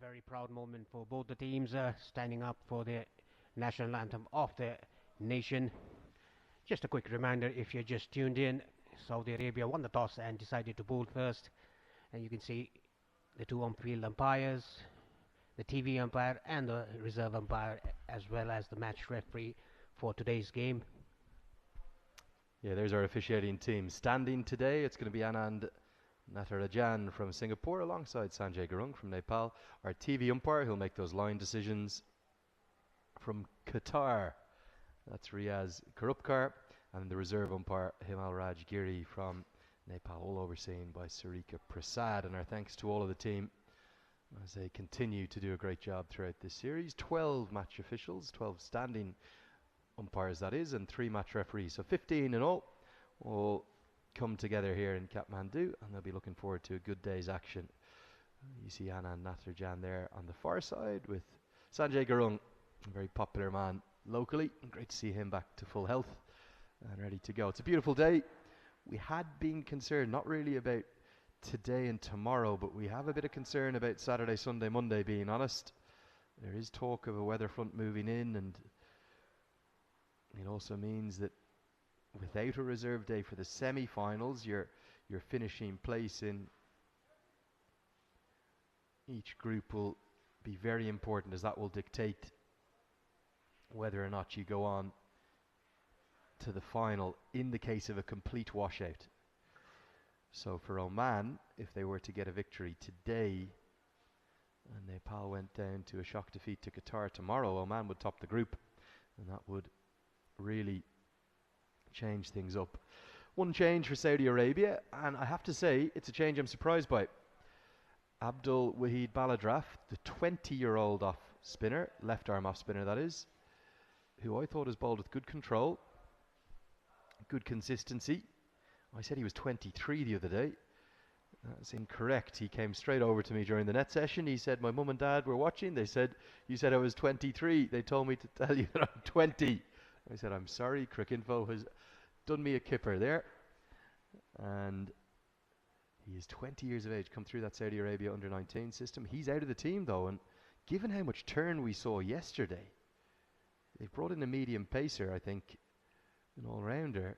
very proud moment for both the teams standing up for the national anthem of the nation. Just a quick reminder, if you're just tuned in, Saudi Arabia won the toss and decided to bowl first. And you can see the two on-field umpires, the TV umpire and the reserve umpire, as well as the match referee for today's game. Yeah, there's our officiating team. Standing today, it's going to be Anand Natarajan from Singapore alongside Sanjay Gurung from Nepal. Our TV umpire, who'll make those line decisions, from Qatar, that's Riaz Karupkar. And the reserve umpire, Himal Raj Giri from Nepal, all overseen by Sarika Prasad. And our thanks to all of the team as they continue to do a great job throughout this series. 12 match officials, 12 standing umpires that is, and 3 match referees. So 15 in all come together here in Kathmandu, and they'll be looking forward to a good day's action. You see Anand Natarajan there on the far side with Sanjay Gurung, a very popular man locally. Great to see him back to full health and ready to go. It's a beautiful day. We had been concerned not really about today and tomorrow, but we have a bit of concern about Saturday, Sunday, Monday, being honest. There is talk of a weather front moving in, and it also means that without a reserve day for the semi-finals, your finishing place in each group will be very important, as that will dictate whether or not you go on to the final in the case of a complete washout. So for Oman, if they were to get a victory today and Nepal went down to a shock defeat to Qatar tomorrow, Oman would top the group, and that would really change things up. One change for Saudi Arabia, and I have to say it's a change I'm surprised by. Abdul Wahid Baladraf, the 20-year-old off spinner, left arm off spinner that is, who I thought has bowled with good control, good consistency. I said he was 23 the other day. That's incorrect. He came straight over to me during the net session. He said, my mum and dad were watching. They said, you said I was 23. They told me to tell you that I'm 20. I said, I'm sorry, Cricinfo has done me a kipper there. And he is 20 years of age, come through that Saudi Arabia under-19 system. He's out of the team, though, and given how much turn we saw yesterday, they've brought in a medium pacer, I think, an all-rounder.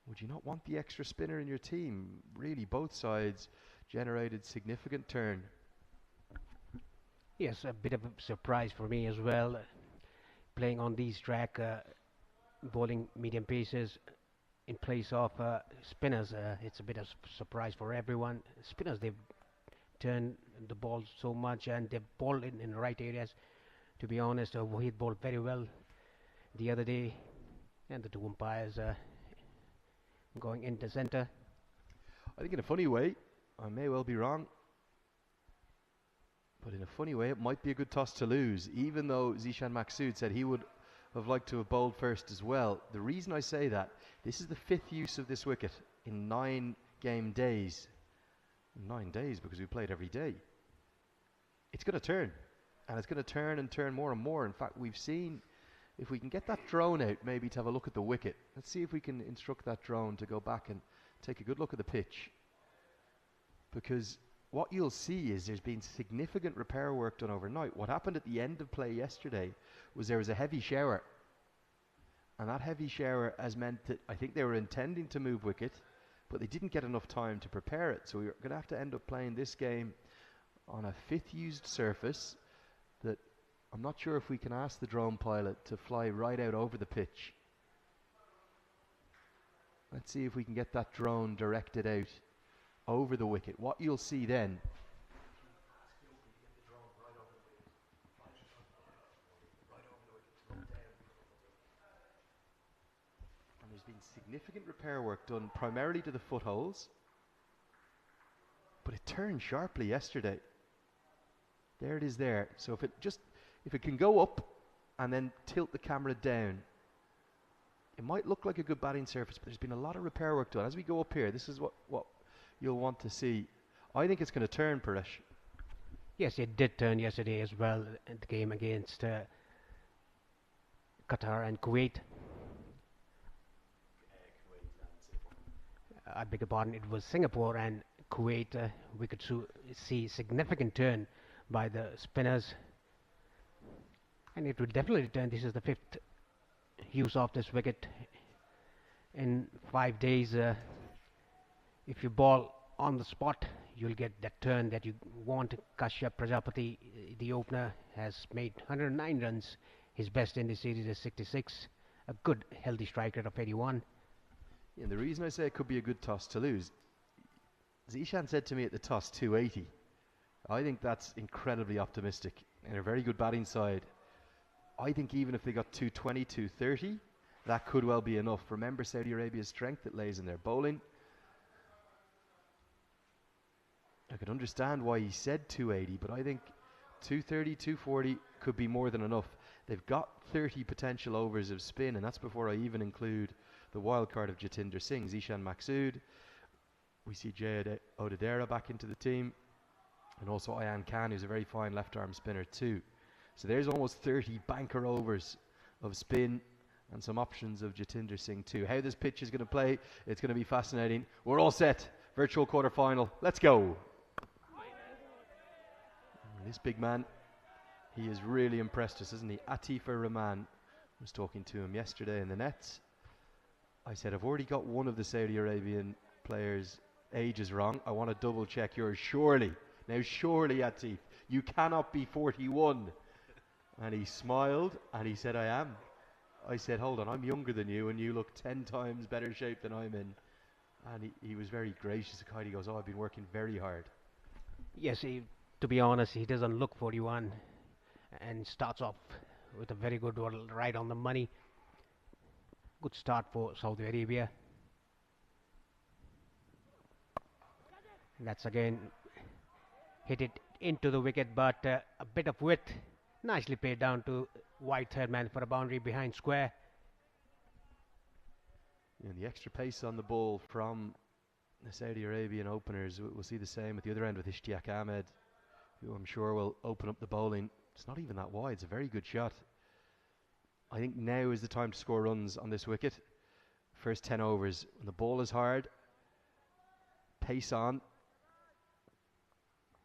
Would you not want the extra spinner in your team? Really, both sides generated significant turn. Yes, a bit of a surprise for me as well. Playing on these track, bowling medium paces in place of spinners, it's a bit of surprise for everyone. Spinners, they've turned the ball so much and they've bowled in the right areas. To be honest, Wahid bowled very well the other day, and the two umpires going into centre. I think in a funny way, I may well be wrong, but in a funny way it might be a good toss to lose, even though Zishan Maksud said he would have liked to have bowled first as well. The reason I say that, this is the 5th use of this wicket in 9 game days. 9 days because we played every day. It's going to turn, and it's going to turn and turn more and more. In fact, we've seen, if we can get that drone out, maybe to have a look at the wicket. Let's see if we can instruct that drone to go back and take a good look at the pitch. Because what you'll see is there's been significant repair work done overnight. What happened at the end of play yesterday was there was a heavy shower. And that heavy shower has meant that I think they were intending to move wicket, but they didn't get enough time to prepare it. So we're going to have to end up playing this game on a 5th used surface that I'm not sure if we can ask the drone pilot to fly right out over the pitch. Let's see if we can get that drone directed out over the wicket. What you'll see then, and there's been significant repair work done primarily to the footholes, but it turned sharply yesterday. There it is there. So if it can go up and then tilt the camera down, it might look like a good batting surface, but there's been a lot of repair work done. As we go up here, this is what you'll want to see. I think it's going to turn, Paresh. Yes, it did turn yesterday as well in the game against Qatar and Kuwait. I beg your pardon, it was Singapore and Kuwait. We could see significant turn by the spinners, and it will definitely turn. This is the fifth use of this wicket in 5 days. If you ball on the spot, you'll get that turn that you want. Kashyap Prajapati, the opener, has made 109 runs. His best in the series is 66. A good, healthy strike rate of 81. And the reason I say it could be a good toss to lose, Zishan said to me at the toss 280. I think that's incredibly optimistic. And a very good batting side. I think even if they got 220, 230, that could well be enough. Remember Saudi Arabia's strength that lays in their bowling. I could understand why he said 280, but I think 230, 240 could be more than enough. They've got 30 potential overs of spin, and that's before I even include the wild card of Jatinder Singh, Zishan Maksud. We see Jay Odedera back into the team, and also Ayan Khan, who's a very fine left-arm spinner too. So there's almost 30 banker overs of spin and some options of Jatinder Singh too. How this pitch is going to play, it's going to be fascinating. We're all set. Virtual quarter-final. Let's go. This big man, he has really impressed us, isn't he? Atifa Rahman, was talking to him yesterday in the nets. I said, I've already got one of the Saudi Arabian players' ages wrong. I want to double check yours. Surely, now surely Atif, you cannot be 41. And he smiled and he said, I am. I said, hold on, I'm younger than you and you look 10 times better shape than I'm in. And he was very gracious. He goes, oh, I've been working very hard. Yes, to be honest, he doesn't look 41 and starts off with a very good one, right on the money. Good start for Saudi Arabia. That's again hit it into the wicket, but a bit of width. Nicely played down to wide third man for a boundary behind square. And the extra pace on the ball from the Saudi Arabian openers, we'll see the same at the other end with Ishtiaq Ahmed, who I'm sure will open up the bowling. It's not even that wide. It's a very good shot. I think now is the time to score runs on this wicket. First 10 overs. When the ball is hard, pace on.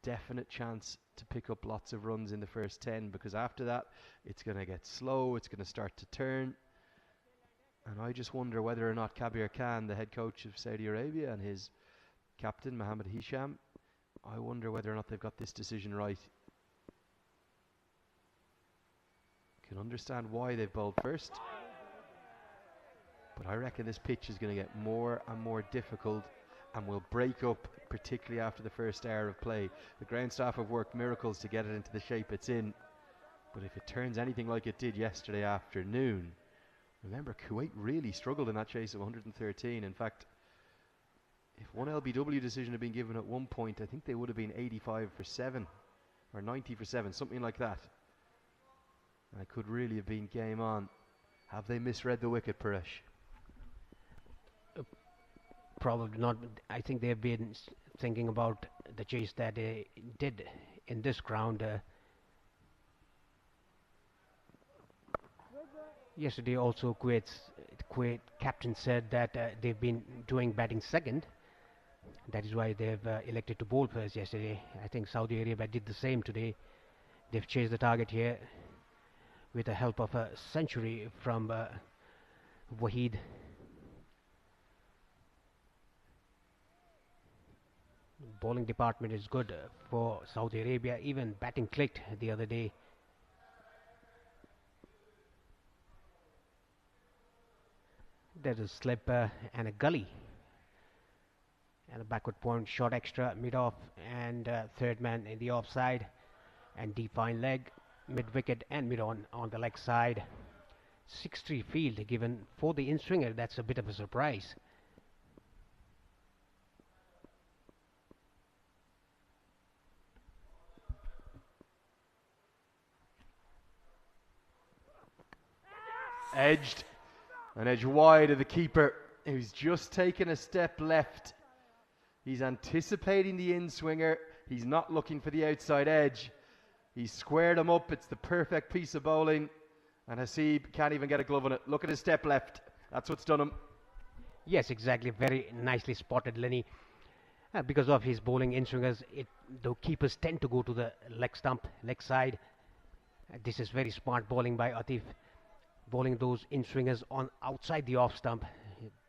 Definite chance to pick up lots of runs in the first 10, because after that it's going to get slow. It's going to start to turn. And I just wonder whether or not Kabir Khan, the head coach of Saudi Arabia, and his captain Mohammed Hisham, I wonder whether or not they've got this decision right. Can understand why they've bowled first, but I reckon this pitch is going to get more and more difficult and will break up, particularly after the first hour of play. The ground staff have worked miracles to get it into the shape it's in, but if it turns anything like it did yesterday afternoon, remember Kuwait really struggled in that chase of 113. In fact, if one LBW decision had been given at one point, I think they would have been 85 for 7 or 90 for 7, something like that. And it could really have been game on. Have they misread the wicket, Paresh? Probably not. I think they've been thinking about the chase that they did in this ground. Yesterday also Kuwait captain said that they've been doing batting second. That is why they've elected to bowl first yesterday. I think Saudi Arabia did the same today. They've chased the target here with the help of a century from Waheed. Bowling department is good for Saudi Arabia. Even batting clicked the other day. There's a slip and a gully. And a backward point, short extra, mid-off, and third man in the offside. And deep fine leg, mid-wicket and mid-on on the leg side. 6-3 field given for the in-swinger. That's a bit of a surprise. Edged. An edge wide of the keeper, who's just taken a step left. He's anticipating the in-swinger. He's not looking for the outside edge. He's squared him up. It's the perfect piece of bowling. And Hasib can't even get a glove on it. Look at his step left. That's what's done him. Yes, exactly. Very nicely spotted, Lenny. Because of his bowling in-swingers, the keepers tend to go to the leg stump, leg side. This is very smart bowling by Atif, bowling those in-swingers on outside the off stump.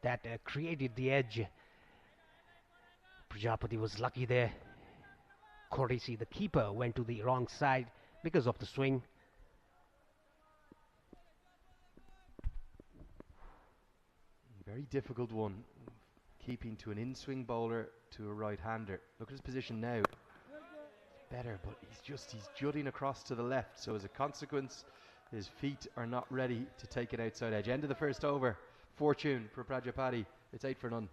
That created the edge. Prajapati was lucky there. Khoresi, the keeper, went to the wrong side because of the swing. Very difficult one, keeping to an in-swing bowler to a right-hander. Look at his position now. Better, but he's jutting across to the left, so as a consequence his feet are not ready to take it outside edge. End of the first over. Fortune for Prajapati. It's 8 for none.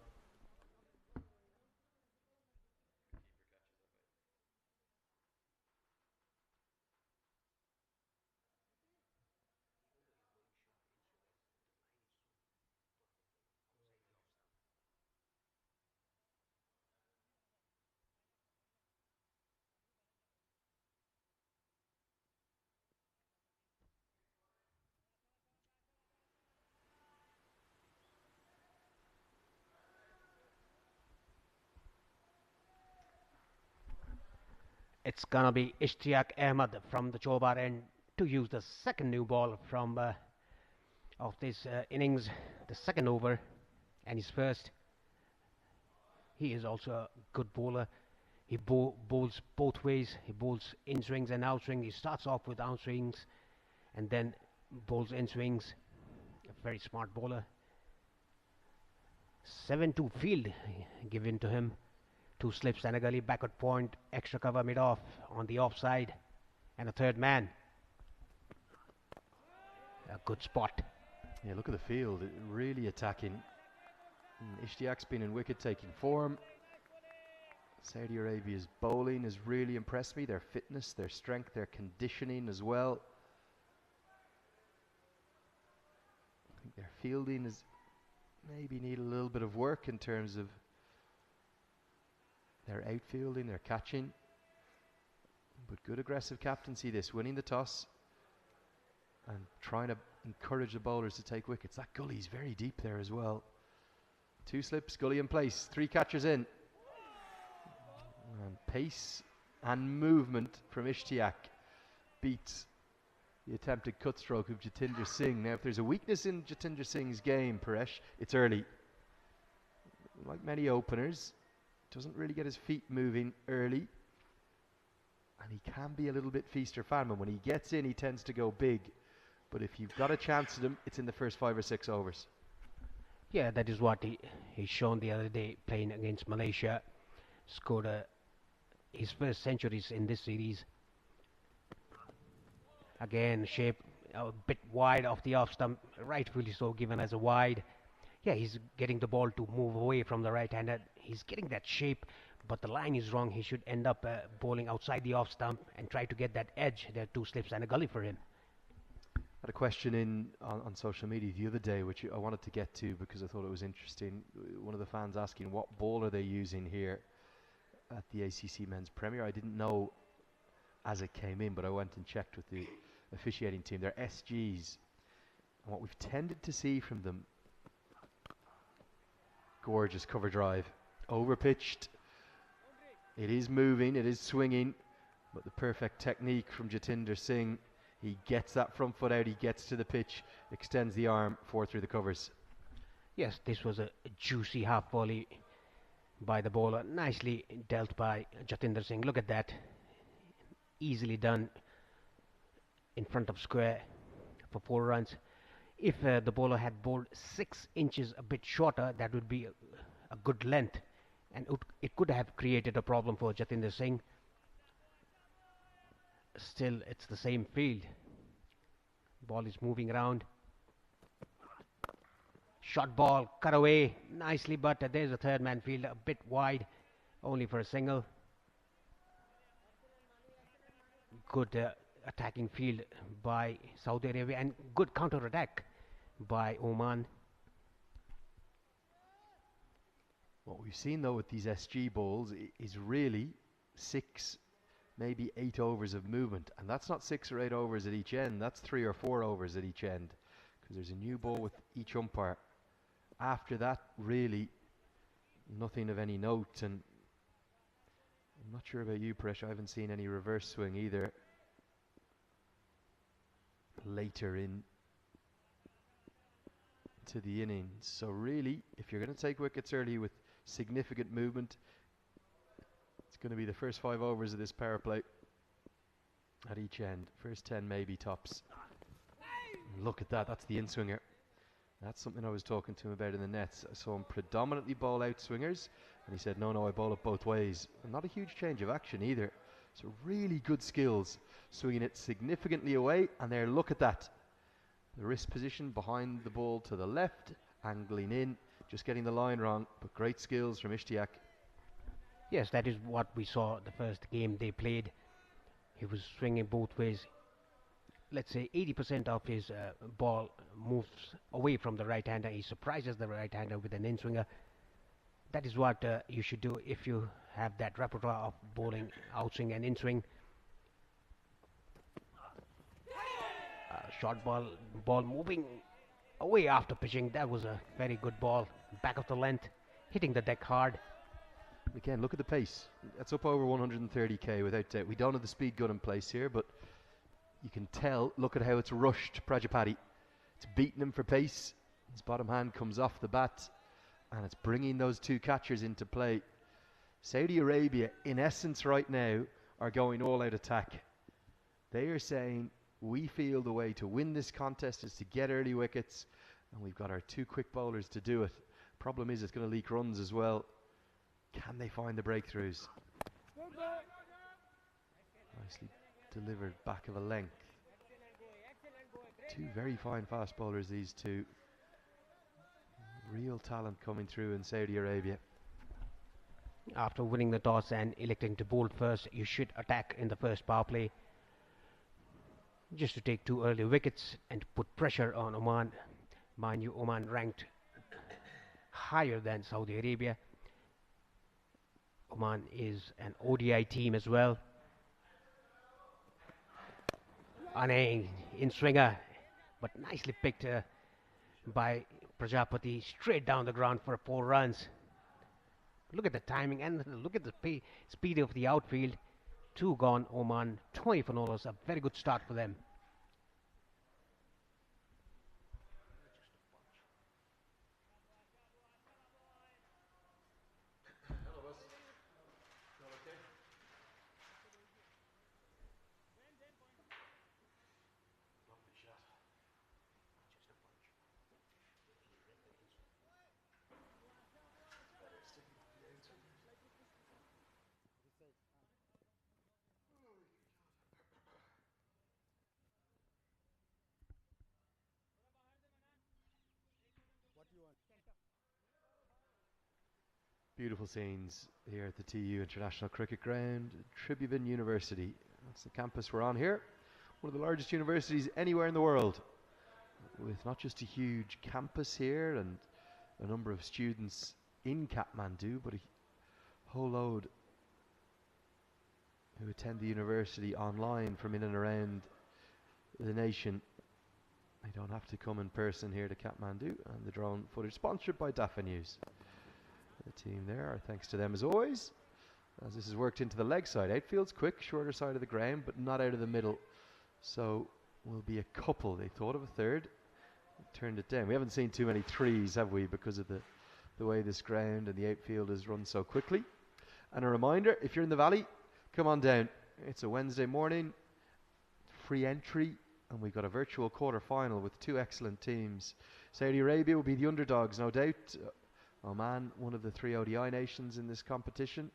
It's gonna be Ishtiaq Ahmed from the Chobar end to use the second new ball from of this innings, the second over, and his first. He is also a good bowler. He bowls both ways. He bowls in swings and out swings. He starts off with out swings and then bowls in swings. A very smart bowler. 7-2 field given to him. 2 slips and a gully, backward point, extra cover mid off on the offside, and a third man. A good spot. Yeah, look at the field, really attacking. Ishtiaq's been in wicket-taking form. Saudi Arabia's bowling has really impressed me. Their fitness, their strength, their conditioning as well. I think their fielding is maybe need a little bit of work in terms of their outfielding, their catching. But good aggressive captaincy this, winning the toss and trying to encourage the bowlers to take wickets. That gully's very deep there as well. 2 slips, gully in place, 3 catchers in. And pace and movement from Ishtiaq beats the attempted cut stroke of Jatinder Singh. Now, if there's a weakness in Jatinder Singh's game, Paresh, it's early. Like many openers, doesn't really get his feet moving early. And he can be a little bit feast or famine. When he gets in, he tends to go big. But if you've got a chance at him, it's in the first 5 or 6 overs. Yeah, that is what he's shown the other day playing against Malaysia. Scored his first centuries in this series. Again, shape a bit wide off the off stump, rightfully so, given as a wide. Yeah, he's getting the ball to move away from the right-hander. He's getting that shape, but the line is wrong. He should end up bowling outside the off stump and try to get that edge. There are 2 slips and a gully for him. I had a question on social media the other day, which I wanted to get to because I thought it was interesting. One of the fans asking what ball are they using here at the ACC Men's Premier. I didn't know as it came in, but I went and checked with the officiating team. They're SGs. And what we've tended to see from them, gorgeous cover drive, overpitched. It is moving, it is swinging, but the perfect technique from Jatinder Singh. He gets that front foot out, he gets to the pitch, extends the arm, 4 through the covers. Yes, this was a juicy half volley by the bowler, nicely dealt by Jatinder Singh. Look at that, easily done in front of square for 4 runs. If the bowler had bowled 6 inches a bit shorter, that would be a good length, and it could have created a problem for Jatinder Singh. Still, it's the same field. Ball is moving around. Shot ball, cut away nicely, but there's a third man field, a bit wide, only for a single. Good attacking field by Saudi Arabia and good counter-attack by Oman. What we've seen though with these SG balls is really 6, maybe 8 overs of movement, and that's not 6 or 8 overs at each end, that's 3 or 4 overs at each end, because there's a new ball with each umpire. After that, really nothing of any note, and I'm not sure about you, Presh. I haven't seen any reverse swing either. Later in to the innings. So really, if you're going to take wickets early with significant movement, it's going to be the first 5 overs of this power play at each end. First 10 maybe tops. Look at that, that's the in-swinger. That's something I was talking to him about in the nets. I saw him predominantly bowl out swingers, and he said, no, I bowl it both ways. And not a huge change of action either. So really good skills, swinging it significantly away, and there, look at that. The wrist position behind the ball to the left, angling in, just getting the line wrong, but great skills from Ishtiaq. Yes, that is what we saw the first game they played. He was swinging both ways. Let's say 80% of his ball moves away from the right-hander. He surprises the right-hander with an in-swinger. That is what you should do if you have that repertoire of bowling outswing and in-swing. Short ball moving away after pitching. That was a very good ball. Back of the length, hitting the deck hard. Again, look at the pace. That's up over 130k without doubt. We don't have the speed gun in place here, but you can tell, look at how it's rushed Prajapati. It's beating him for pace. His bottom hand comes off the bat, and it's bringing those two catchers into play. Saudi Arabia, in essence right now, are going all-out attack. They are saying, we feel the way to win this contest is to get early wickets, and we've got our 2 quick bowlers to do it. Problem is, it's going to leak runs as well. Can they find the breakthroughs? Nicely delivered back of a length. 2 very fine fast bowlers, these 2. Real talent coming through in Saudi Arabia. After winning the toss and electing to bowl first, you should attack in the first power play, just to take 2 early wickets and put pressure on Oman. Mind you, Oman ranked higher than Saudi Arabia. Oman is an ODI team as well. Ane in swinger, but nicely picked by Prajapati, straight down the ground for 4 runs. Look at the timing and look at the speed of the outfield. 2 gone, Oman, 20 for no loss. A very good start for them. Beautiful scenes here at the TU International Cricket Ground, Tribhuvan University. That's the campus we're on here. One of the largest universities anywhere in the world, with not just a huge campus here and a number of students in Kathmandu, but a whole load who attend the university online from in and around the nation. They don't have to come in person here to Kathmandu, and the drone footage sponsored by Dafa News. The team there, our thanks to them as always, as this has worked into the leg side. Outfield's quick, shorter side of the ground, but not out of the middle. So will be a couple. They thought of a third, turned it down. We haven't seen too many threes, have we, because of the way this ground and the outfield has run so quickly. And a reminder, if you're in the valley, come on down. It's a Wednesday morning, free entry, and we've got a virtual quarter-final with 2 excellent teams. Saudi Arabia will be the underdogs, no doubt. Oman, one of the 3 ODI nations in this competition,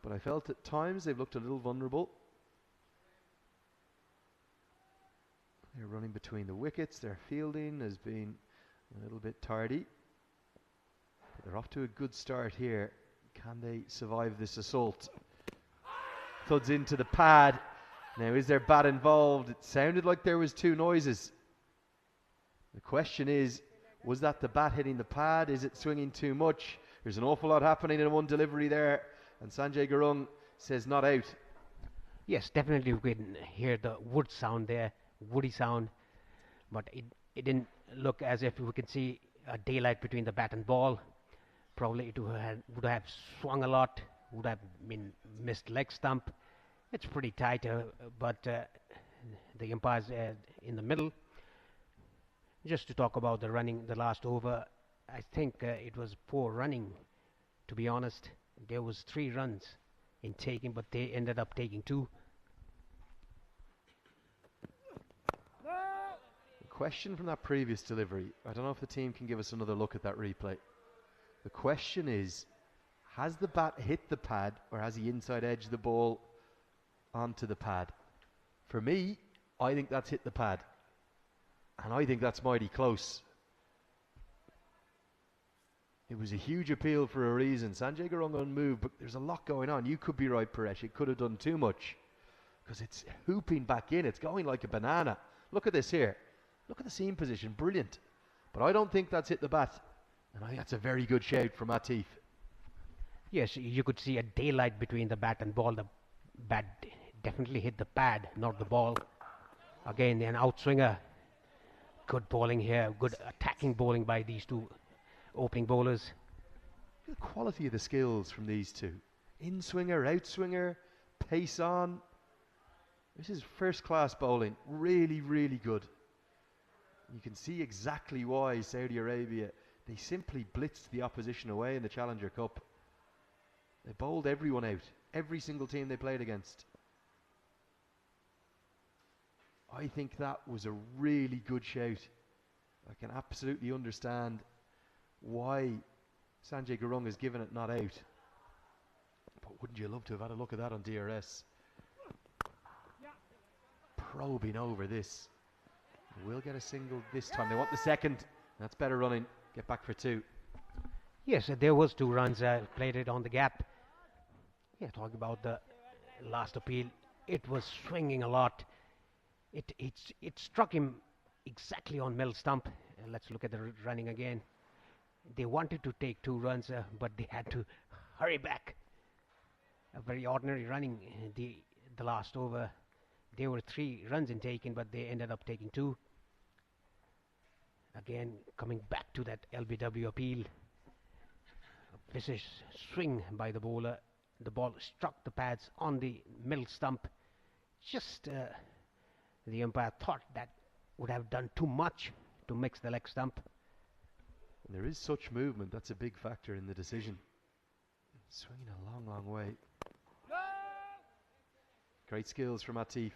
but I felt at times they've looked a little vulnerable. They're running between the wickets. Their fielding has been a little bit tardy, but they're off to a good start here. Can they survive this assault? Thuds into the pad. Now, is there bat involved? It sounded like there was 2 noises. The question is, was that the bat hitting the pad? Is it swinging too much? There's an awful lot happening in one delivery there, and Sanjay Gurung says not out. Yes, definitely we can hear the wood sound there, woody sound, but it didn't look as if we could see a daylight between the bat and ball. Probably it would have swung a lot would have been missed leg stump. It's pretty tight, but the umpire's in the middle. Just to talk about the running, the last over, I think it was poor running, to be honest. There was 3 runs in taking, but they ended up taking 2. Question from that previous delivery. I don't know if the team can give us another look at that replay. The question is, has the bat hit the pad, or has he inside edged the ball onto the pad? For me, I think that's hit the pad, and I think that's mighty close. It was a huge appeal for a reason. Sanjay Gurung unmoved, but there's a lot going on. You could be right, Paresh. It could have done too much, because it's hooping back in. It's going like a banana. Look at this here. Look at the seam position, brilliant. But I don't think that's hit the bat. And I think that's a very good shout from Atif. Yes, you could see a daylight between the bat and ball. The bat definitely hit the pad, not the ball. Again, an outswinger. Good bowling here, good attacking bowling by these 2 opening bowlers. The quality of the skills from these 2. In-swinger, out-swinger, pace on. This is first-class bowling. Really, really good. You can see exactly why Saudi Arabia, they simply blitzed the opposition away in the Challenger Cup. They bowled everyone out, every single team they played against. I think that was a really good shout. I can absolutely understand why Sanjay Gurung has given it not out. But wouldn't you love to have had a look at that on DRS? Probing over this. We'll get a single this time. They want the second. That's better running. Get back for 2. Yes, there was 2 runs. Played it on the gap. Yeah, talking about the last appeal. It was swinging a lot. It struck him exactly on middle stump. Let's look at the running again. They wanted to take 2 runs, but they had to hurry back. A very ordinary running. The last over, there were 3 runs in taken, but they ended up taking 2. Again, coming back to that LBW appeal. A vicious swing by the bowler. The ball struck the pads on the middle stump. Just the umpire thought that would have done too much to mix the leg stump. There is such movement. That's a big factor in the decision. Swinging a long, long way. Great skills from Atif.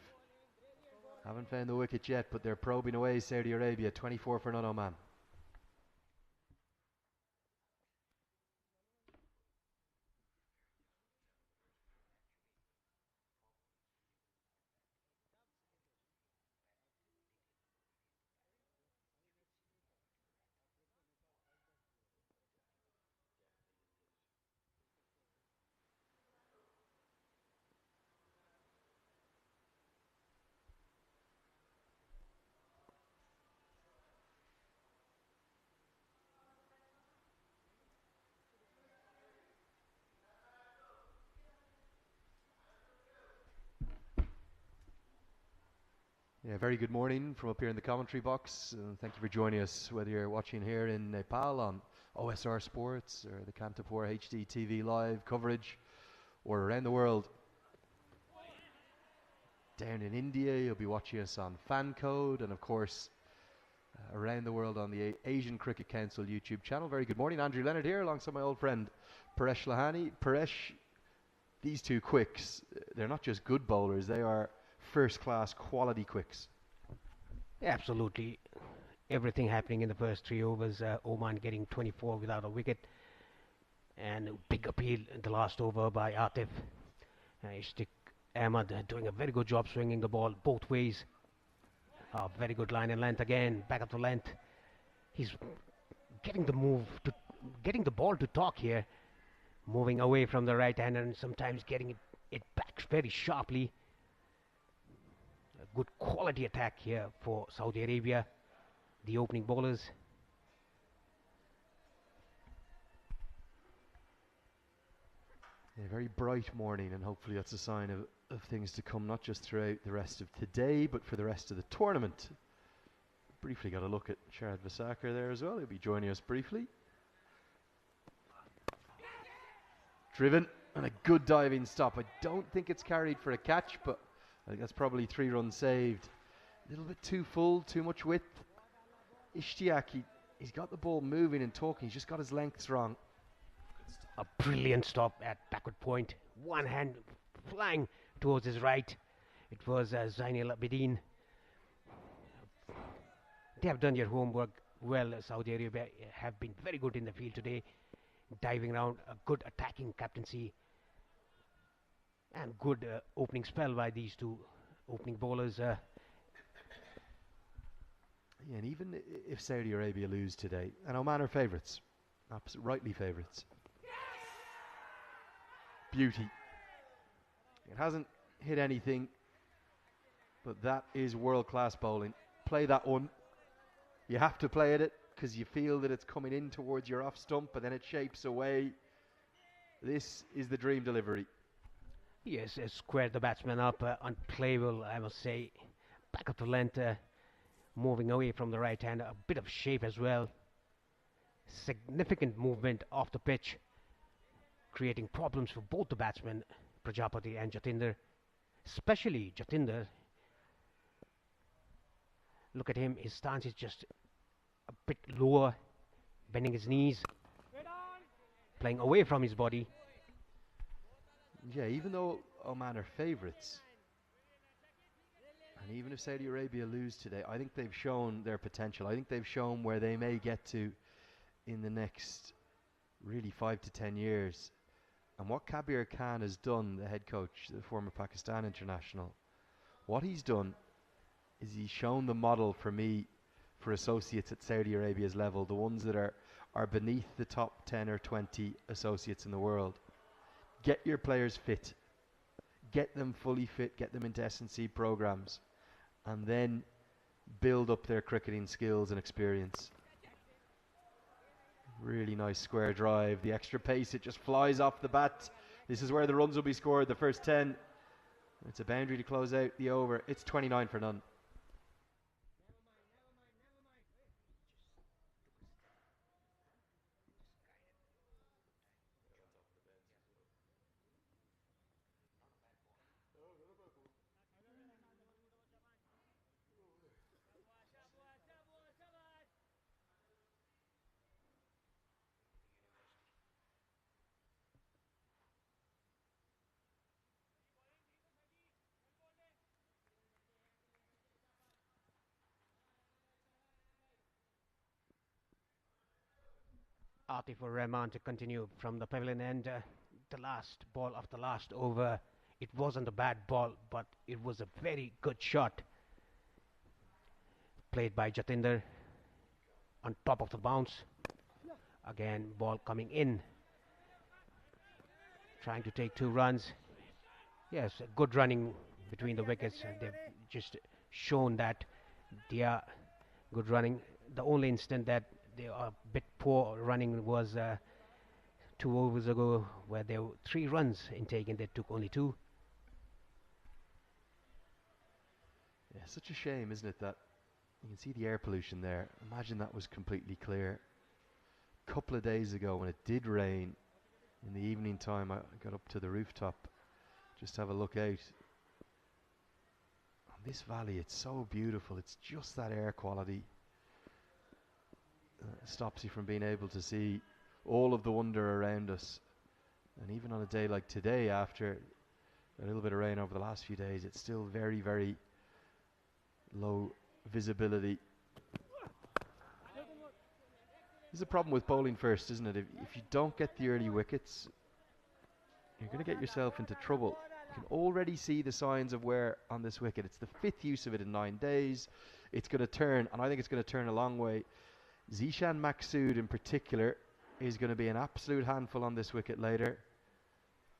Haven't found the wicket yet, but they're probing away Saudi Arabia. 24 for none, Oman. Yeah, very good morning from up here in the commentary box. Thank you for joining us, whether you're watching here in Nepal on OSR Sports or the Kantapur HD TV live coverage, or around the world. Down in India, you'll be watching us on Fan Code, and of course, around the world on the Asian Cricket Council YouTube channel. Very good morning. Andrew Leonard here, alongside my old friend Paresh Lahani. Paresh, these 2 quicks, they're not just good bowlers, they are first-class quality quicks. Absolutely. Everything happening in the first 3 overs. Oman getting 24 without a wicket. And a big appeal in the last over by Atif. Ishtiq Ahmad doing a very good job swinging the ball both ways. Very good line and length again. Back up to length. He's getting getting the ball to talk here. Moving away from the right hand and sometimes getting it back very sharply. Good quality attack here for Saudi Arabia, the opening bowlers. A very bright morning, and hopefully that's a sign of things to come, not just throughout the rest of today, but for the rest of the tournament. Briefly got a look at Sharad Vasakar there as well. He'll be joining us briefly. Driven, And a good diving stop. I don't think it's carried for a catch, but I think that's probably 3 runs saved. A little bit too full, too much width. Ishtiaq, he's got the ball moving and talking. He's just got his lengths wrong. A brilliant stop at backward point. One hand flying towards his right. It was Zainal Abidin. They have done their homework well. Saudi Arabia have been very good in the field today. Diving around, a good attacking captaincy. And good opening spell by these two opening bowlers. Yeah, and even if Saudi Arabia lose today, and Oman are favourites, rightly favourites. Beauty. It hasn't hit anything, but that is world-class bowling. Play that one. You have to play at it because you feel that it's coming in towards your off stump, but then it shapes away. This is the dream delivery. Yes, squared the batsman up, unplayable, I must say. Back of the length, moving away from the right hand, a bit of shape as well. Significant movement off the pitch, creating problems for both the batsmen, Prajapati and Jatinder. Especially Jatinder. Look at him, his stance is just a bit lower, bending his knees, playing away from his body. Yeah, even though Oman are favourites, and even if Saudi Arabia lose today, I think they've shown their potential. I think they've shown where they may get to in the next really 5 to 10 years. And what Kabir Khan has done, the head coach, the former Pakistan international, what he's done is he's shown the model for me for associates at Saudi Arabia's level, the ones that are beneath the top 10 or 20 associates in the world. Get your players fit, get them fully fit, get them into S&C programs, and then build up their cricketing skills and experience. Really nice square drive, the extra pace, it just flies off the bat. This is where the runs will be scored, the first 10. It's a boundary to close out the over. It's 29 for none. Atifur Rahman to continue from the pavilion end. The last ball of the last over. It wasn't a bad ball, but it was a very good shot. Played by Jatinder on top of the bounce. Again, ball coming in. Trying to take 2 runs. Yes, good running between the wickets. They've just shown that they are good running. The only instant that they are a bit poor running was 2 overs ago, where there were 3 runs in taken. They took only 2. Yeah, such a shame, isn't it, that you can see the air pollution there. Imagine that was completely clear. A couple of days ago when it did rain, in the evening time, I got up to the rooftop just to have a look out. On this valley, it's so beautiful. It's just that air quality. Stops you from being able to see all of the wonder around us. And even on a day like today, after a little bit of rain over the last few days, it's still very, very low visibility. This is a problem with bowling first, isn't it? If you don't get the early wickets, you're going to get yourself into trouble. You can already see the signs of wear on this wicket. It's the 5th use of it in 9 days. It's going to turn, and I think it's going to turn a long way. Zishan Maqsood in particular is going to be an absolute handful on this wicket later.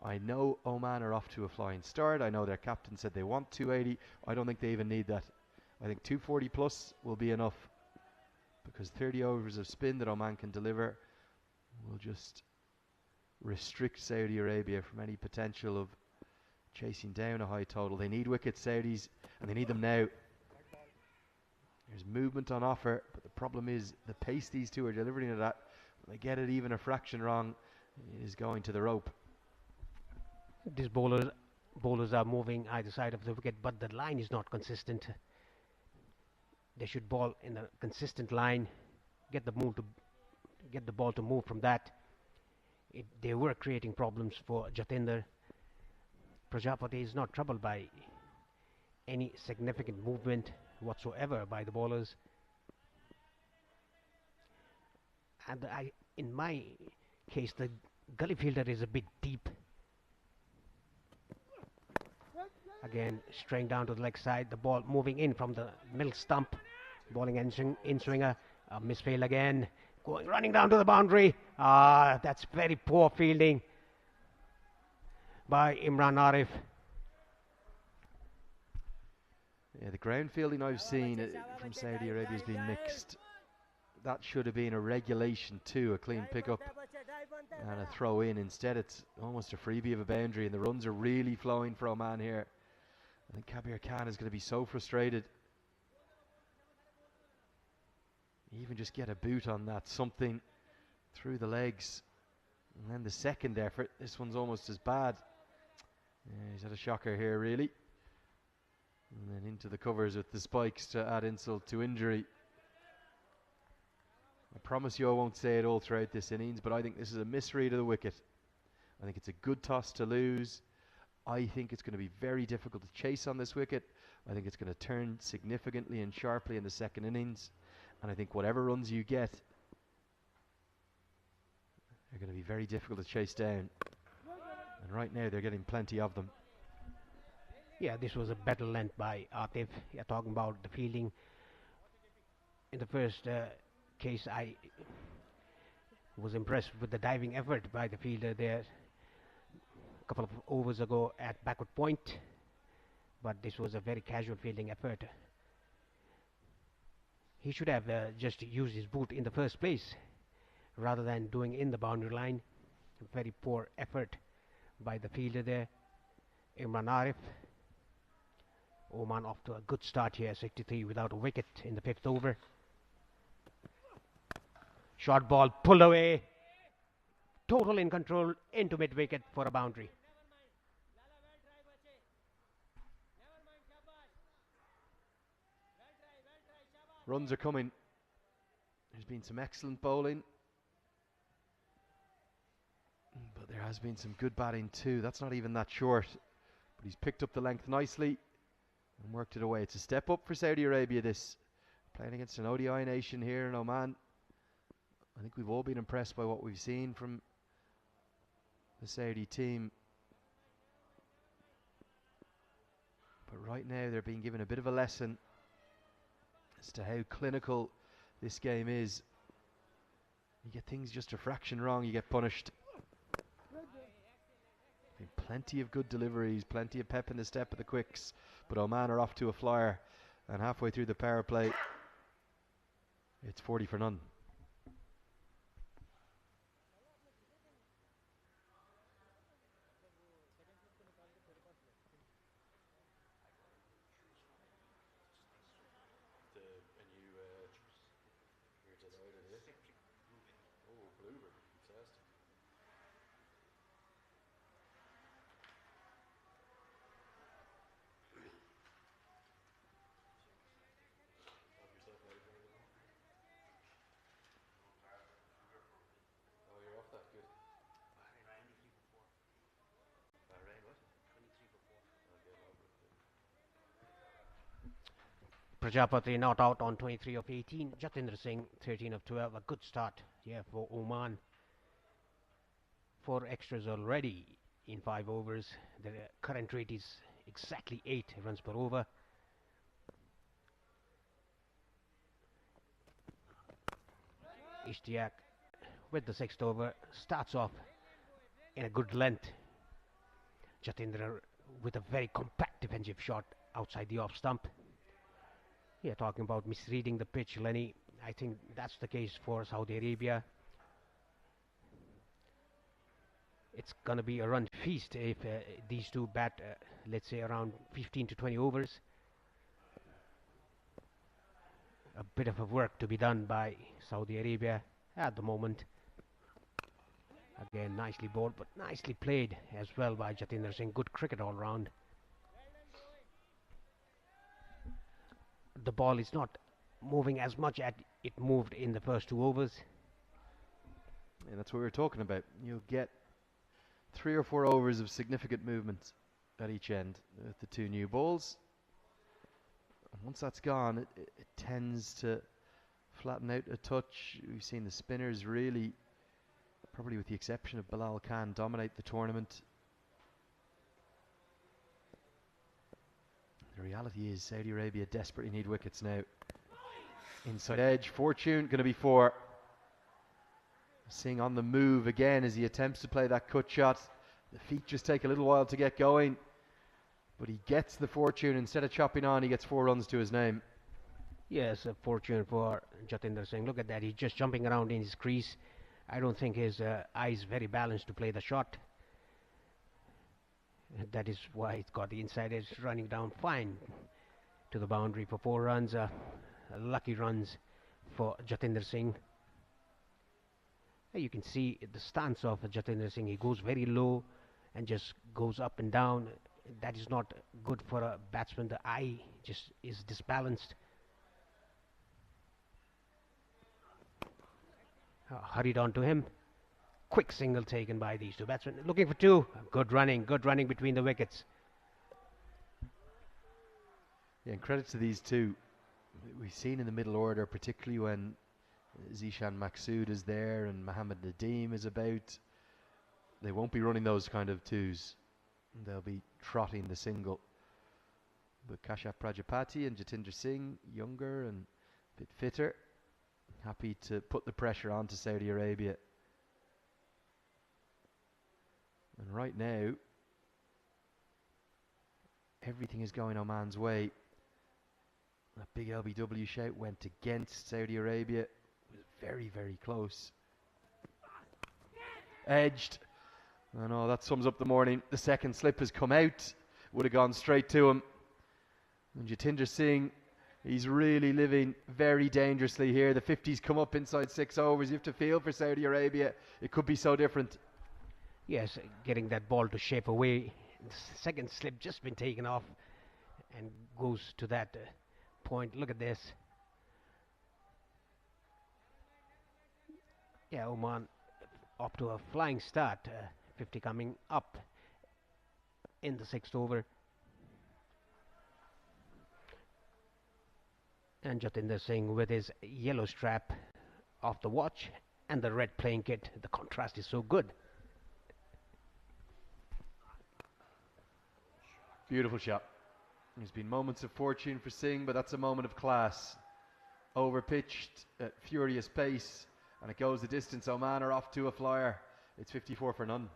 I know Oman are off to a flying start. I know their captain said they want 280. I don't think they even need that. I think 240 plus will be enough, because 30 overs of spin that Oman can deliver will just restrict Saudi Arabia from any potential of chasing down a high total. They need wickets, Saudis, and they need them now. There's movement on offer, but the problem is the pace these two are delivering it at. When they get it even a fraction wrong, it is going to the rope. These bowlers are moving either side of the wicket, but the line is not consistent. They should bowl in a consistent line, get the ball to move from that. They were creating problems for Jatinder. Prajapati is not troubled by any significant movement whatsoever by the bowlers. And in my case, the gully fielder is a bit deep. Again, straying down to the leg side, the ball moving in from the middle stump. Bowling in swinger, misfail again, running down to the boundary. That's very poor fielding by Imran Arif. Yeah, the ground fielding I've seen from Saudi Arabia has been mixed. That should have been a regulation too, a clean pickup and a throw in. Instead, it's almost a freebie of a boundary, and the runs are really flowing for Oman here. I think Kabir Khan is going to be so frustrated. Even just get a boot on that, something through the legs. And then the second effort, this one's almost as bad. Yeah, he's had a shocker here, really. And then into the covers with the spikes to add insult to injury. I promise you I won't say it all throughout this innings, but I think this is a misread of the wicket. I think it's a good toss to lose. I think it's going to be very difficult to chase on this wicket. I think it's going to turn significantly and sharply in the second innings. And I think whatever runs you get are going to be very difficult to chase down. And right now they're getting plenty of them. Yeah, this was a better length by Atif. You're talking about the fielding. In the first case, I was impressed with the diving effort by the fielder there a couple of overs ago at backward point. But this was a very casual fielding effort. He should have just used his boot in the first place rather than doing in the boundary line. A very poor effort by the fielder there. Imran Arif. Oman off to a good start here, 63 without a wicket in the 5th over. Short ball pulled away. Total in control into mid-wicket for a boundary. Runs are coming. There's been some excellent bowling, but there has been some good batting too. That's not even that short, but he's picked up the length nicely and worked it away. It's a step up for Saudi Arabia, this. Playing against an ODI nation here in Oman. I think we've all been impressed by what we've seen from the Saudi team. But right now they're being given a bit of a lesson as to how clinical this game is. You get things just a fraction wrong, you get punished. Plenty of good deliveries, plenty of pep in the step of the quicks, but Oman are off to a flyer, and halfway through the power play it's 40 for none. Prajapati not out on 23 of 18. Jatinder Singh 13 of 12. A good start here for Oman. 4 extras already in 5 overs. The current rate is exactly 8 runs per over. Ishtiaq with the 6th over starts off in a good length. Jatinder with a very compact defensive shot outside the off stump. Yeah, talking about misreading the pitch, Lenny. I think that's the case for Saudi Arabia. It's going to be a run feast if these two bat, let's say, around 15 to 20 overs. A bit of a work to be done by Saudi Arabia at the moment. Again, nicely bowled, but nicely played as well by Jatinder Singh. Good cricket all round. The ball is not moving as much as it moved in the first 2 overs. And that's what we were talking about. You'll get 3 or 4 overs of significant movement at each end with the 2 new balls. And once that's gone, it tends to flatten out a touch. We've seen the spinners really, probably with the exception of Bilal Khan, dominate the tournament. The reality is Saudi Arabia desperately need wickets now. Inside edge, Fortune going to be 4. Singh on the move again as he attempts to play that cut shot. The feet just take a little while to get going, but he gets the Fortune. Instead of chopping on, he gets 4 runs to his name. Yes, a fortune for Jatinder Singh. Look at that, he's just jumping around in his crease. I don't think his eyes very balanced to play the shot. That is why it's got the inside edge, running down fine to the boundary for 4 runs. Lucky runs for Jatinder Singh. You can see the stance of Jatinder Singh. He goes very low and just goes up and down. That is not good for a batsman. The eye just is disbalanced. Hurried on to him. Quick single taken by these 2 batsmen. Looking for 2. Good running between the wickets. Yeah, and credit to these 2. We've seen in the middle order, particularly when Zishan Maqsood is there and Mohammed Nadeem is about, they won't be running those kind of 2s. They'll be trotting the single. But Kashyap Prajapati and Jatinder Singh, younger and a bit fitter, happy to put the pressure on to Saudi Arabia. And right now, everything is going Oman's way. That big LBW shout went against Saudi Arabia. It was very, very close. Edged. I know that sums up the morning. The second slip has come out. Would have gone straight to him. And Jatinder Singh, he's really living very dangerously here. The 50s come up inside 6 overs. You have to feel for Saudi Arabia. It could be so different. Yes, getting that ball to shape away. The second slip just been taken off and goes to that point. Look at this. Yeah, Oman up to a flying start. 50 coming up in the 6th over. And Jatinder Singh with his yellow strap off the watch and the red playing kit. The contrast is so good. Beautiful shot. There's been moments of fortune for Singh, but that's a moment of class. Overpitched at furious pace, and it goes the distance. Oman are off to a flyer. It's 54 for none.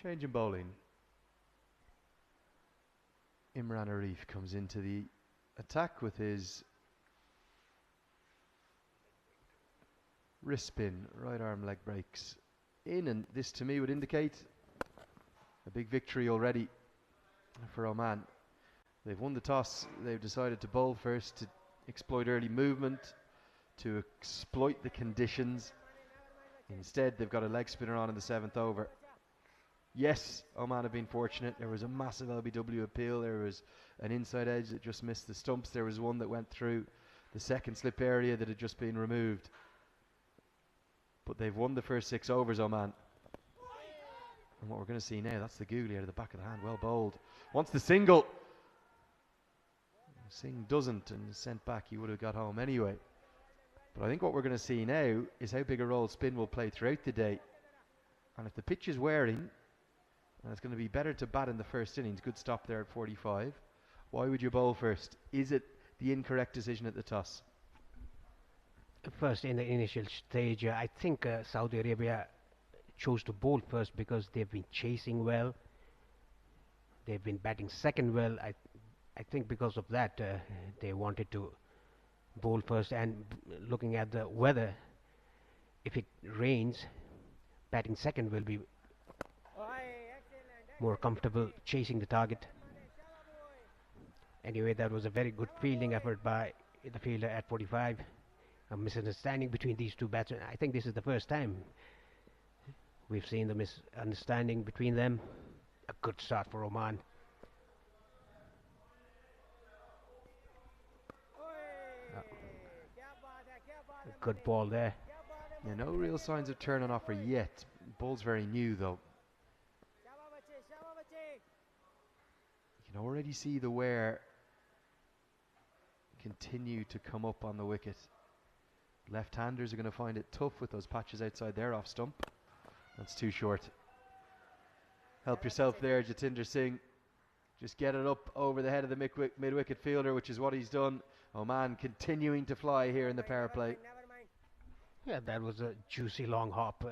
Change in bowling. Imran Arif comes into the attack with his wrist spin, right arm leg breaks in, and this to me would indicate a big victory already for Oman. They've won the toss. They've decided to bowl first to exploit early movement, to exploit the conditions. Instead, they've got a leg spinner on in the 7th over. Yes, Oman have been fortunate. There was a massive LBW appeal. There was an inside edge that just missed the stumps. There was one that went through the second slip area that had just been removed. But they've won the first 6 overs, Oman. And what we're going to see now, that's the googly out of the back of the hand. Well bowled. Wants the single. Singh doesn't and is sent back. He would have got home anyway. But I think what we're going to see now is how big a role spin will play throughout the day. And if the pitch is wearing, and it's going to be better to bat in the first innings, good stop there at 45, why would you bowl first? Is it the incorrect decision at the toss? First, in the initial stage, I think Saudi Arabia chose to bowl first because they've been chasing well. They've been batting second well. I think because of that, they wanted to bowl first. And looking at the weather, if it rains, batting second will be more comfortable chasing the target. Anyway, that was a very good fielding effort by the fielder at 45. A misunderstanding between these two batsmen. I think this is the first time we've seen the misunderstanding between them. A good start for Oman. A good ball there. Yeah, no real signs of turn on offer yet. Ball's very new though. You can already see the wear continue to come up on the wicket. Left-handers are going to find it tough with those patches outside their off stump. That's too short. Help yourself there, Jatinder Singh. Just get it up over the head of the mid-wicket fielder, which is what he's done. Oman continuing to fly here in the power play. Yeah, that was a juicy long hop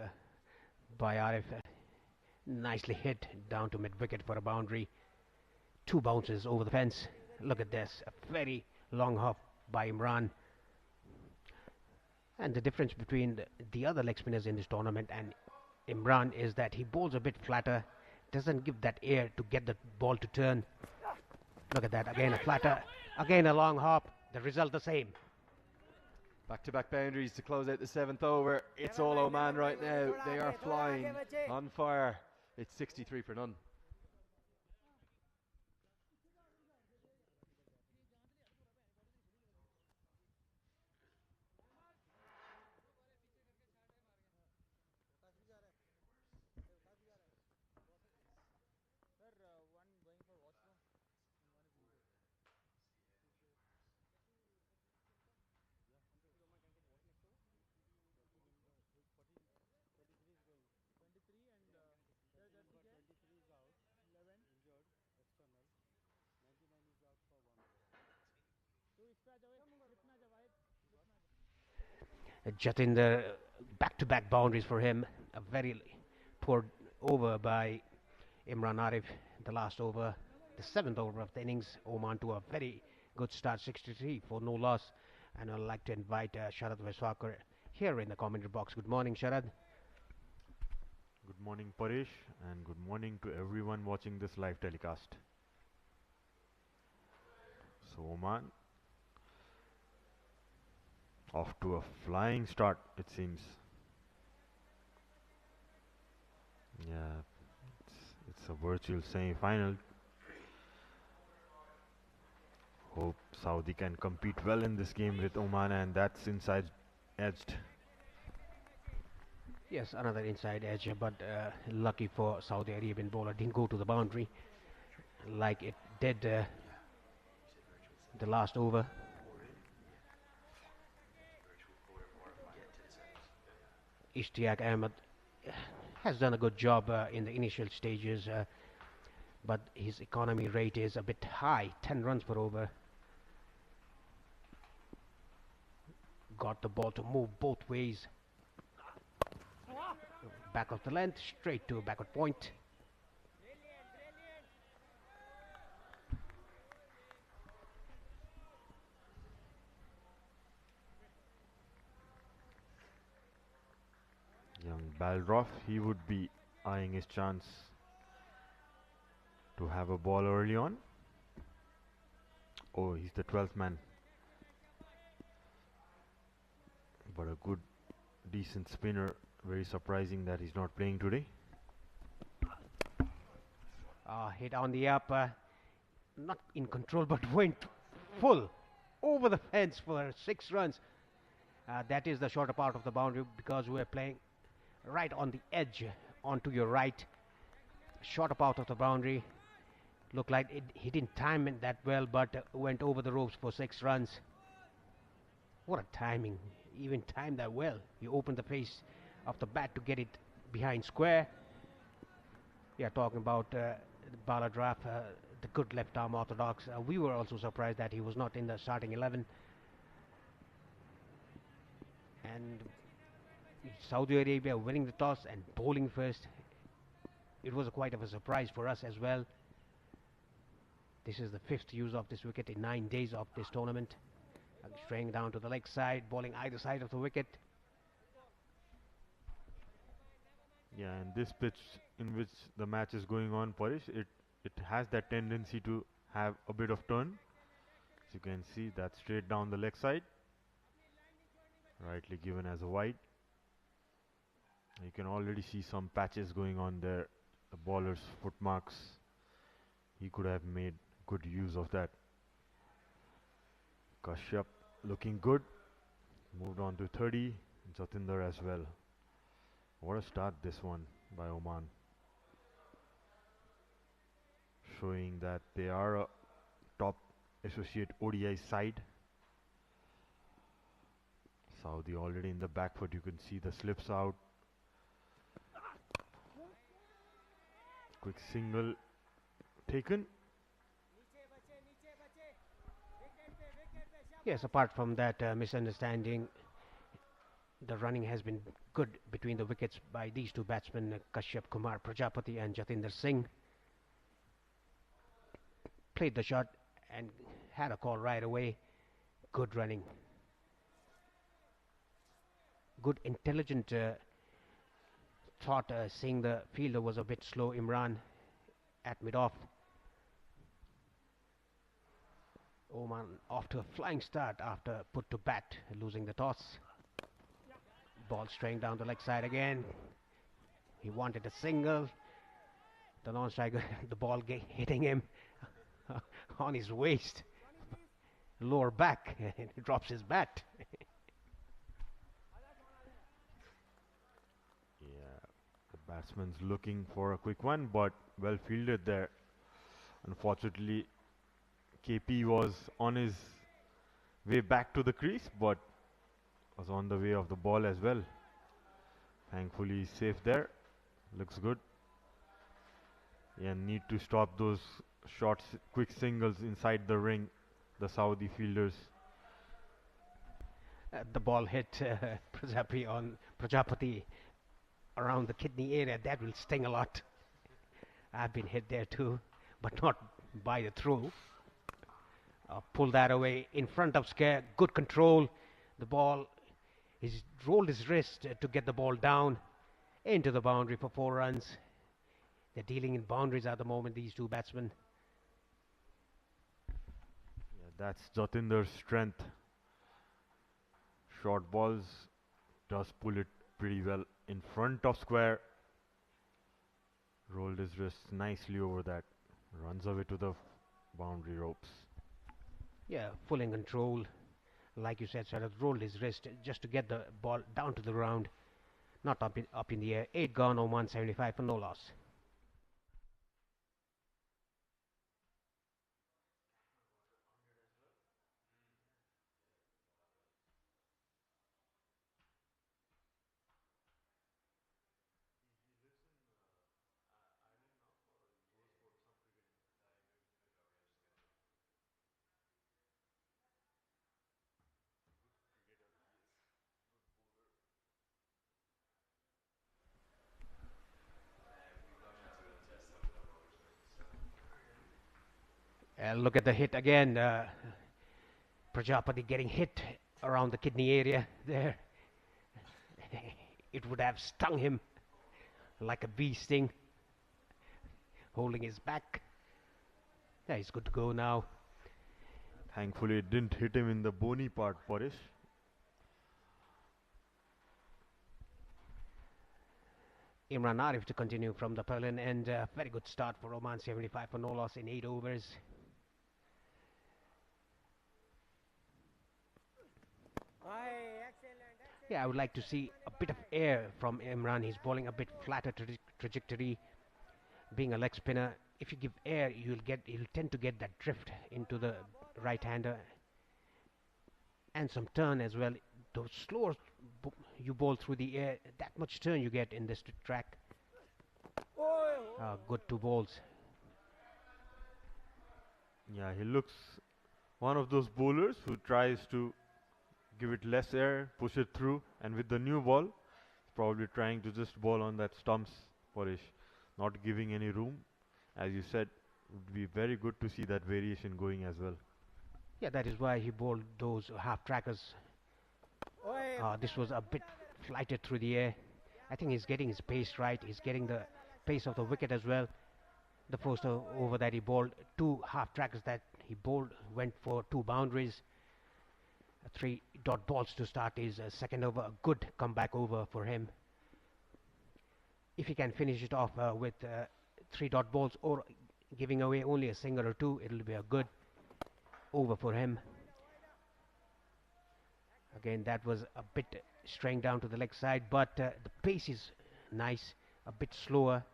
by Arif. Nicely hit down to mid-wicket for a boundary. 2 bounces over the fence. Look at this, a very long hop by Imran. And the difference between the other leg spinners in this tournament and Imran is that he bowls a bit flatter, doesn't give that air to get the ball to turn. Look at that, again a flatter, again a long hop, the result the same. Back-to-back boundaries to close out the 7th over. It's all Oman right now. They are flying on fire. It's 63 for none. Jatinder, back-to-back boundaries for him. A very poor over by Imran Arif, the last over, the 7th over of the innings. Oman to a very good start, 63 for no loss. And I'd like to invite Sharad Vaiswakar here in the commentary box. Good morning, Sharad. Good morning, Paresh, and good morning to everyone watching this live telecast. So Oman off to a flying start, it seems. Yeah, it's a virtual semi-final. Hope Saudi can compete well in this game with Oman, and that's inside edged. Yes, another inside edge, but lucky for Saudi Arabian bowler, didn't go to the boundary like it did the last over. Ishtiaq Ahmed has done a good job in the initial stages, but his economy rate is a bit high, 10 runs per over. Got the ball to move both ways. Back of the length, straight to backward point. Young Balroff, he would be eyeing his chance to have a ball early on. Oh, he's the 12th man. but a good, decent spinner. Very surprising that he's not playing today. Hit on the up, not in control, but went full over the fence for 6 runs. That is the shorter part of the boundary because we're playing right on the edge, onto your right. Shorter part of the boundary. Looked like he didn't time it that well, but went over the ropes for 6 runs. What a timing. Even timed that well. He opened the face of the bat to get it behind square. Yeah, talking about Bala Draf, the good left arm orthodox. We were also surprised that he was not in the starting 11. And Saudi Arabia winning the toss and bowling first. It was quite of a surprise for us as well. This is the 5th use of this wicket in 9 days of this tournament. Straying down to the leg side, bowling either side of the wicket. Yeah, and this pitch in which the match is going on, Parish, it has that tendency to have a bit of turn. As you can see, that's straight down the leg side, rightly given as a wide. You can already see some patches going on there, the bowler's foot marks. He could have made good use of that. Kashyap looking good, moved on to 30, Jatinder as well. What a start this one by Oman, showing that they are a top associate ODI side. Saudi already in the back foot, you can see the slips out. Quick single taken. Yes, apart from that misunderstanding, the running has been good between the wickets by these two batsmen, Kashyap Kumar Prajapati and Jatinder Singh. Played the shot and had a call right away. Good running. Good intelligent thought, seeing the fielder was a bit slow, Imran, at mid-off. Oman off to a flying start after put to bat, losing the toss. Ball straying down the leg side again. He wanted a single. The non-striker, the ball hitting him on his waist, lower back, and he drops his bat. Yeah, the batsman's looking for a quick one, but well fielded there. Unfortunately, KP was on his way back to the crease, but was on the way of the ball as well. Thankfully, he's safe there. Looks good. Yeah, need to stop those short, quick singles inside the ring, the Saudi fielders. The ball hit Prajapati around the kidney area. That will sting a lot. I've been hit there too, but not by the throw. Pull that away in front of Scare. Good control. The ball, he's rolled his wrist to get the ball down into the boundary for 4 runs. They're dealing in boundaries at the moment, these two batsmen. Yeah, that's Jatinder's strength. Short balls, does pull it pretty well in front of square. Rolled his wrist nicely over that. Runs away to the boundary ropes. Yeah, full in control. Like you said, Sarath rolled his wrist just to get the ball down to the ground. Not up in the air. 8 gone on 175 for no loss. Look at the hit again. Prajapati getting hit around the kidney area there. It would have stung him like a bee sting. Holding his back. Yeah, he's good to go now. Thankfully, it didn't hit him in the bony part, Parish. Imran Arif to continue from the pavilion, and very good start for Oman, 75 for no loss in 8 overs. Yeah, I would like to see a bit of air from Imran. He's bowling a bit flatter trajectory. Being a leg spinner, if you give air, you'll tend to get that drift into the right-hander, and some turn as well. The slower you bowl through the air, that much turn you get in this track. Good 2 balls. Yeah, he looks one of those bowlers who tries to give it less air, push it through, and with the new ball, probably trying to just bowl on that stumps polish, not giving any room. As you said, it would be very good to see that variation going as well. Yeah, that is why he bowled those half trackers. This was a bit flighted through the air. I think he's getting his pace right. He's getting the pace of the wicket as well. The first over that he bowled, 2 half trackers that he bowled went for 2 boundaries. 3 dot balls to start his second over. A good comeback over for him. If he can finish it off with 3 dot balls or giving away only a single or 2, it'll be a good over for him. Again, that was a bit straying down to the leg side, but the pace is nice, a bit slower.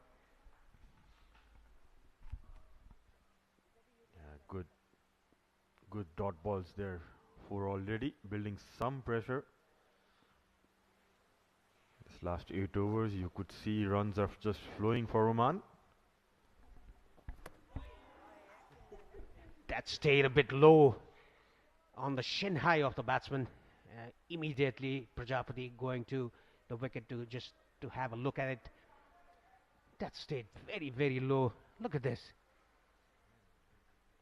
Yeah, good dot balls there for already building some pressure. This last 8 overs, you could see runs are just flowing for Oman. That stayed a bit low on the shin high of the batsman. Immediately Prajapati going to the wicket to have a look at it. That stayed very, very low. Look at this.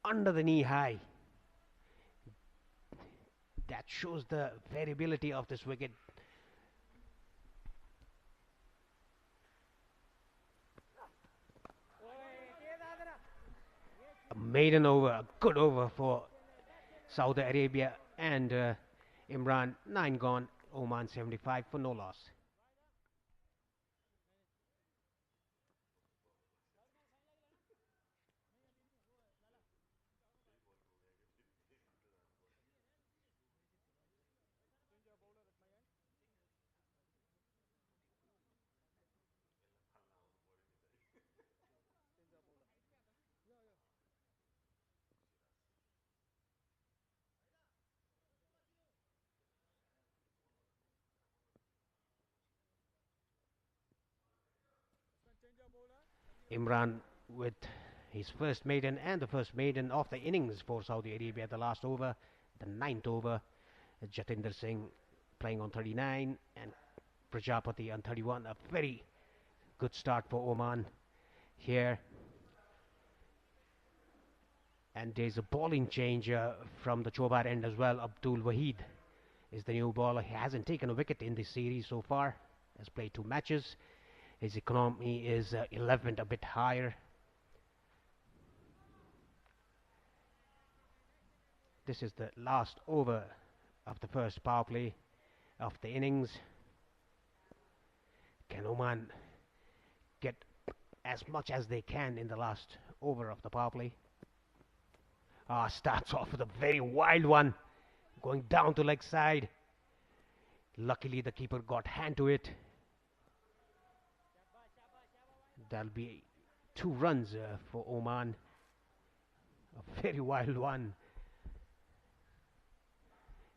Under the knee high. That shows the variability of this wicket. A maiden over, a good over for Saudi Arabia, and Imran, 9 gone, Oman 75 for no loss. Imran with his first maiden and the first maiden of the innings for Saudi Arabia. The last over, the 9th over, Jatinder Singh playing on 39 and Prajapati on 31. A very good start for Oman here. And there's a bowling change from the Chobar end as well. Abdul Wahid is the new bowler. He hasn't taken a wicket in this series so far. Has played 2 matches. His economy is 11th, a bit higher. This is the last over of the first power play of the innings. Can Oman get as much as they can in the last over of the power play? Starts off with a very wild one, going down to leg side. Luckily the keeper got hand to it. That'll be 2 runs for Oman. A very wild one.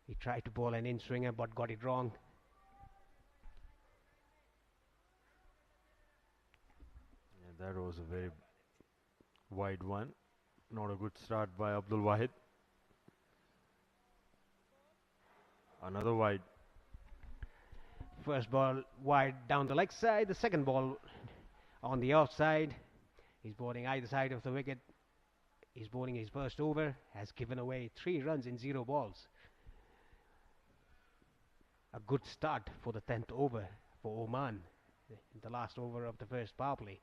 He tried to bowl an in-swinger but got it wrong. Yeah, that was a very wide one. Not a good start by Abdul Wahid. Another wide. First ball wide down the leg side. The second ball on the outside. He's bowling either side of the wicket. He's bowling his first over. Has given away 3 runs in 0 balls. A good start for the 10th over for Oman. The last over of the first power play.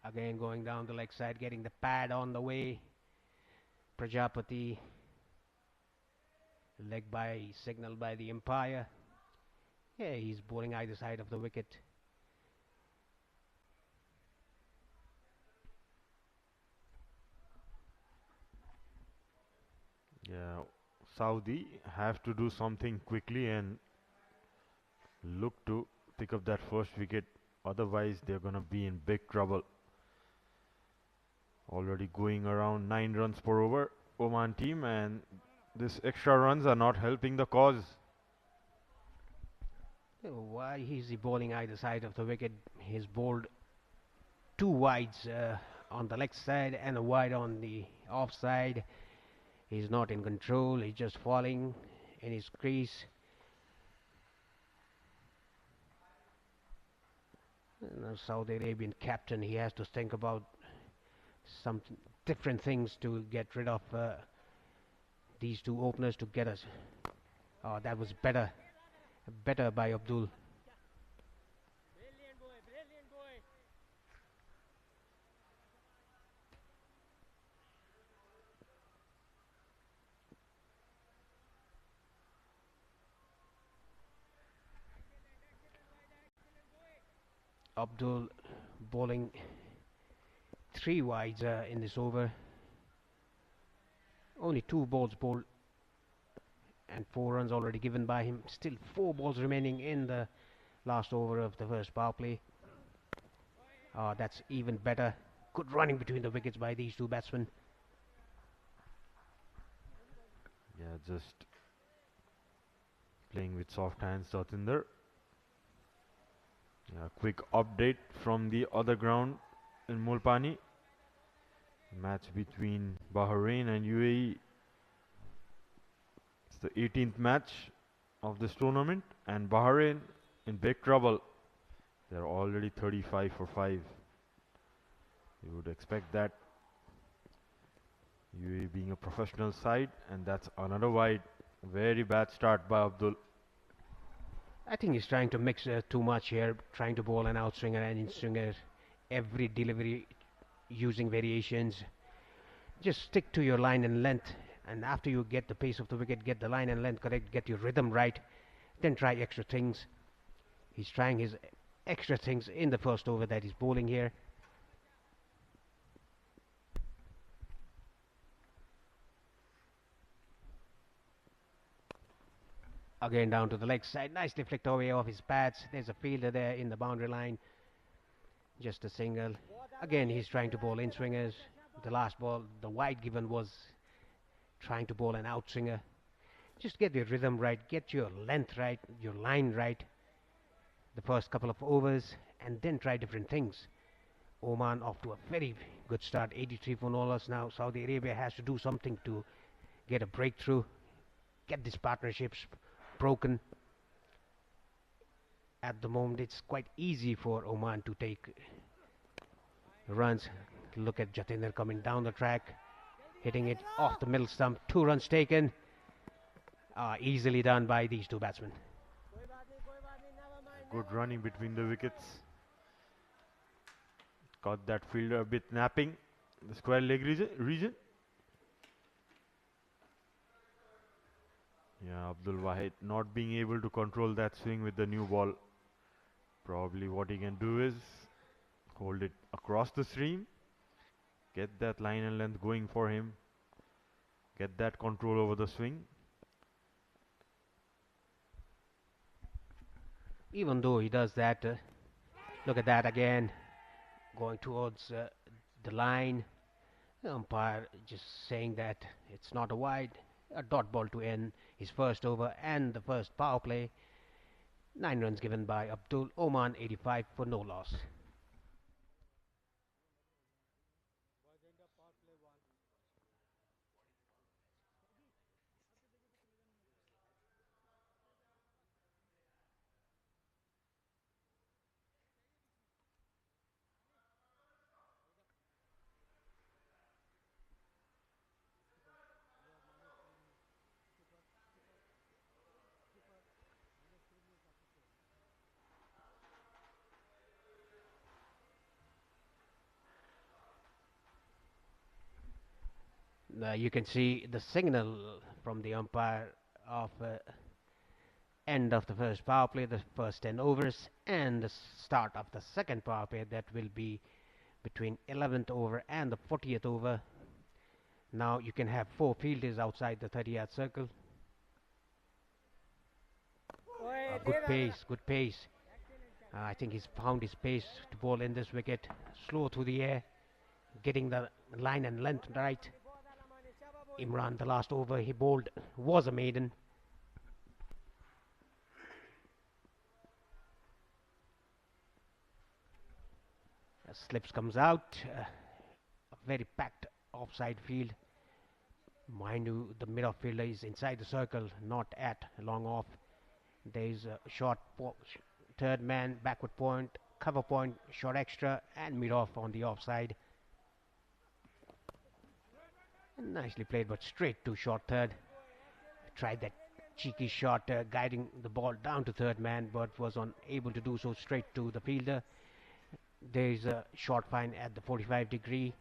Again going down the leg side, getting the pad on the way. Prajapati leg by signal by the umpire. Yeah, he's bowling either side of the wicket. Yeah, Saudi have to do something quickly and look to pick up that first wicket. Otherwise, they're gonna be in big trouble. Already going around 9 runs per over, Oman team, and this extra runs are not helping the cause. Why is he bowling either side of the wicket? He's bowled two wides on the leg side and a wide on the off side. He's not in control. He's just falling in his crease. Saudi Arabian captain, he has to think about some different things to get rid of these two openers to get us. Oh, that was better by Abdul. Abdul bowling three wides in this over. Only two balls bowled and 4 runs already given by him. Still 4 balls remaining in the last over of the first power play. That's even better. Good running between the wickets by these two batsmen. Yeah, just playing with soft hands, Satinder. Yeah, quick update from the other ground in Mulpani. Match between Bahrain and UAE. It's the 18th match of this tournament, and Bahrain in big trouble. They're already 35 for 5. You would expect that. UAE being a professional side, and that's another wide. Very bad start by Abdul. I think he's trying to mix too much here, trying to bowl an outswinger and in-swinger every delivery using variations. Just stick to your line and length, and after you get the pace of the wicket, get the line and length correct, get your rhythm right, then try extra things. He's trying his extra things in the first over that he's bowling here. Again down to the leg side, nicely flicked away off his pads. There's a fielder there in the boundary line. Just a single. Again, he's trying to bowl in swingers. The last ball, the wide given was trying to bowl an out swinger. Just get your rhythm right, get your length right, your line right. The first couple of overs, and then try different things. Oman off to a very good start, 83 for no loss now. Saudi Arabia has to do something to get a breakthrough, get these partnerships broken. At the moment, it's quite easy for Oman to take runs. Look at Jatinder coming down the track, hitting it off the middle stump. 2 runs taken. Easily done by these two batsmen. Good running between the wickets. Got that fielder a bit napping. The square leg region. Yeah, Abdul Wahid not being able to control that swing with the new ball. Probably what he can do is hold it across the stream, get that line and length going for him, get that control over the swing. Even though he does that, look at that again, going towards the line. The umpire just saying that it's not a wide, a dot ball to end his first over and the first power play. 9 runs given by Abdul. Oman 85 for no loss. You can see the signal from the umpire of end of the first power play, the first 10 overs, and the start of the second power play that will be between 11th over and the 40th over. Now you can have 4 fielders outside the 30-yard circle. Good pace, good pace. I think he's found his pace to bowl in this wicket. Slow through the air, getting the line and length right. Imran, the last over he bowled was a maiden. Slips comes out. A very packed offside field. Mind you, the middle fielder is inside the circle, not at long off. There is a short third man, backward point, cover point, short extra, and mid off on the offside. Nicely played, but straight to short third. Tried that cheeky shot, guiding the ball down to third man, but was unable to do so. Straight to the fielder. There is a short fine at the 45-degree,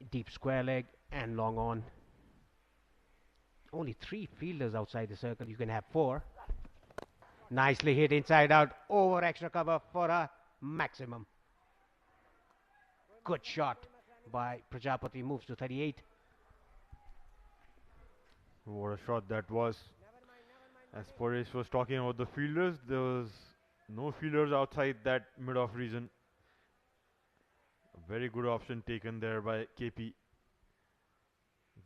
deep square leg, and long on. Only 3 fielders outside the circle. You can have 4. Nicely hit inside out, over extra cover for a maximum. Good shot by Prajapati. Moves to 38. What a shot that was. As Paresh was talking about the fielders, there was no fielders outside that mid-off region. A very good option taken there by KP.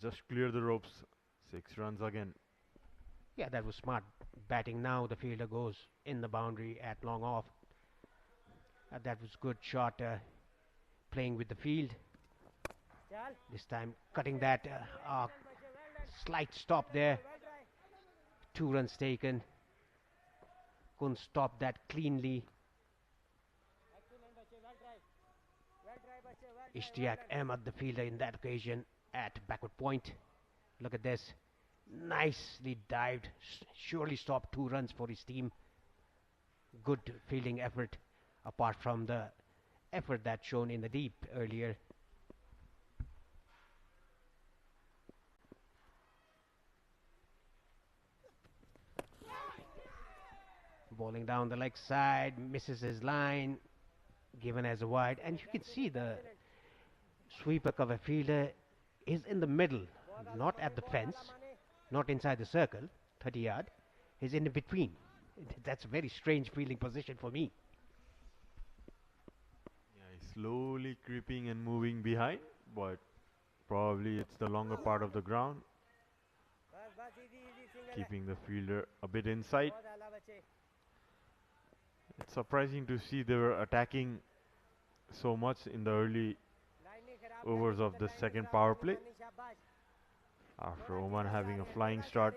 Just clear the ropes. 6 runs again. Yeah, that was smart batting. Now the fielder goes in the boundary at long off. That was good shot, playing with the field. This time cutting that slight stop there. 2 runs taken. Couldn't stop that cleanly. Ishtiaq Ahmed, the fielder in that occasion, at backward point. Look at this. Nicely dived. Surely stopped 2 runs for his team. Good fielding effort, apart from the effort that's shown in the deep earlier. Bowling down the leg side, misses his line, given as a wide, and you can see the sweeper cover fielder is in the middle, not at the fence, not inside the circle, 30 yard. He's in between. That's a very strange fielding position for me. Yeah, he's slowly creeping and moving behind, but probably it's the longer part of the ground, keeping the fielder a bit inside. It's surprising to see they were attacking so much in the early overs of the second power play. After Oman having a flying start,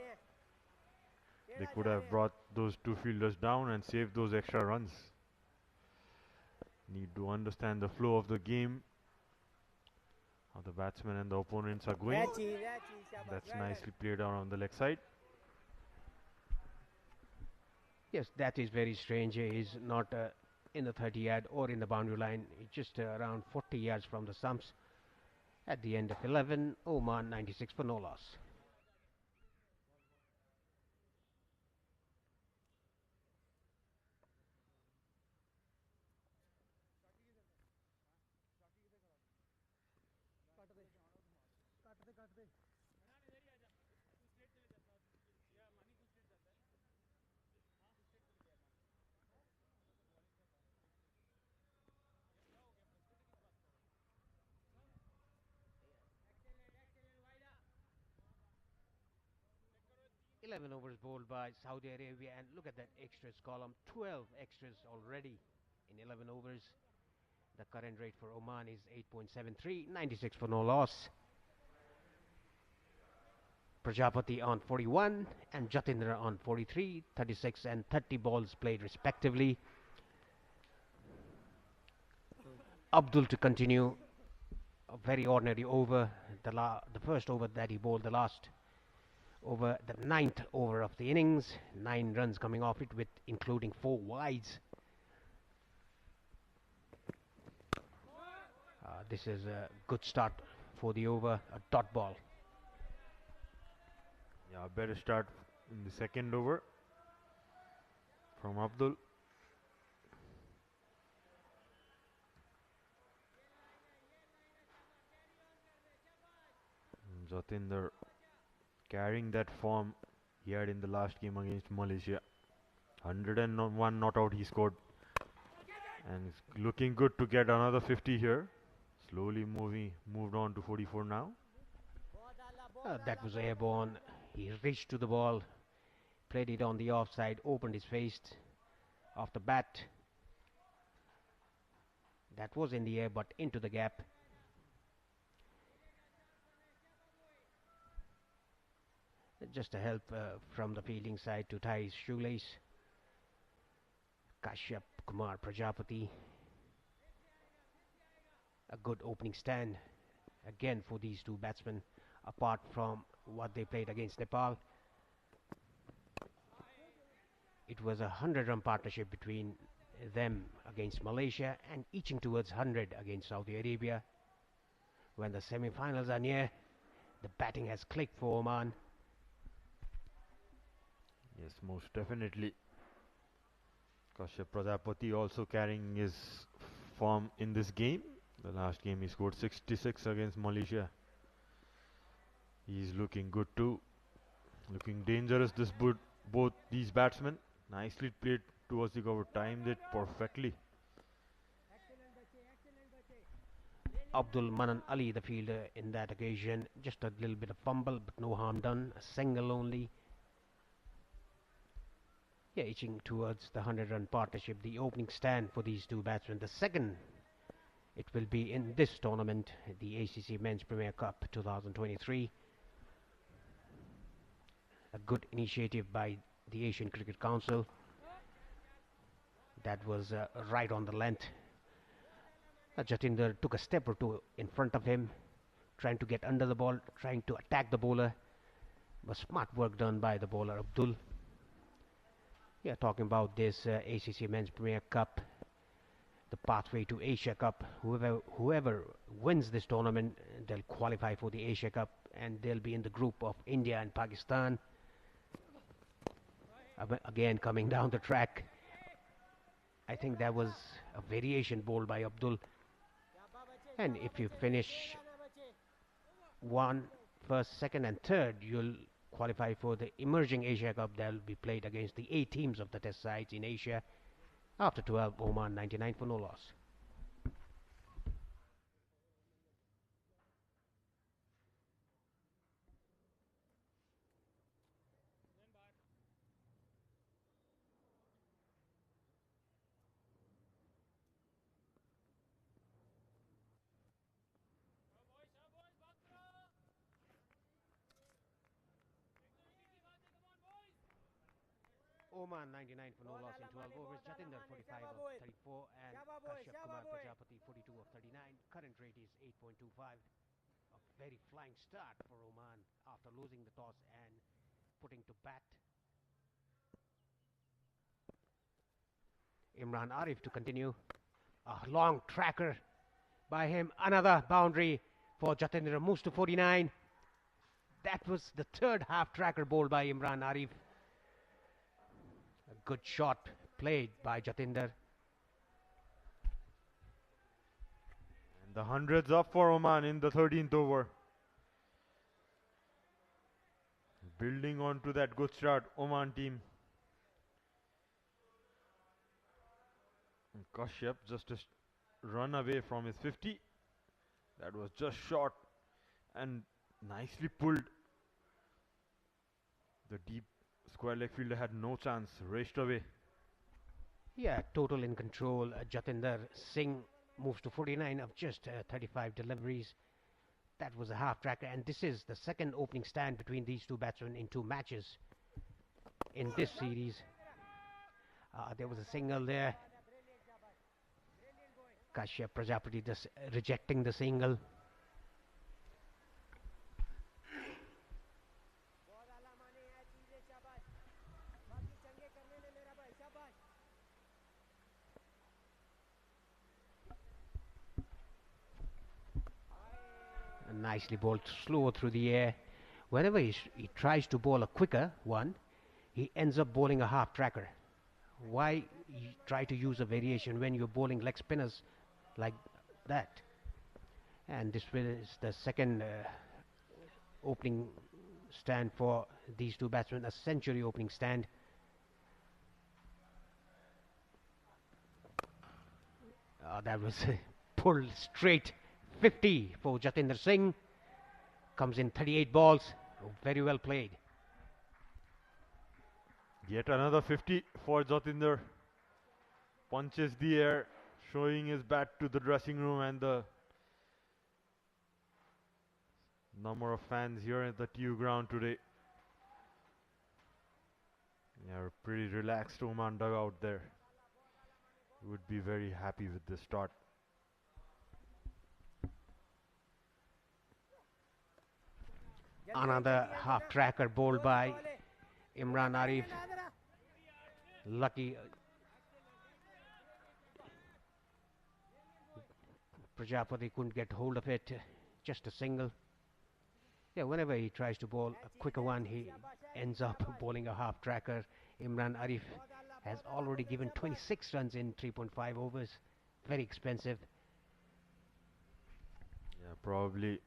they could have brought those 2 fielders down and saved those extra runs. Need to understand the flow of the game, how the batsmen and the opponents are going. That's nicely played out on the leg side. Yes, that is very strange. He's not in the 30 yard or in the boundary line. He's just around 40 yards from the stumps. At the end of 11, Oman 96 for no loss. Eleven overs bowled by Saudi Arabia, and look at that extras column. 12 extras already in 11 overs. The current rate for Oman is 8.73, 96 for no loss. Prajapati on 41 and Jatindra on 43, 36 and 30 balls played respectively. Abdul to continue. A very ordinary over. The first over that he bowled, the last over, the 9th over of the innings. 9 runs coming off it, with including 4 wides. This is a good start for the over, a dot ball. Yeah, better start in the second over from Abdul. Jatinder carrying that form he had in the last game against Malaysia. 101 not out he scored, and it's looking good to get another 50 here. Slowly moved on to 44 now. That was airborne. He reached to the ball, played it on the offside, opened his face off the bat. That was in the air but into the gap. Just a help from the fielding side to tie his shoelace. Kashyap Kumar Prajapati. A good opening stand again for these two batsmen, apart from what they played against Nepal. It was a 100-run partnership between them against Malaysia and inching towards 100 against Saudi Arabia. When the semi-finals are near, the batting has clicked for Oman. Yes, most definitely. Kashyap Prajapati also carrying his form in this game. The last game he scored 66 against Malaysia. He's looking good too. Looking dangerous, both these batsmen. Nicely played towards the cover, timed it perfectly. Abdul Manan Ali, the fielder in that occasion, just a little bit of fumble, but no harm done. A single only. Yeah, inching towards the 100-run partnership, the opening stand for these two batsmen. The second, it will be in this tournament, the ACC Men's Premier Cup 2023. A good initiative by the Asian Cricket Council. That was right on the length. Jatinder took a step or two in front of him, trying to get under the ball, trying to attack the bowler. Was smart work done by the bowler Abdul. Yeah, talking about this ACC Men's Premier Cup, the pathway to Asia Cup. Whoever wins this tournament, they'll qualify for the Asia Cup, and they'll be in the group of India and Pakistan. Again, coming down the track, I think that was a variation bowled by Abdul. And if you finish first, second and third, you'll qualify for the emerging Asia Cup that will be played against the 8 teams of the test sides in Asia. After 12, Oman 99 for no loss. Oman 99 for no loss in 12 overs. Jatinder 45 of 34 and Kashyap Kumar Prajapati 42 of 39. Current rate is 8.25. A very flying start for Oman after losing the toss and putting to bat. Imran Arif to continue. A long tracker by him. Another boundary for Jatinder. Moves to 49. That was the third half tracker bowled by Imran Arif. A good shot played by Jatinder. And the hundreds up for Oman in the 13th over. Building on to that good start, Oman team. And Kashyap just a run away from his 50. That was just short and nicely pulled. The deep square leg fielder had no chance, raced away. Yeah, total in control. Jatinder Singh moves to 49 of just 35 deliveries. That was a half tracker, and this is the second opening stand between these two batsmen in 2 matches in this series. There was a single there. Kashyap Prajapati just rejecting the single. Nicely bowled, slow through the air. Whenever he tries to bowl a quicker one, he ends up bowling a half tracker. Why you try to use a variation when you're bowling leg spinners like that? And this is the second opening stand for these two batsmen, a century opening stand. That was pulled straight 50 for Jatinder Singh. Comes in 38 balls. Very well played. Yet another 50 for Jatinder. Punches the air, showing his bat to the dressing room and the number of fans here at the TU ground today. Yeah, pretty relaxed Oman dugout there. Would be very happy with the start. Another half tracker bowled by Imran Arif. Lucky Prajapati couldn't get hold of it. Just a single. Yeah, whenever he tries to bowl a quicker one, he ends up bowling a half tracker. Imran Arif has already given 26 runs in 3.5 overs. Very expensive. Yeah, probably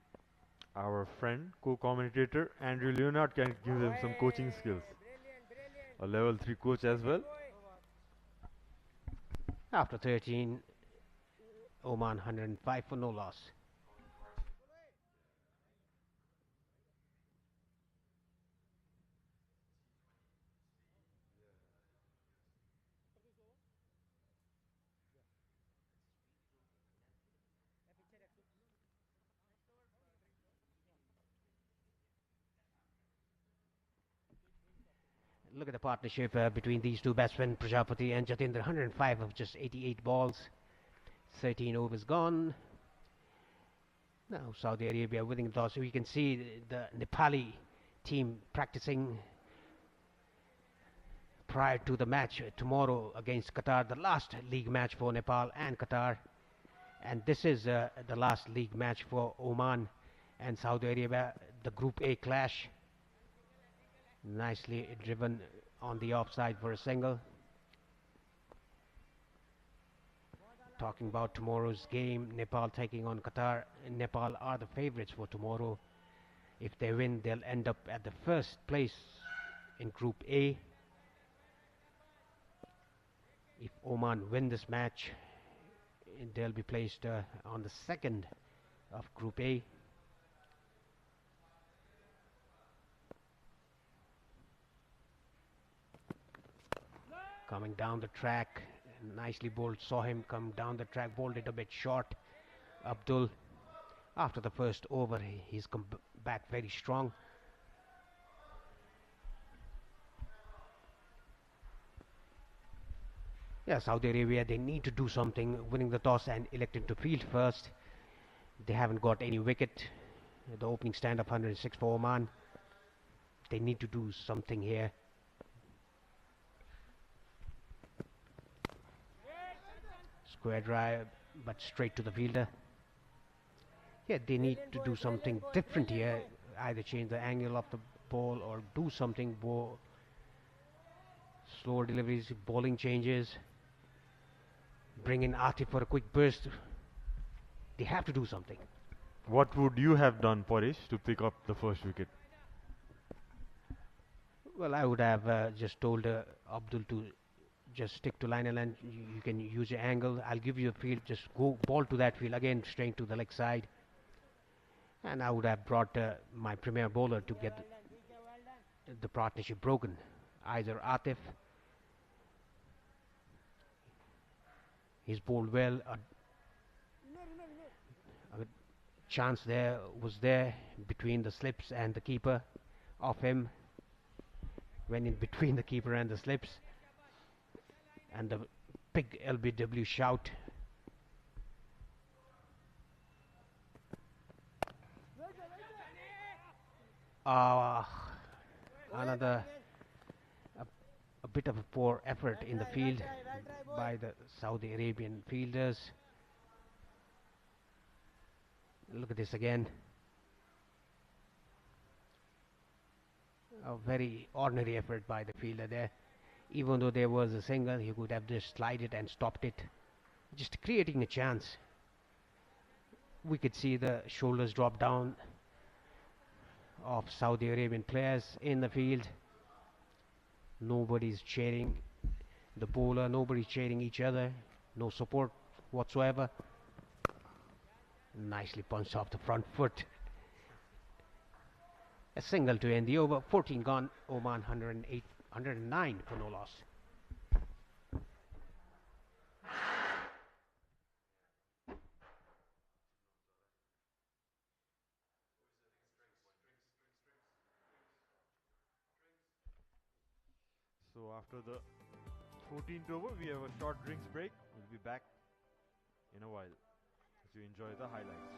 our friend, co-commentator Andrew Leonard can give them some coaching skills. A level 3 coach as well. After 13, Oman 105 for no loss. Look at the partnership between these two batsmen, Prajapati and Jatinder. 105 of just 88 balls. 13 overs gone. Now Saudi Arabia winning the toss. So you can see the Nepali team practicing prior to the match tomorrow against Qatar, the last league match for Nepal and Qatar. And this is the last league match for Oman and Saudi Arabia, the Group A clash. Nicely driven on the offside for a single. Talking about tomorrow's game, Nepal taking on Qatar. Nepal are the favourites for tomorrow. If they win, they'll end up at the first place in Group A. If Oman win this match, they'll be placed on the second of Group A. Coming down the track, nicely bowled. Saw him come down the track, bowled it a bit short. Abdul, after the first over, he's come back very strong. Yeah, Saudi Arabia, they need to do something, winning the toss and electing to field first. They haven't got any wicket. The opening stand of 106 for Oman. They need to do something here. Square drive, but straight to the fielder. Yeah, they need to do something different here. Either change the angle of the ball or do something. Slower deliveries, bowling changes. Bring in Atif for a quick burst. They have to do something. What would you have done, Parish, to pick up the first wicket? Well, I would have just told Abdul to just stick to line and length. You can use your angle. I'll give you a field. Just go ball to that field again, straight to the leg side. And I would have brought my premier bowler to get the partnership broken. Either Atif. He's bowled well. A chance there was there between the slips and the keeper of him. Went in between the keeper and the slips. And the big LBW shout. Another a bit of a poor effort in the field by the Saudi Arabian fielders. Look at this again. A very ordinary effort by the fielder there. Even though there was a single, he could have just slided and stopped it, just creating a chance. We could see the shoulders drop down of Saudi Arabian players in the field. Nobody's cheering the bowler, nobody's cheering each other, no support whatsoever. Nicely punched off the front foot. A single to end the over. 14 gone. Oman 108, 109 for no loss. So after the 14th over, we have a short drinks break. We'll be back in a while as you enjoy the highlights.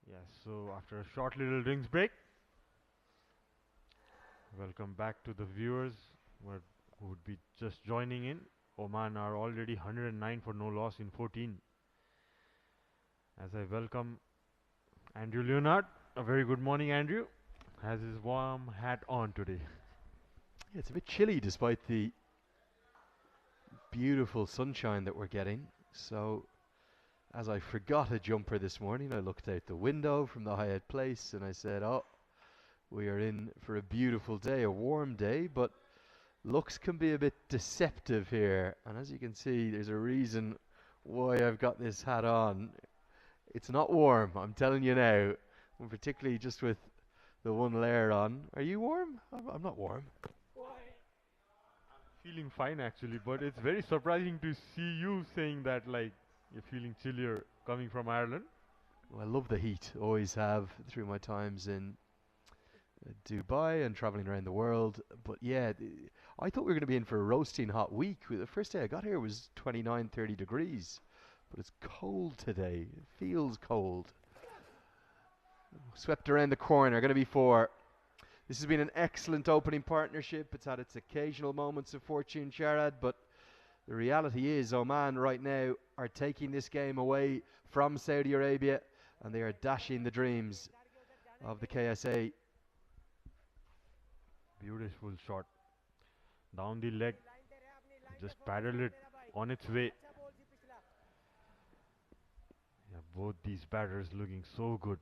Yes, so after a short little drinks break, welcome back to the viewers who would be just joining in. Oman are already 109 for no loss in 14. As I welcome Andrew Leonard, A very good morning, Andrew. Has his warm hat on today. Yeah, it's a bit chilly despite the beautiful sunshine that we're getting. So, as I forgot a jumper this morning, I looked out the window from the Hyatt Place and I said, oh, we are in for a beautiful day, a warm day, but looks can be a bit deceptive here. And as you can see, there's a reason why I've got this hat on. It's not warm, I'm telling you now. And particularly just with the one layer on. Are you warm? I'm not warm. Feeling fine actually, but it's very surprising to see you saying that like you're feeling chillier coming from Ireland. Well, I love the heat, always have through my times in Dubai and traveling around the world. But yeah, I thought we were going to be in for a roasting hot week. The first day I got here was 29, 30 degrees. But it's cold today. It feels cold. Swept around the corner, going to be 4. This has been an excellent opening partnership. It's had its occasional moments of fortune, Sharad, but the reality is Oman right now are taking this game away from Saudi Arabia and they are dashing the dreams of the KSA. Beautiful shot. Down the leg. Just paddle it on its way. Yeah, both these batters looking so good.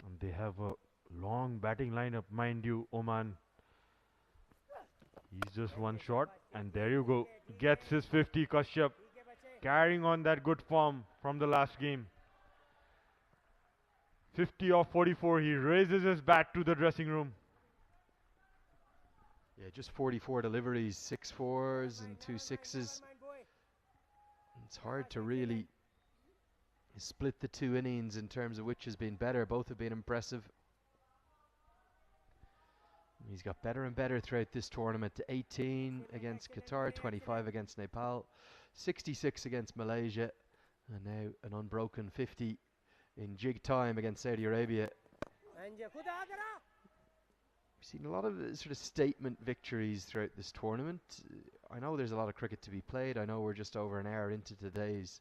And they have a long batting lineup, mind you, Oman. He's just one shot, and there you go. Gets his 50, Kashyap. Carrying on that good form from the last game. 50 off 44, he raises his bat to the dressing room. Yeah, just 44 deliveries, 6 4s and 2 6s. It's hard to really split the two innings in terms of which has been better. Both have been impressive. He's got better and better throughout this tournament. 18 against Qatar, 25 against Nepal, 66 against Malaysia, and now an unbroken 50 in jig time against Saudi Arabia. We've seen a lot of sort of statement victories throughout this tournament. I know there's a lot of cricket to be played. I know we're just over an hour into today's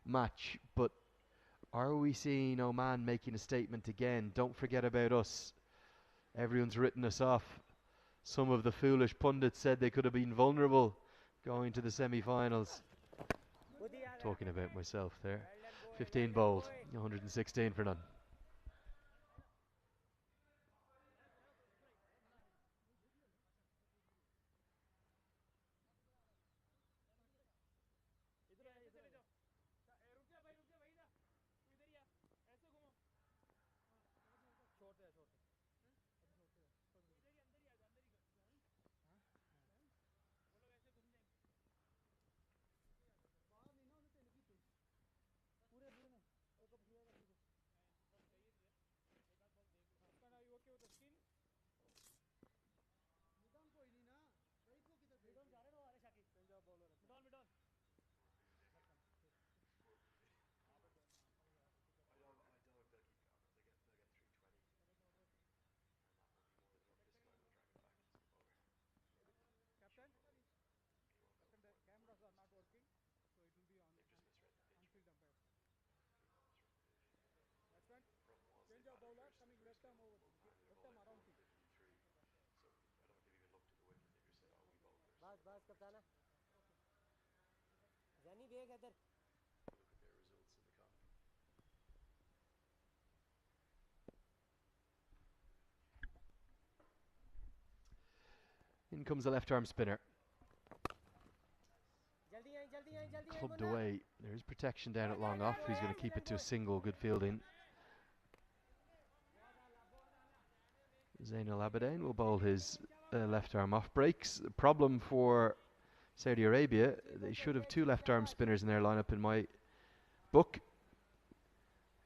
match, but are we seeing Oman making a statement again? Don't forget about us. Everyone's written us off. Some of the foolish pundits said they could have been vulnerable going to the semi-finals. Talking about myself there. 15 bowled, 116 for none. In comes the left arm spinner. Clubbed away. There is protection down at long off. He's going to keep it to a single. Good fielding. Zainal Abidine will bowl his left arm off breaks. The problem for Saudi Arabia, they should have 2 left arm spinners in their lineup in my book.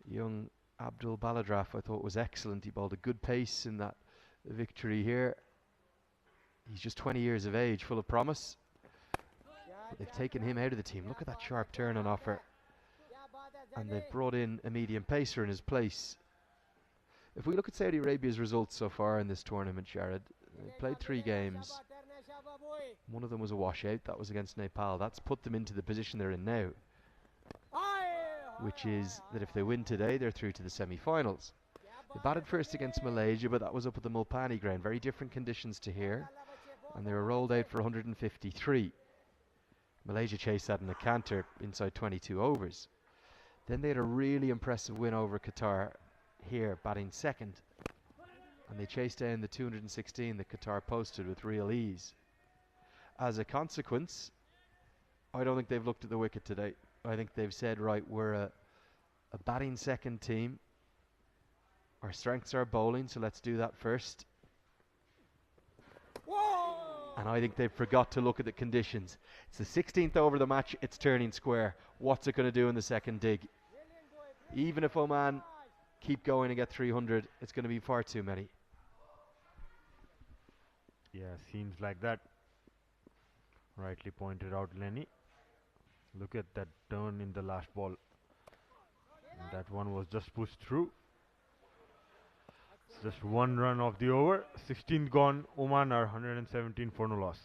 Young Abdul Baladraf I thought was excellent. He bowled a good pace in that victory here. He's just 20 years of age, full of promise. But they've taken him out of the team. Look at that sharp turn on offer. And they've brought in a medium pacer in his place. If we look at Saudi Arabia's results so far in this tournament, Jared, they played 3 games. One of them was a washout. That was against Nepal. That's put them into the position they're in now, which is that if they win today, they're through to the semi-finals. They batted first against Malaysia, but that was up at the Mulpani ground. Very different conditions to here. And they were rolled out for 153. Malaysia chased that in a canter inside 22 overs. Then they had a really impressive win over Qatar here, batting second. And they chased down the 216 that Qatar posted with real ease. As a consequence, I don't think they've looked at the wicket today. I think they've said, right, we're a batting second team. Our strengths are bowling, so let's do that first. Whoa! And I think they've forgot to look at the conditions. It's the 16th over of the match, it's turning square. What's it going to do in the second dig? Even if Oman keep going and get 300, it's going to be far too many. Yeah, seems like that. Rightly pointed out, Lenny. Look at that turn in the last ball. And that one was just pushed through. It's just one run of the over. 16th gone. Oman are 117 for no loss.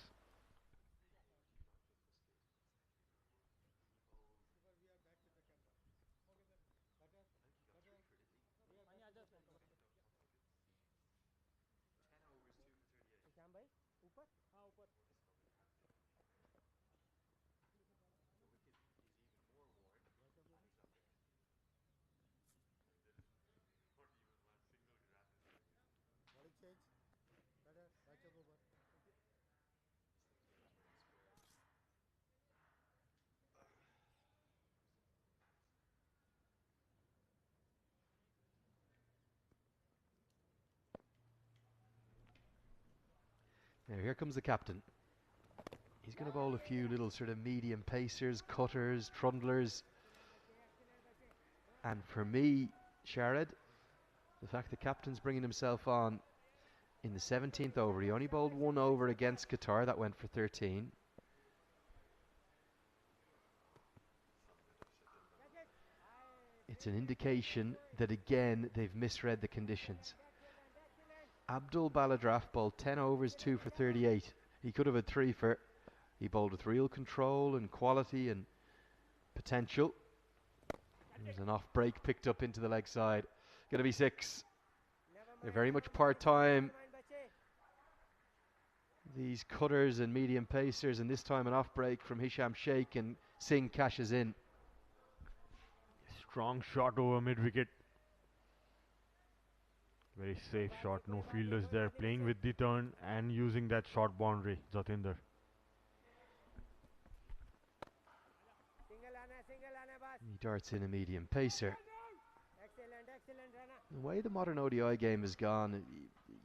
Now here comes the captain. He's going to bowl a few little sort of medium pacers, cutters, trundlers. And for me, Shared, the fact the captain's bringing himself on in the 17th over. He only bowled one over against Qatar. That went for 13. It's an indication that, again, they've misread the conditions. Abdul Baladraf bowled 10 overs, 2 for 38. He could have had 3 for. He bowled with real control and quality and potential. There's an off break picked up into the leg side. Going to be 6. They're very much part-time, these cutters and medium pacers, and this time an off break from Hisham Sheikh, and Singh cashes in. Strong shot over mid-wicket. Very safe shot, no fielders there, playing with the turn and using that short boundary, Jatinder. He darts in a medium pacer. The way the modern ODI game has gone, it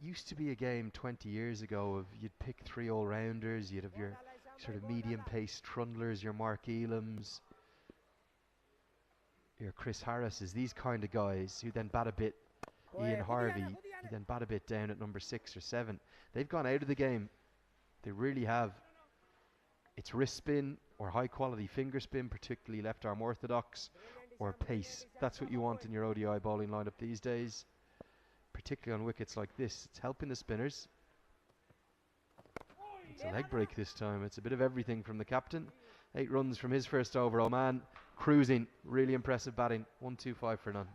used to be a game 20 years ago of you'd pick 3 all-rounders, you'd have your sort of medium pace trundlers, your Mark Elams, your Chris Harrises, these kind of guys who then bat a bit. Ian Harvey, who then bat a bit down at number 6 or 7. They've gone out of the game. They really have. It's wrist spin or high quality finger spin, particularly left arm orthodox, or pace. That's what you want in your ODI bowling lineup these days, particularly on wickets like this. It's helping the spinners. It's a leg break this time. It's a bit of everything from the captain. 8 runs from his first over. Oman cruising, really impressive batting. 1-2-5 for none.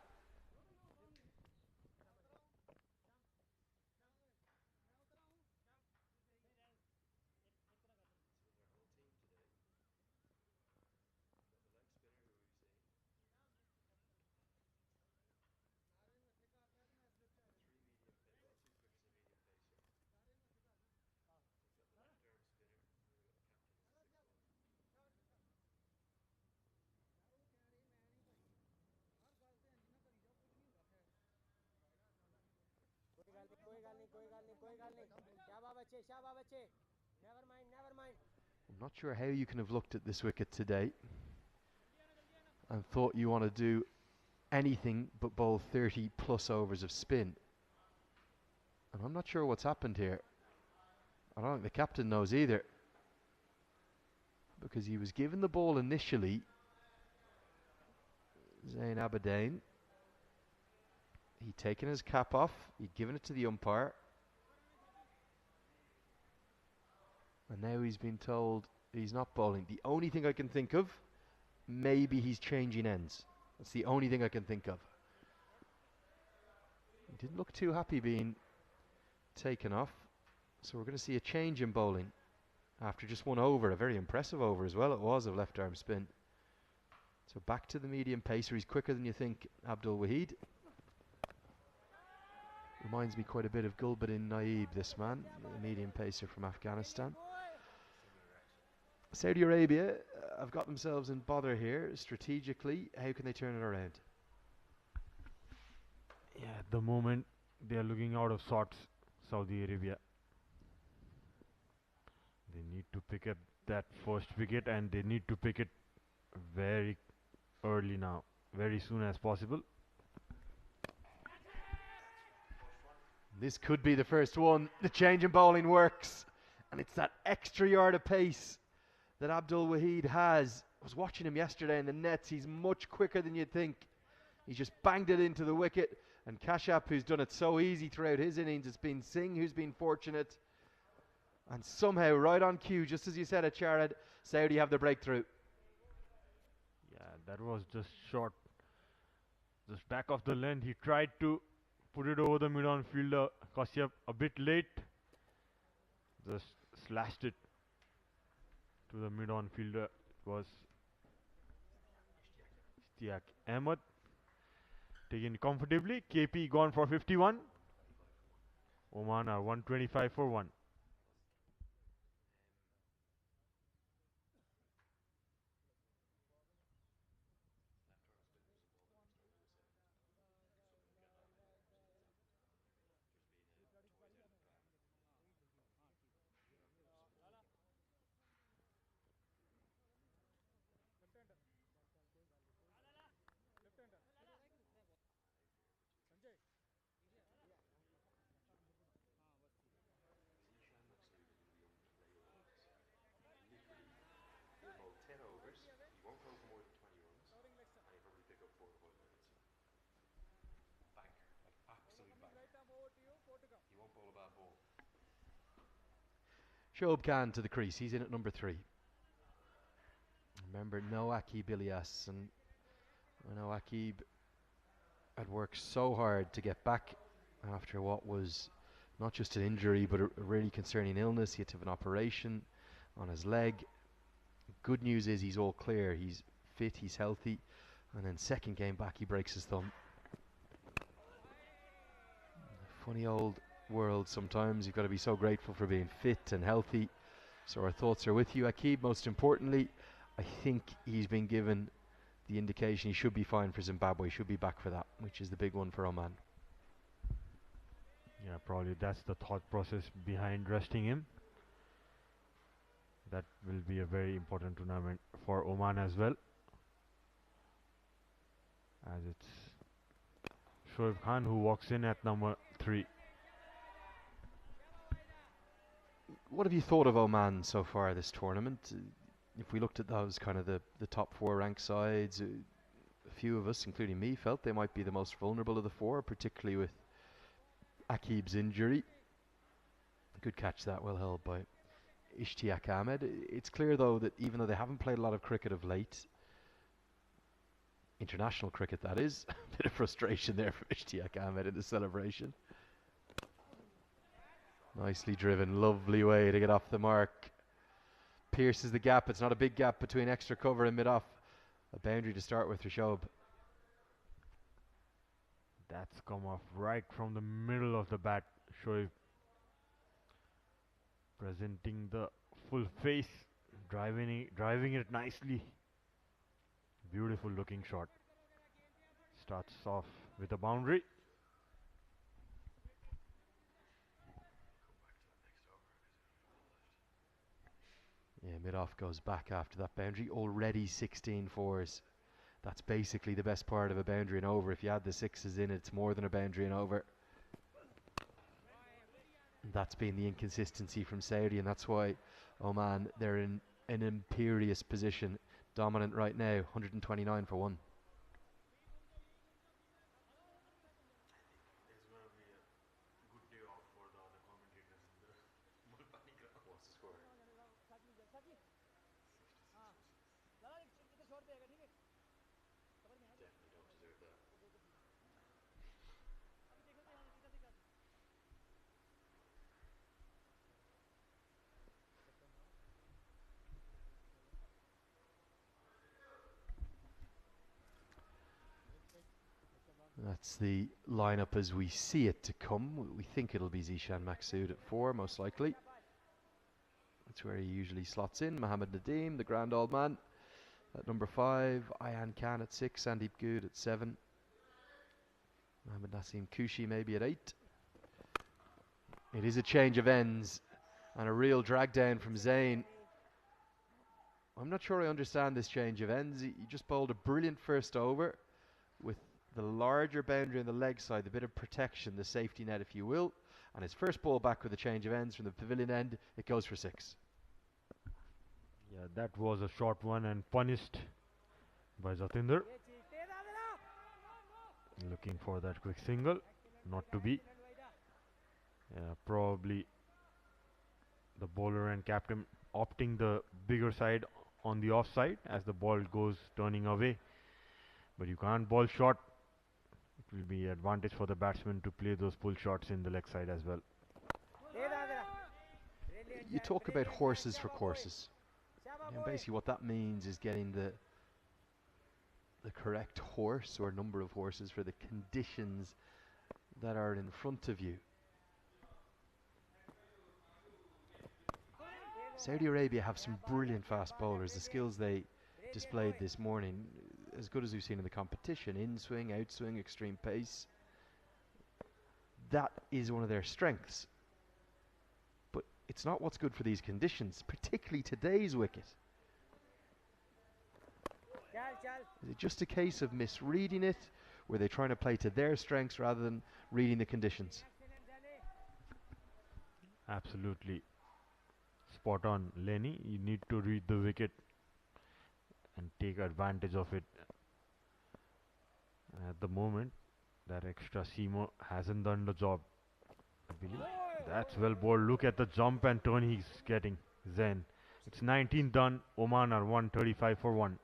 I'm not sure how you can have looked at this wicket today and thought you want to do anything but bowl 30 plus overs of spin. And I'm not sure what's happened here. I don't think the captain knows either, because he was given the ball initially, Zain Aberdeen. He'd taken his cap off, he'd given it to the umpire, and now he's been told he's not bowling. The only thing I can think of, maybe he's changing ends. That's the only thing I can think of. He didn't look too happy being taken off. So we're going to see a change in bowling after just one over, a very impressive over as well it was, of left arm spin. So back to the medium pacer. He's quicker than you think, Abdul Wahid. Reminds me quite a bit of Gulbuddin Naib, this man, the medium pacer from Afghanistan. Saudi Arabia have got themselves in bother here strategically. How can they turn it around? Yeah, at the moment they are looking out of sorts, Saudi Arabia. They need to pick up that first wicket, and they need to pick it very early now, very soon as possible. This could be the first one. The change in bowling works, and it's that extra yard of pace that Abdul Wahid has. I was watching him yesterday in the nets. He's much quicker than you'd think. He's just banged it into the wicket, and Kashyap, who's done it so easy throughout his innings, it's been Singh who's been fortunate. And somehow, right on cue, just as you said it, Chared, Saudi have the breakthrough. Yeah, that was just short, just back of the length. He tried to put it over the mid-on fielder, Kashyap, a bit late. Just slashed it to the mid-on fielder. It was Ishtiaq Ahmed. Taken comfortably. KP gone for 51. Oman are 125 for 1. Shoaib Khan to the crease. He's in at number 3. Remember, no Akib Ilyas, and I know Akib had worked so hard to get back after what was not just an injury but a really concerning illness. He had to have an operation on his leg. Good news is he's all clear. He's fit, he's healthy, and then second game back he breaks his thumb. Funny old world sometimes. You've got to be so grateful for being fit and healthy. So our thoughts are with you, Akib. Most importantly, I think he's been given the indication he should be fine for Zimbabwe. He should be back for that, which is the big one for Oman. Yeah, probably that's the thought process behind resting him. That will be a very important tournament for Oman as well, as it's Shoaib Khan who walks in at number 3. What have you thought of Oman so far this tournament? If we looked at those kind of the top 4 ranked sides, a few of us, including me, felt they might be the most vulnerable of the 4, particularly with Akib's injury. Good catch that, well held by Ishtiaq Ahmed. It's clear though that even though they haven't played a lot of cricket of late, international cricket that is, a bit of frustration there from Ishtiaq Ahmed in the celebration. Nicely driven, lovely way to get off the mark. Pierces the gap. It's not a big gap between extra cover and mid-off. A boundary to start with for Shoaib. That's come off right from the middle of the bat. Shoaib presenting the full face, driving it nicely. Beautiful looking shot. Starts off with a boundary. Yeah, mid-off goes back after that boundary. Already 16 fours. That's basically the best part of a boundary and over. If you add the 6s in, it's more than a boundary and over. And that's been the inconsistency from Saudi, and that's why Oman, they're in an imperious position. Dominant right now, 129 for 1. That's the lineup as we see it to come. We think it'll be Zishan Maksud at 4, most likely. That's where he usually slots in. Mohammed Nadeem, the grand old man, at number 5. Ayan Khan at 6. Sandeep Good at 7. Mohammed Naseem Kushi maybe at 8. It is a change of ends and a real drag down from Zayn. I'm not sure I understand this change of ends. He just bowled a brilliant first over with the larger boundary on the leg side, the bit of protection, the safety net if you will. And his first ball back with a change of ends from the pavilion end, it goes for 6. Yeah, that was a short one and punished by Jatinder. Looking for that quick single, not to be. Probably the bowler and captain opting the bigger side on the off side as the ball goes turning away. But you can't bowl short. It will be advantage for the batsman to play those pull shots in the leg side as well. You talk about horses for courses. And basically what that means is getting the correct horse or number of horses for the conditions that are in front of you. Saudi Arabia have some brilliant fast bowlers. The skills they displayed this morning, as good as we've seen in the competition. In swing, out swing, extreme pace. That is one of their strengths. But it's not what's good for these conditions, particularly today's wicket. Is it just a case of misreading it? Were they trying to play to their strengths rather than reading the conditions? Absolutely spot on, Lenny. You need to read the wicket and take advantage of it. At the moment, that extra seamer hasn't done the job, I believe. That's well bowled. Look at the jump and turn he's getting, Zain. It's 19 done. Oman are 135 for 1.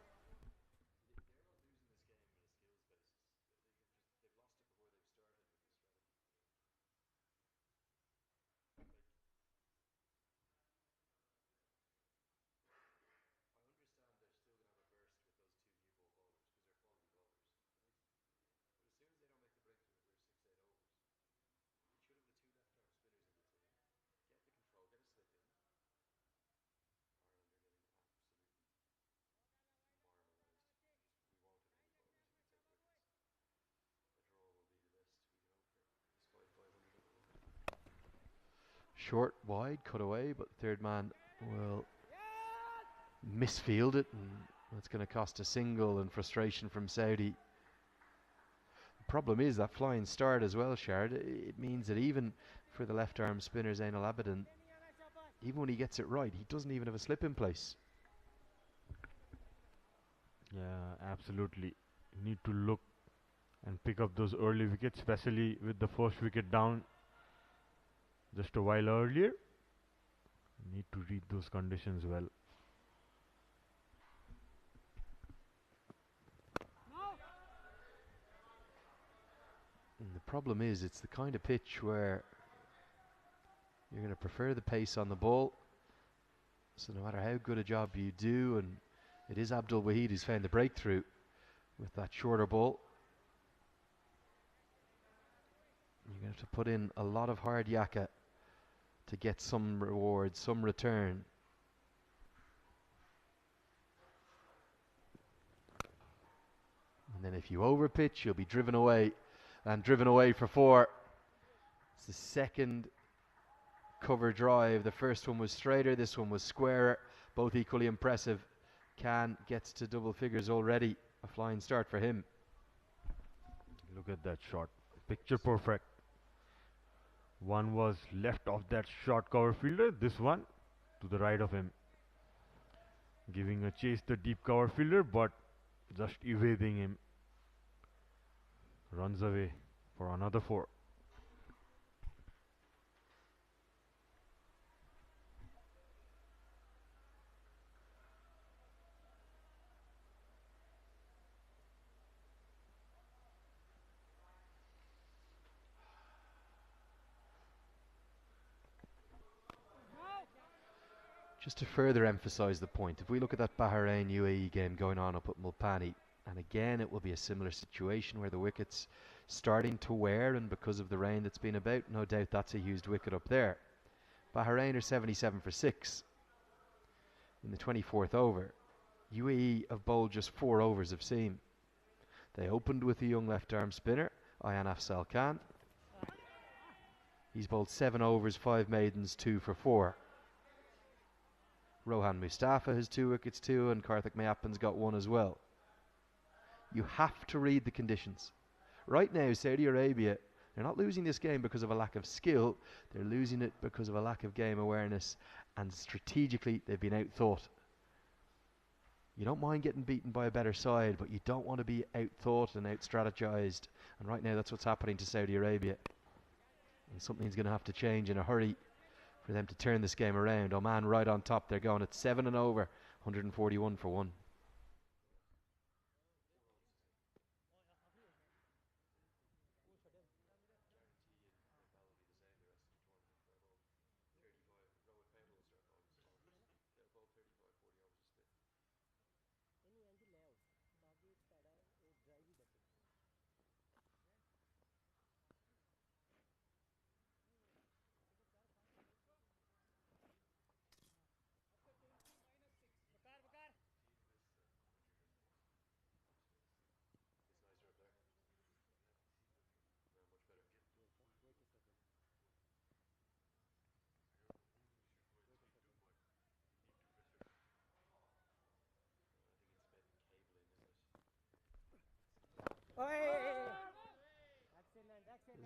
Short, wide, cut away, but third man will misfield it, and that's going to cost a single and frustration from Saudi. The problem is that flying start as well, Shard. It means that even for the left arm spinner Zainal Abidin, even when he gets it right, he doesn't even have a slip in place. Yeah, absolutely. You need to look and pick up those early wickets, especially with the first wicket down just a while earlier. You need to read those conditions well. And the problem is it's the kind of pitch where you're going to prefer the pace on the ball. So no matter how good a job you do, and it is Abdul Wahid who's found the breakthrough with that shorter ball, you're going to have to put in a lot of hard yakka to get some reward, some return. And then if you overpitch, you'll be driven away, and driven away for 4. It's the second cover drive. The first one was straighter, this one was squarer, both equally impressive. Khan gets to double figures already. A flying start for him. Look at that shot, picture perfect. One was left of that short cover fielder, this one to the right of him, giving a chase the deep cover fielder, but just evading him. Runs away for another 4. Just to further emphasize the point, if we look at that Bahrain UAE game going on up at Mulpani, and again it will be a similar situation where the wickets starting to wear, and because of the rain that's been about, no doubt that's a used wicket up there. Bahrain are 77 for 6 in the 24th over. UAE have bowled just 4 overs of seam. They opened with a young left-arm spinner, Ayan Afzal Khan. He's bowled 7 overs, 5 maidens, 2 for 4. Rohan Mustafa has 2 wickets too, and Karthik Mayappan's got 1 as well. You have to read the conditions. Right now, Saudi Arabia, they're not losing this game because of a lack of skill. They're losing it because of a lack of game awareness, and strategically they've been outthought. You don't mind getting beaten by a better side, but you don't want to be outthought and out-strategized. And right now that's what's happening to Saudi Arabia. And something's going to have to change in a hurry for them to turn this game around. Oman right on top. They're going at 7 and over, 141 for 1.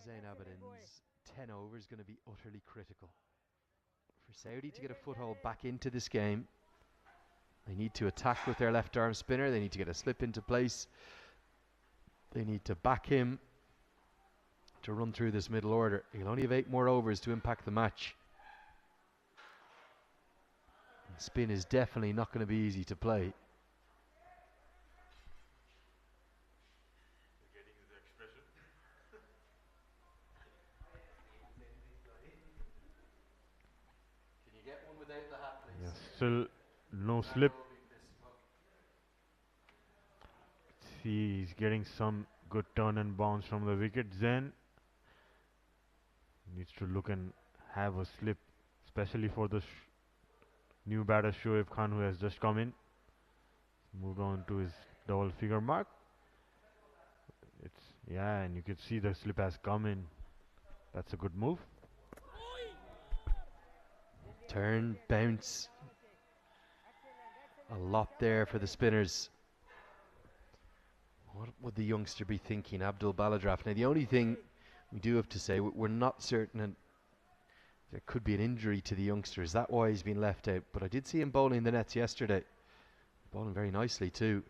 Zain Abidin's 10 over is going to be utterly critical. For Saudi to get a foothold back into this game, they need to attack with their left arm spinner. They need to get a slip into place. They need to back him to run through this middle order. He'll only have 8 more overs to impact the match. And spin is definitely not going to be easy to play. Can you get one without the hat, please? Yeah, still no slip. See, he's getting some good turn and bounce from the wicket. Zain needs to look and have a slip, especially for the new batter Shoaib Khan, who has just come in. Moved on to his double figure mark. And you can see the slip has come in. That's a good move. Turn, bounce. A lot there for the spinners. What would the youngster be thinking, Abdul Baladraf? Now, the only thing we do have to say, we're not certain, and there could be an injury to the youngster. Is that why he's been left out? But I did see him bowling the nets yesterday. Bowling very nicely too.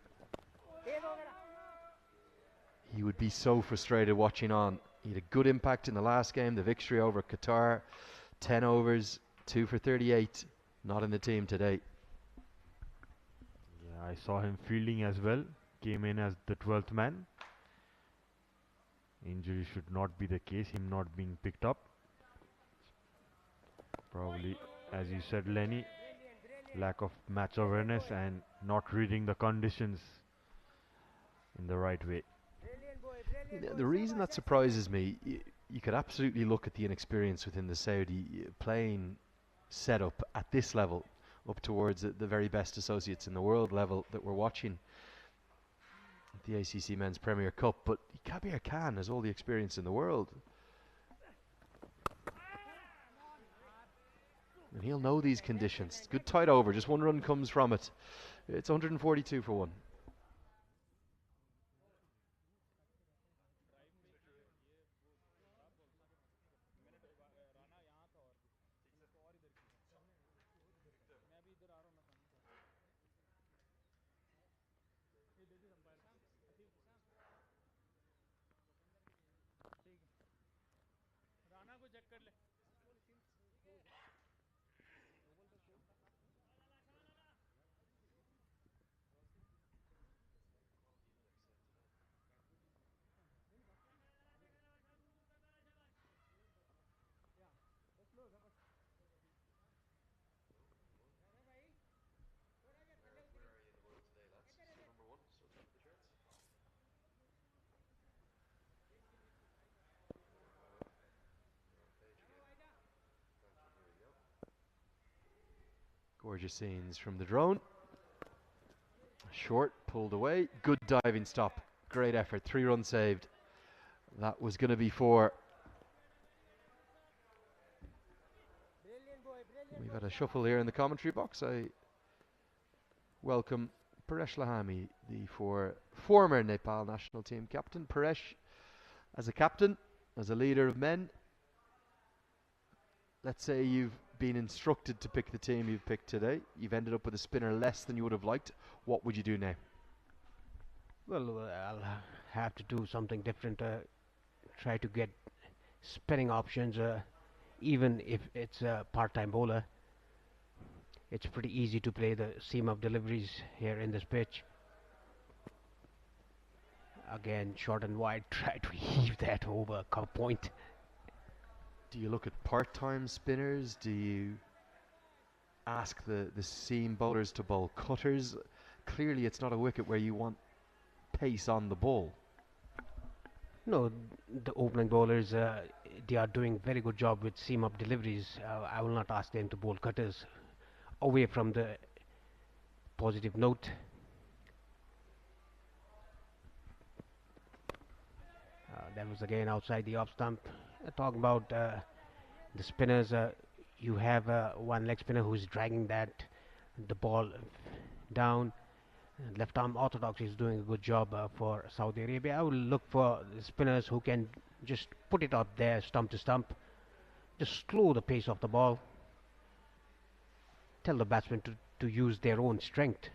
He would be so frustrated watching on. He had a good impact in the last game, the victory over Qatar. 10 overs, 2 for 38. Not in the team today. Yeah, I saw him fielding as well. Came in as the 12th man. Injury should not be the case, him not being picked up. Probably, as you said, Lenny, lack of match awareness and not reading the conditions in the right way. The reason that surprises me, you could absolutely look at the inexperience within the Saudi playing setup at this level, up towards the very best associates in the world level that we're watching at the ACC Men's Premier Cup. But Kabir Khan has all the experience in the world. And he'll know these conditions. Good tight over, just 1 run comes from it. It's 142 for 1. Gorgeous scenes from the drone. Short, pulled away. Good diving stop. Great effort. 3 runs saved. That was going to be 4. We've had a shuffle here in the commentary box. I welcome Paresh Lahami, the former Nepal national team captain. Paresh, as a captain, as a leader of men, let's say you've been instructed to pick the team you've picked today. You've ended up with a spinner less than you would have liked. What would you do now? Well, I'll have to do something different. Try to get spinning options, even if it's a part-time bowler. It's pretty easy to play the seam-up deliveries here in this pitch. Again, short and wide. Try to heave that over cup point. Do you look at part-time spinners? Do you ask the seam bowlers to bowl cutters? Clearly it's not a wicket where you want pace on the ball. No, the opening bowlers, they are doing very good job with seam-up deliveries. I will not ask them to bowl cutters away from the positive note. That was again outside the off stump. Talking about the spinners, you have one leg spinner who's dragging the ball down. Left arm orthodox is doing a good job for Saudi Arabia. I will look for spinners who can just put it up there, stump to stump, just slow the pace of the ball. Tell the batsmen to use their own strength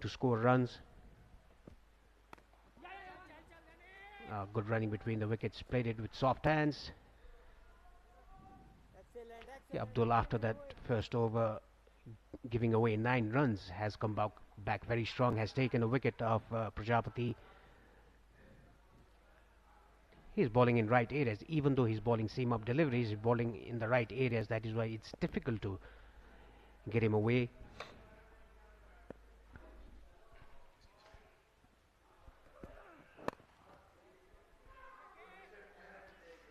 to score runs. Good running between the wickets, played it with soft hands. Yeah, Abdul, after that first over, giving away 9 runs, has come back very strong, has taken a wicket of Prajapati. He's bowling in right areas. Even though he's bowling seam-up deliveries, he's bowling in the right areas. That is why it's difficult to get him away.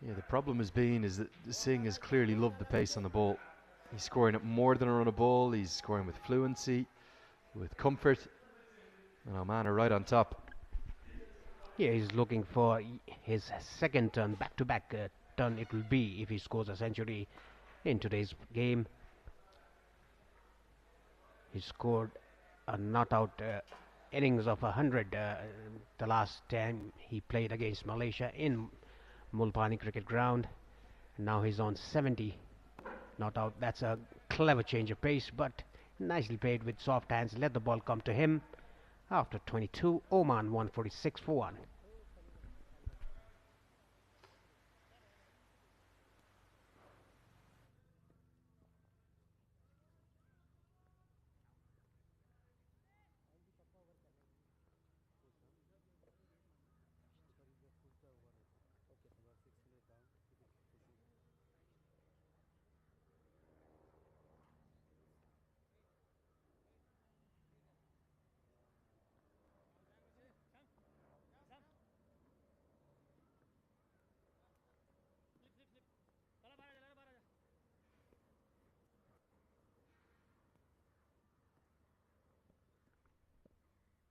Yeah, the problem has been is that Singh has clearly loved the pace on the ball. He's scoring at more than a run a ball. He's scoring with fluency, with comfort. And Oman are right on top. Yeah, he's looking for his second turn, back-to-back turn it will be if he scores a century in today's game. He scored a not-out innings of 100 the last time he played against Malaysia in Mulpani cricket ground. Now he's on 70 not out. That's a clever change of pace, but nicely played with soft hands. Let the ball come to him. After 22, Oman 146 for 1.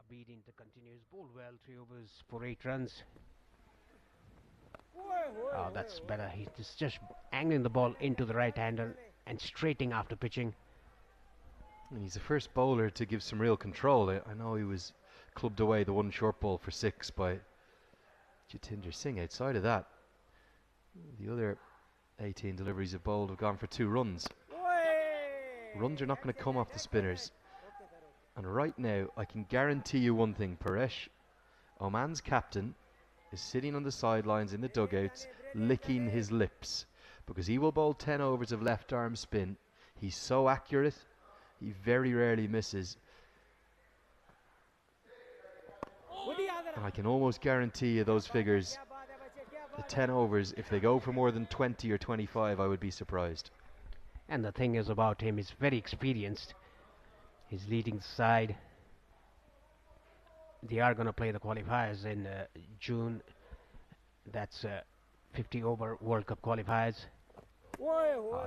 Beating the continuous ball well, 3 overs for 8 runs. Oh, that's better. He's just angling the ball into the right hander and straighting after pitching. And he's the first bowler to give some real control. I know he was clubbed away the one short ball for 6 by Jatinder Singh. Outside of that, the other 18 deliveries of bowled have gone for 2 runs. Runs are not going to come off the spinners. And right now, I can guarantee you one thing, Paresh. Oman's captain is sitting on the sidelines in the dugouts, licking his lips, because he will bowl 10 overs of left arm spin. He's so accurate, he very rarely misses. And I can almost guarantee you those figures, the 10 overs, if they go for more than 20 or 25, I would be surprised. And the thing is about him, he's very experienced. He's leading the side. They are going to play the qualifiers in June. That's 50 over World Cup qualifiers.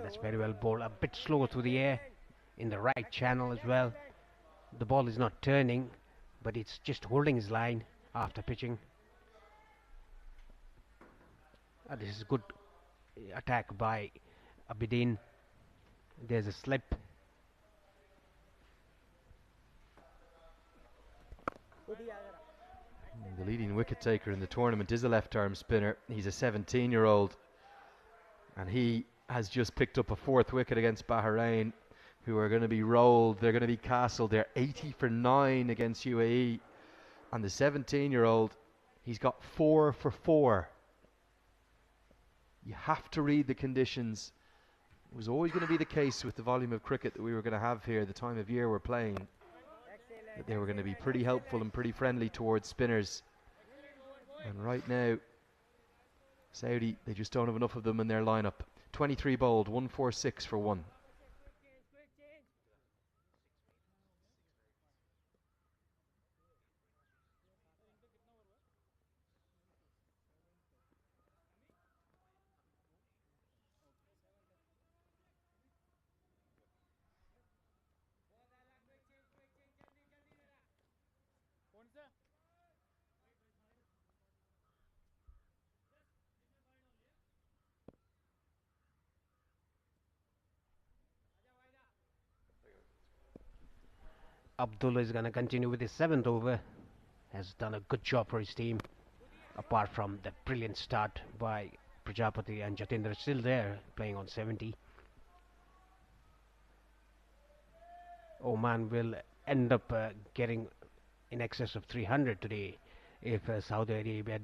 That's very well bowled. A bit slow through the air. in the right channel as well. The ball is not turning, but it's just holding his line after pitching. This is good attack by Abidin. There's a slip. The leading wicket taker in the tournament is a left-arm spinner. He's a 17-year-old, and he has just picked up a 4th wicket against Bahrain, who are going to be rolled. They're going to be castled. They're 80 for 9 against UAE, and the 17-year-old, he's got 4 for 4. You have to read the conditions. It was always going to be the case with the volume of cricket that we were going to have here, the time of year we're playing, that they were going to be pretty helpful and pretty friendly towards spinners. And right now, Saudi, they just don't have enough of them in their lineup. 23 bowled, 146 for 1. Abdullah is going to continue with his 7th over. Has done a good job for his team. Apart from the brilliant start by Prajapati, and Jatinder still there playing on 70. Oman will end up getting in excess of 300 today if Saudi Arabia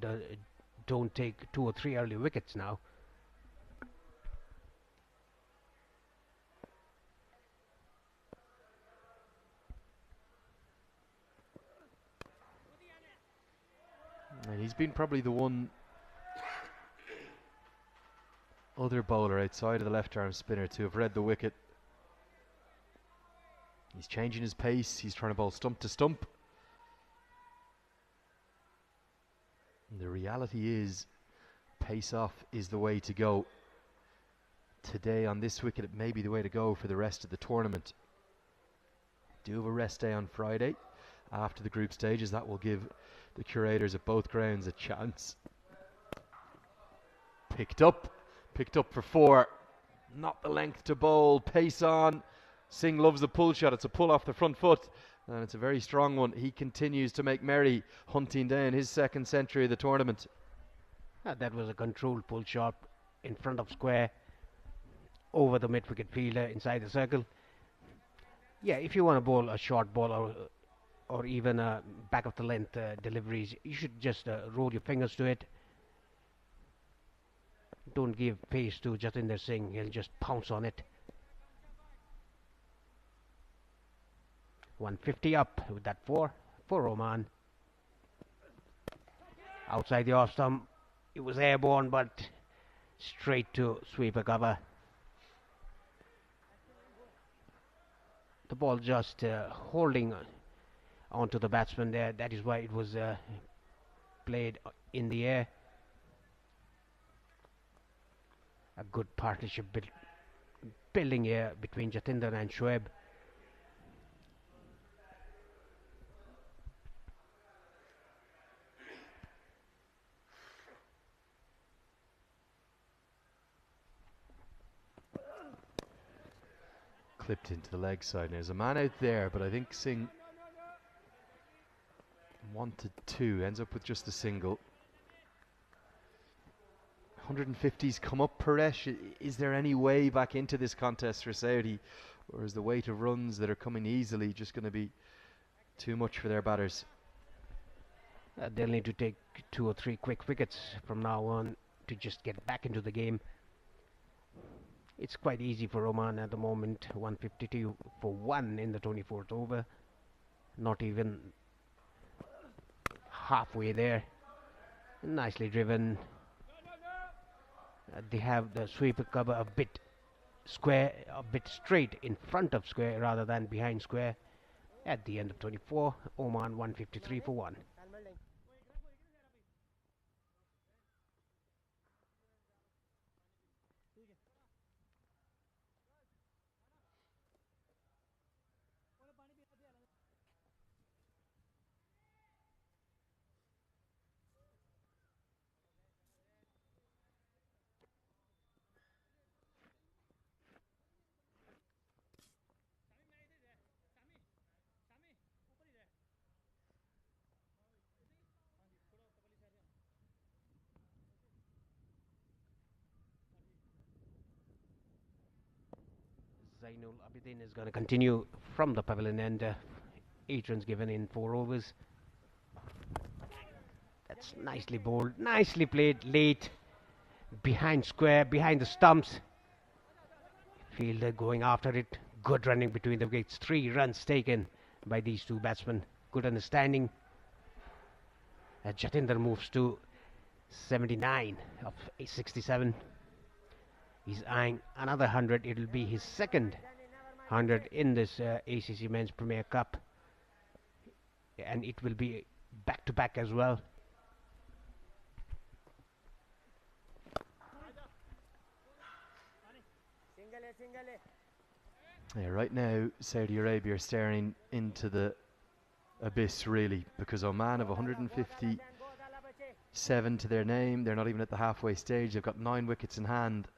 don't take 2 or 3 early wickets now. And he's been probably the one other bowler outside of the left-arm spinner to have read the wicket. He's changing his pace. He's trying to bowl stump to stump. And the reality is, pace off is the way to go. Today on this wicket, it may be the way to go for the rest of the tournament. Do have a rest day on Friday after the group stages. That will give the curators at both grounds a chance. Picked up for 4. Not the length to bowl. Pace on. Singh loves the pull shot. It's a pull off the front foot, and it's a very strong one. He continues to make merry, hunting down his 2nd century of the tournament. That was a controlled pull shot in front of square, over the mid-wicket fielder inside the circle. Yeah, if you want to bowl a short ball or even back of the length deliveries, you should just roll your fingers to it. Don't give pace to Jatinder Singh. He'll just pounce on it. 150 up with that 4 for Oman. Outside the off stump, it was airborne, but straight to sweeper cover. The ball just holding onto the batsman there. That is why it was played in the air. A good partnership building here between Jatinder and Shoaib. Clipped into the leg side. There's a man out there, but I think Singh wanted 2. Ends up with just a single. 150s come up, Paresh. Is there any way back into this contest for Saudi, or is the weight of runs that are coming easily just going to be too much for their batters? They'll need to take 2 or 3 quick wickets from now on to just get back into the game. It's quite easy for Oman at the moment. 152 for 1 in the 24th over. Not even halfway there. Nicely driven. They have the sweeper cover a bit square, a bit straight in front of square rather than behind square. At the end of 24, Oman 153 for 1. Zainul Abidin is going to continue from the pavilion end. 8 runs given in 4 overs. That's nicely bowled, nicely played late, behind square, behind the stumps. Fielder going after it. Good running between the wickets. 3 runs taken by these two batsmen. Good understanding. Jatinder moves to 79 of 67. He's eyeing another 100. It will be his second 100 in this ACC Men's Premier Cup, and it will be back to back as well. Yeah, right now Saudi Arabia are staring into the abyss really, because Oman have 157 to their name. They're not even at the halfway stage. They've got 9 wickets in hand,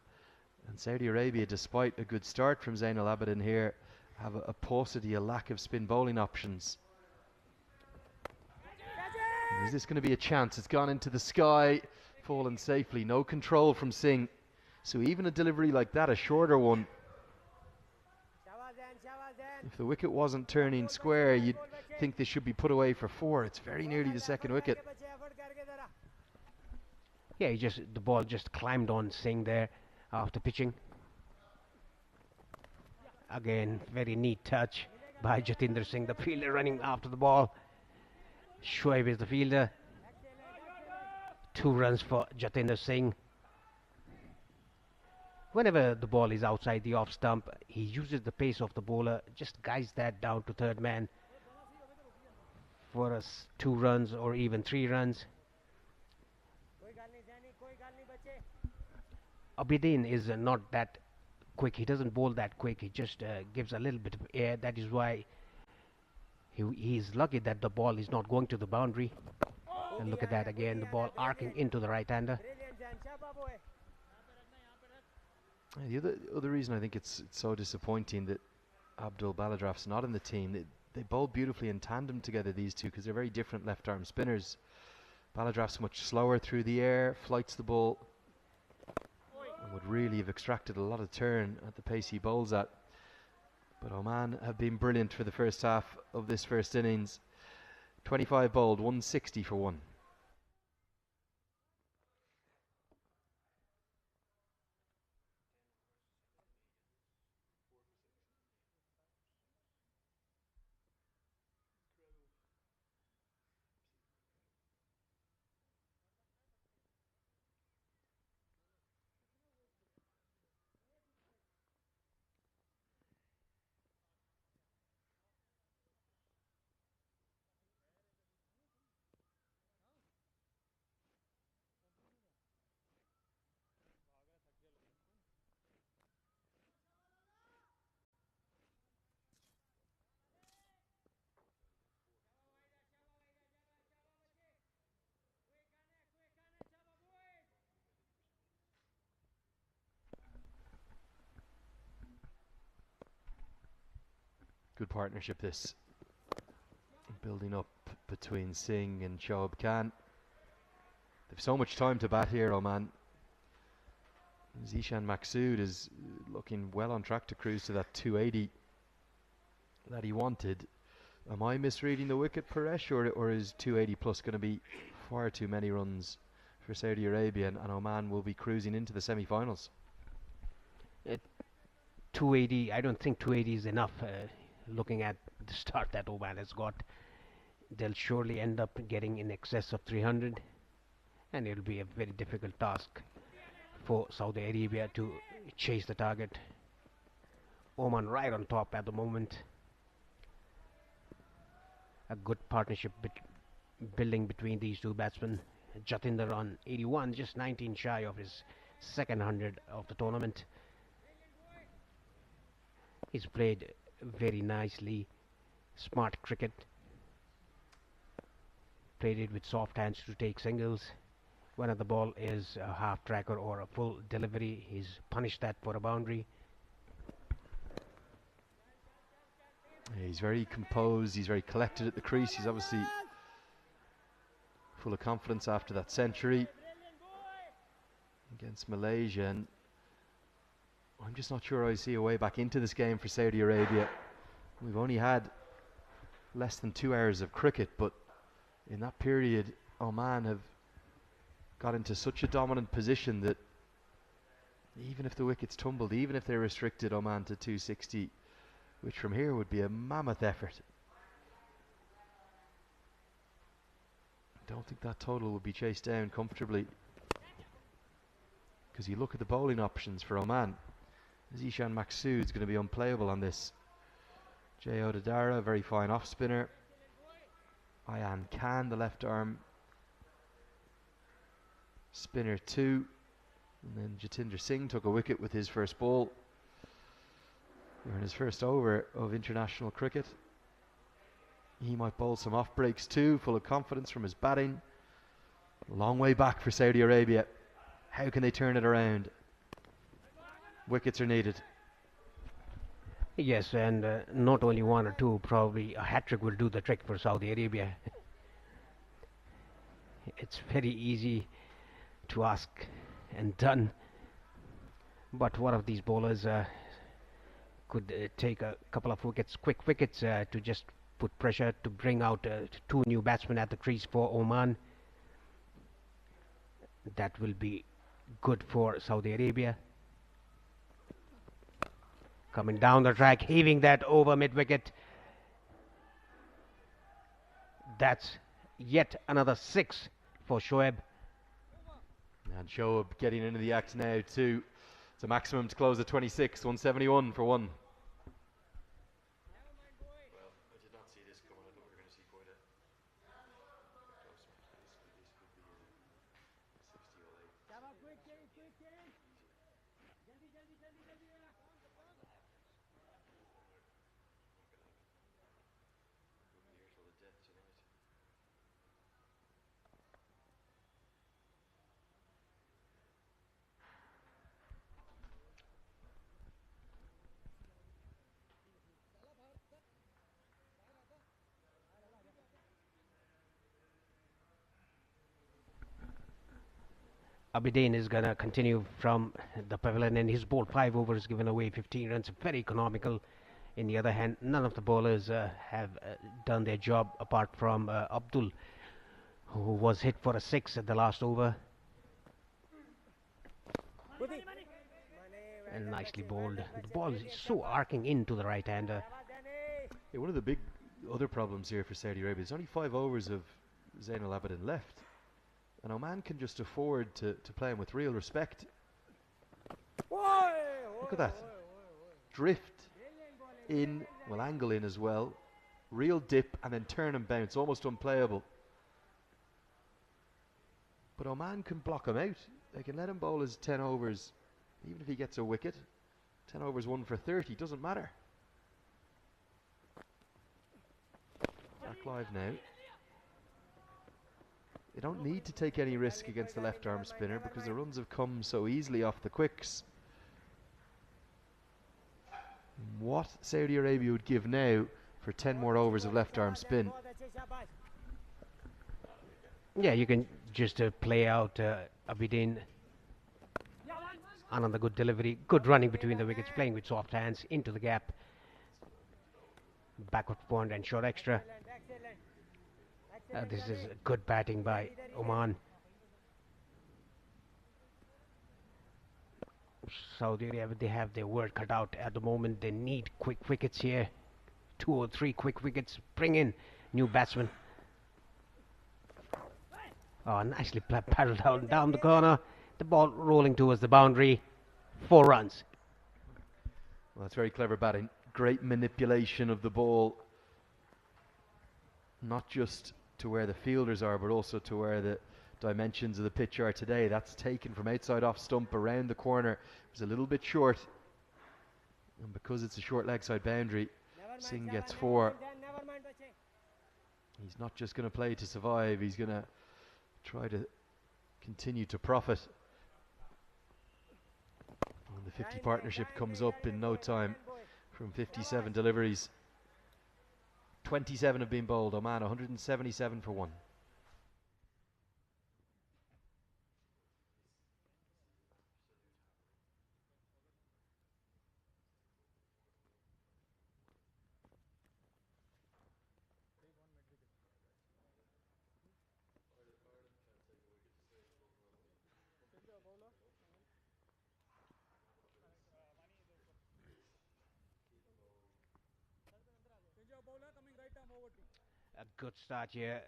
and Saudi Arabia, despite a good start from Zainal Abidin here, have a paucity, a lack of spin bowling options. And is this going to be a chance? It's gone into the sky, fallen safely. No control from Singh. So even a delivery like that, a shorter one, if the wicket wasn't turning square, you'd think this should be put away for 4. It's very nearly the second wicket. Yeah, the ball just climbed on Singh there after pitching. Again, very neat touch by Jatinder Singh, the fielder running after the ball. Shoaib is the fielder. 2 runs for Jatinder Singh. Whenever the ball is outside the off stump, he uses the pace of the bowler, just guides that down to third man for 2 runs or even 3 runs. Abidin is not that quick. He doesn't bowl that quick. He just gives a little bit of air. That is why he's lucky that the ball is not going to the boundary. And look at that again, the ball arcing into the right-hander. The other reason I think it's so disappointing that Abdul Baladraf's not in the team, they bowl beautifully in tandem together, these two, because they're very different left-arm spinners. Baladraf's much slower through the air, flights the ball, and would really have extracted a lot of turn at the pace he bowls at. But Oman have been brilliant for the first half of this first innings. 25 bowled, 160 for 1. Good partnership this, building up between Singh and Shoaib Khan. They've so much time to bat here, Oman. Zishan Maqsood is looking well on track to cruise to that 280 that he wanted. Am I misreading the wicket, Paresh, or is 280 plus going to be far too many runs for Saudi Arabia, and Oman will be cruising into the semi-finals? 280, I don't think 280 is enough. Looking at the start that Oman has got, they'll surely end up getting in excess of 300, and it'll be a very difficult task for Saudi Arabia to chase the target. Oman right on top at the moment. A good partnership building between these two batsmen. Jatinder on 81, just 19 shy of his second 100 of the tournament. He's played very nicely, smart cricket, played it with soft hands to take singles. Whether the ball is a half tracker or a full delivery, he's punished that for a boundary. He's very composed, he's very collected at the crease. He's obviously full of confidence after that century against Malaysia, and I'm just not sure I see a way back into this game for Saudi Arabia. We've only had less than 2 hours of cricket, but in that period Oman have got into such a dominant position that even if the wickets tumbled, even if they restricted Oman to 260, which from here would be a mammoth effort, I don't think that total would be chased down comfortably. Because you look at the bowling options for Oman, Zishan Maqsood's going to be unplayable on this. Jay Odadara, very fine off spinner. Ayan Khan, the left arm spinner 2. And then Jatinder Singh took a wicket with his first ball. We're in his first over of international cricket. He might bowl some off breaks too, full of confidence from his batting. Long way back for Saudi Arabia. How can they turn it around? Wickets are needed. Yes, and not only one or two, probably a hat-trick will do the trick for Saudi Arabia. It's very easy to ask and done, but one of these bowlers could take a couple of wickets, quick wickets, to just put pressure to bring out 2 new batsmen at the crease for Oman. That will be good for Saudi Arabia. Coming down the track, heaving that over mid-wicket. That's yet another 6 for Shoaib. And Shoaib getting into the act now too. It's a maximum to close at 26, 171 for 1. Abidin is going to continue from the pavilion, and his ball 5 overs, given away 15 runs, very economical. In the other hand, none of the bowlers have done their job apart from Abdul, who was hit for a 6 at the last over. And nicely bowled. The ball is so arcing into the right-hander. Yeah, one of the big other problems here for Saudi Arabia, there's only 5 overs of Zainal Abidin left. And Oman can just afford to play him with real respect. Look at that. Drift in, well, angle in as well. Real dip and then turn and bounce, almost unplayable. But Oman can block him out. They can let him bowl his 10 overs, even if he gets a wicket. 10 overs 1 for 30, doesn't matter. Back live now. They don't need to take any risk against the left arm spinner because the runs have come so easily off the quicks. What Saudi Arabia would give now for 10 more overs of left arm spin? Yeah, you can just play out Abidin. Another good delivery, good running between the wickets, playing with soft hands into the gap. Backward point and short extra. This is good batting by Oman. Saudi Arabia, they have their work cut out at the moment. They need quick wickets here. 2 or 3 quick wickets. Bring in new batsmen. Oh, nicely paddled down the corner. The ball rolling towards the boundary. 4 runs. Well, that's very clever batting. Great manipulation of the ball. Not just to where the fielders are, but also to where the dimensions of the pitch are today. That's taken from outside off stump around the corner. It was a little bit short, and because it's a short leg side boundary, Singh gets 4. He's not just going to play to survive, he's going to try to continue to profit. And the 50 partnership comes up in no time from 57 deliveries. 27 have been bowled. Oman 177 for 1. A good start here.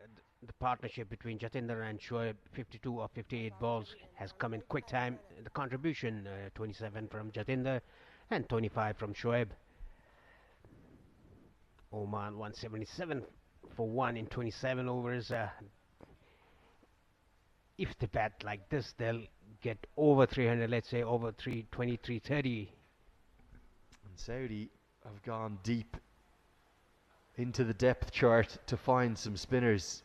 The partnership between Jatinder and Shoaib, 52 of 58 balls, has come in quick time. The contribution, 27 from Jatinder and 25 from Shoaib. Oman 177 for 1 in 27 overs. If they bat like this, they'll get over 300, let's say over 320, 330. And Saudi have gone deep into the depth chart to find some spinners.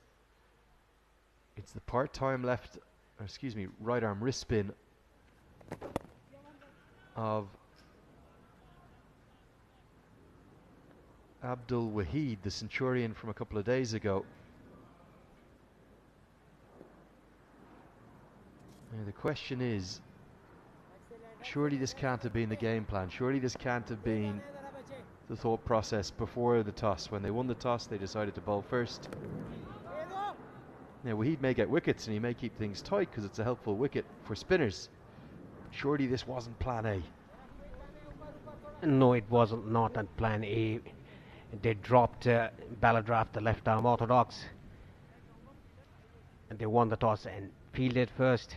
It's the part-time right arm wrist spin of Abdul Wahid, the Centurion from a couple of days ago. Now the question is, surely this can't have been the game plan. Surely this can't have been the thought process before the toss. When they won the toss, they decided to bowl first. Now Wahid may get wickets and he may keep things tight because it's a helpful wicket for spinners. Surely this wasn't plan A. No, it wasn't not on plan A. They dropped Balladraft, the left arm orthodox, and they won the toss and fielded first.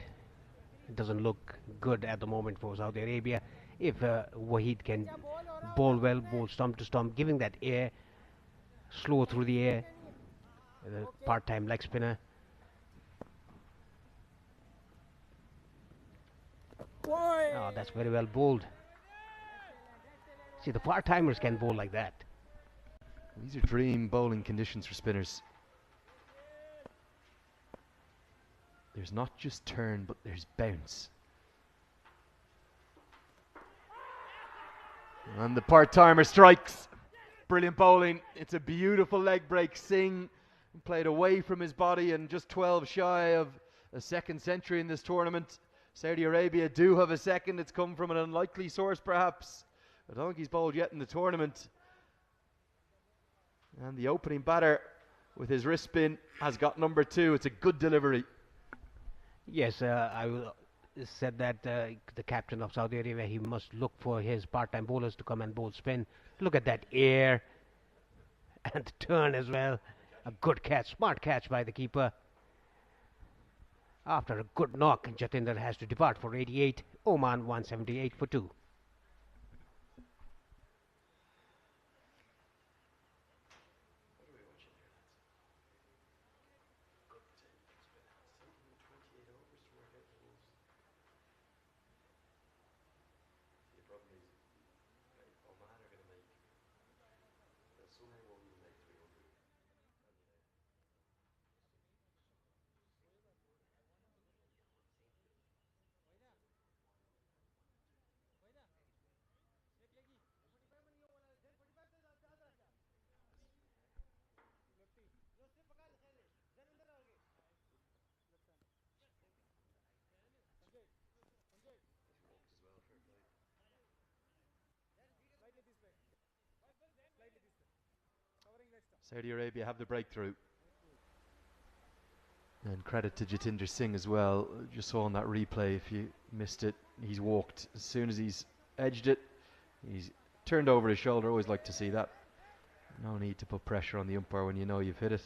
It doesn't look good at the moment for Saudi Arabia. If Wahid can bowl well, bowl stump to stump, giving that air, slow through the air, the part-time leg spinner. Oh, that's very well bowled. See, the part-timers can bowl like that. These are dream bowling conditions for spinners. There's not just turn, but there's bounce. And the part-timer strikes. Brilliant bowling. It's a beautiful leg break. Singh played away from his body and just 12 shy of a second century in this tournament. Saudi Arabia do have a second. It's come from an unlikely source perhaps. I don't think he's bowled yet in the tournament. And the opening batter with his wrist spin has got number 2. It's a good delivery. Yes, said that the captain of Saudi Arabia, he must look for his part-time bowlers to come and bowl spin. Look at that air and the turn as well. A good catch, smart catch by the keeper. After a good knock, Jatinder has to depart for 88. Oman 178 for 2. Saudi Arabia have the breakthrough. And credit to Jatinder Singh as well. Just saw on that replay, if you missed it, he's walked. As soon as he's edged it, he's turned over his shoulder. Always like to see that. No need to put pressure on the umpire when you know you've hit it.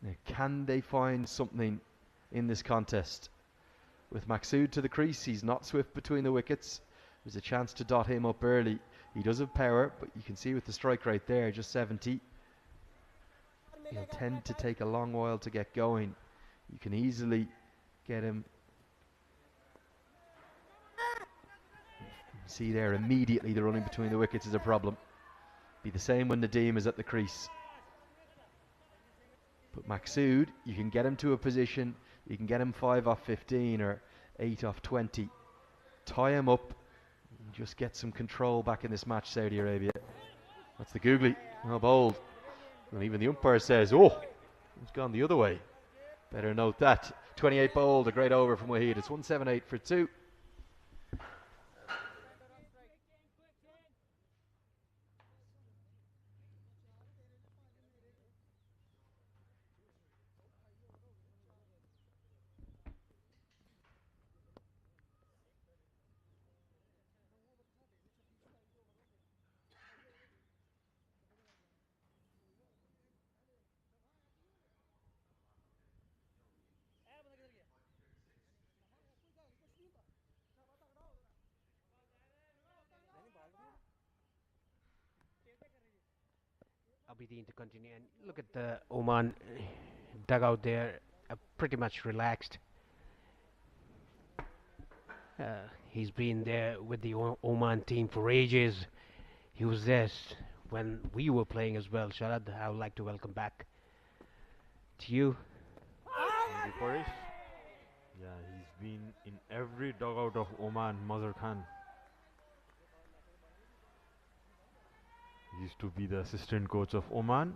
Now, can they find something in this contest? With Maqsood to the crease, he's not swift between the wickets. There's a chance to dot him up early. He does have power, but you can see with the strike rate there, just 70. He'll tend to take a long while to get going. You can easily get him. See there, immediately the running between the wickets is a problem. Be the same when Nadeem is at the crease. But Maqsood, you can get him to a position, you can get him 5 off 15 or 8 off 20. Tie him up and just get some control back in this match, Saudi Arabia. That's the googly. Oh, bold. And even the umpire says, oh, it's gone the other way. Better note that. 28 bowled, a great over from Wahid. It's 178 for 2. Abidin to continue. And look at the Oman dugout there, pretty much relaxed. He's been there with the Oman team for ages. He was there when we were playing as well. Sharad, I would like to welcome back to you. Thank you, Paresh. Yeah, he's been in every dugout of Oman, Mazhar Khan. He used to be the assistant coach of Oman,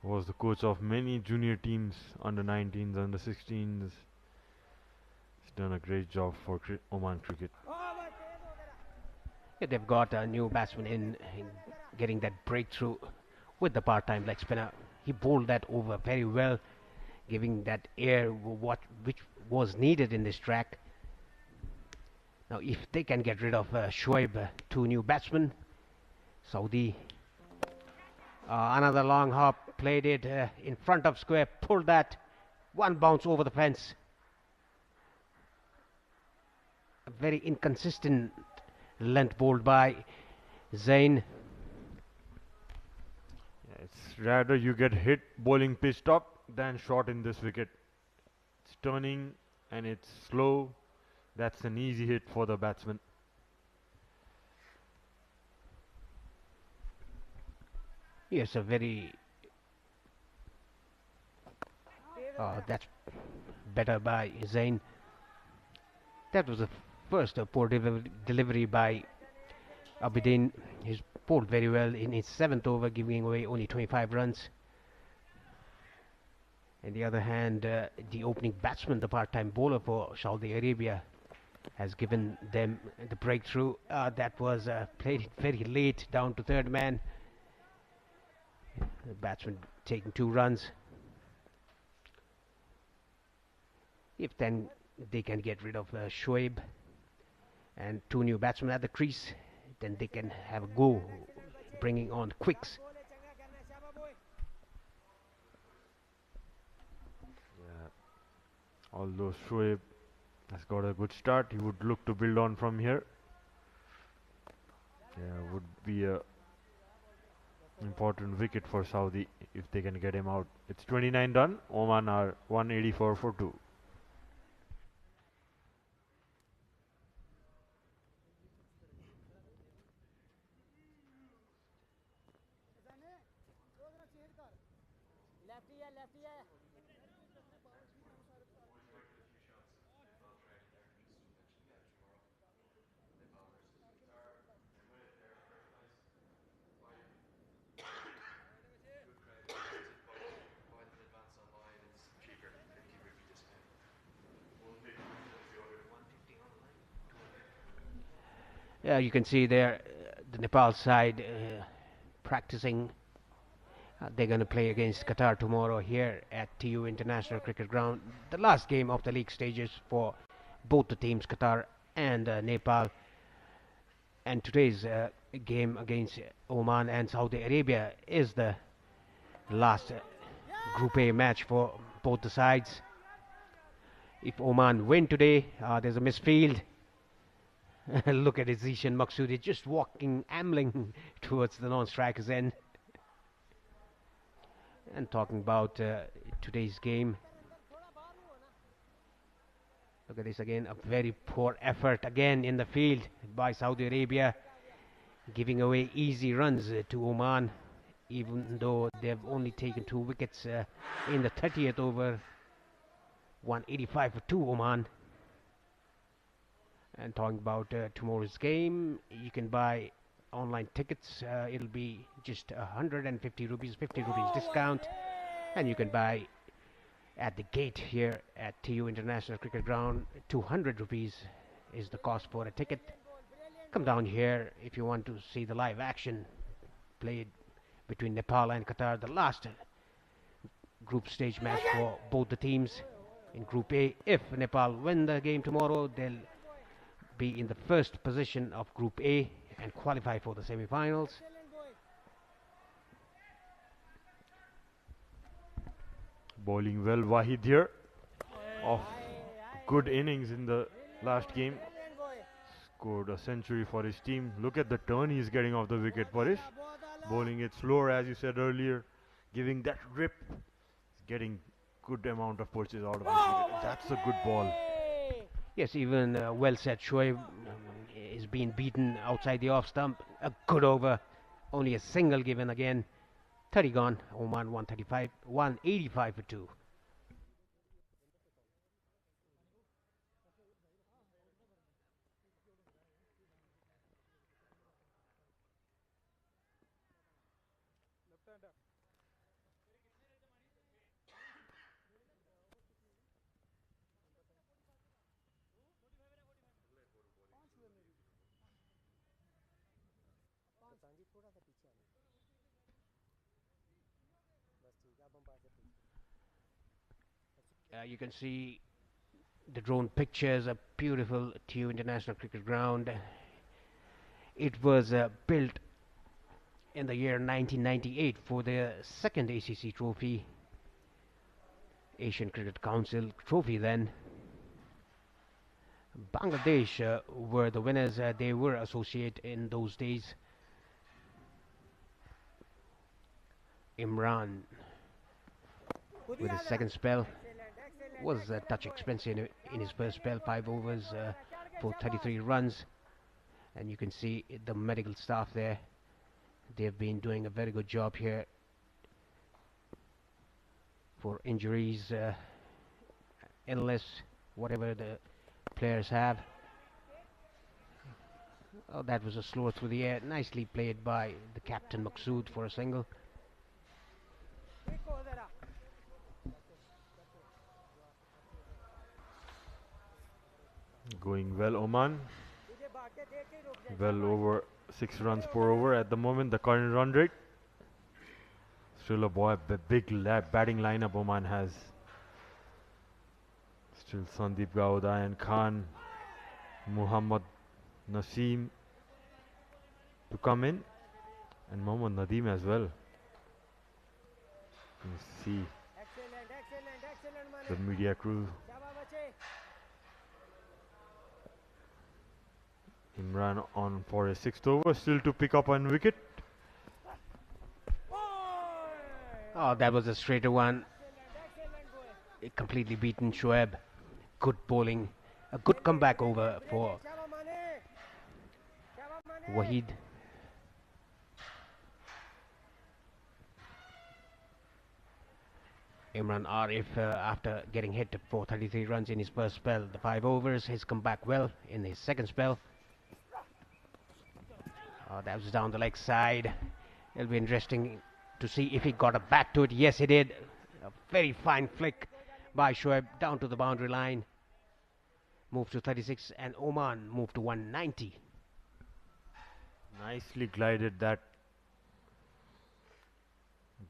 was the coach of many junior teams, under 19s, under 16s. He's done a great job for Oman cricket. Yeah, they've got a new batsman in getting that breakthrough with the part-time leg spinner. He bowled that over very well, giving that air which was needed in this track. Now, if they can get rid of Shoaib, two new batsmen, Saudi. Another long hop, played it in front of square, pulled that, one bounce over the fence. A very inconsistent length bowled by Zain. Yeah, it's rather you get hit bowling pitch top than shot in this wicket. It's turning and it's slow. That's an easy hit for the batsman. Yes, a very. That's better by Zain. That was the first poor delivery by Abidin. He's bowled very well in his 7th over, giving away only 25 runs. On the other hand, the opening batsman, the part-time bowler for Saudi Arabia, has given them the breakthrough. That was played very late, down to third man. The batsman taking 2 runs. If then they can get rid of Shoaib and 2 new batsmen at the crease, then they can have a go bringing on quicks. Yeah. Although Shoaib has got a good start, he would look to build on from here. Yeah, would be a important wicket for Saudi if they can get him out. It's 29 done. Oman are 184 for 2. Yeah, you can see there the Nepal side practicing. They're going to play against Qatar tomorrow here at TU International Cricket Ground. The last game of the league stages for both the teams, Qatar and Nepal. And today's game against Oman and Saudi Arabia is the last Group A match for both the sides. If Oman win today, there's a misfield. Look at Zishan Maqsoodi just walking, ambling towards the non-striker's end. And talking about today's game. Look at this again, a very poor effort again in the field by Saudi Arabia, giving away easy runs to Oman, even though they've only taken 2 wickets in the 30th over. 185 for 2 Oman. And talking about tomorrow's game, you can buy online tickets. It'll be just 150 rupees, 50 rupees discount, and you can buy at the gate here at TU International Cricket Ground. 200 rupees is the cost for a ticket. Come down here if you want to see the live action played between Nepal and Qatar, the last group stage match for both the teams in Group A. If Nepal win the game tomorrow, they'll be in the first position of Group A and qualify for the semi-finals. Bowling well, Wahid here. Of good innings in the last game. Scored a century for his team. Look at the turn he's getting off the wicket, Parish. bowling it slower, as you said earlier, giving that rip, getting good amount of punches out of this wicket. That's a good ball. Yes, even well said. Shoaib is being beaten outside the off stump. A good over. Only a single given again. 30 gone. Oman 135, 185 for 2. You can see the drone pictures, a beautiful TU International Cricket Ground. It was built in the year 1998 for the second ACC trophy, Asian Cricket Council trophy then. Bangladesh were the winners. They were associate in those days. Imran with his second spell was a touch expensive in his first spell. 5 overs for 33 runs, and you can see the medical staff there. They've been doing a very good job here for injuries, illness, whatever the players have. Oh, that was a slower through the air. Nicely played by the captain Maqsood for a single. Going well, Oman. Well over 6 runs per over at the moment, the current run rate. Still a big batting lineup Oman has. Still Sandeep Gauda and Khan, Muhammad Naseem to come in, and Mohammad Nadeem as well. You can see the media crew. Imran on for a 6th over, still to pick up one wicket. Oh, that was a straighter one. Completely beaten Shoaib. Good bowling. A good comeback over for Wahid. Imran Arif, after getting hit for 33 runs in his first spell, the 5 overs, has come back well in his second spell. That was down the leg side. It'll be interesting to see if he got a bat to it. Yes, he did. A very fine flick by Shoaib down to the boundary line. Moved to 36, and Oman moved to 190. Nicely glided that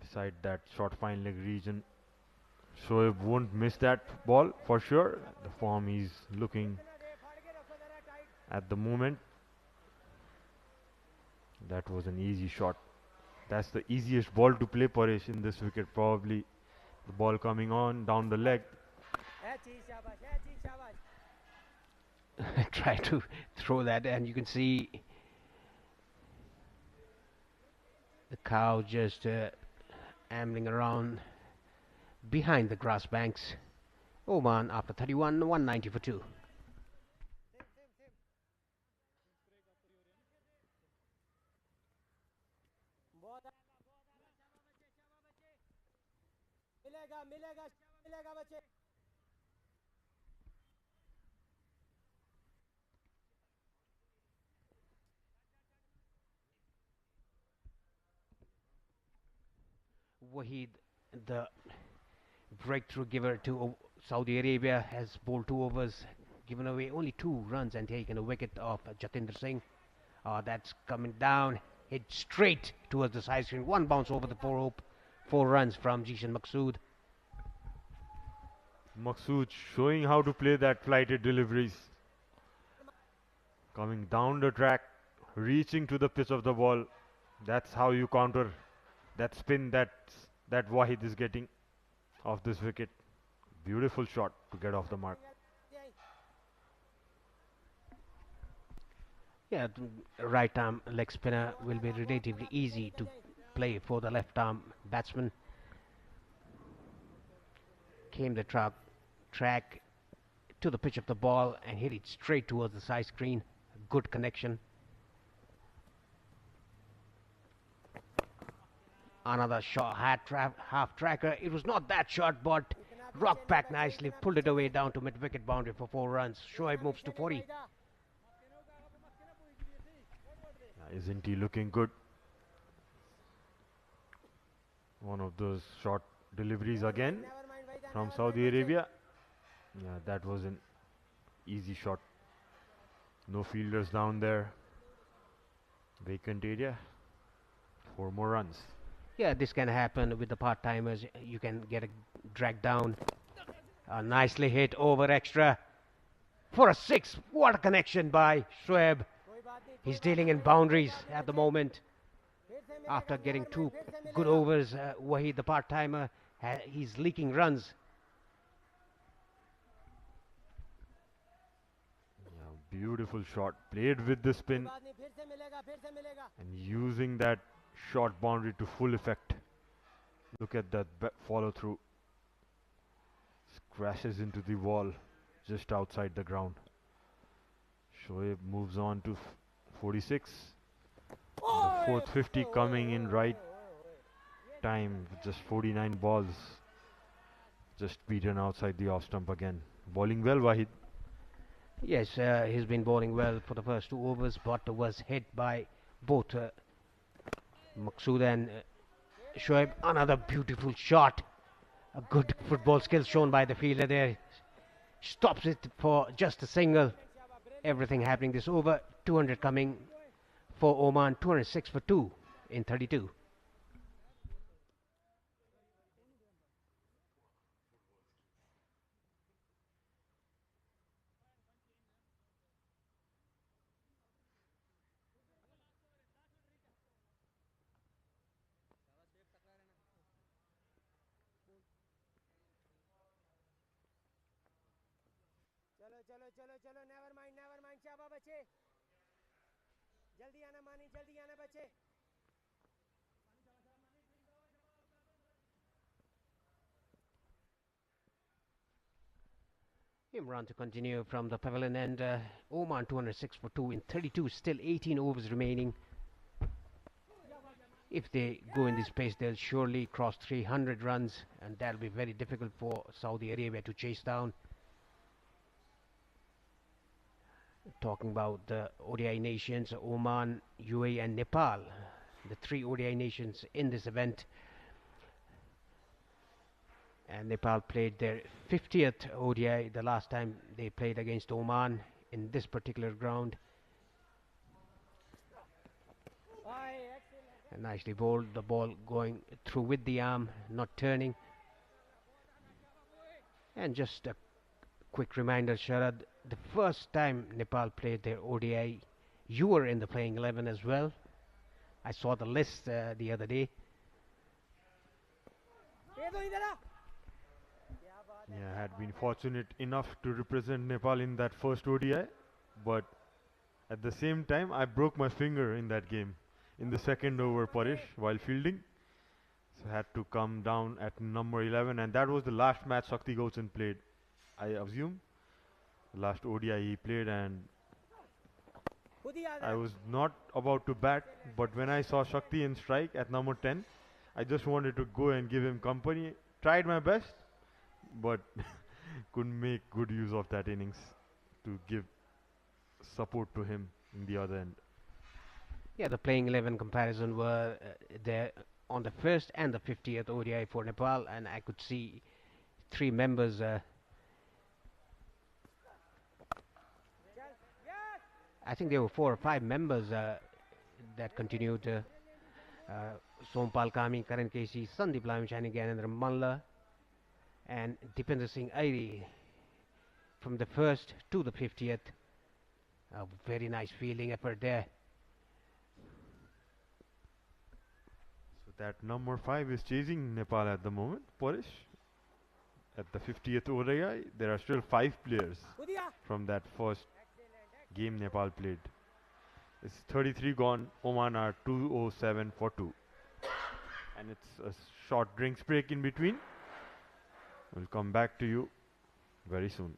beside that short fine leg region. Shoaib won't miss that ball for sure. The form he's looking at the moment. That was an easy shot. That's the easiest ball to play, Paresh, in this wicket. Probably the ball coming on down the leg. Try to throw that, and you can see the cow just ambling around behind the grass banks. Oman after 31, 190 for 2. Wahid, the breakthrough giver to Saudi Arabia, has bowled 2 overs, given away only 2 runs and taken a wicket off Jatinder Singh. That's coming down, hit straight towards the side screen. 1 bounce over the 4 runs from Jishan Maqsood. Maqsood showing how to play that flighted deliveries. Coming down the track, reaching to the pitch of the ball. That's how you counter that spin that Wahid is getting off this wicket. Beautiful shot to get off the mark. Yeah, right arm leg spinner will be relatively easy to play for the left arm batsman. Came the track to the pitch of the ball and hit it straight towards the side screen. Good connection. Another shot, half tracker. It was not that shot, but rocked back nicely, pulled it away down to mid-wicket boundary for 4 runs. Shoaib moves to 40. Isn't he looking good? One of those short deliveries again from Saudi Arabia. Yeah, that was an easy shot. No fielders down there. Vacant area. 4 more runs. Yeah, this can happen with the part-timers. You can get a drag down. Nicely hit over extra for a 6. What a connection by Shoaib. He's dealing in boundaries at the moment. After getting 2 good overs, Wahid, the part-timer, he's leaking runs. Yeah, beautiful shot. Played with the spin and using that short boundary to full effect. Look at that follow through. Crashes into the wall just outside the ground. Shoaib moves on to 46. The fourth 50 coming in right time with just 49 balls. Just beaten outside the off stump again. Bowling well, Wahid. Yes, he's been bowling well for the first 2 overs, but was hit by both Maqsood and Shoaib. Another beautiful shot. A good football skill shown by the fielder there. Stops it for just a single. Everything happening this over. 200 coming for Oman. 206 for 2 in 32. चलो never mind शाबाश बच्चे जल्दी आना मानी जल्दी आना बच्चे Imran to continue from the pavilion and Oman 206 for 2 in 32, still 18 overs remaining. If they go in this pace, they'll surely cross 300 runs, and that'll be very difficult for Saudi Arabia to chase down. Talking about the ODI nations, Oman, UAE and Nepal, the 3 ODI nations in this event. And Nepal played their 50th ODI the last time they played against Oman in this particular ground. And nicely bowled, the ball going through with the arm, not turning. And just a quick reminder, Sharad, the first time Nepal played their ODI, you were in the playing 11 as well. I saw the list the other day. Yeah, I had been fortunate enough to represent Nepal in that first ODI, but at the same time I broke my finger in that game in the second over Parish while fielding, so I had to come down at number 11, and that was the last match Shakti Gauchan played, I assume, the last ODI he played, and I was not about to bat, but when I saw Shakti in strike at number 10, I just wanted to go and give him company. Tried my best, but couldn't make good use of that innings to give support to him in the other end. Yeah, the playing 11 comparison were there on the first and the 50th ODI for Nepal, and I could see 3 members. I think there were 4 or 5 members that continued. Sompal Kami, Karan Casey, Sandeep Lamishani, Gyanendra Malla, and Dipendra Singh Airi from the first to the 50th. A very nice fielding effort there. So that number 5 is chasing Nepal at the moment, Parish. At the 50th ODI, there are still 5 players from that first game Nepal played. It's 33 gone. Oman are 207 for 2. and it's a short drinks break in between. We'll come back to you very soon.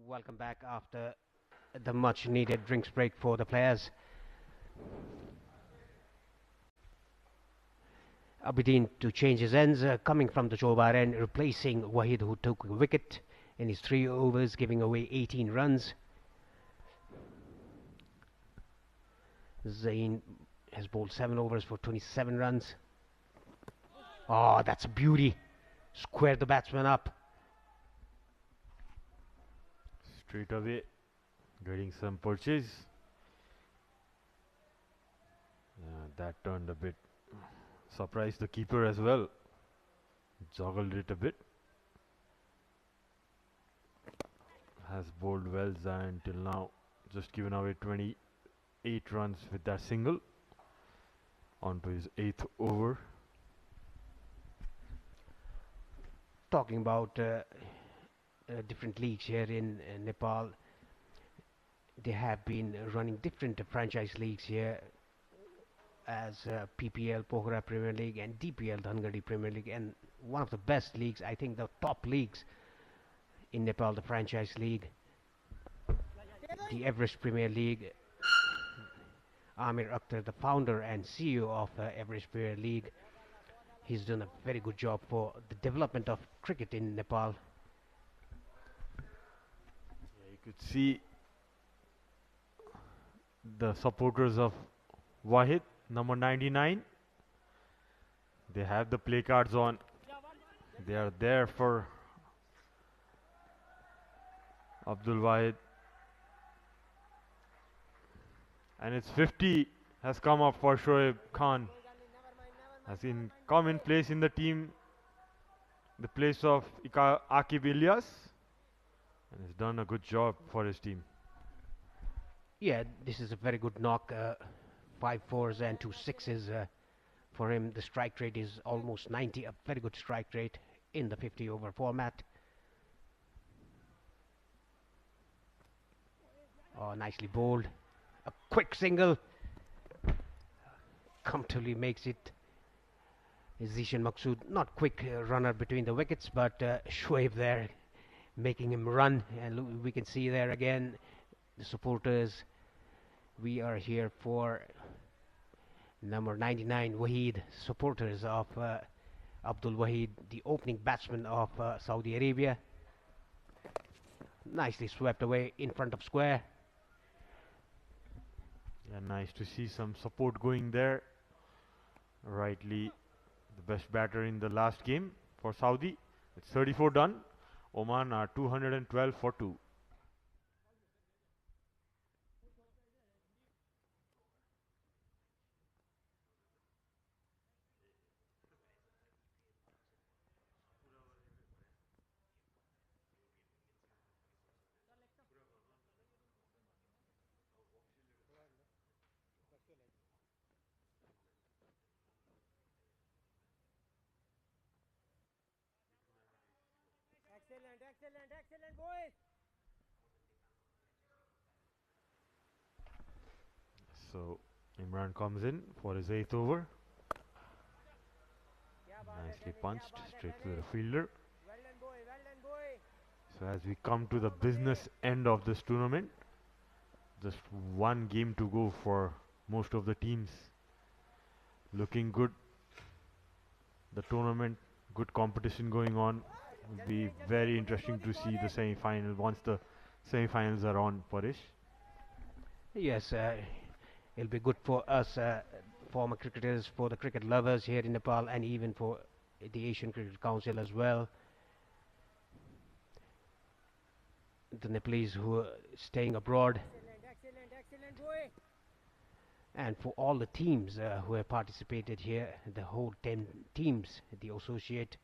Welcome back after the much needed drinks break for the players. Abidin to change his ends, coming from the Chobar end, replacing Wahid, who took a wicket in his 3 overs, giving away 18 runs. Zain has bowled 7 overs for 27 runs. Oh, that's a beauty. Squared the batsman up. Straight away, getting some purchase. That turned a bit. Surprised the keeper as well. Joggled it a bit. Has bowled well Zain till now. Just given away 28 runs with that single. On to his 8th over. Talking about different leagues here in Nepal, they have been running different franchise leagues here, as PPL, Pokhara Premier League, and DPL, Dhangadi Premier League, and one of the best leagues, I think the top leagues in Nepal, the franchise league, the Everest Premier League. Amir Akhtar, the founder and CEO of Everest Premier League, he's done a very good job for the development of cricket in Nepal. Yeah, you could see the supporters of Wahid, number 99. They have the play cards on. They are there for Abdul Wahid, and it's 50 has come up for Shoaib Khan. Has come in place in the team, the place of Akib Ilyas, and has done a good job for his team. Yeah, this is a very good knock. 5 fours and 2 sixes for him. The strike rate is almost 90, a very good strike rate in the 50 over format. Oh, nicely bowled. A quick single. Comfortably makes it. Zishan Maqsood, not quick runner between the wickets, but Shoaib there making him run. And we can see there again the supporters. We are here for number 99, Waheed, supporters of Abdul Waheed, the opening batsman of Saudi Arabia. Nicely swept away in front of square. Yeah, nice to see some support going there. Rightly the best batter in the last game for Saudi. It's 34 done. Oman are 212 for 2. Excellent, excellent, excellent, boys. So Imran comes in for his 8th over. Nicely punched straight to the fielder. Well done, boy. Well done, boy. So as we come to the business end of this tournament, just one game to go for most of the teams. Looking good. The tournament, good competition going on. Will be very interesting to see the semi-final once the semi-finals are on, Parish. Yes, it'll be good for us former cricketers, for the cricket lovers here in Nepal, and even for the Asian Cricket Council as well. The Nepalese who are staying abroad, Excellent, excellent, excellent, boy. and for all the teams who have participated here, the whole 10 teams, the associate.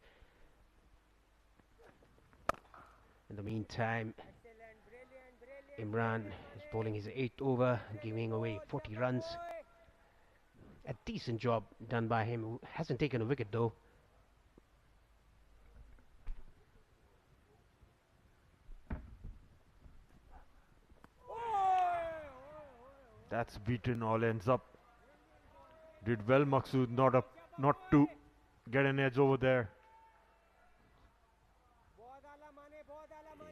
In the meantime, Excellent, brilliant, brilliant. Imran is bowling his 8th over, giving away 40 runs. A decent job done by him. Hasn't taken a wicket though. That's beaten all ends up. Did well Maqsood not to get an edge over there.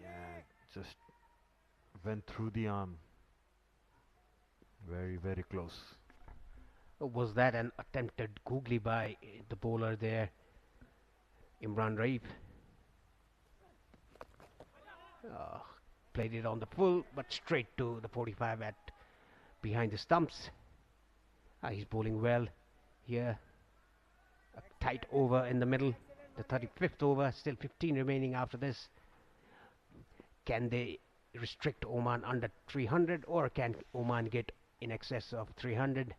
Yeah, just went through the arm. Very, very close. Was that an attempted googly by the bowler there, Imran Raif? Played it on the full, but straight to the 45 at behind the stumps. He's bowling well here. A tight over in the middle. The 35th over, still 15 remaining after this. Can they restrict Oman under 300, or can Oman get in excess of 300?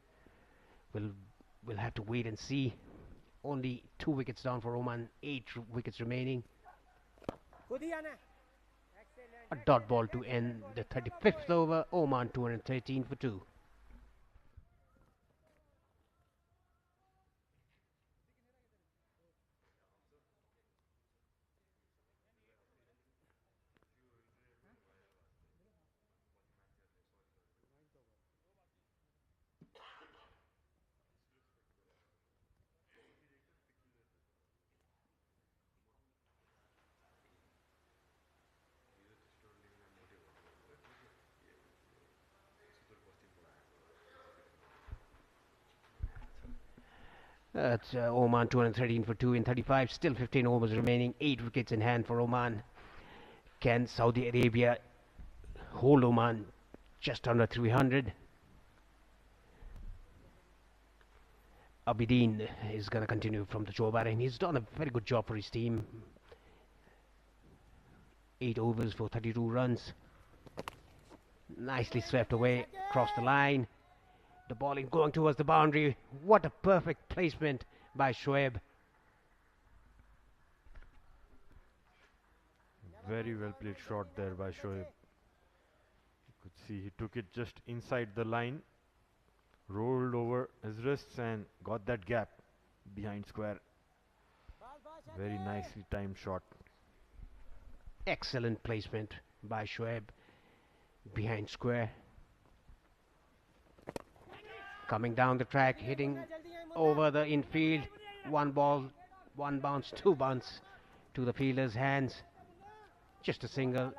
We'll have to wait and see. Only 2 wickets down for Oman, 8 wickets remaining. A dot ball to end the 35th over. Oman 213 for 2. That's Oman 213 for 2 in 35. Still 15 overs remaining. 8 wickets in hand for Oman. Can Saudi Arabia hold Oman just under 300? Abidin is going to continue from the jaw batting. He's done a very good job for his team. 8 overs for 32 runs. Nicely swept away across the line. The ball in going towards the boundary. What a perfect placement by Shoaib. Very well played shot there by Shoaib. You could see he took it just inside the line, rolled over his wrists and got that gap behind square. Very nicely timed shot. Excellent placement by Shoaib behind square. Coming down the track, hitting over the infield. One ball, one bounce, two bounce to the fielder's hands. Just a single.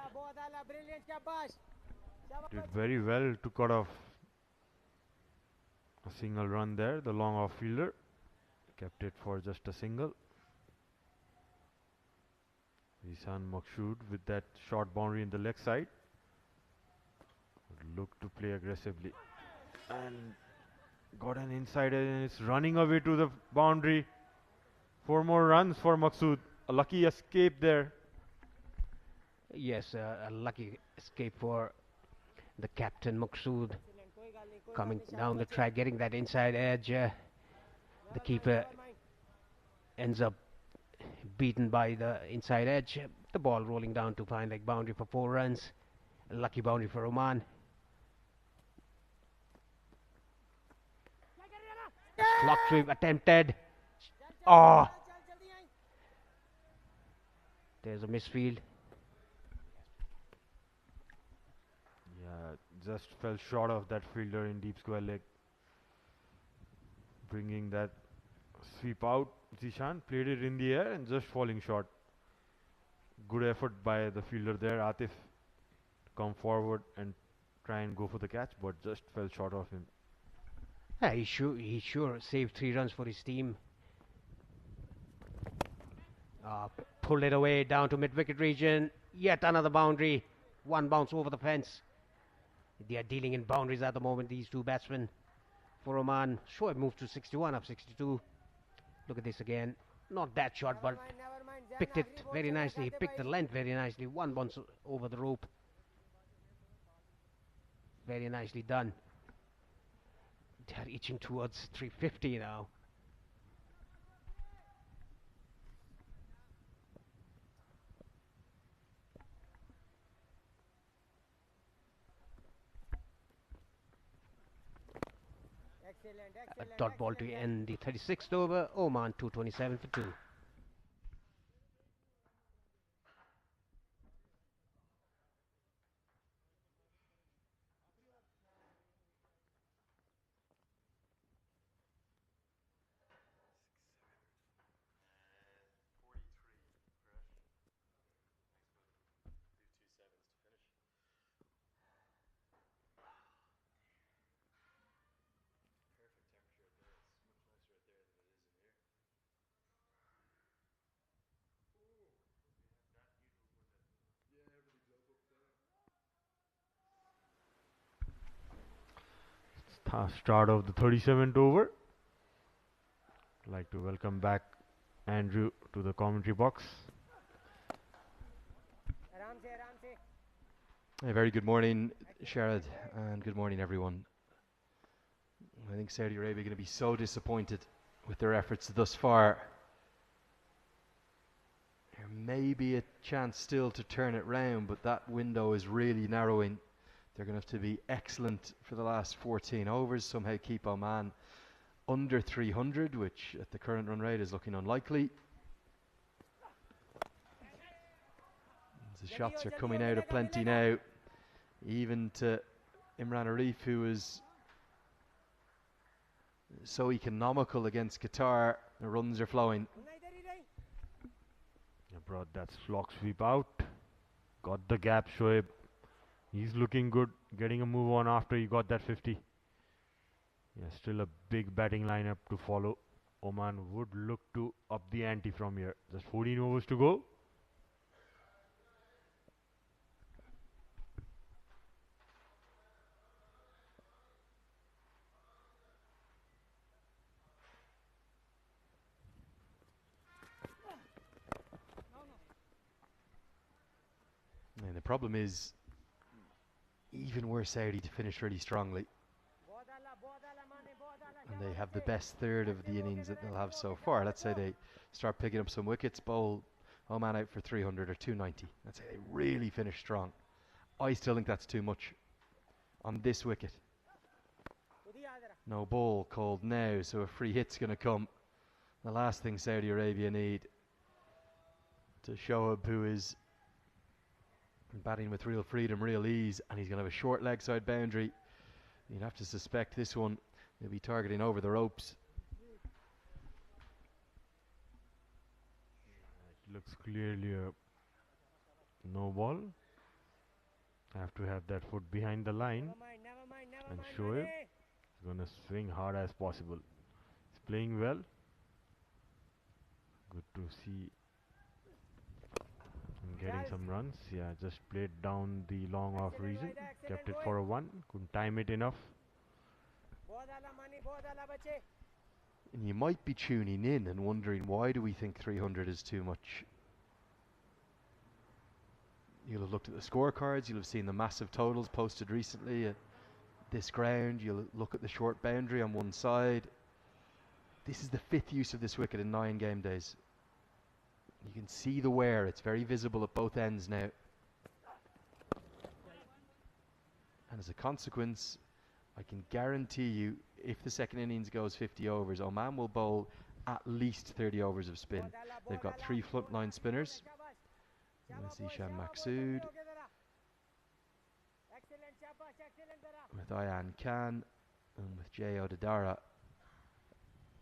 Did very well to cut off a single run there. The long off fielder kept it for just a single. Zishan Makshood with that short boundary in the leg side would look to play aggressively and got an insider and it's running away to the boundary. 4 more runs for Makshood. A lucky escape there. Yes, a lucky escape for the captain Makshood. Coming down the track, getting that inside edge. The keeper ends up beaten by the inside edge. The ball rolling down to fine leg boundary for 4 runs. A lucky boundary for Oman. Slot sweep attempted. Oh! There's a misfield. Yeah, just fell short of that fielder in deep square leg. Bringing that sweep out. Zishan played it in the air and just falling short. Good effort by the fielder there, Atif, to come forward and try and go for the catch, but just fell short of him. Yeah, he sure saved 3 runs for his team. Pulled it away down to mid-wicket region. Yet another boundary. One bounce over the fence. They are dealing in boundaries at the moment, these two batsmen. For Oman, Shoaib moved to 61 up 62. Look at this again. Not that shot, but picked it very nicely. He picked the length very nicely. One bounce over the rope. Very nicely done. They're reaching towards 350 now. A dot ball to end the 36th over. Oman 227 for 2. Start of the 37th over. I'd like to welcome back Andrew to the commentary box. A very good morning, Sharad, and good morning, everyone. I think Saudi Arabia are going to be so disappointed with their efforts thus far. There may be a chance still to turn it round, but that window is really narrowing. They're going to have to be excellent for the last 14 overs, somehow keep Oman under 300, which at the current run rate is looking unlikely. The shots are coming out of plenty now, even to Imran Arif, who is so economical against Qatar. The runs are flowing. Brought that flock sweep out. Got the gap, Shoaib. He's looking good, getting a move on after he got that 50. Yeah, still a big batting lineup to follow. Oman would look to up the ante from here. Just 14 overs to go. And the problem is, even were Saudi to finish really strongly, and they have the best third of the innings that they'll have so far. Let's say they start picking up some wickets, bowl Oman out for 300 or 290. Let's say they really finish strong. I still think that's too much on this wicket. No ball called now, so a free hit's going to come. The last thing Saudi Arabia need to Shoaib, who is batting with real freedom, real ease, and he's going to have a short leg side boundary. You'd have to suspect this one he'll be targeting over the ropes. It looks clearly a no ball. Have to have that foot behind the line, and Shoaib is going to swing hard as possible. He's playing well. Good to see him getting some runs. Yeah, just played down the long off reason. Kept it for a 1. Couldn't time it enough. And you might be tuning in and wondering, why do we think 300 is too much? You'll have looked at the scorecards, you'll have seen the massive totals posted recently at this ground, you'll look at the short boundary on one side. This is the 5th use of this wicket in 9 game days. You can see the wear, it's very visible at both ends now. And as a consequence, I can guarantee you, if the second innings goes 50 overs, Oman will bowl at least 30 overs of spin. They've got 3 frontline spinners. With Ishan Maqsood, with Ayan Khan, and with Jay Odedara.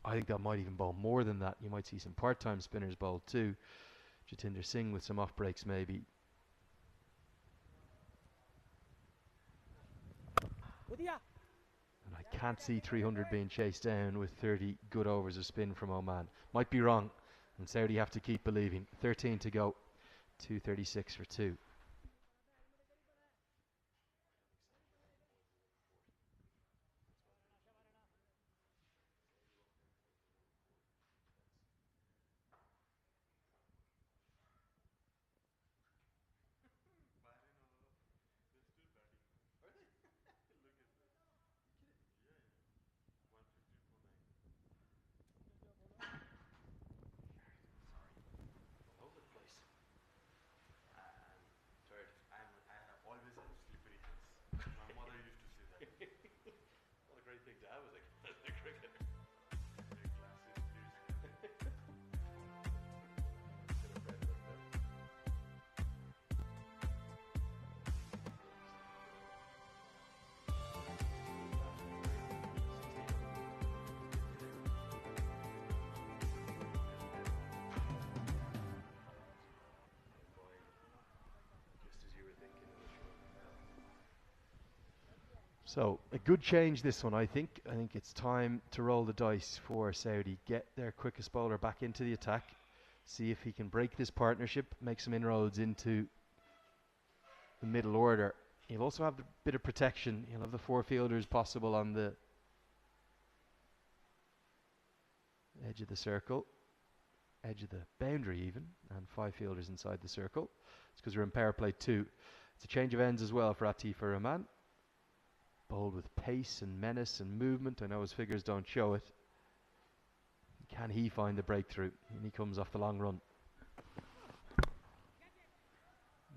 I think that might even bowl more than that. You might see some part-time spinners bowl too. Jatinder Singh with some off breaks maybe. And I can't see 300 being chased down with 30 good overs of spin from Oman. Might be wrong, and Saudi have to keep believing. 13 to go. 236 for 2. So a good change this one, I think. I think it's time to roll the dice for Saudi. Get their quickest bowler back into the attack. See if he can break this partnership, make some inroads into the middle order. He'll also have a bit of protection. He'll have the 4 fielders possible on the edge of the circle, edge of the boundary even, and 5 fielders inside the circle. It's because we're in power play 2. It's a change of ends as well for Atif Rahman. Bowled with pace and menace and movement. I know his figures don't show it. Can he find the breakthrough? And he comes off the long run.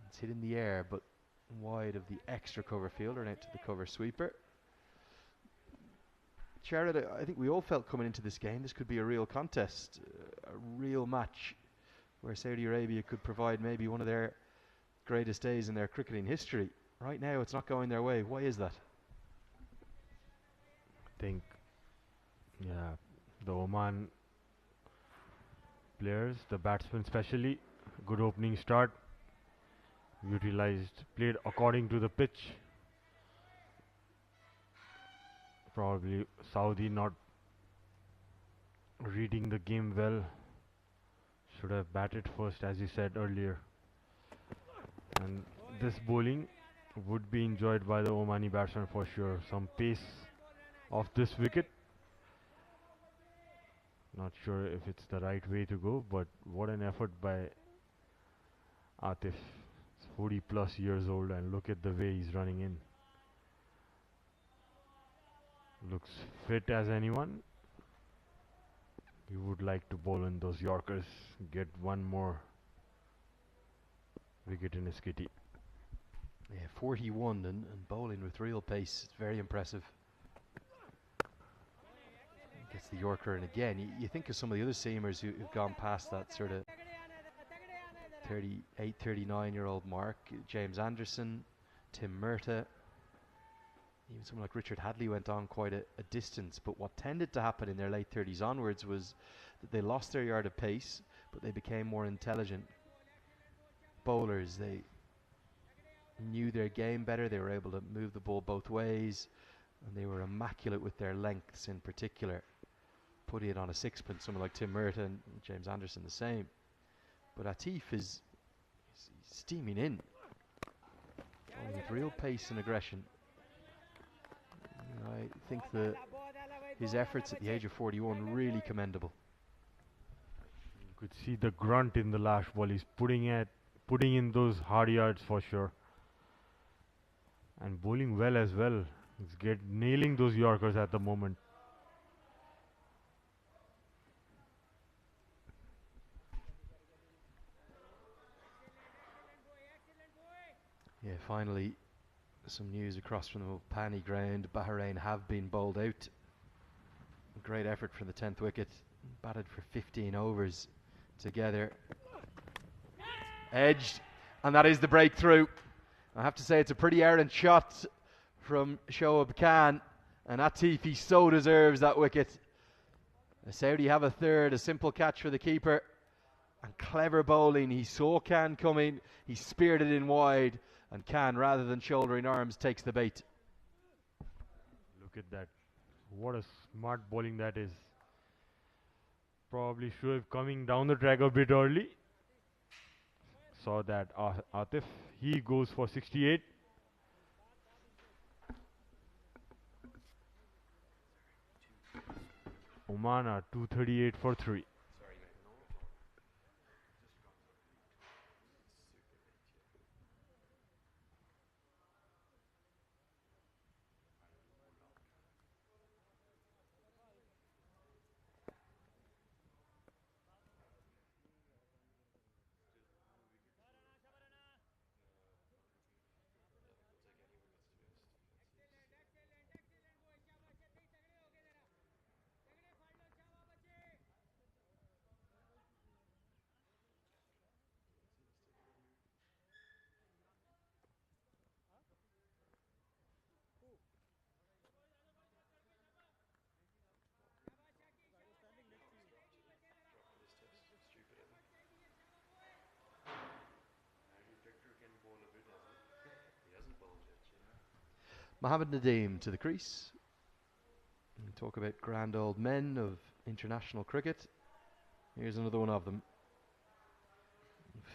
It's hit in the air, but wide of the extra cover fielder and out to the cover sweeper. Jared, I think we all felt coming into this game this could be a real contest, a real match where Saudi Arabia could provide maybe one of their greatest days in their cricketing history. Right now it's not going their way. Why is that? I think, yeah, the Oman players, the batsmen especially, good opening start, utilized, played according to the pitch. Probably Saudi not reading the game well, should have batted first as you said earlier. And this bowling would be enjoyed by the Omani batsman for sure. Some pace off this wicket. Not sure if it's the right way to go, but what an effort by Atif. He's 40 plus years old and look at the way he's running in. Looks fit as anyone. He would like to bowl in those Yorkers, get one more wicket in his kitty. Yeah, 41 and bowling with real pace. It's very impressive. Gets the Yorker, and again, you think of some of the other seamers who've gone past that sort of 38, 39-year-old mark. James Anderson, Tim Murtagh, even someone like Richard Hadley went on quite a distance. But what tended to happen in their late 30s onwards was that they lost their yard of pace, but they became more intelligent bowlers. They knew their game better. They were able to move the ball both ways, and they were immaculate with their lengths in particular. Putting it on a sixpence, someone like Tim Murtagh and James Anderson the same. But Atif is steaming in, with real pace and aggression. I think that his efforts at the age of 41 really commendable. You could see the grunt in the last ball. He's putting in those hard yards for sure, and bowling well as well. He's nailing those Yorkers at the moment. Yeah, finally some news across from the Pani ground. Bahrain have been bowled out. Great effort from the 10th wicket. Batted for 15 overs together. Edged, and that is the breakthrough. I have to say it's a pretty errant shot from Shoaib Khan, and Atif so deserves that wicket. The Saudi have a third, a simple catch for the keeper, and clever bowling. He saw Khan coming, he speared it in wide, and Khan, rather than shouldering arms, takes the bait. Look at that. What a smart bowling that is. Probably Shoaib coming down the track a bit early. Saw that Atif. He goes for 68. Oman are 238 for 3. Mohammed Nadeem to the crease. We talk about grand old men of international cricket. Here's another one of them.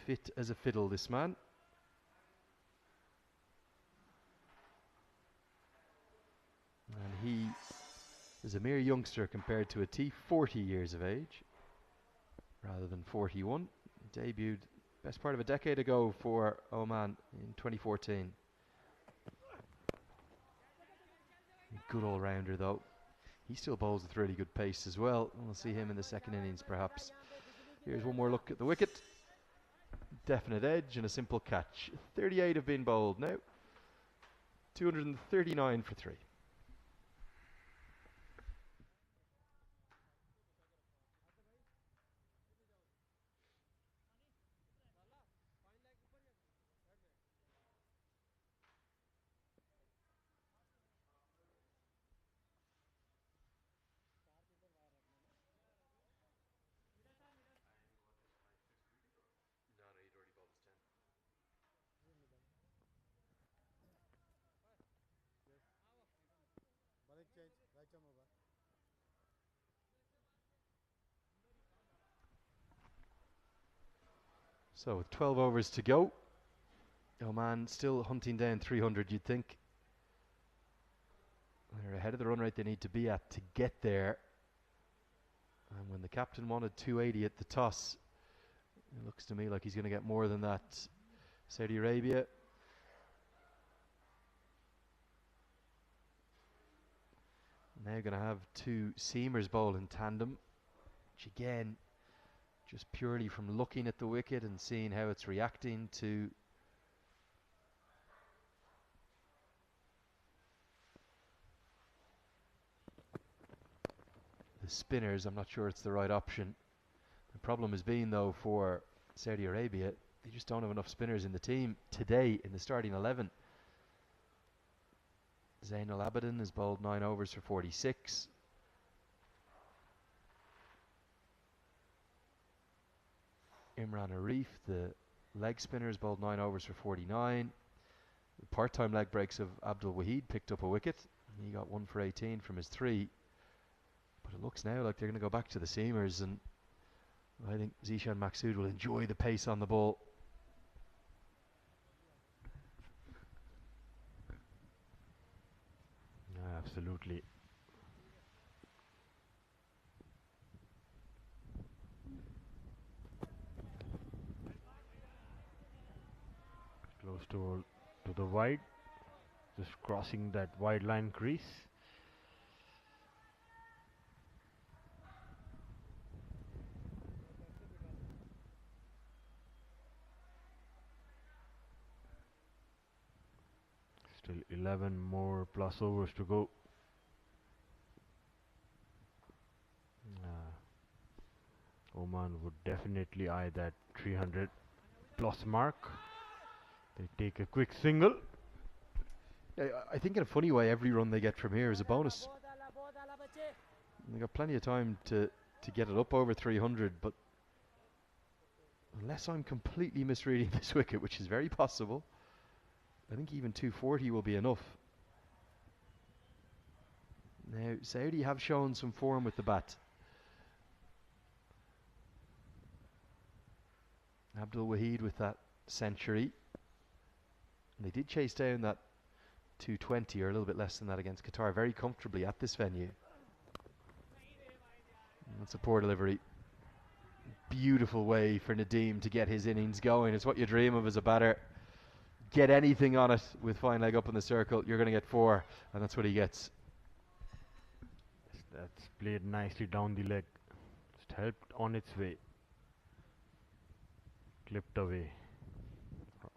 Fit as a fiddle, this man. And he is a mere youngster compared to Atif, 40 years of age rather than 41. Debuted best part of a decade ago for Oman in 2014. Good all-rounder though. He still bowls with really good pace as well. We'll see him in the second innings perhaps. Here's one more look at the wicket. Definite edge and a simple catch. 38 have been bowled now. 239 for 3. So with 12 overs to go, Oman still hunting down 300, you'd think. They're ahead of the run rate they need to be at to get there. And when the captain wanted 280 at the toss, it looks to me like he's going to get more than that. Saudi Arabia. now going to have two seamers bowl in tandem, which again, just purely from looking at the wicket and seeing how it's reacting to the spinners, I'm not sure it's the right option. The problem has been, though, for Saudi Arabia, they just don't have enough spinners in the team today in the starting 11. Zainul Abidin has bowled 9 overs for 46. Imran Arif, the leg spinner, has bowled 9 overs for 49. The part-time leg breaks of Abdul Wahid picked up a wicket. He got 1 for 18 from his 3. But it looks now like they're going to go back to the seamers, and I think Zishan Maqsood will enjoy the pace on the ball. Absolutely. Close to the wide, just crossing that wide line crease. Still 11 more plus overs to go. Oman would definitely eye that 300 plus mark. They take a quick single. I think in a funny way, every run they get from here is a bonus. They got plenty of time to get it up over 300, but unless I'm completely misreading this wicket, which is very possible, I think even 240 will be enough. Now, Saudi have shown some form with the bat. Abdul Wahid with that century. And they did chase down that 220, or a little bit less than that, against Qatar very comfortably at this venue. And that's a poor delivery. Beautiful way for Nadeem to get his innings going. It's what you dream of as a batter. Get anything on it with fine leg up in the circle, you're going to get 4, and that's what he gets. That's played nicely down the leg. Just helped on its way. Clipped away.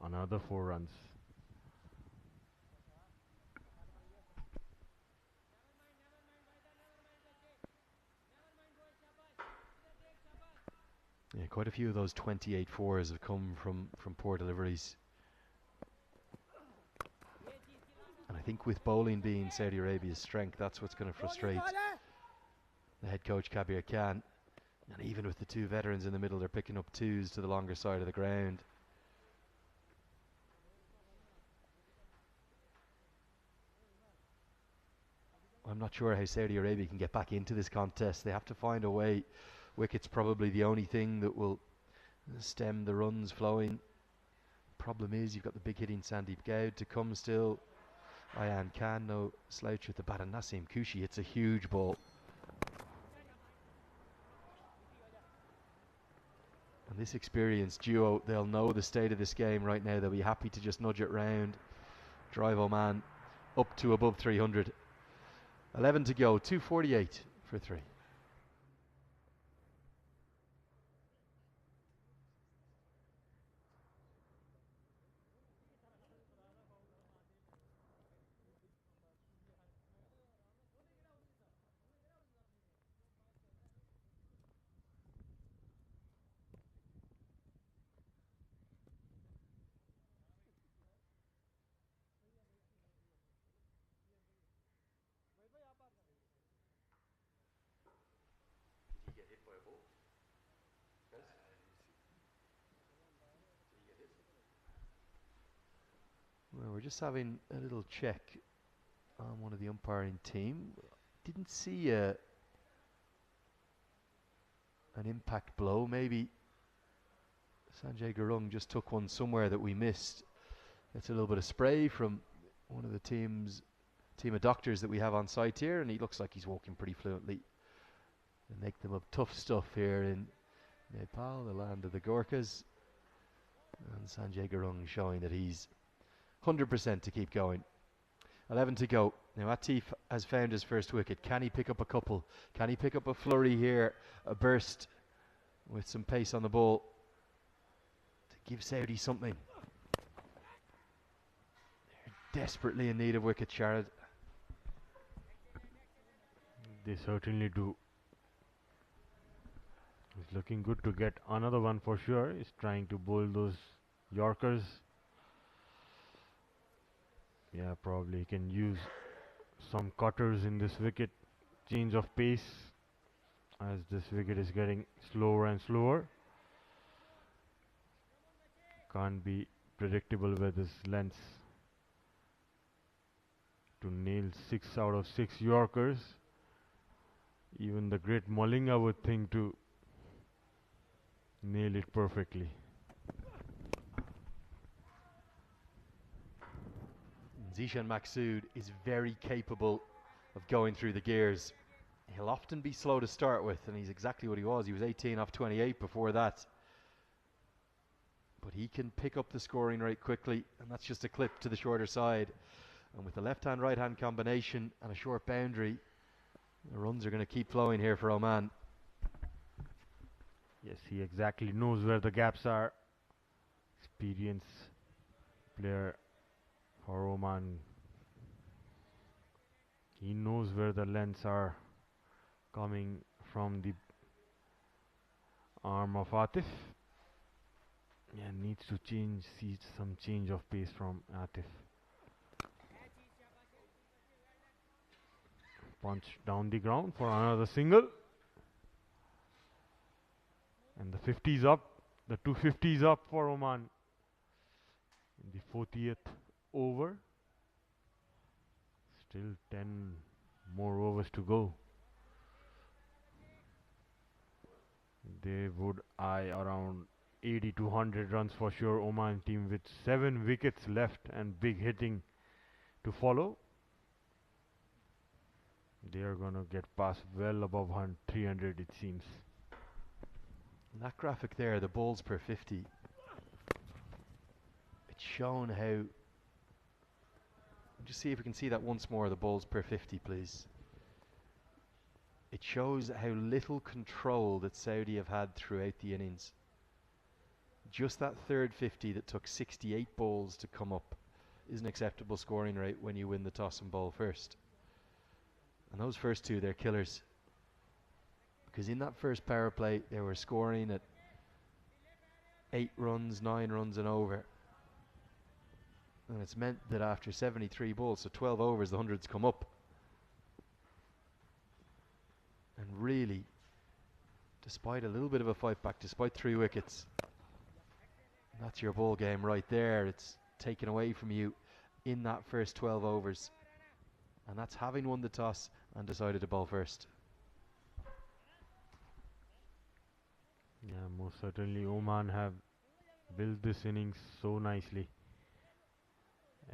Another 4 runs. Yeah, quite a few of those 28 fours have come from poor deliveries. And I think with bowling being Saudi Arabia's strength, that's what's going to frustrate the head coach Kabir Khan. And even with the 2 veterans in the middle, they're picking up 2s to the longer side of the ground. I'm not sure how Saudi Arabia can get back into this contest. They have to find a way. Wicket's probably the only thing that will stem the runs flowing. Problem is, you've got the big hitting Sandeep Goud to come still. Ayan Khan, no slouch with the bat, and Naseem Kushi hits a huge ball. And this experienced duo, they'll know the state of this game right now. They'll be happy to just nudge it round, drive Oman up to above 300. 11 to go, 248 for 3. Well, we're just having a little check on one of the umpiring team. Didn't see an impact blow. Maybe Sanjay Gurung just took one somewhere that we missed. It's a little bit of spray from one of the team of doctors that we have on site here, and he looks like he's walking pretty fluently. They make them up tough stuff here in Nepal, the land of the Gorkhas. And Sanjay Gurung showing that he's 100% to keep going. 11 to go. Now Atif has found his first wicket. Can he pick up a couple? Can he pick up a flurry here? A burst with some pace on the ball to give Saudi something. They're desperately in need of wicket, Sharad. They certainly do. He's looking good to get another one for sure. He's trying to bowl those Yorkers. Yeah, probably he can use some cutters in this wicket. Change of pace as this wicket is getting slower and slower. Can't be predictable with his lengths. To nail 6 out of 6 Yorkers. Even the great Malinga would think to nail it perfectly. Zishan Maqsood is very capable of going through the gears. He'll often be slow to start with, and he's exactly what he was. He was 18 off 28 before that. But he can pick up the scoring rate quickly, and that's just a clip to the shorter side. And with the left-hand, right-hand combination and a short boundary, the runs are going to keep flowing here for Oman. Yes, he exactly knows where the gaps are. Experienced player for Oman. He knows where the lengths are coming from the arm of Atif. Yeah, needs to see some change of pace from Atif. Punch down the ground for another single. And the 50's up. The 250's up for Oman. In the 40th over. Still 10 more overs to go. They would eye around 80 to 100 runs for sure. Oman team with 7 wickets left and big hitting to follow. They are gonna get past well above 300 it seems. That graphic there, the balls per 50, it's shown how, just see if we can see that once more, the balls per 50 please. It shows how little control that Saudi have had throughout the innings. Just that third 50 that took 68 balls to come up is an acceptable scoring rate when you win the toss and bowl first. And those first two, they're killers. Because in that first power play, they were scoring at 8 runs, 9 runs and over. And it's meant that after 73 balls, so 12 overs, the hundreds come up. And really, despite a little bit of a fight back, despite 3 wickets, that's your ball game right there. It's taken away from you in that first 12 overs. And that's having won the toss and decided to bowl first. Yeah, most certainly Oman have built this innings so nicely.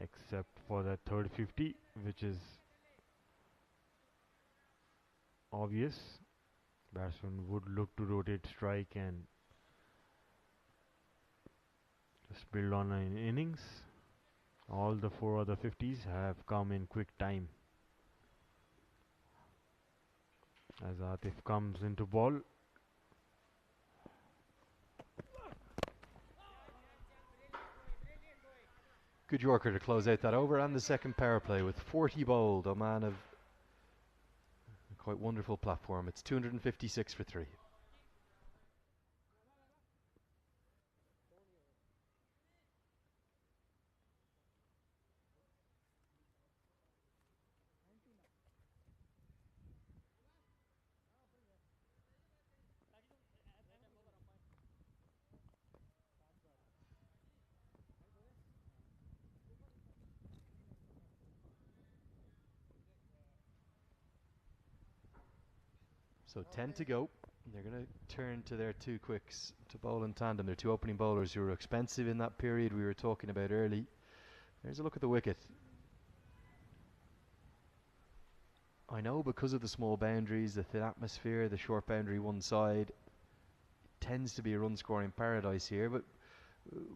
Except for that third 50, which is obvious. Batsman would look to rotate strike and just build on an innings. All the 4 other 50s have come in quick time. As Atif comes into ball. Good Yorker to close out that over and the second power play with 40 bowled. Oman have a quite wonderful platform. It's 256 for 3. So 10 to go. They're going to turn to their 2 quicks to bowl in tandem. Their 2 opening bowlers who were expensive in that period we were talking about early. There's a look at the wicket. I know because of the small boundaries, the thin atmosphere, the short boundary one side, it tends to be a run scoring paradise here, but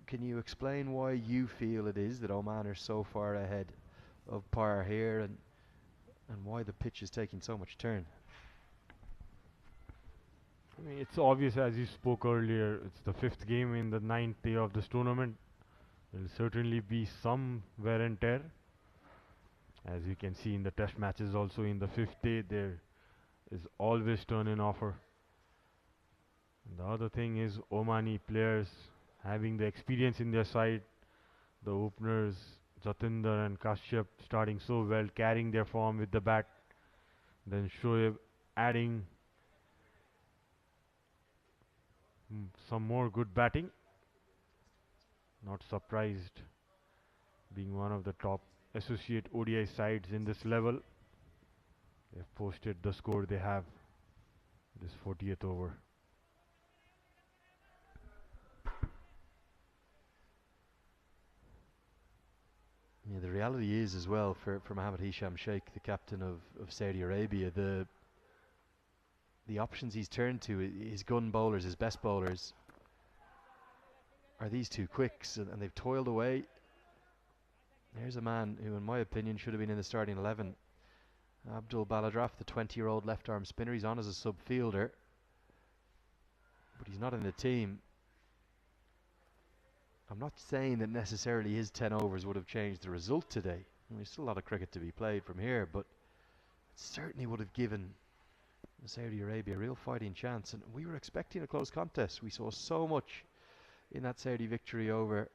can you explain why you feel it is that Oman are so far ahead of par here, and why the pitch is taking so much turn. I mean, it's obvious, as you spoke earlier, it's the 5th game in the 9th day of this tournament. There will certainly be some wear and tear. As you can see in the test matches also, in the 5th day there is always turn in offer. And the other thing is Omani players having the experience in their side. The openers Jatinder and Kashyap starting so well, carrying their form with the bat. Then Shoaib adding some more good batting. Not surprised, being one of the top associate ODI sides in this level. They've posted the score they have this 40th over. Yeah, the reality is as well for Mohammed Hisham Sheikh, the captain of Saudi Arabia, the options he's turned to, his gun bowlers, his best bowlers, are these two quicks, and they've toiled away. There's a man who, in my opinion, should have been in the starting 11. Abdul Baladraf, the 20-year-old left-arm spinner. He's on as a sub-fielder, but he's not in the team. I'm not saying that necessarily his 10 overs would have changed the result today. There's still a lot of cricket to be played from here, but it certainly would have given Saudi Arabia a real fighting chance. And we were expecting a close contest. We saw so much in that Saudi victory over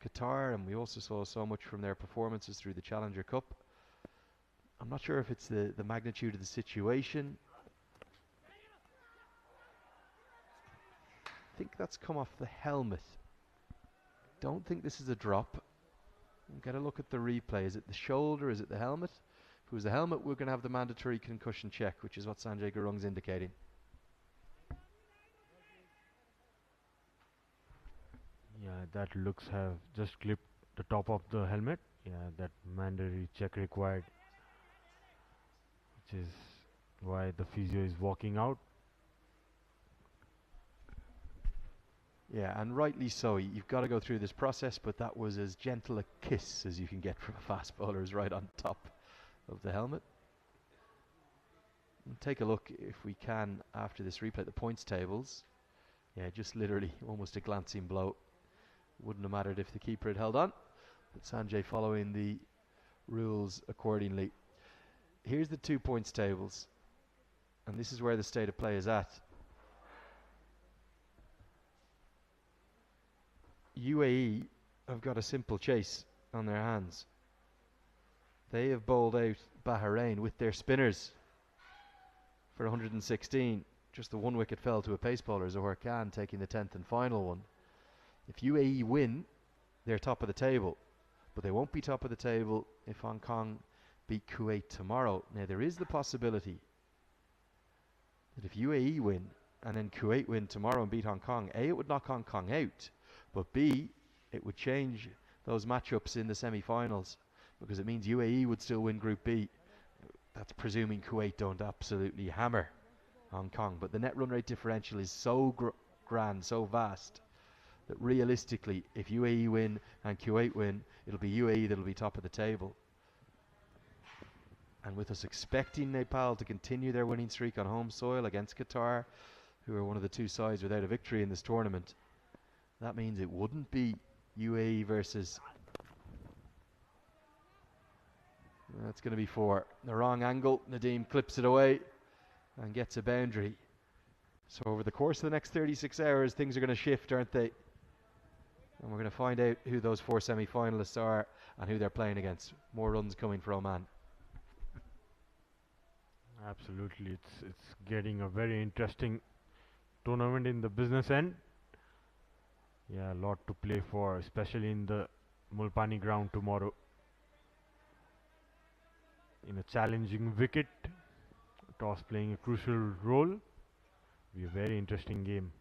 Qatar, and we also saw so much from their performances through the Challenger Cup. I'm not sure if it's the magnitude of the situation. I think that's come off the helmet. Don't think this is a drop. Get a look at the replay. Is it the shoulder? Is it the helmet? If it was the helmet, we're going to have the mandatory concussion check, which is what Sanjay Gurung's indicating. Yeah, that looks have just clipped the top of the helmet. Yeah, that mandatory check required, which is why the physio is walking out. Yeah, and rightly so. You've got to go through this process, but that was as gentle a kiss as you can get from a fast bowler, is right on top of the helmet. And take a look, if we can, after this replay, the points tables. Yeah, just literally almost a glancing blow. Wouldn't have mattered if the keeper had held on, but Sanjay following the rules accordingly. Here's the 2 points tables, and this is where the state of play is at. UAE have got a simple chase on their hands. They have bowled out Bahrain with their spinners for 116. Just the 1 wicket fell to a pace bowler, Zohar Khan taking the 10th and final one. If UAE win, they're top of the table, but they won't be top of the table if Hong Kong beat Kuwait tomorrow. Now there is the possibility that if UAE win and then Kuwait win tomorrow and beat Hong Kong, A, it would knock Hong Kong out, but B, it would change those matchups in the semi-finals, because it means UAE would still win Group B. That's presuming Kuwait don't absolutely hammer Hong Kong. But the net run rate differential is so grand, so vast, that realistically, if UAE win and Kuwait win, it'll be UAE that'll be top of the table. And with us expecting Nepal to continue their winning streak on home soil against Qatar, who are one of the 2 sides without a victory in this tournament, that means it wouldn't be UAE versus... That's going to be 4. The wrong angle. Nadeem clips it away and gets a boundary. So over the course of the next 36 hours, things are going to shift, aren't they? And we're going to find out who those 4 semi-finalists are and who they're playing against. More runs coming for Oman. Absolutely, it's getting a very interesting tournament in the business end. Yeah, a lot to play for, especially in the Mulpani ground tomorrow. In a challenging wicket, toss playing a crucial role. Be a very interesting game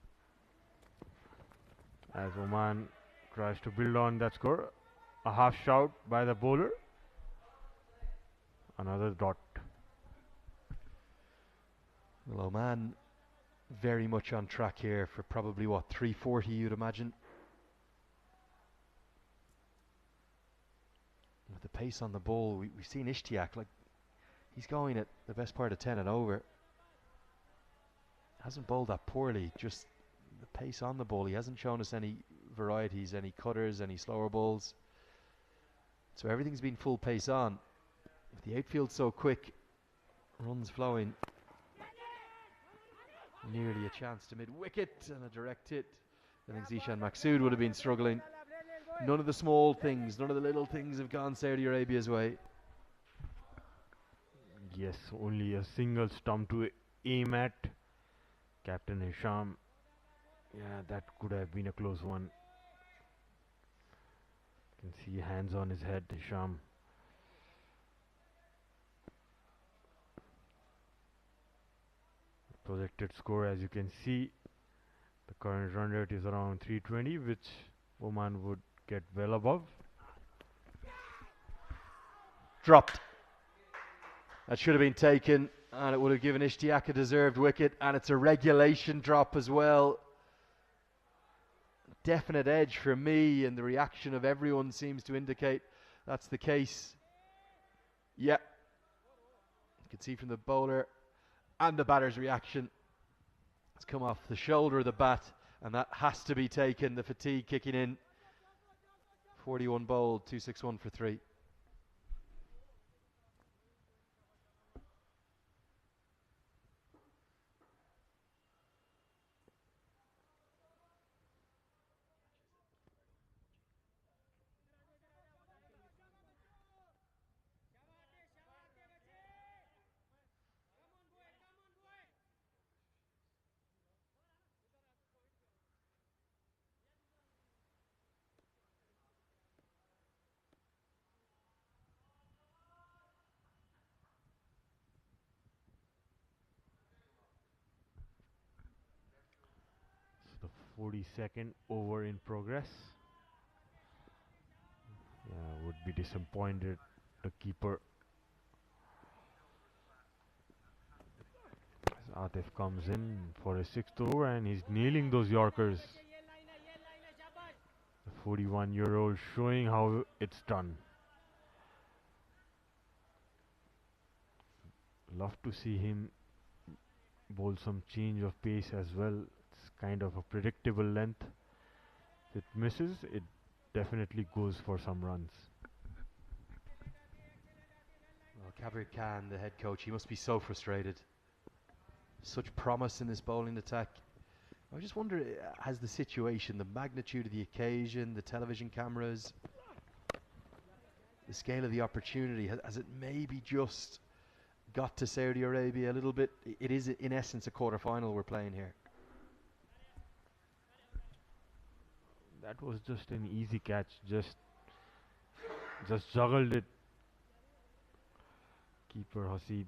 as Oman tries to build on that score. A half shout by the bowler. Another dot. Well, Oman very much on track here for probably, what, 340 you'd imagine. With the pace on the ball. We've seen Ishtiaq, like, he's going at the best part of 10 and over. Hasn't bowled that poorly, just the pace on the ball. He hasn't shown us any varieties, any cutters, any slower balls. So everything's been full pace on. If the outfield's so quick, runs flowing, nearly a chance to mid-wicket and a direct hit. I think Zishan Maksud would have been struggling. None of the small things, none of the little things have gone Saudi Arabia's way. Yes, only a single stump to aim at. Captain Hisham. Yeah, that could have been a close one. You can see hands on his head, Hisham. Projected score, as you can see, the current run rate is around 320, which Oman would get well above. Dropped. That should have been taken, and it would have given Ishtiaq a deserved wicket, and it's a regulation drop as well. Definite edge for me, and the reaction of everyone seems to indicate that's the case. Yeah. You can see from the bowler and the batter's reaction. It's come off the shoulder of the bat, and that has to be taken. The fatigue kicking in. 41 bowled, 261 for 3. So the 42nd over in progress. Yeah, would be disappointed, the keeper. As Atif comes in for his 6th over and he's nailing those Yorkers. The 41-year-old showing how it's done. Love to see him bowl some change of pace as well. It's kind of a predictable length. If it misses, it definitely goes for some runs. Well, Kabir Khan, the head coach, he must be so frustrated. Such promise in this bowling attack. I just wonder, has the situation, the magnitude of the occasion, the television cameras, the scale of the opportunity, has it maybe just got to Saudi Arabia a little bit? It is in essence a quarter-final we're playing here. That was just an easy catch, just juggled it. Keeper Hasib.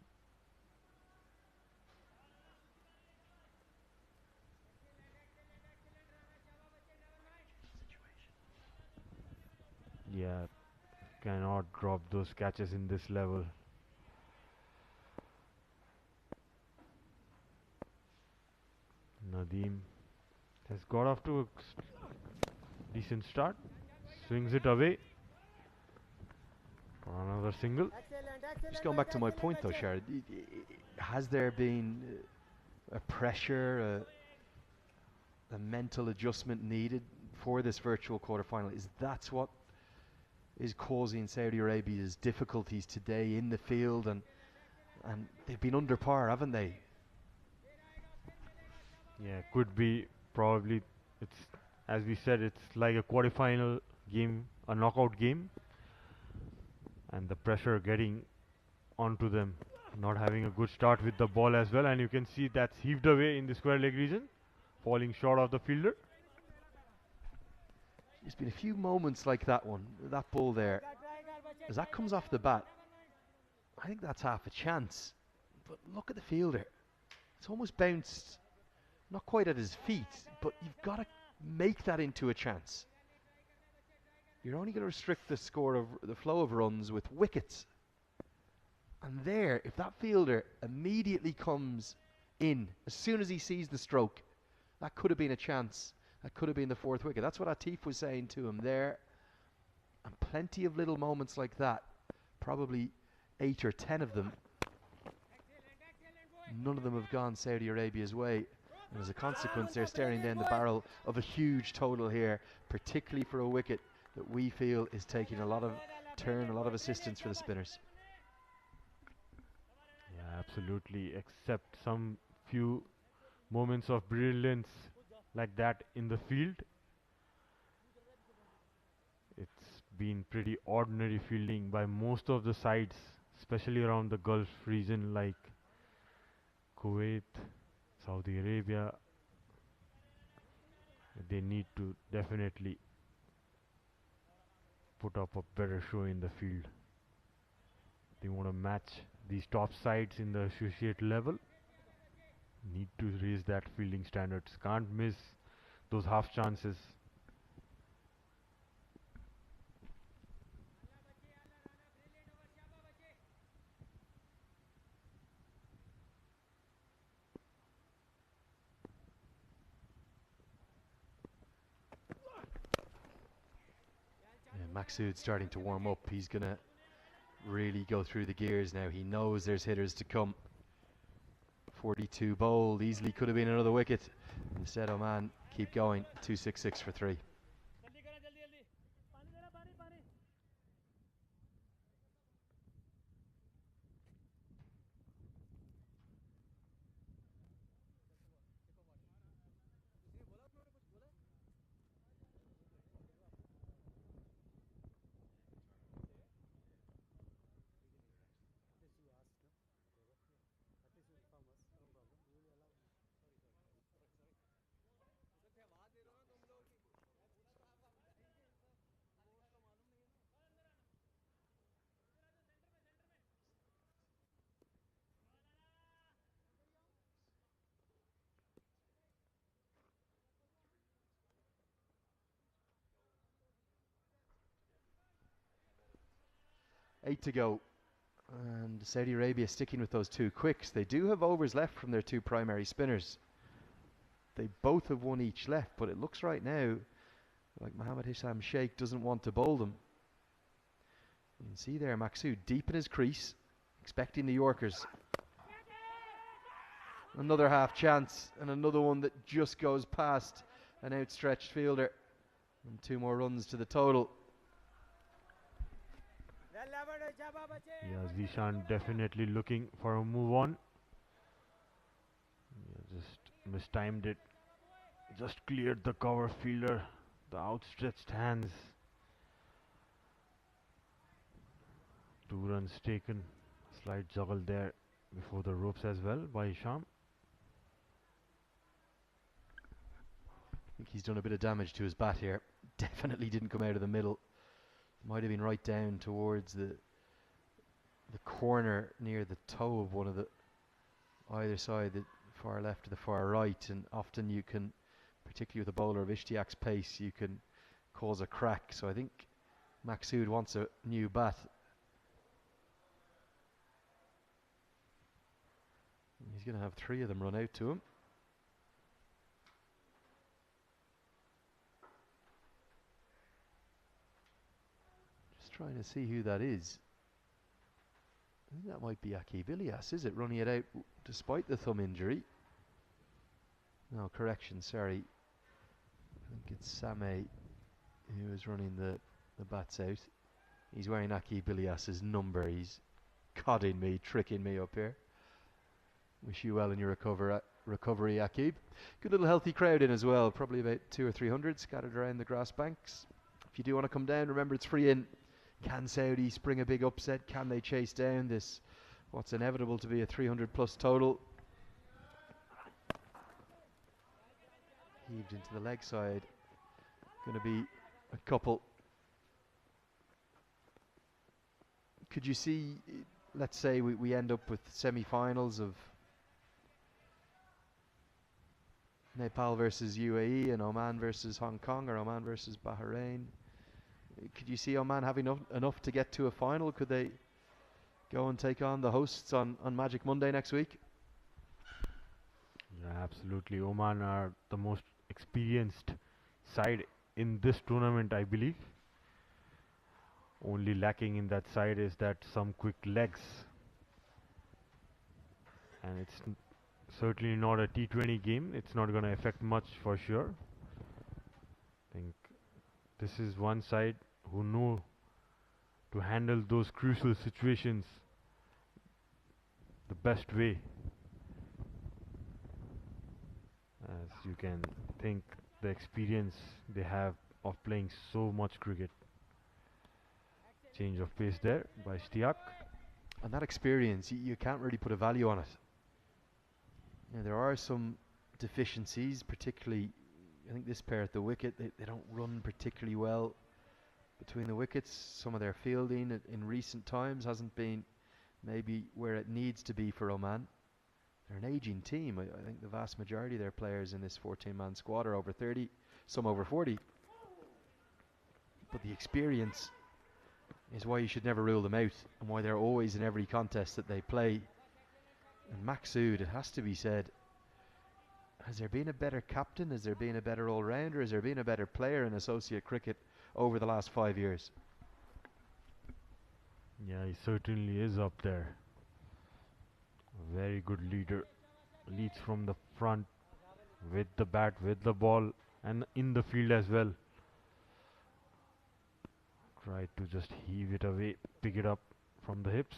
Yeah, cannot drop those catches in this level. Nadeem has got off to a decent start. Swings it away for another single. Just going back to my point though, Sharad, has there been a pressure, a mental adjustment needed for this virtual quarter-final? Is that what is causing Saudi Arabia's difficulties today in the field, and they've been under par, haven't they? Yeah, could be. Probably, it's, as we said, it's like a quarter-final game, a knockout game, and the pressure getting onto them, not having a good start with the ball as well, and you can see that's heaved away in the square leg region, falling short of the fielder. There's been a few moments like that one, that ball there, as that comes off the bat, I think that's half a chance. But look at the fielder. It's almost bounced, not quite at his feet, but you've got to make that into a chance. You're only going to restrict the score of the flow of runs with wickets. And there, if that fielder immediately comes in, as soon as he sees the stroke, that could have been a chance. That could have been the 4th wicket. That's what Atif was saying to him there. And plenty of little moments like that probably 8 or 10 of them, none of them have gone Saudi Arabia's way. And as a consequence, they're staring down the barrel of a huge total here, particularly for a wicket that we feel is taking a lot of turn, a lot of assistance for the spinners. Yeah, absolutely. Except some few moments of brilliance like that in the field. It's been pretty ordinary fielding by most of the sides, especially around the Gulf region like Kuwait, Saudi Arabia. They need to definitely put up a better show in the field. They want to match these top sides in the associate level. Need to raise that fielding standards. Can't miss those half chances. Yeah, Maqsood's starting to warm up. He's going to really go through the gears now. He knows there's hitters to come. 42 bowled, easily could have been another wicket. Instead, Oman keep going. 266 for 3. Eight to go. And Saudi Arabia sticking with those two quicks. They do have overs left from their two primary spinners. They both have one each left, but it looks right now like Mohammed Hisham Sheikh doesn't want to bowl them. You can see there Maqsood deep in his crease, expecting the Yorkers. Another half chance, and another one that just goes past an outstretched fielder. And 2 more runs to the total. Yeah, Zishan definitely looking for a move on. Yeah, just mistimed it. Just cleared the cover fielder. The outstretched hands. 2 runs taken. Slight juggle there before the ropes as well by Hisham. I think he's done a bit of damage to his bat here. Definitely didn't come out of the middle. Might have been right down towards the corner near the toe of one of the either side, the far left or the far right, and often you can, particularly with a bowler of Ishtiaq's pace, you can cause a crack. So I think Maqsood wants a new bat. He's going to have 3 of them run out to him. Just trying to see who that is. I think that might be Aqib Ilyas, is it? Running it out despite the thumb injury. No, correction, sorry. I think it's Sameh who is running the bats out. He's wearing Aqib Ilyas's number. He's codding me, tricking me up here. Wish you well in your recovery, Aqib. Good little healthy crowd in as well. Probably about 200 or 300 scattered around the grass banks. If you do want to come down, remember it's free in. Can Saudi spring a big upset? Can they chase down this, what's inevitable to be a 300 plus total? Heaved into the leg side. Going to be a couple. Could you see, let's say we end up with semi-finals of Nepal versus UAE and Oman versus Hong Kong, or Oman versus Bahrain. Could you see Oman having enough to get to a final? Could they go and take on the hosts on Magic Monday next week? Yeah, absolutely. Oman are the most experienced side in this tournament, I believe. Only lacking in that side is that some quick legs, and it's certainly not a T20 game. It's not going to affect much for sure. I think this is one side who know to handle those crucial situations the best way. As you can think, the experience they have of playing so much cricket. Change of pace there by Stiak. And that experience, you can't really put a value on it. You know, there are some deficiencies, particularly, I think this pair at the wicket, they don't run particularly well between the wickets. Some of their fielding in recent times hasn't been maybe where it needs to be for Oman. They're an aging team. I think the vast majority of their players in this 14-man squad are over 30, some over 40. But the experience is why you should never rule them out, and why they're always in every contest that they play. And Maqsood, it has to be said, has there been a better captain? Has there been a better all-rounder? Has there been a better player in associate cricket over the last 5 years? Yeah, he certainly is up there. A very good leader. Leads from the front with the bat, with the ball, and in the field as well. Tried to just heave it away, pick it up from the hips.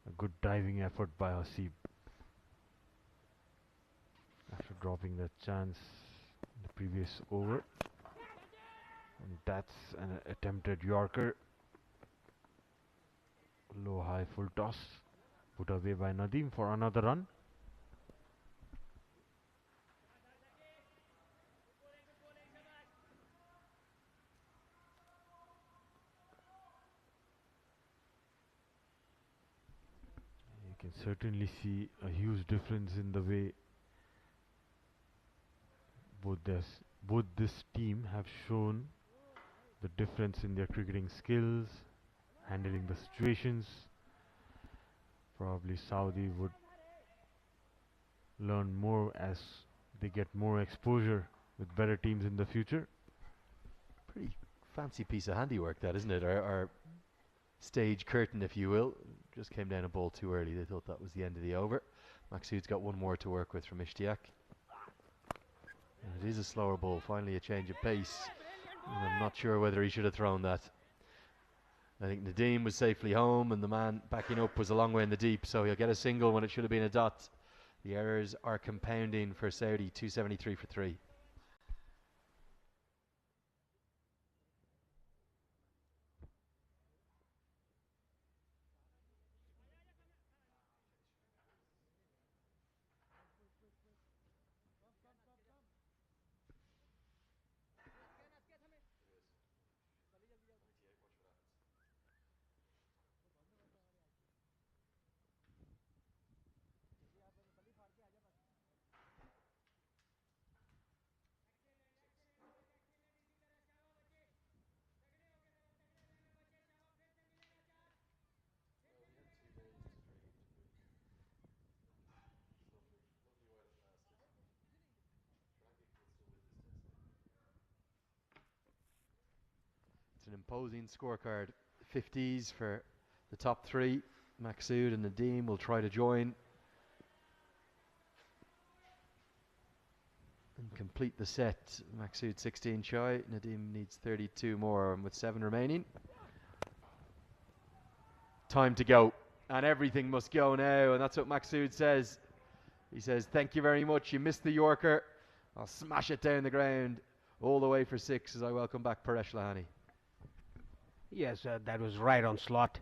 A good diving effort by Hasib. After dropping that chance in the previous over. And that's an attempted Yorker. Low high full toss. Put away by Nadeem for another run. You can certainly see a huge difference in the way both this team have shown the difference in their cricketing skills, handling the situations. Probably Saudi would learn more as they get more exposure with better teams in the future. Pretty fancy piece of handiwork that, isn't it? Our stage curtain, if you will. Just came down a ball too early. They thought that was the end of the over. Maqsood's got one more to work with from Ishtiaq. And it is a slower ball. Finally a change of pace. And I'm not sure whether he should have thrown that. I think Nadeem was safely home, and the man backing up was a long way in the deep, so he'll get a single when it should have been a dot. The errors are compounding for Saudi. 273 for 3. It's an imposing scorecard. 50s for the top three. Maqsood and Nadeem will try to join and complete the set. Maqsood 16 shy. Nadeem needs 32 more, and with 7 remaining. Time to go. And everything must go now, and that's what Maqsood says. He says, thank you very much. You missed the Yorker. I'll smash it down the ground all the way for 6 as I welcome back Paresh Lahani. Yes, that was right on slot.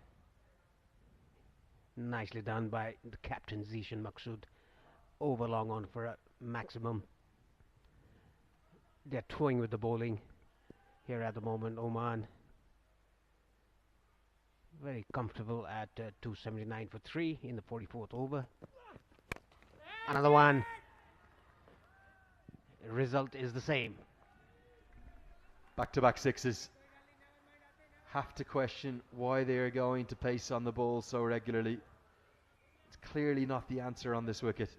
Nicely done by the captain Zishan Maqsood. Over long on for a maximum. They're toying with the bowling here at the moment. Oman very comfortable at 279 for 3 in the 44th over. Another one. Result is the same. Back-to-back 6s. Have to question why they are going to pace on the ball so regularly. It's clearly not the answer on this wicket.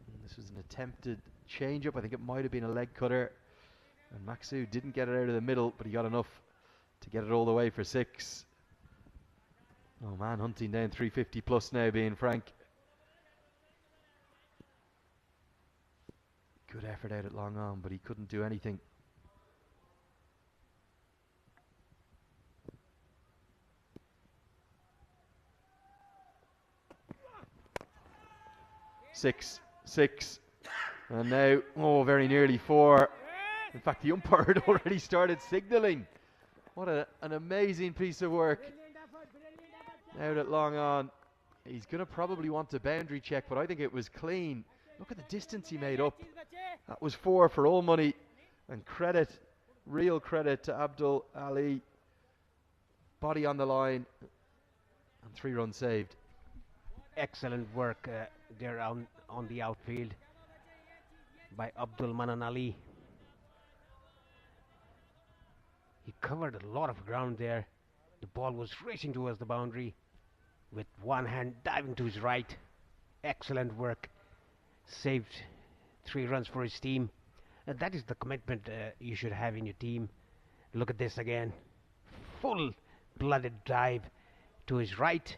And this was an attempted change-up. I think it might have been a leg cutter. And Maqsood didn't get it out of the middle, but he got enough to get it all the way for 6. Oh man, hunting down 350 plus now, being frank. Good effort out at long on, but he couldn't do anything. Six, and now, oh, very nearly 4. In fact, the umpire had already started signalling. What an amazing piece of work. Out at long on. He's going to probably want a boundary check, but I think it was clean. Look at the distance he made up. That was 4 for all money. And credit, real credit to Abdul Ali. Body on the line. And 3 runs saved. Excellent work there on the outfield by Abdul Manan Ali. He covered a lot of ground there. The ball was racing towards the boundary with one hand diving to his right. Excellent work. Saved 3 runs for his team. And that is the commitment you should have in your team. Look at this again. Full-blooded dive to his right.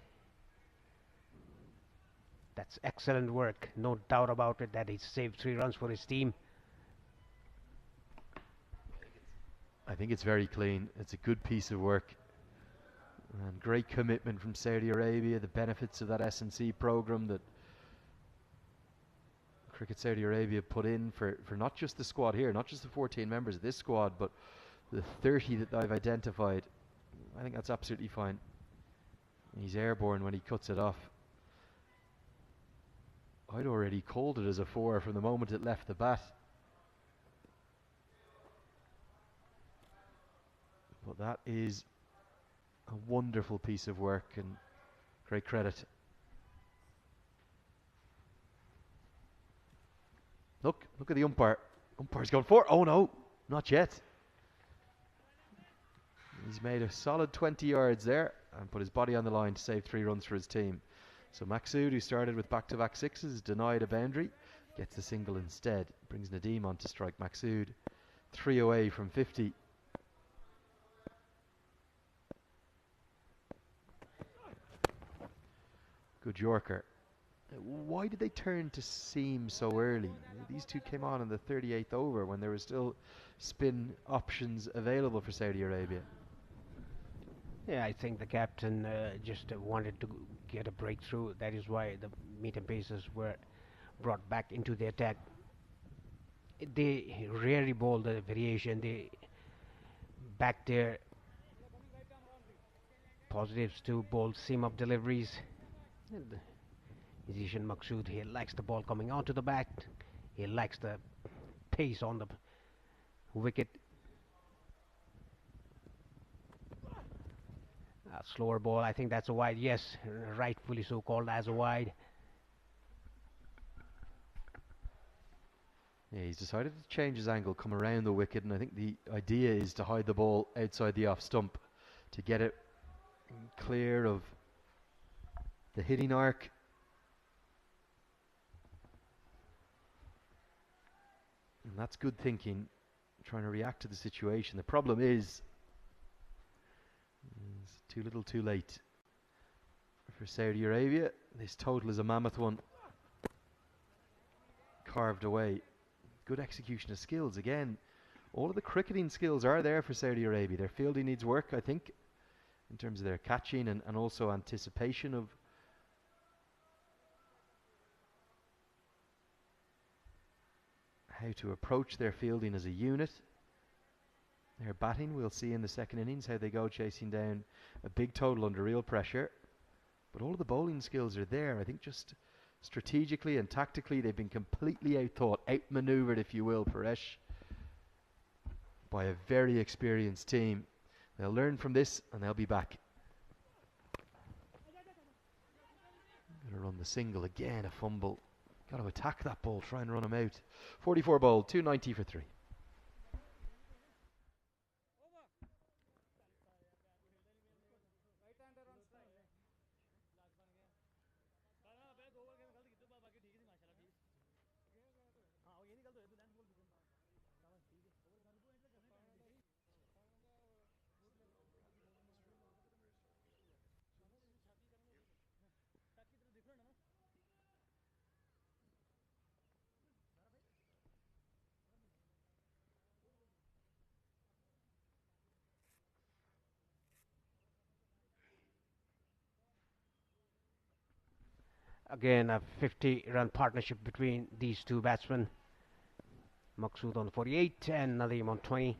That's excellent work. No doubt about it that he saved 3 runs for his team. I think it's very clean. It's a good piece of work. And great commitment from Saudi Arabia. The benefits of that S&C program that Cricket Saudi Arabia put in for not just the squad here, not just the 14 members of this squad, but the 30 that I've identified. I think that's absolutely fine. He's airborne when he cuts it off. I'd already called it as a 4 from the moment it left the bat. But that is a wonderful piece of work and great credit. Look at the umpire. Umpire's gone 4. Oh no, not yet. He's made a solid 20 yards there and put his body on the line to save 3 runs for his team. So Maksud, who started with back-to-back 6s, denied a boundary, gets the single instead. Brings Nadeem on to strike Maksud. 3 away from 50. Good Yorker. Why did they turn to seam so early? These two came on in the 38th over when there were still spin options available for Saudi Arabia. Yeah, I think the captain just wanted to get a breakthrough. That is why the medium pacers were brought back into the attack. They rarely bowl the variation. They back their positives to bowl seam-up deliveries. And Zishan Maksud, he likes the ball coming onto the bat. He likes the pace on the wicket. A slower ball, I think that's a wide. Yes, rightfully so called as a wide. Yeah, he's decided to change his angle, come around the wicket, and I think the idea is to hide the ball outside the off stump to get it clear of the hitting arc. And that's good thinking, trying to react to the situation. The problem is it's too little too late for Saudi Arabia. This total is a mammoth one. Carved away. Good execution of skills. Again, all of the cricketing skills are there for Saudi Arabia. Their fielding needs work, I think, in terms of their catching and also anticipation of how to approach their fielding as a unit. Their batting, we'll see in the second innings how they go chasing down a big total under real pressure. But all of the bowling skills are there. I think just strategically and tactically they've been completely outthought, outmaneuvered, if you will, Paresh, by a very experienced team. They'll learn from this and they'll be back. Going to run the single again, a fumble. Got to attack that ball, try and run him out. 44 bowled, 290 for 3. Again, a 50-run partnership between these two batsmen. Maqsood on 48 and Nadeem on 20.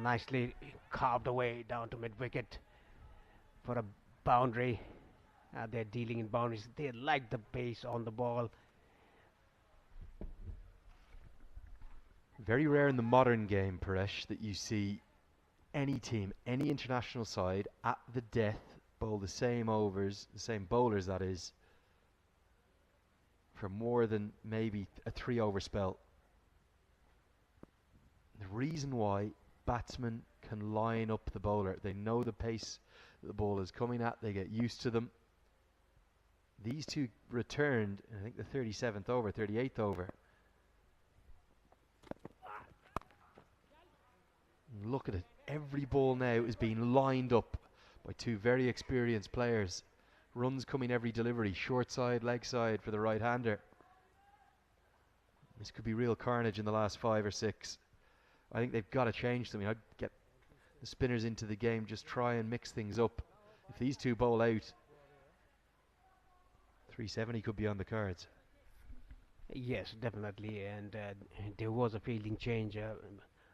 Nicely carved away down to mid-wicket for a boundary. They're dealing in boundaries. They like the pace on the ball. Very rare in the modern game, Paresh, that you see any team, any international side at the death bowl the same overs, the same bowlers that is, for more than maybe a 3-over spell. The reason why batsmen can line up the bowler, they know the pace the ball is coming at, they get used to them. These two returned, I think, the 37th over, 38th over. And look at it, every ball now is being lined up by two very experienced players. Runs coming every delivery, short side, leg side for the right-hander. This could be real carnage in the last 5 or 6. I think they've got to change something. I'd get the spinners into the game, just try and mix things up. If these two bowl out, 370 could be on the cards. Yes, definitely. And there was a fielding change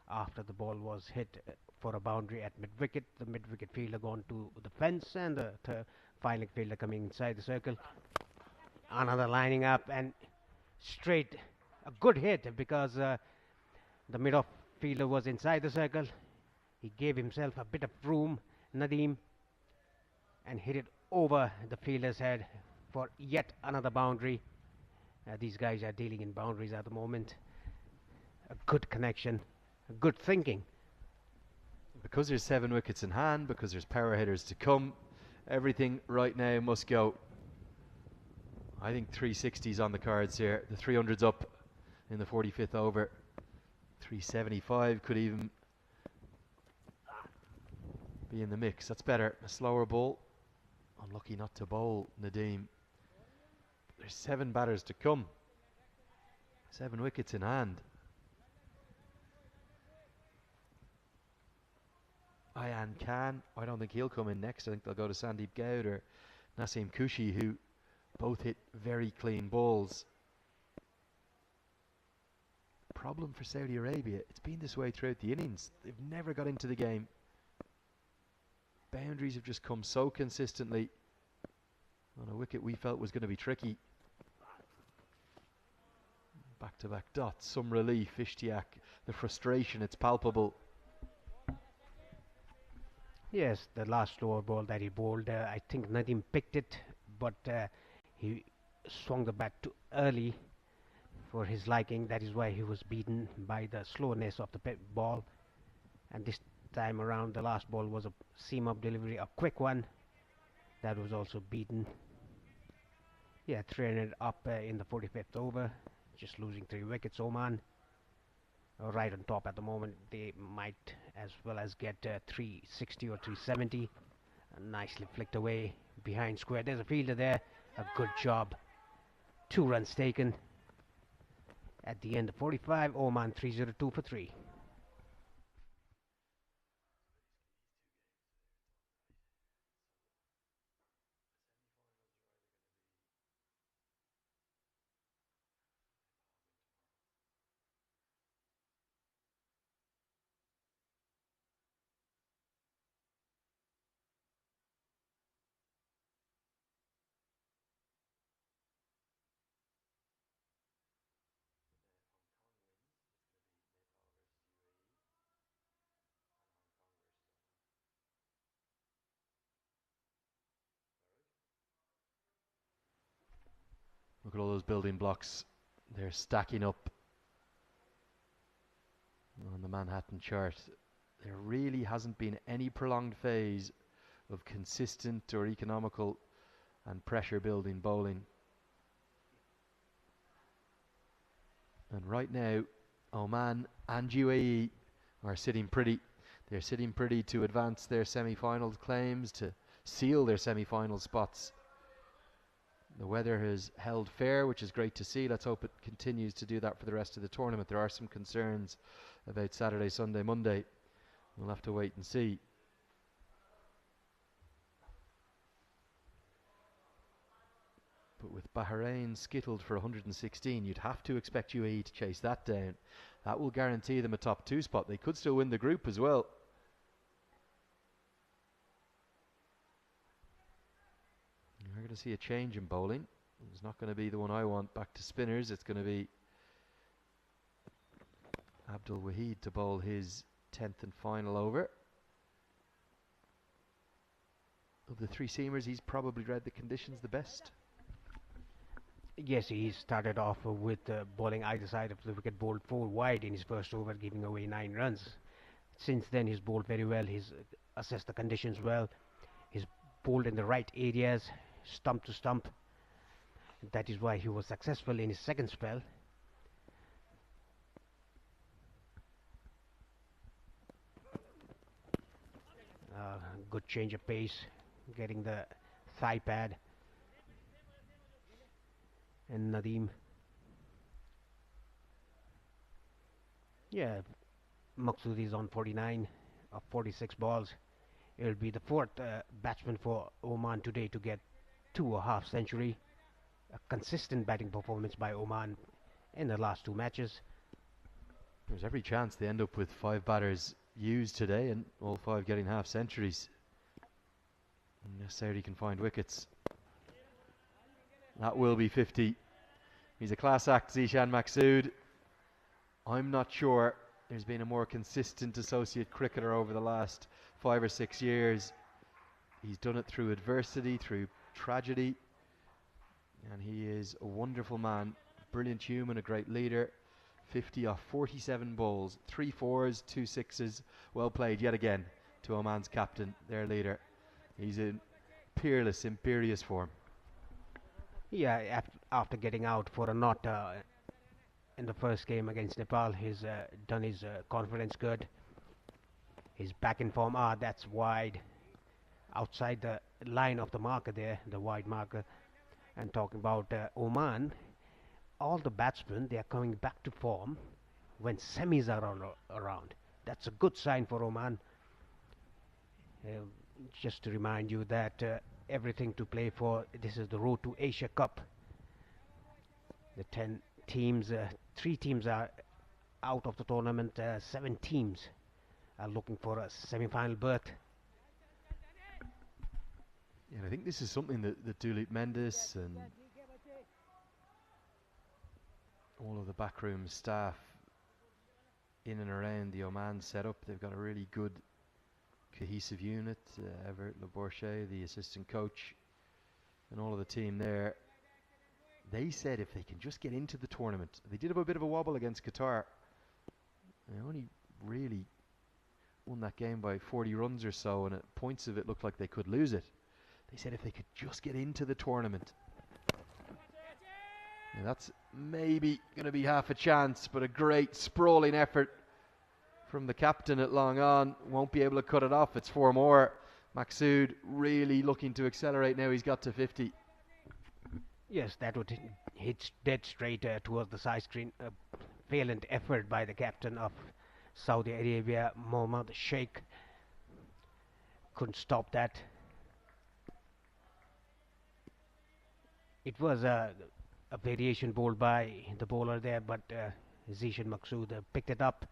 after the ball was hit for a boundary at mid-wicket. The mid-wicket fielder gone to the fence, and the final fielder coming inside the circle. Another lining up and straight. A good hit because the mid-off fielder was inside the circle. He gave himself a bit of room, Nadeem, and hit it over the fielder's head for yet another boundary. These guys are dealing in boundaries at the moment. A good connection, a good thinking. Because there's 7 wickets in hand, because there's power hitters to come, everything right now must go. I think 360's on the cards here. The 300's up in the 45th over. 375 could even be in the mix. That's better. A slower ball. Unlucky not to bowl Nadeem. There's 7 batters to come. 7 wickets in hand. Ayan Khan, I don't think he'll come in next. I think they'll go to Sandeep Goud or Naseem Kushi, who both hit very clean balls. Problem for Saudi Arabia, it's been this way throughout the innings. They've never got into the game. Boundaries have just come so consistently on a wicket we felt was going to be tricky. Back-to-back dots, some relief. Ishtiaq, the frustration, it's palpable. Yes, the last slower ball that he bowled, I think Nadeem picked it, but he swung the bat too early for his liking. That is why he was beaten by the slowness of the ball. And this time around, the last ball was a seam-up delivery, a quick one. That was also beaten. Yeah, 300 up in the 45th over, just losing 3 wickets. Oman right on top at the moment. They might as well as get 360 or 370. Nicely flicked away behind square. There's a fielder there. A good job. 2 runs taken. At the end of 45, Oman 302 for 3. Look at all those building blocks. They're stacking up on the Manhattan chart. There really hasn't been any prolonged phase of consistent or economical and pressure building bowling. And right now, Oman and UAE are sitting pretty. They're sitting pretty to advance their semi-final claims, to seal their semi-final spots. The weather has held fair, which is great to see. Let's hope it continues to do that for the rest of the tournament. There are some concerns about Saturday, Sunday, Monday. We'll have to wait and see. Bahrain skittled for 116, you'd have to expect UAE to chase that down. That will guarantee them a top 2 spot. They could still win the group as well. We're going to see a change in bowling. It's not going to be the one I want. Back to spinners. It's going to be Abdul Wahid to bowl his 10th and final over. Of the 3 seamers, he's probably read the conditions the best. Yes, he started off with bowling either side of the wicket, bowled 4 wide in his first over, giving away 9 runs. Since then, he's bowled very well. He's assessed the conditions well. He's bowled in the right areas, stump to stump. That is why he was successful in his second spell. Good change of pace, getting the thigh pad. And Nadeem. Yeah, Maqsood is on 49 of 46 balls. It will be the 4th batsman for Oman today to get 2.5 century. A consistent batting performance by Oman in the last 2 matches. There's every chance they end up with 5 batters used today and all 5 getting half centuries. Unless Saudi can find wickets. That will be 50. He's a class act, Zishan Maqsood. I'm not sure there's been a more consistent associate cricketer over the last 5 or 6 years. He's done it through adversity, through tragedy. And he is a wonderful man, brilliant human, a great leader. 50 off 47 balls, 3 fours, 2 sixes. Well played yet again to Oman's captain, their leader. He's in peerless, imperious form. Yeah, after getting out for a knot in the first game against Nepal, he's done his confidence good. He's back in form. That's wide. Outside the line of the marker there, the wide marker. And talking about Oman, all the batsmen, they are coming back to form when semis are around. That's a good sign for Oman. Just to remind you that everything to play for, this is the road to Asia Cup. The 10 teams, 3 teams are out of the tournament, 7 teams are looking for a semi-final berth. Yeah, I think this is something that Duleep Mendes and all of the backroom staff in and around the Oman setup, they've got a really good cohesive unit. Everett Labourche, the assistant coach, and all of the team there. They said if they can just get into the tournament, they did have a bit of a wobble against Qatar. They only really won that game by 40 runs or so, and at points of it looked like they could lose it. They said if they could just get into the tournament. Now that's maybe going to be half a chance, but a great sprawling effort from the captain at long on. Won't be able to cut it off. It's 4 more. Maqsood really looking to accelerate now. He's got to 50. Yes, that would hit dead straight towards the side screen. A valiant effort by the captain of Saudi Arabia, Mohammad Sheikh. Couldn't stop that. It was a variation bowled by the bowler there, but Zishan Maqsood picked it up,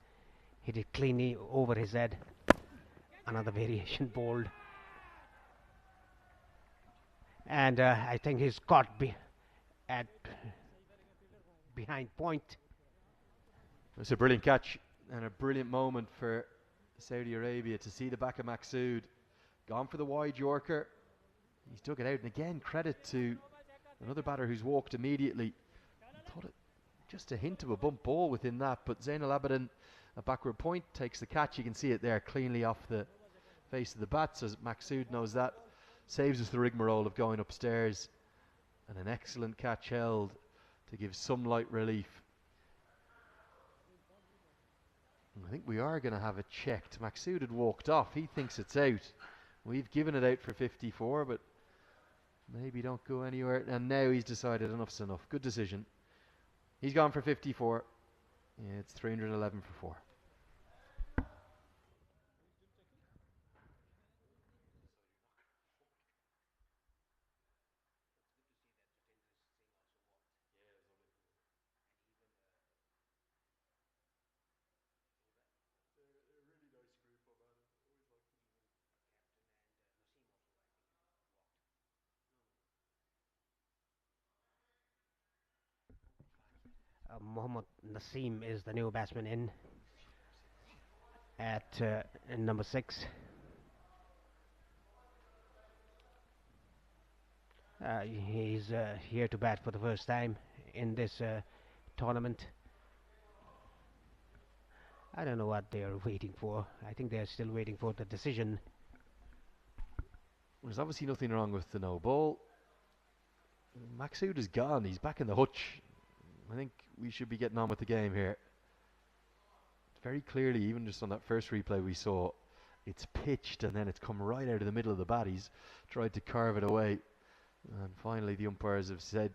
hit it cleanly over his head. Another variation bowled. And I think he's caught behind point. It's a brilliant catch and a brilliant moment for Saudi Arabia to see the back of Maqsood. Gone for the wide Yorker. He's dug it out, and again credit to another batter who's walked immediately. I thought it just a hint of a bump ball within that, but Zainal Abidin, a backward point, takes the catch. You can see it there cleanly off the face of the bat, so Maqsood knows that. Saves us the rigmarole of going upstairs, and an excellent catch held to give some light relief. And I think we are going to have it checked. Maqsood had walked off. He thinks it's out. We've given it out for 54, but maybe don't go anywhere. And now he's decided enough's enough. Good decision. He's gone for 54. Yeah, it's 311 for 4. Mohammad Naseem is the new batsman in at number 6. He's here to bat for the first time in this tournament. I don't know what they're waiting for. I think they're still waiting for the decision. There's obviously nothing wrong with the no ball. Maksud is gone. He's back in the hutch. I think we should be getting on with the game here. Very clearly, even just on that first replay we saw, it's pitched and then it's come right out of the middle of the bat. He's tried to carve it away. And finally the umpires have said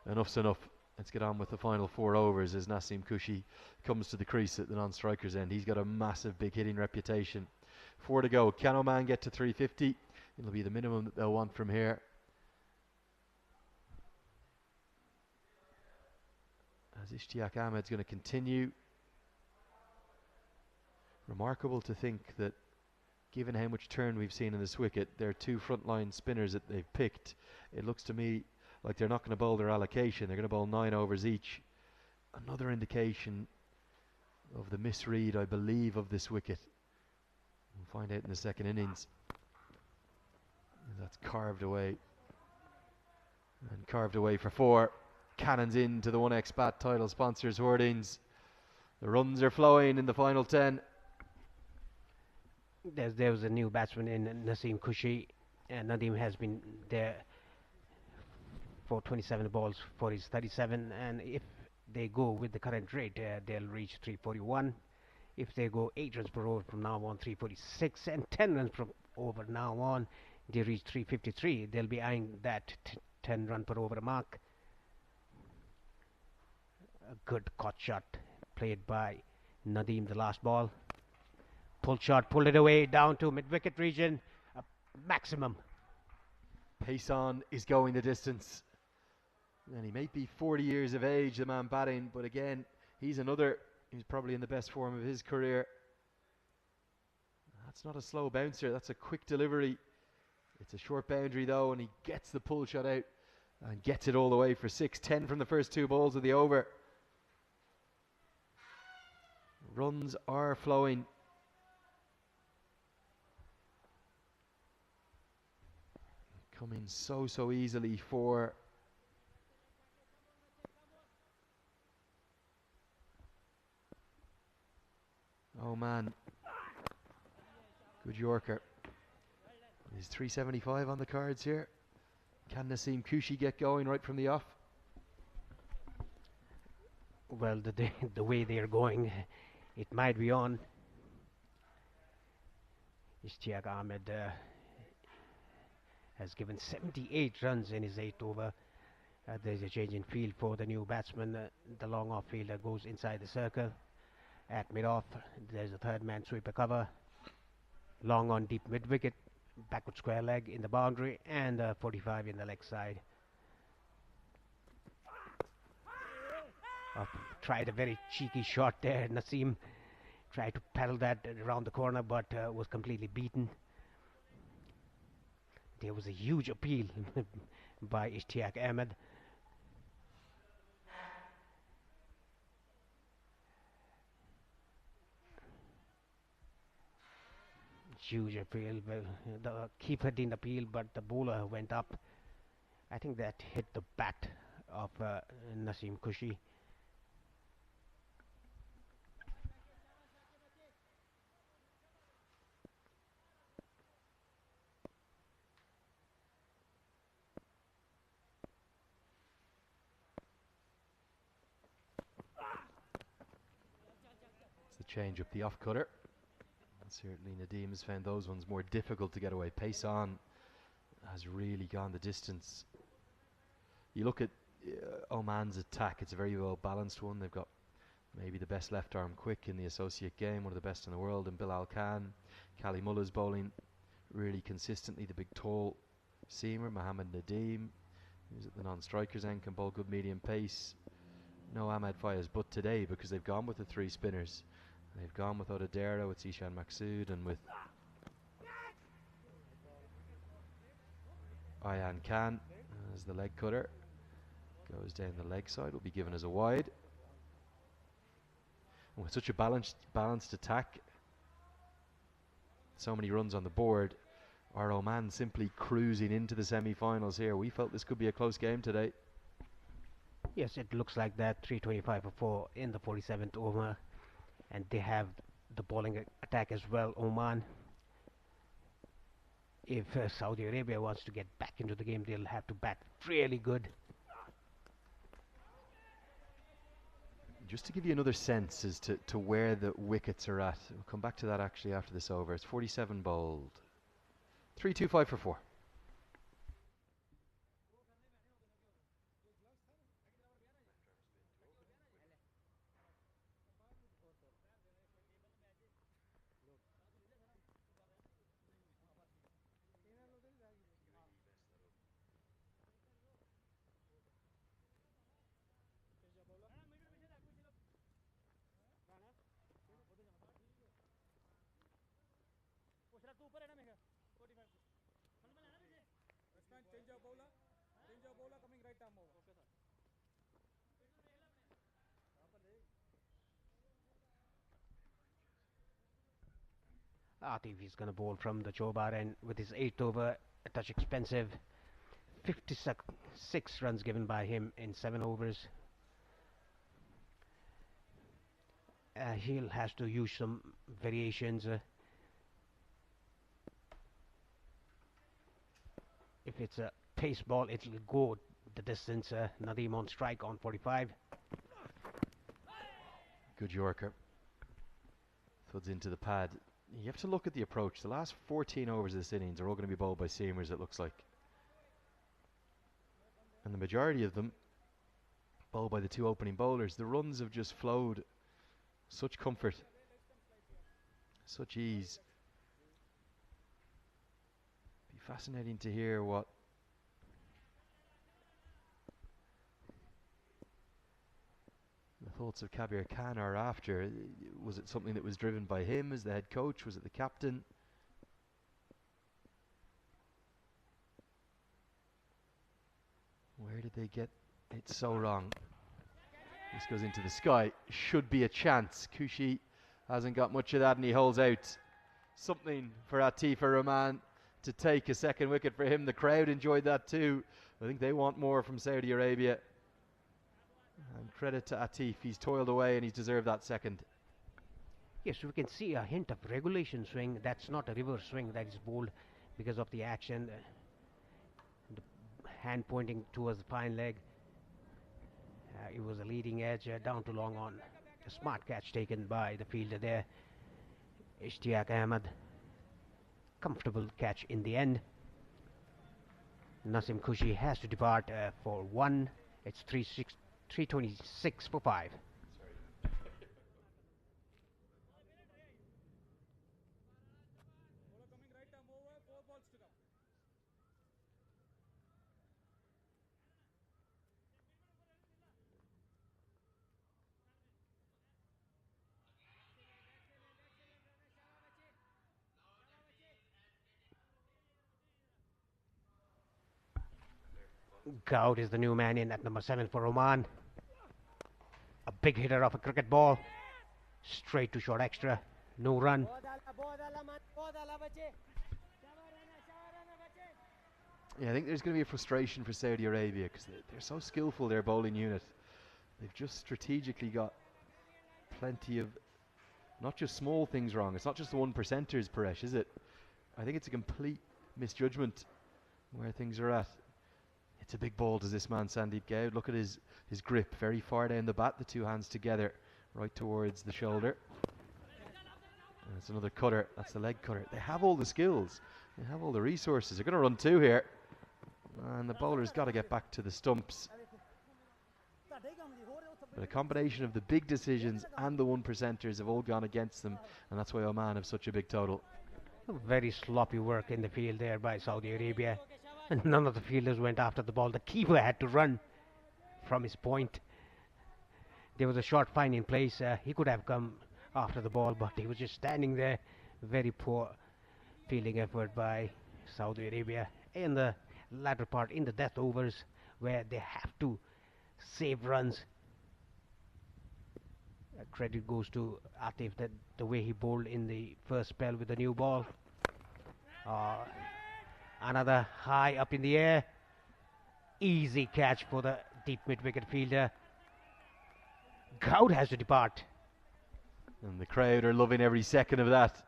enough's enough. Let's get on with the final 4 overs as Naseem Kushi comes to the crease at the non-striker's end. He's got a massive big hitting reputation. 4 to go. Can Oman get to 350? It'll be the minimum that they'll want from here. As Ishtiaq Ahmed's going to continue. Remarkable to think that, given how much turn we've seen in this wicket, their 2 frontline spinners that they've picked, it looks to me like they're not going to bowl their allocation. They're going to bowl 9 overs each. Another indication of the misread, I believe, of this wicket. We'll find out in the second innings. And that's carved away. And carved away for 4. Cannons into the 1x Bat title sponsors hoardings. The runs are flowing in the final 10. There was a new batsman in Naseem Kushi, and Nadeem has been there for 27 balls for his 37, and if they go with the current rate, they'll reach 341. If they go 8 runs per over from now on, 346, and 10 runs per over now on, they reach 353. They'll be eyeing that 10 run per over mark. A good caught shot played by Nadeem, the last ball. Pull shot, pulled it away down to mid-wicket region, maximum. Pace on is going the distance. And he may be 40 years of age, the man batting, but again, he's probably in the best form of his career. That's not a slow bouncer, that's a quick delivery. It's a short boundary though, and he gets the pull shot out and gets it all the way for 6. 10 from the first 2 balls of the over. Runs are flowing. Coming so easily for Oman. Good Yorker. Is 375 on the cards here? Can Naseem Kushi get going right from the off? Well, the way they're going, it might be on. Ishtiaq Ahmed has given 78 runs in his 8th over. There's a change in field for the new batsman. The long off fielder goes inside the circle. At mid-off, there's a third man sweeper cover. Long on deep mid-wicket, backward square leg in the boundary, and 45 in the leg side. Tried a very cheeky shot there. Naseem tried to paddle that around the corner, but was completely beaten. There was a huge appeal by Ishtiaq Ahmed. Huge appeal. Well, the keeper didn't appeal, but the bowler went up. I think that hit the bat of Naseem Kushi. It's the change up the off cutter. Certainly Nadeem has found those ones more difficult to get away. Pace on has really gone the distance. You look at Oman's attack, it's a very well balanced one. They've got maybe the best left arm quick in the associate game, one of the best in the world, and Bilal Khan. Cali Mullah's bowling really consistently, the big tall seamer. Mohammad Nadeem, who's at the non-strikers end, can bowl good medium pace. No Ahmed Fayez but today, because they've gone with the 3 spinners. They've gone with Odadera, with Ishan Maksud, and with Ayan Khan as the leg cutter. Goes down the leg side, will be given as a wide. With such a balanced attack, so many runs on the board, are Oman simply cruising into the semi-finals here? We felt this could be a close game today. Yes, it looks like that. 325 for 4 in the 47th over, and they have the bowling attack as well, Oman. If Saudi Arabia wants to get back into the game, they'll have to bat really good. Just to give you another sense as to where the wickets are at, we'll come back to that actually after this over. It's 47 bowled. 325 for 4. Atif is going to bowl from the Chobar, and with his 8th over, a touch expensive. 56 runs given by him in 7 overs. He'll have to use some variations. If it's a pace ball, it'll go the distance. Nadeem on strike on 45. Good Yorker. Thuds into the pad. You have to look at the approach. The last 14 overs of this innings are all going to be bowled by seamers, it looks like. And the majority of them bowled by the 2 opening bowlers. The runs have just flowed. Such comfort. Such ease. Be fascinating to hear what the thoughts of Kabir Khan are after. Was it something that was driven by him as the head coach? Was it the captain? Where did they get it so wrong? This goes into the sky. Should be a chance. Kushi hasn't got much of that, and he holds out. Something for Atif Rahman to take a second wicket for him. The crowd enjoyed that too. I think they want more from Saudi Arabia. And credit to Atif. He's toiled away and he's deserved that second. Yes, we can see a hint of regulation swing. That's not a reverse swing that is bowled because of the action. The hand pointing towards the fine leg. It was a leading edge down to long on. A smart catch taken by the fielder there, Ishtiaq Ahmed. Comfortable catch in the end. Nasim Kushi has to depart for 1. It's 326 for 5. Goud is the new man in at number 7 for Oman. A big hitter of a cricket ball. Straight to short extra. No run. Yeah, I think there's going to be a frustration for Saudi Arabia because they're so skillful, their bowling unit. They've just strategically got plenty of not just small things wrong. It's not just the 1%ers, Paresh, is it? I think it's a complete misjudgment where things are at. It's a big ball to this man, Sandeep Goud. Look at his grip, very far down the bat, the 2 hands together, right towards the shoulder. And it's another cutter, that's the leg cutter. They have all the skills, they have all the resources. They're going to run 2 here. And the bowler's got to get back to the stumps. But a combination of the big decisions and the 1%ers have all gone against them, and that's why Oman have such a big total. Very sloppy work in the field there by Saudi Arabia. And none of the fielders went after the ball. The keeper had to run from his point. There was a short fine in place. He could have come after the ball, but he was just standing there. Very poor fielding effort by Saudi Arabia in the latter part, in the death overs, where they have to save runs. Credit goes to Atif that the way he bowled in the first spell with the new ball. Another high up in the air. Easy catch for the deep mid-wicket fielder. Goud has to depart. And the crowd are loving every second of that.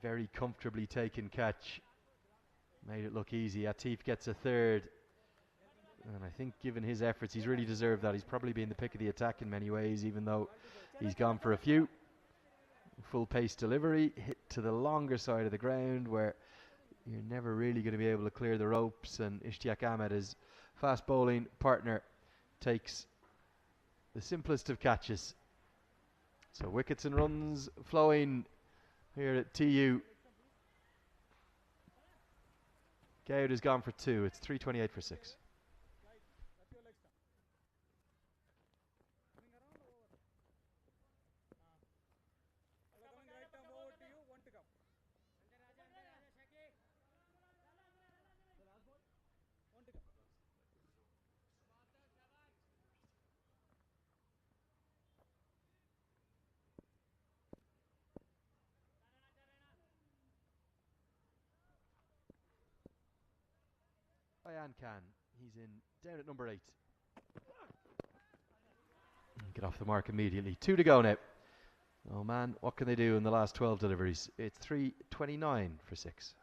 Very comfortably taken catch. Made it look easy. Atif gets a third. And I think given his efforts, he's really deserved that. He's probably been the pick of the attack in many ways, even though he's gone for a few. Full pace delivery, hit to the longer side of the ground where you're never really going to be able to clear the ropes. And Ishtiaq Ahmed, his fast bowling partner, takes the simplest of catches. So wickets and runs flowing here at TU. Goud has gone for 2. It's 328 for 6. Ayan Khan, he's in down at number 8. Get off the mark immediately. 2 to go now. Oh man, what can they do in the last 12 deliveries? It's 329 for 6.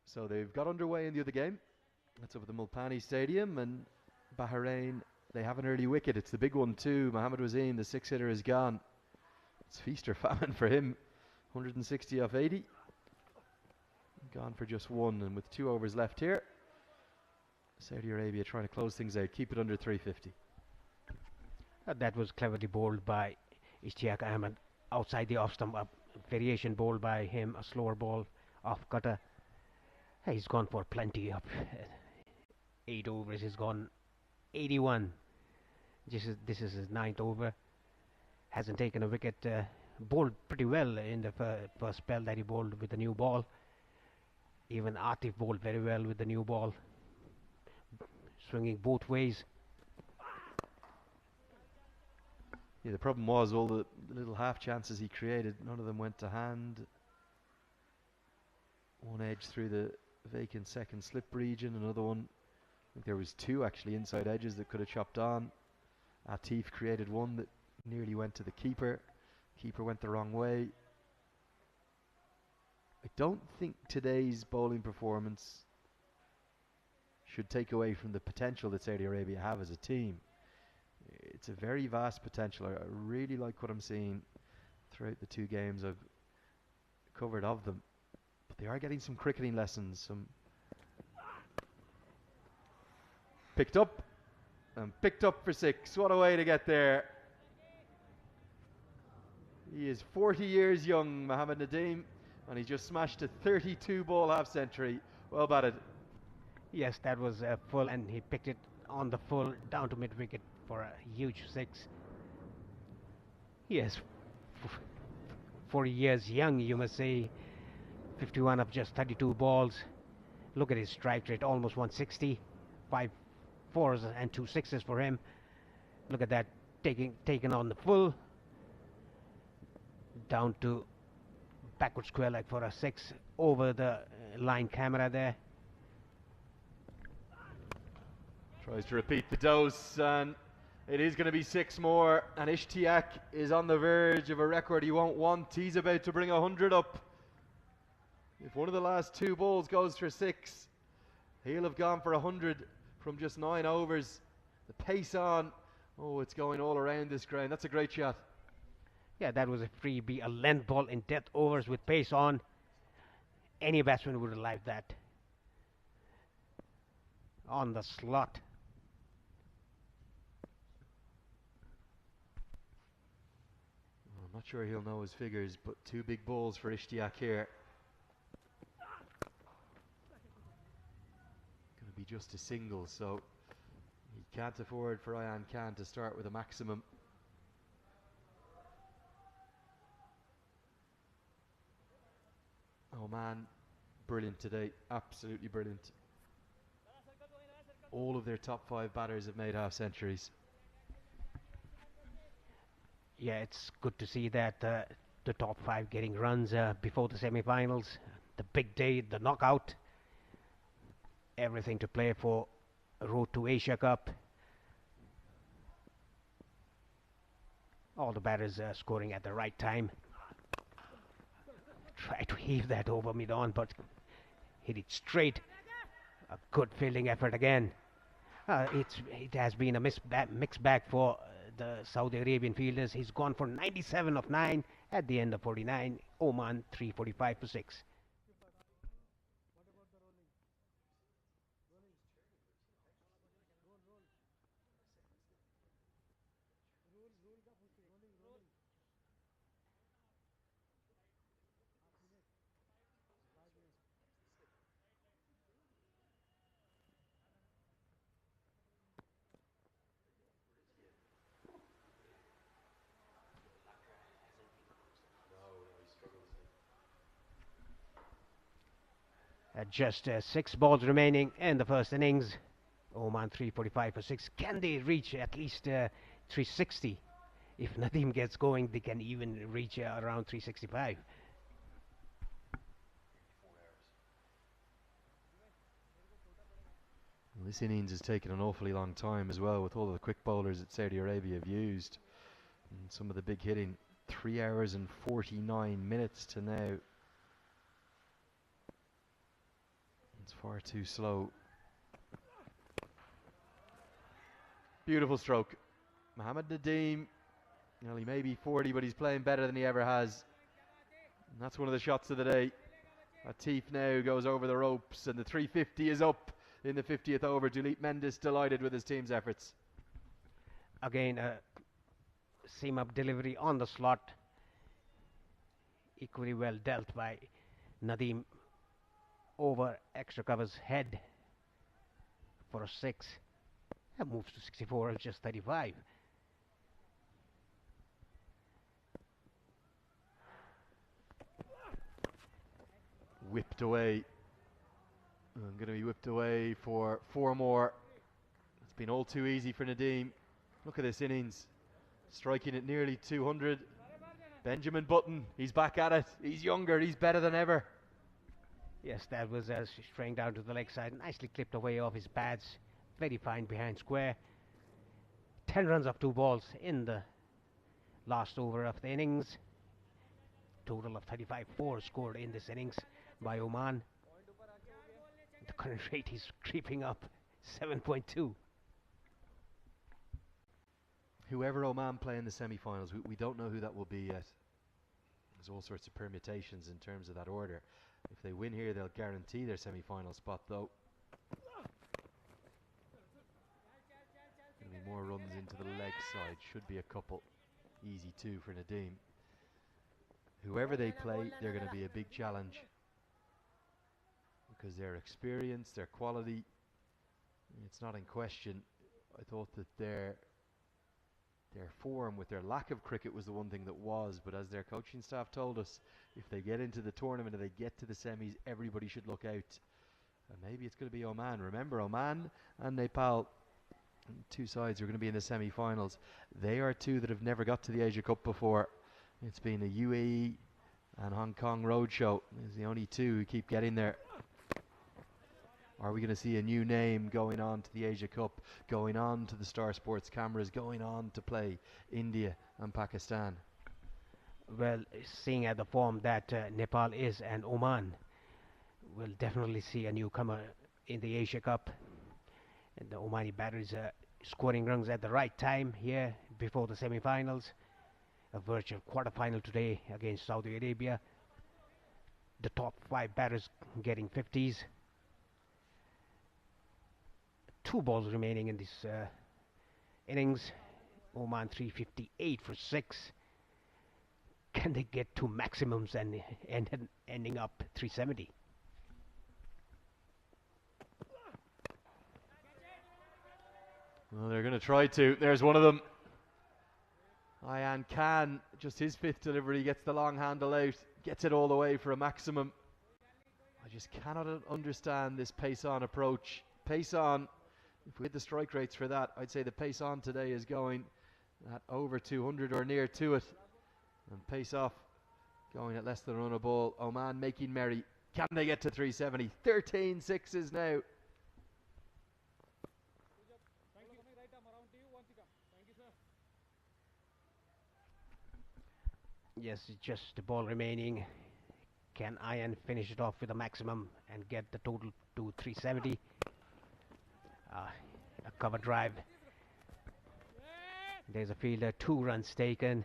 So they've got underway in the other game. That's up at the Mulpani Stadium, and Bahrain, they have an early wicket. It's the big one too. Mohammad Wasim, the 6-hitter, is gone. It's feast or famine for him. 160 off 80. Gone for just 1, and with 2 overs left here, Saudi Arabia trying to close things out, keep it under 350. That was cleverly bowled by Ishtiaq Ahmed outside the off-stump. Variation bowled by him, a slower ball off cutter. He's gone for plenty up. 8 overs, he's gone 81. This is his 9th over. Hasn't taken a wicket. Bowled pretty well in the first spell that he bowled with the new ball. Even Atif bowled very well with the new ball. Swinging both ways. Yeah, the problem was all the little half chances he created, none of them went to hand. One edge through the vacant second slip region, another one, I think there was 2 actually inside edges that could have chopped on. Atif created one that nearly went to the keeper. Keeper went the wrong way. I don't think today's bowling performance should take away from the potential that Saudi Arabia have as a team. It's a very vast potential. I really like what I'm seeing throughout the 2 games I've covered of them. But they are getting some cricketing lessons. Some picked up and picked up for 6. What a way to get there. He is 40 years young, Mohammad Nadeem, and he just smashed a 32 ball half century. Well batted. Yes, that was full, and he picked it on the full down to mid wicket for a huge 6. Yes, 40 years young, you must say. 51 of just 32 balls. Look at his strike rate, almost 160. 5 4s and 2 6s for him. Look at that, taken on the full. Down to backward square leg for a 6 over the line camera there. Tries to repeat the dose, and it is going to be 6 more, and Ishtiaq is on the verge of a record he won't want. He's about to bring 100 up. If one of the last 2 balls goes for 6, he'll have gone for 100 from just 9 overs. The pace on, oh, it's going all around this ground. That's a great shot. Yeah, that was a freebie, a length ball in death overs with pace on. Any batsman would have liked that. On the slot. I'm not sure he'll know his figures, but 2 big balls for Ishtiaq here. Going to be just a single, so he can't afford for Ayan Khan to start with a maximum. Oman, brilliant today, absolutely brilliant. All of their top 5 batters have made half centuries. Yeah, it's good to see that the top 5 getting runs before the semi-finals. The big day, the knockout. Everything to play for a road to Asia Cup. All the batters scoring at the right time. Try to heave that over mid-on, but hit it straight. A good fielding effort again. It has been a mixed bag for the Saudi Arabian fielders. He's gone for 97 of 9 at the end of 49. Oman 345 for 6. Just 6 balls remaining in the first innings. Oman 345 for 6. Can they reach at least 360? If Nadeem gets going, they can even reach around 365. Well, this innings has taken an awfully long time as well, with all of the quick bowlers that Saudi Arabia have used. And some of the big hitting. 3 hours and 49 minutes to now. It's far too slow. Beautiful stroke. Mohammed Nadeem, you know, he may be 40, but he's playing better than he ever has. And that's one of the shots of the day. Atif now goes over the ropes, and the 350 is up in the 50th over. Duleep Mendes delighted with his team's efforts. Again, seam up delivery on the slot. Equally well dealt by Nadeem over extra cover's head for a 6. That moves to 64, just 35. Whipped away. I'm going to be whipped away for 4 more. It's been all too easy for Nadeem. Look at this innings. Striking at nearly 200. Benjamin Button, he's back at it. He's younger, he's better than ever. Yes, that was straying down to the leg side. Nicely clipped away off his pads. Very fine behind square. 10 runs off 2 balls in the last over of the innings. Total of 35-4 scored in this innings by Oman. The current rate is creeping up, 7.2. Whoever Oman play in the semi-finals, we don't know who that will be yet. There's all sorts of permutations in terms of that order. If they win here, they'll guarantee their semi-final spot, though. Going to be more runs into the leg side. Should be a couple. Easy 2 for Nadeem. Whoever they play, they're going to be a big challenge, because their experience, their quality, it's not in question. I thought that their form with their lack of cricket was the one thing that was, but as their coaching staff told us, if they get into the tournament and they get to the semis, everybody should look out. And maybe it's going to be Oman. Remember, Oman and Nepal, 2 sides are going to be in the semi-finals. They are 2 that have never got to the Asia Cup before. It's been a UAE and Hong Kong roadshow. There's the only 2 who keep getting there. Are we going to see a new name going on to the Asia Cup, going on to the Star Sports cameras, going on to play India and Pakistan? Well, seeing at the form that Nepal is and Oman, we'll definitely see a newcomer in the Asia Cup. And the Omani batters are scoring runs at the right time here before the semi-finals. a virtual quarterfinal today against Saudi Arabia. The top 5 batters getting 50s. 2 balls remaining in this innings. Oman 358 for 6. Can they get 2 maximums and ending up 370? Well, they're going to try to. There's one of them. Ayan Khan, just his 5th delivery, gets the long handle out, gets it all the way for a maximum. I just cannot understand this pace-on approach. Pace-on, if we had the strike rates for that, I'd say the pace-on today is going at over 200 or near to it. And pace-off going at less than a run a ball. Oman making merry. Can they get to 370? 13 sixes now. Yes, it's just the ball remaining. Can Ayan finish it off with a maximum and get the total to 370? A cover drive. There's a fielder, 2 runs taken.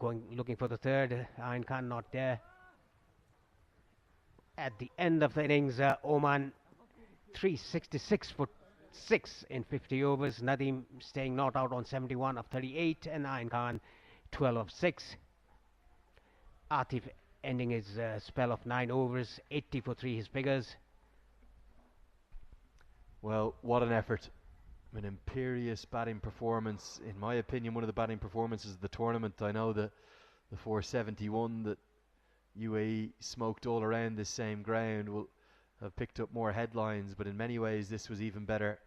Looking for the third. Ayan Khan not there. At the end of the innings, Oman 366 for 6 in 50 overs. Nadeem staying not out on 71 of 38, and Ayan Khan 12 of 6. Atif ending his spell of 9 overs, 80 for 3 his figures. Well, what an effort. An imperious batting performance. In my opinion, one of the batting performances of the tournament. I know that the 471 that UAE smoked all around this same ground will have picked up more headlines, but in many ways this was even better.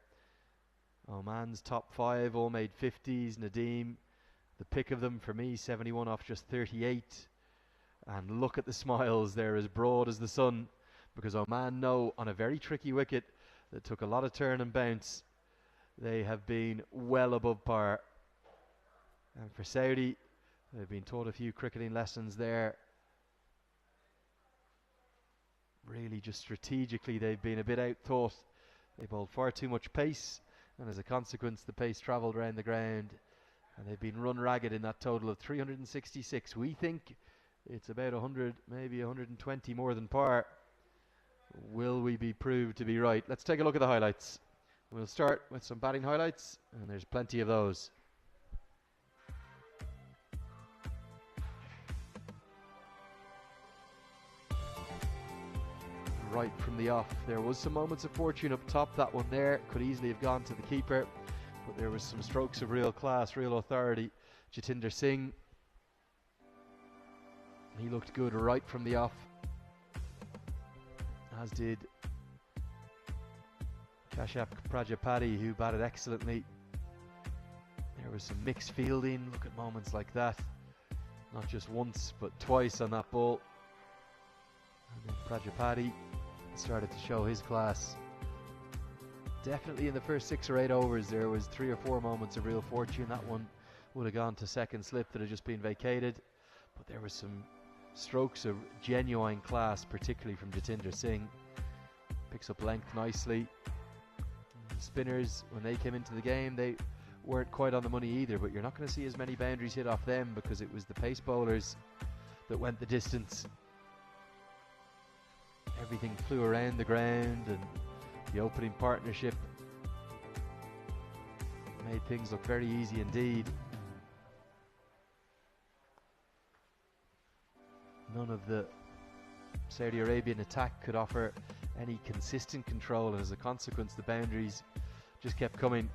Oman's top 5 all made 50s. Nadeem, the pick of them for me, 71 off just 38. And look at the smiles, they're as broad as the sun, because Oman know on a very tricky wicket that took a lot of turn and bounce, they have been well above par. And for Saudi, they've been taught a few cricketing lessons there. Really just strategically they've been a bit out-thought. They bowled far too much pace, and as a consequence the pace travelled around the ground, and they've been run ragged in that total of 366. We think it's about 100, maybe 120 more than par. Will we be proved to be right? Let's take a look at the highlights. We'll start with some batting highlights, and there's plenty of those. Right from the off, there was some moments of fortune up top. That one there could easily have gone to the keeper, but there was some strokes of real class, real authority. Jatinder Singh, he looked good right from the off, as did Kashyap Prajapati, who batted excellently. There was some mixed fielding. Look at moments like that, not just once but twice on that ball. And then Prajapati started to show his class. Definitely in the first 6 or 8 overs there was 3 or 4 moments of real fortune. That one would have gone to second slip that had just been vacated, but there was some strokes of genuine class, particularly from Jatinder Singh. Picks up length nicely. The spinners, when they came into the game, they weren't quite on the money either, but you're not going to see as many boundaries hit off them because it was the pace bowlers that went the distance. Everything flew around the ground, and the opening partnership made things look very easy indeed. None of the Saudi Arabian attack could offer any consistent control, and as a consequence the boundaries just kept coming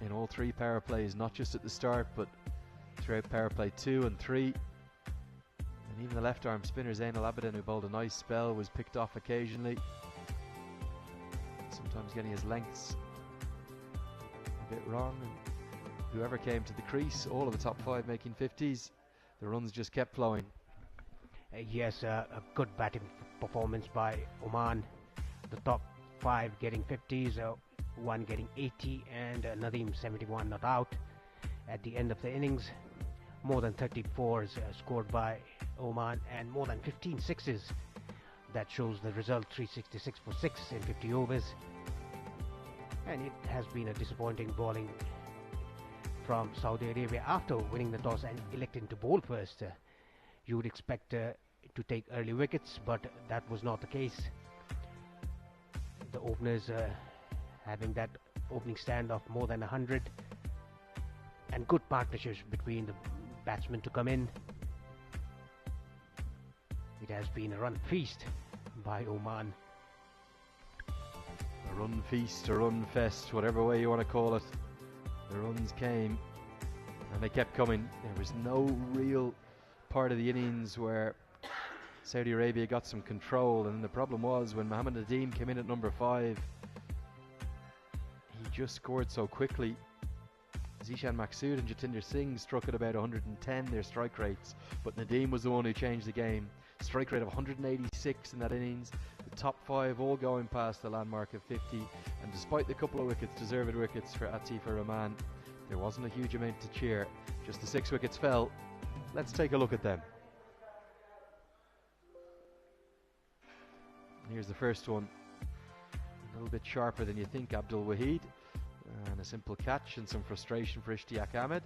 in all 3 power plays, not just at the start but throughout power play 2 and 3. And even the left arm spinner Zainal Abidin, who bowled a nice spell, was picked off occasionally, sometimes getting his lengths a bit wrong, and whoever came to the crease, all of the top 5 making 50s, the runs just kept flowing. Yes, a good batting performance by Oman. The top 5 getting 50s, 1 getting 80, and Nadeem 71 not out. At the end of the innings, more than 34s scored by Oman and more than 15 sixes. That shows the result, 366 for 6 in 50 overs. And it has been a disappointing bowling from Saudi Arabia after winning the toss and electing to bowl first. You would expect to take early wickets, but that was not the case. The openers having that opening stand of more than 100 and good partnerships between the batsmen to come in. It has been a run feast by Oman. A run feast, a run fest, whatever way you want to call it. The runs came and they kept coming. There was no real part of the innings where Saudi Arabia got some control, and the problem was when Mohammed Nadeem came in at number 5, he just scored so quickly. Zishan Maksud and Jatinder Singh struck at about 110 their strike rates, but Nadeem was the one who changed the game. Strike rate of 186 in that innings, the top 5 all going past the landmark of 50, and despite the couple of wickets, deserved wickets for Atifa Rahman, there wasn't a huge amount to cheer. Just the 6 wickets fell. Let's take a look at them. Here's the first one, a little bit sharper than you think. Abdul Wahid, and a simple catch and some frustration for Ishtiaq Ahmed,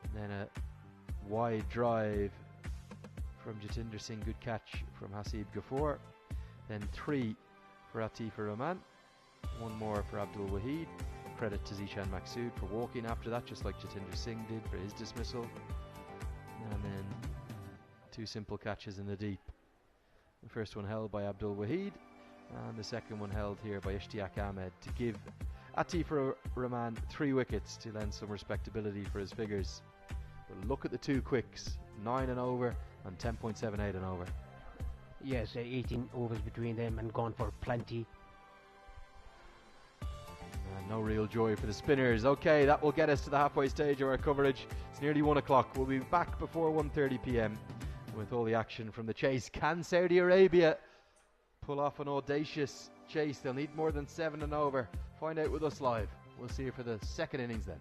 and then a wide drive from Jatinder Singh, good catch from Hasib Ghafoor, then 3 for Atifa Rahman, 1 more for Abdul Wahid. Credit to Zishan Maksud for walking after that, just like Jatinder Singh did for his dismissal, and then 2 simple catches in the deep. The first one held by Abdul Wahid, and the second one held here by Ishtiaq Ahmed to give Atifa Rahman 3 wickets to lend some respectability for his figures. But look at the 2 quicks, 9 and over and 10.78 and over. Yes, 18 overs between them and gone for plenty. And no real joy for the spinners. Okay, that will get us to the halfway stage of our coverage. It's nearly 1 o'clock. We'll be back before 1:30 p.m. with all the action from the chase. Can Saudi Arabia pull off an audacious chase? They'll need more than 7 and over. Find out with us live. We'll see you for the second innings then.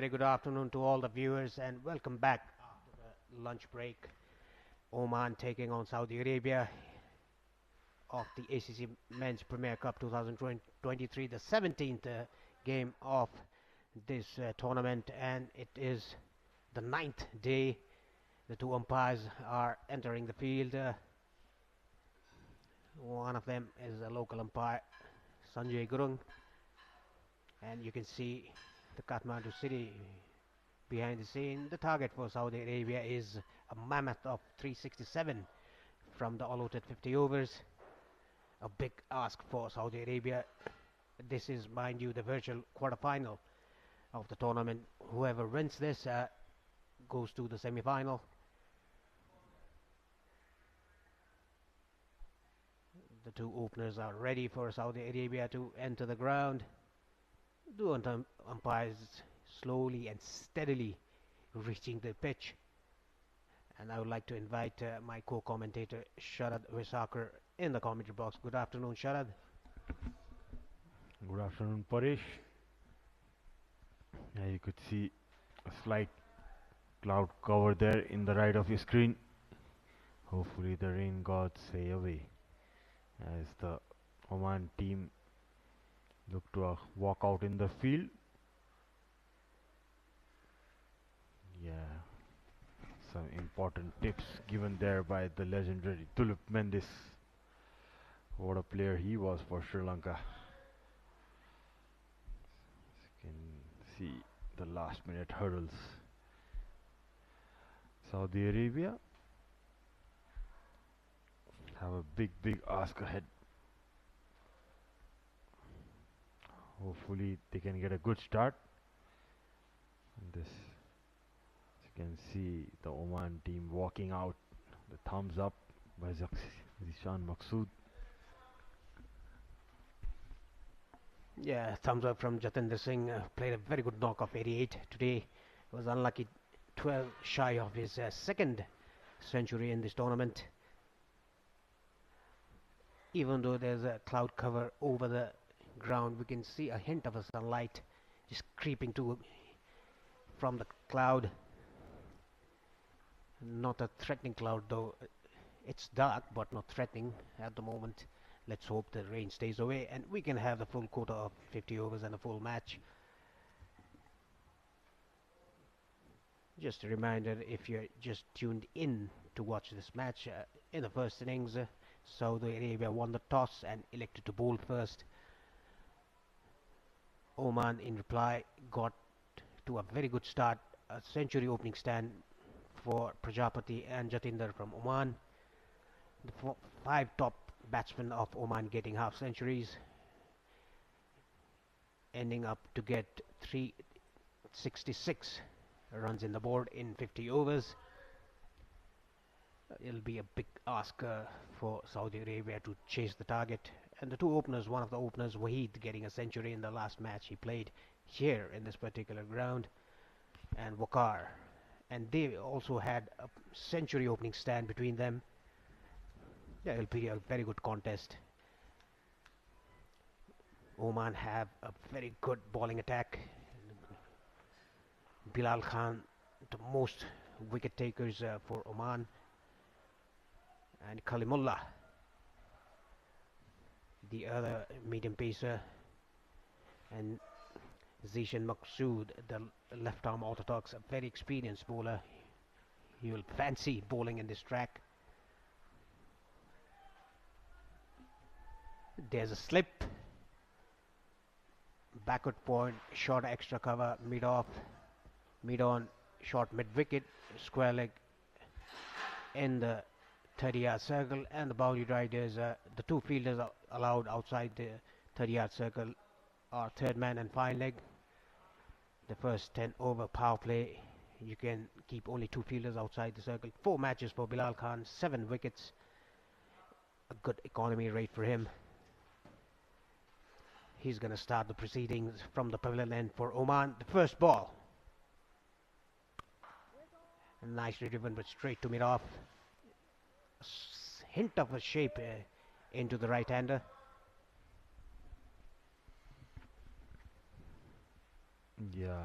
very good afternoon to all the viewers and welcome back after the lunch break. Oman taking on Saudi Arabia of the ACC Men's Premier Cup 2023, the 17th game of this tournament, and it is the 9th day. The two umpires are entering the field. One of them is a local umpire, Sanjay Gurung, and you can see the Kathmandu city behind the scene. The target for Saudi Arabia is a mammoth of 367 from the allotted 50 overs. A big ask for Saudi Arabia. This is, mind you, the virtual quarterfinal of the tournament. Whoever wins this goes to the semi-final. The two openers are ready for Saudi Arabia to enter the ground. The umpires slowly and steadily reaching the pitch. And I would like to invite my co-commentator Sharad Visakar in the commentary box. Good afternoon, Sharad. Good afternoon, Paresh. Yeah, you could see a slight cloud cover there in the right of your screen. Hopefully the rain gods stay away as the Oman team look to walk out in the field. Yeah, some important tips given there by the legendary Tulip Mendis. What a player he was for Sri Lanka. You can see the last minute hurdles. Saudi Arabia have a big ask ahead. Hopefully they can get a good start. And this, as you can see, the Oman team walking out. The thumbs up by Zishan Maqsood. Yeah, thumbs up from Jatinder Singh. Played a very good knock of 88 today. Was unlucky, 12 shy of his second century in this tournament. Even though there's a cloud cover over the ground, we can see a hint of a sunlight just creeping from the cloud. Not a threatening cloud though. It's dark but not threatening at the moment. Let's hope the rain stays away and we can have the full quota of 50 overs and a full match. Just a reminder, if you're just tuned in to watch this match, in the first innings Saudi Arabia won the toss and elected to bowl first. Oman in reply got to a very good start, a century opening stand for Prajapati and Jatinder from Oman. The five top batsmen of Oman getting half centuries, ending up to get 366 runs in the board in 50 overs. It'll be a big ask for Saudi Arabia to chase the target. And the two openers, one of the openers, Waheed, getting a century in the last match he played here in this particular ground, and Waqar. And they also had a century opening stand between them. Yeah, it'll be a very good contest. Oman have a very good bowling attack. Bilal Khan, the most wicket takers for Oman, and Kalimullah, the other medium pacer, and Zishan Maqsood, the left arm orthodox, a very experienced bowler. He will fancy bowling in this track. There's a slip, backward point, short extra cover, mid off, mid on, short mid wicket, square leg in the 30-yard circle, and the boundary riders, the two fielders are allowed outside the 30-yard circle are third man and fine leg. The first 10 over power play, you can keep only two fielders outside the circle. 4 matches for Bilal Khan, 7 wickets, a good economy rate for him. He's going to start the proceedings from the pavilion end for Oman. The first ball, nicely driven but straight to mid off. Hint of a shape into the right hander. Yeah,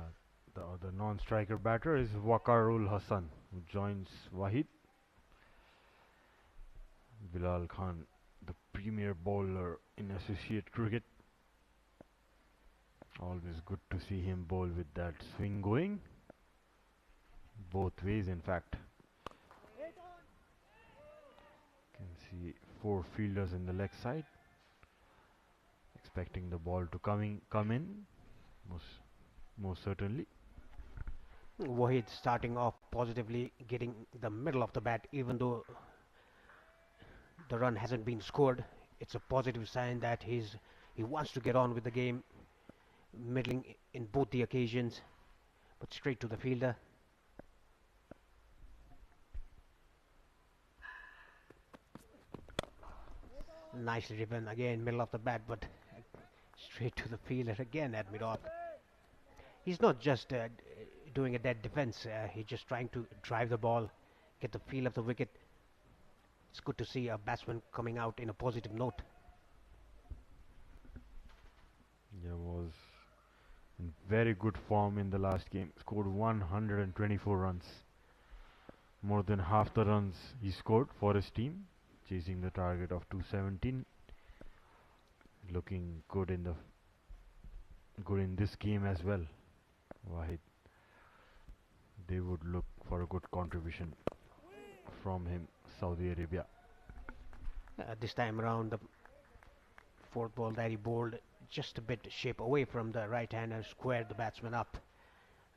The other non-striker batter is Wakarul Hassan, who joins Wahid. Bilal Khan, the premier bowler in associate cricket. Always good to see him bowl with that swing going. Both ways, in fact. Can see 4 fielders in the leg side, expecting the ball to come in, most certainly. Wahid starting off positively, getting the middle of the bat, even though the run hasn't been scored. It's a positive sign that he wants to get on with the game, middling in both the occasions, but straight to the fielder. Nicely driven again, middle of the bat, but straight to the fielder again at mid-off. He's not just doing a dead defense, he's just trying to drive the ball, get the feel of the wicket. It's good to see a batsman coming out in a positive note. Yeah, was in very good form in the last game. Scored 124 runs. More than half the runs he scored for his team, chasing the target of 217. Looking good in this game as well. Wahid. They would look for a good contribution from him, Saudi Arabia. This time around, the fourth ball that he bowled just a bit shape away from the right hander, squared the batsman up.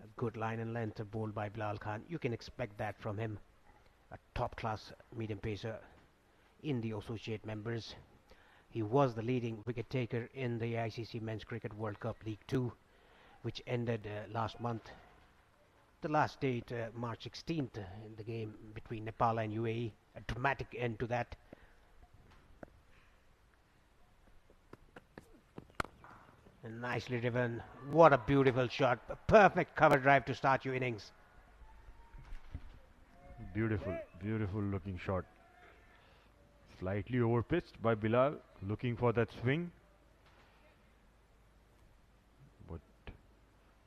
A good line and length bowled by Bilal Khan. You can expect that from him. A top class medium pacer in the associate members. He was the leading wicket taker in the ICC Men's Cricket World Cup League 2, which ended last month. The last date, March 16th, in the game between Nepal and UAE. A dramatic end to that. And nicely driven. What a beautiful shot. A perfect cover drive to start your innings. Beautiful, beautiful looking shot. Slightly overpitched by Bilal, looking for that swing. But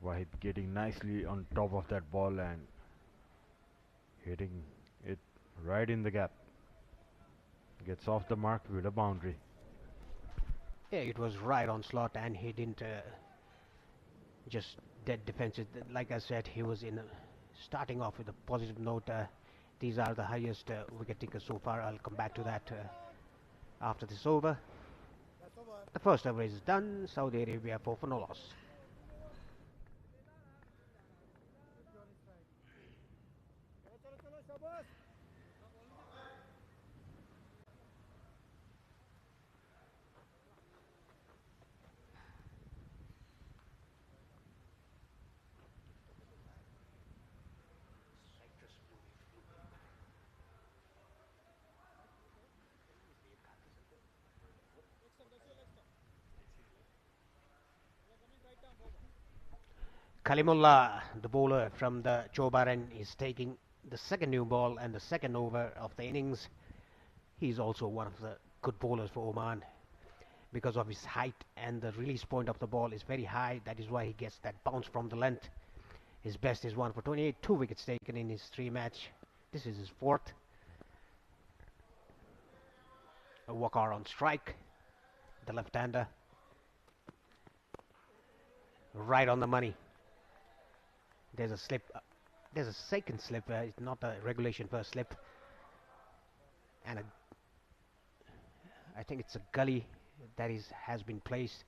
Wahid getting nicely on top of that ball and hitting it right in the gap. Gets off the mark with a boundary. Yeah, it was right on slot, and he didn't just dead defensive. Like I said, he was starting off with a positive note. These are the highest wicket takers so far. I'll come back to that after this over. The first over is done. Saudi Arabia 4 for no loss. Kalimullah, the bowler from the Chobaran, is taking the second new ball and the second over of the innings. He's also one of the good bowlers for Oman because of his height, and the release point of the ball is very high. That is why he gets that bounce from the length. His best is 1 for 28, 2 wickets taken in his 3 match. This is his 4th. A Walker on strike, the left-hander. Right on the money. There's a slip. There's a second slip. It's not a regulation first slip. And I think it's a gully that has been placed.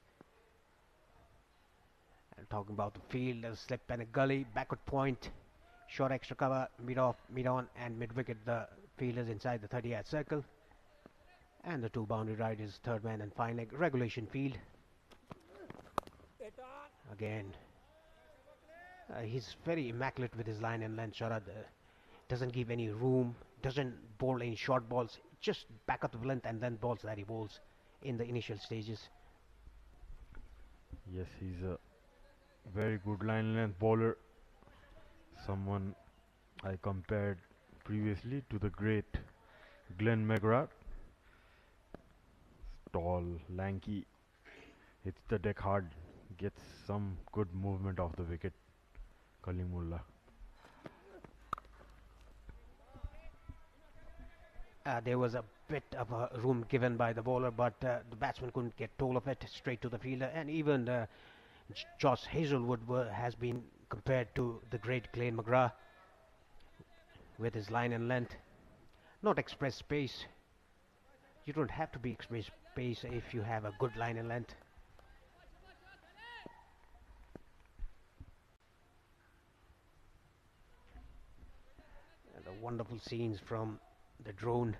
I'm talking about the field. There's a slip and a gully. Backward point. Short extra cover. Mid-off, mid-on, and mid-wicket. The fielders inside the 30-yard circle. And the 2 boundary riders, third man and fine leg. Regulation field. Again. He's very immaculate with his line and length. Sharad doesn't give any room, doesn't bowl any short balls, just back up the length and then balls that he bowls in the initial stages. Yes, he's a very good line length bowler. Someone I compared previously to the great Glenn McGrath. Tall, lanky, hits the deck hard, gets some good movement off the wicket. Kalimullah. There was a bit of a room given by the bowler, but the batsman couldn't get hold of it straight to the fielder. And even Josh Hazelwood has been compared to the great Glenn McGrath with his line and length. Not express pace. You don't have to be express pace if you have a good line and length. And the wonderful scenes from the drone.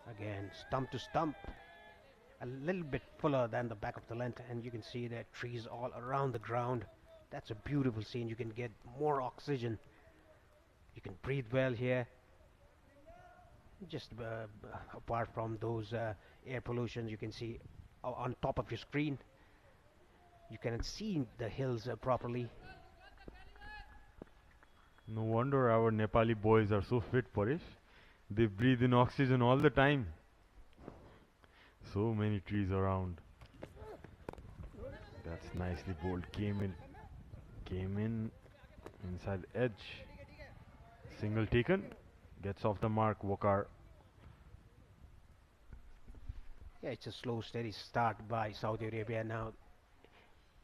Again, stump to stump. A little bit fuller than the back of the length, and you can see the trees all around the ground. That's a beautiful scene. You can get more oxygen. You can breathe well here. Just apart from those air pollutions, you can see on top of your screen. You cannot see the hills properly. No wonder our Nepali boys are so fit, Paresh. They breathe in oxygen all the time. So many trees around. That's nicely bowled. Came in inside the edge. Single taken. Gets off the mark. Waqar. Yeah, it's a slow, steady start by Saudi Arabia now.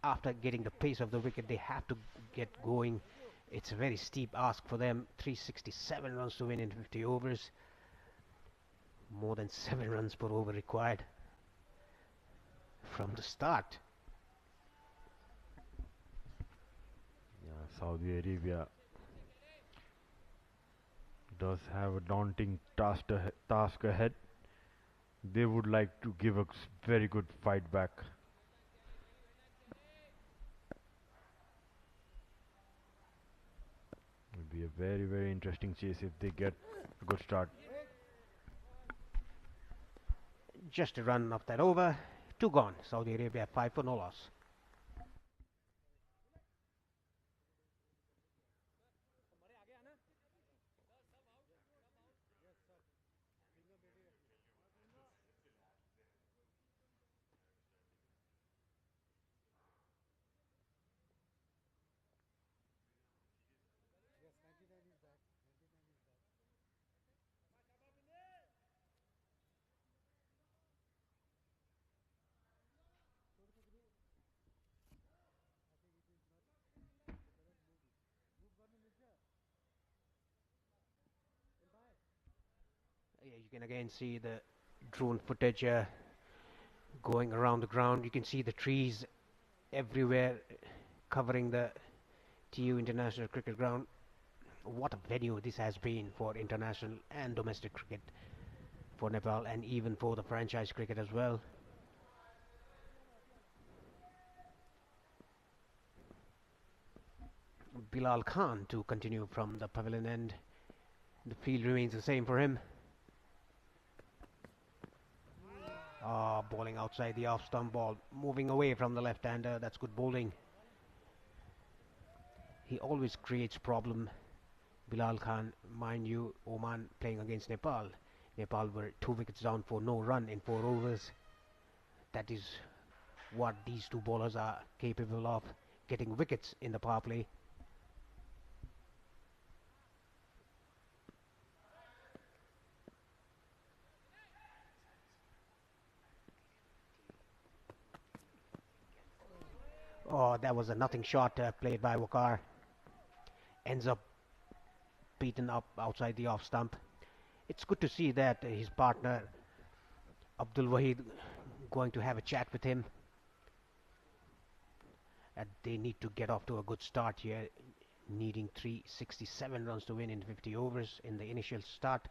After getting the pace of the wicket, they have to get going. It's a very steep ask for them. 367 runs to win in 50 overs. More than 7 runs per over required from the start. Yeah, Saudi Arabia does have a daunting task ahead. They would like to give a very good fight back. It will be a very, very interesting chase if they get a good start. Just a run of that over. 2 gone. Saudi Arabia 5 for no loss. Yeah, you can again see the drone footage going around the ground. You can see the trees everywhere covering the TU International Cricket Ground. What a venue this has been for international and domestic cricket for Nepal, and even for the franchise cricket as well. Bilal Khan to continue from the pavilion end. The field remains the same for him. Bowling outside the off stump, ball moving away from the left-hander. That's good bowling. He always creates problem. Bilal Khan, mind you, Oman playing against Nepal. Nepal were 2 wickets down for no run in 4 overs. That is what these two bowlers are capable of, getting wickets in the power play. Oh, that was a nothing shot played by Waqar. Ends up beaten up outside the off stump. It's good to see that his partner Abdul Wahid going to have a chat with him. And they need to get off to a good start here, needing 367 runs to win in 50 overs in the initial start.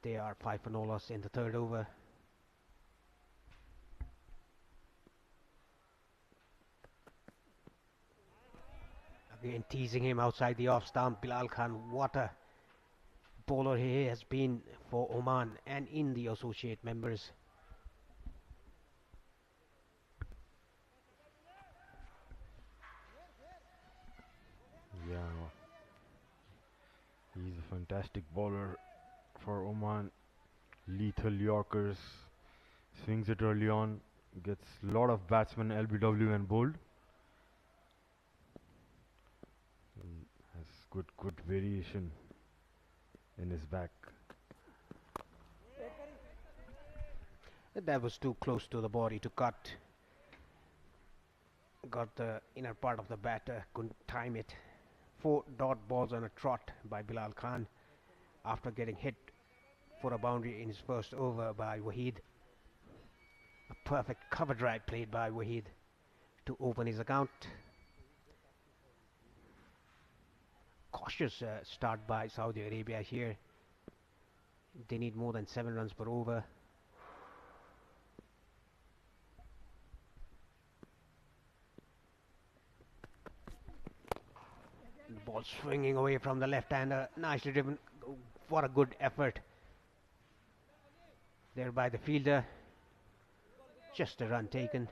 They are 5 for no loss in the 3rd over. Again teasing him outside the off stump. Bilal Khan, what a bowler he has been for Oman and in the associate members. Yeah, he's a fantastic bowler for Oman. Lethal Yorkers, swings it early on, gets a lot of batsmen LBW and bowled. Has good variation in his back. That was too close to the body to cut. Got the inner part of the batter, couldn't time it. 4 dot balls on a trot by Bilal Khan after getting hit for a boundary in his first over by Waheed. A perfect cover drive played by Waheed to open his account. Cautious start by Saudi Arabia here. They need more than 7 runs per over. The ball swinging away from the left-hander, nicely driven. What a good effort there by the fielder. Just a run taken.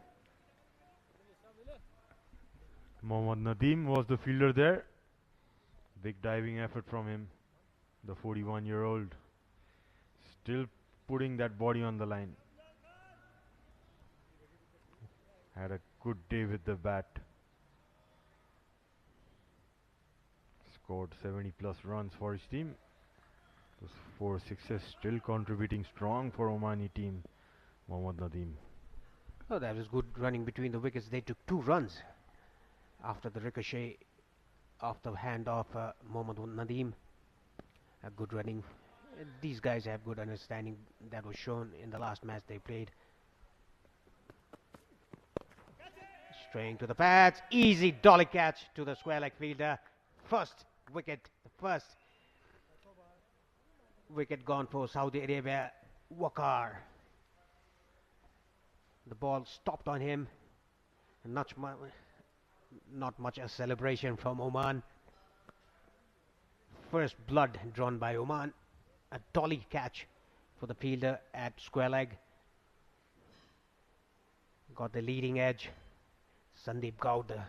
Mohammad Nadeem was the fielder there. Big diving effort from him. The 41-year-old still putting that body on the line. Had a good day with the bat. Scored 70 plus runs for his team. Those 4 sixes still contributing strong for Omani team. Mohammad Nadeem. Oh, that was good running between the wickets. They took 2 runs after the ricochet of the hand of Mohammad Nadeem. A good running. These guys have good understanding. That was shown in the last match they played. Straying to the pads. Easy dolly catch to the square leg fielder. First wicket. The first wicket gone for Saudi Arabia. Waqar. The ball stopped on him. Not much a celebration from Oman. First blood drawn by Oman. A dolly catch for the fielder at square leg. Got the leading edge. Sandeep Gaud, the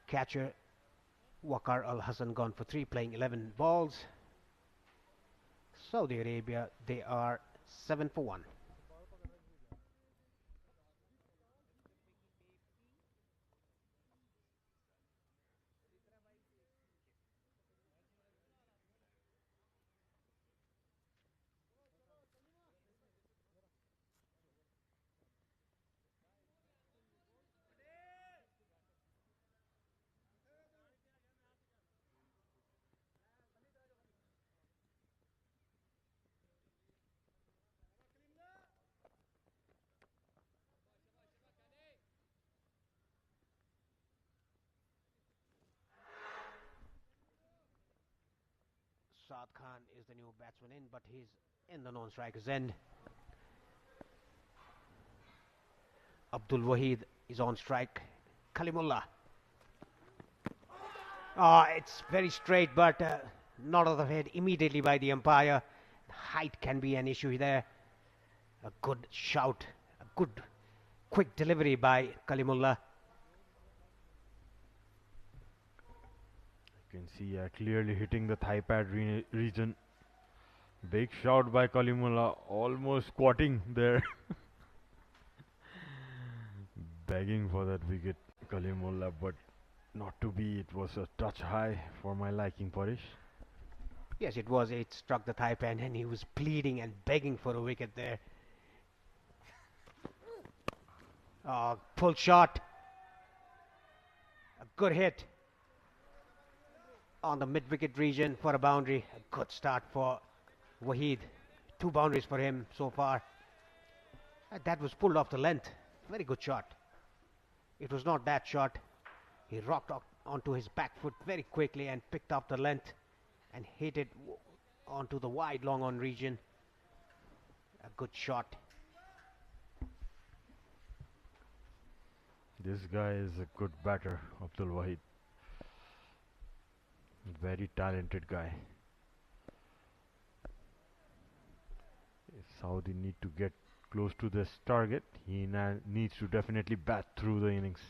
catcher. Waqar Al Hassan gone for 3, playing 11 balls. Saudi Arabia, they are 7 for 1. Saad Khan is the new batsman in, but he's in the non-striker's end. Abdul Waheed is on strike. Kalimullah. It's very straight, but not of the head immediately by the umpire. Height can be an issue there. A good shout, a good quick delivery by Kalimullah. You can see clearly hitting the thigh pad region. Big shot by Kalimullah, almost squatting there. Begging for that wicket, Kalimullah, but not to be. It was a touch high for my liking, Parish. Yes, it was. It struck the thigh pad and he was pleading and begging for a wicket there. Pull shot. A good hit on the mid-wicket region for a boundary. A good start for Waheed. 2 boundaries for him so far. That was pulled off the length. Very good shot. It was not that shot. He rocked onto his back foot very quickly and picked up the length and hit it onto the wide long on region. A good shot. This guy is a good batter, Abdul Waheed. Very talented guy. If Saudi need to get close to this target, he needs to definitely bat through the innings.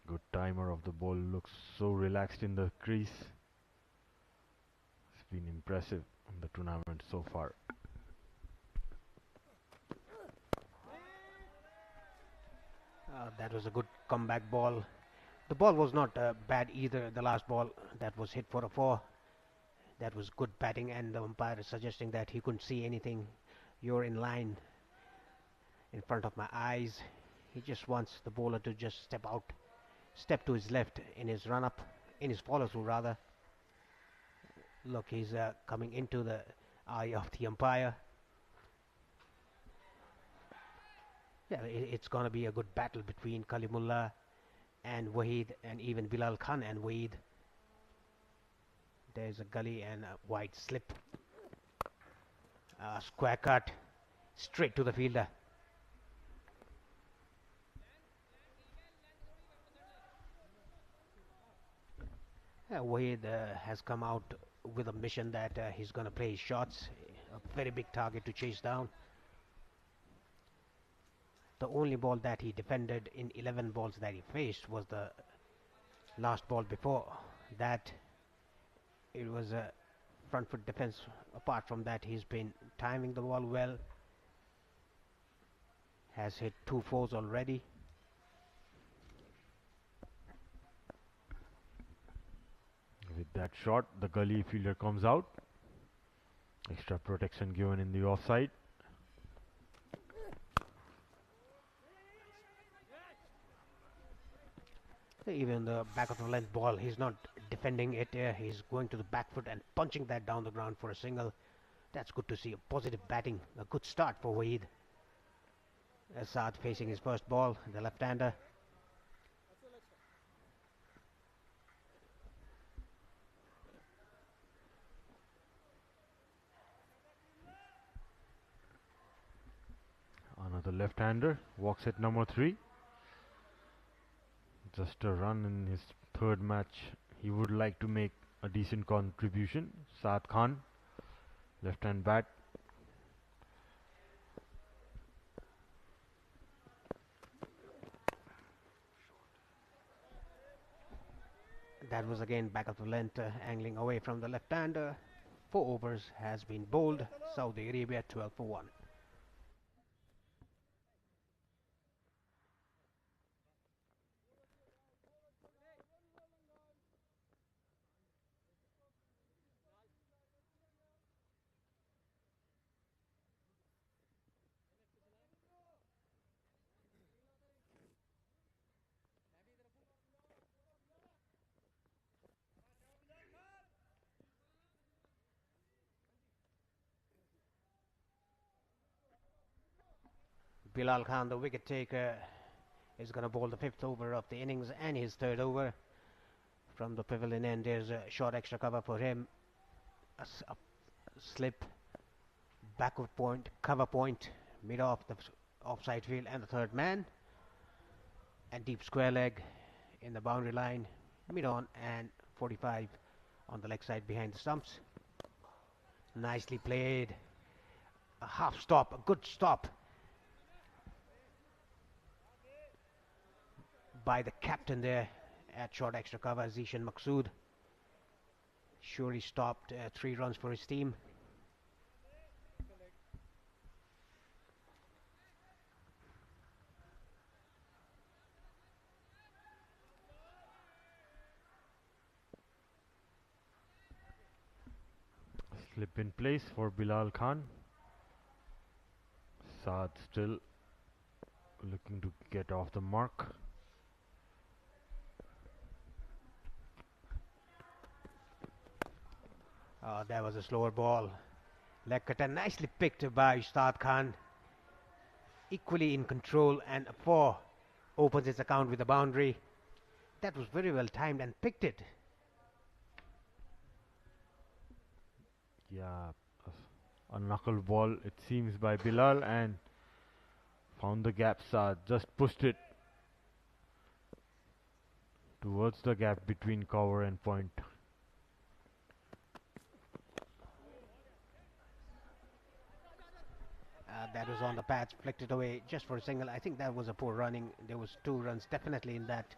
Good timer of the ball, looks so relaxed in the crease. It's been impressive. in the tournament so far. That was a good comeback ball. The ball was not bad either. The last ball that was hit for a 4. That was good batting, and the umpire is suggesting that he couldn't see anything. You're in line in front of my eyes. He just wants the bowler to just step to his left in his run up, in his follow through rather. Look, he's coming into the eye of the umpire. Yeah, it's going to be a good battle between Kalimullah and Waheed, and even Bilal Khan and Waheed. There's a gully and a wide slip. Square cut straight to the fielder. Waheed has come out with a mission that he's going to play his shots. A very big target to chase down. The only ball that he defended in 11 balls that he faced was the last ball before that. It was a front foot defense. Apart from that, he's been timing the ball well. Has hit 2 4s already. With that shot, the gully fielder comes out. Extra protection given in the offside. Even the back of the length ball, he's not defending it. He's going to the back foot and punching that down the ground for a single. That's good to see. A positive batting, a good start for Waheed. Saad facing his first ball, the left-hander. Another left-hander walks at number 3. Just a run in his third match. He would like to make a decent contribution. Saad Khan, left-hand bat. That was again back of the length, angling away from the left-hander. 4 overs has been bowled. Saudi Arabia 12 for 1. Bilal Khan, the wicket taker, is going to bowl the 5th over of the innings and his 3rd over. From the pavilion end, there's a short extra cover for him. A slip, backward point, cover point, mid off the offside field, and the 3rd man. And deep square leg in the boundary line, mid on, and 45 on the leg side behind the stumps. Nicely played. A half stop, a good stop by the captain there at short extra cover, Zishan Maqsood. Surely stopped 3 runs for his team. Slip in place for Bilal Khan. Saad still looking to get off the mark. That was a slower ball. Leg cutter nicely picked by Ustad Khan. Equally in control, and a 4 opens his account with a boundary. That was very well timed and picked it. Yeah, a knuckle ball it seems by Bilal, and found the gap. Saad just pushed it towards the gap between cover and point. That was on the pads, flicked it away just for a single. I think that was a poor running. There was 2 runs definitely in that.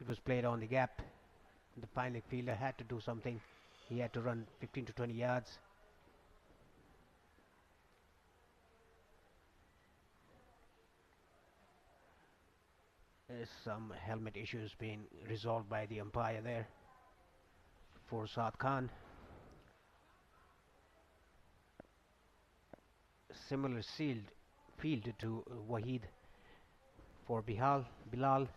It was played on the gap. The final fielder had to do something. He had to run 15 to 20 yards. Some helmet issues being resolved by the umpire there for Saad Khan. Similar sealed field to Wahid for Bilal.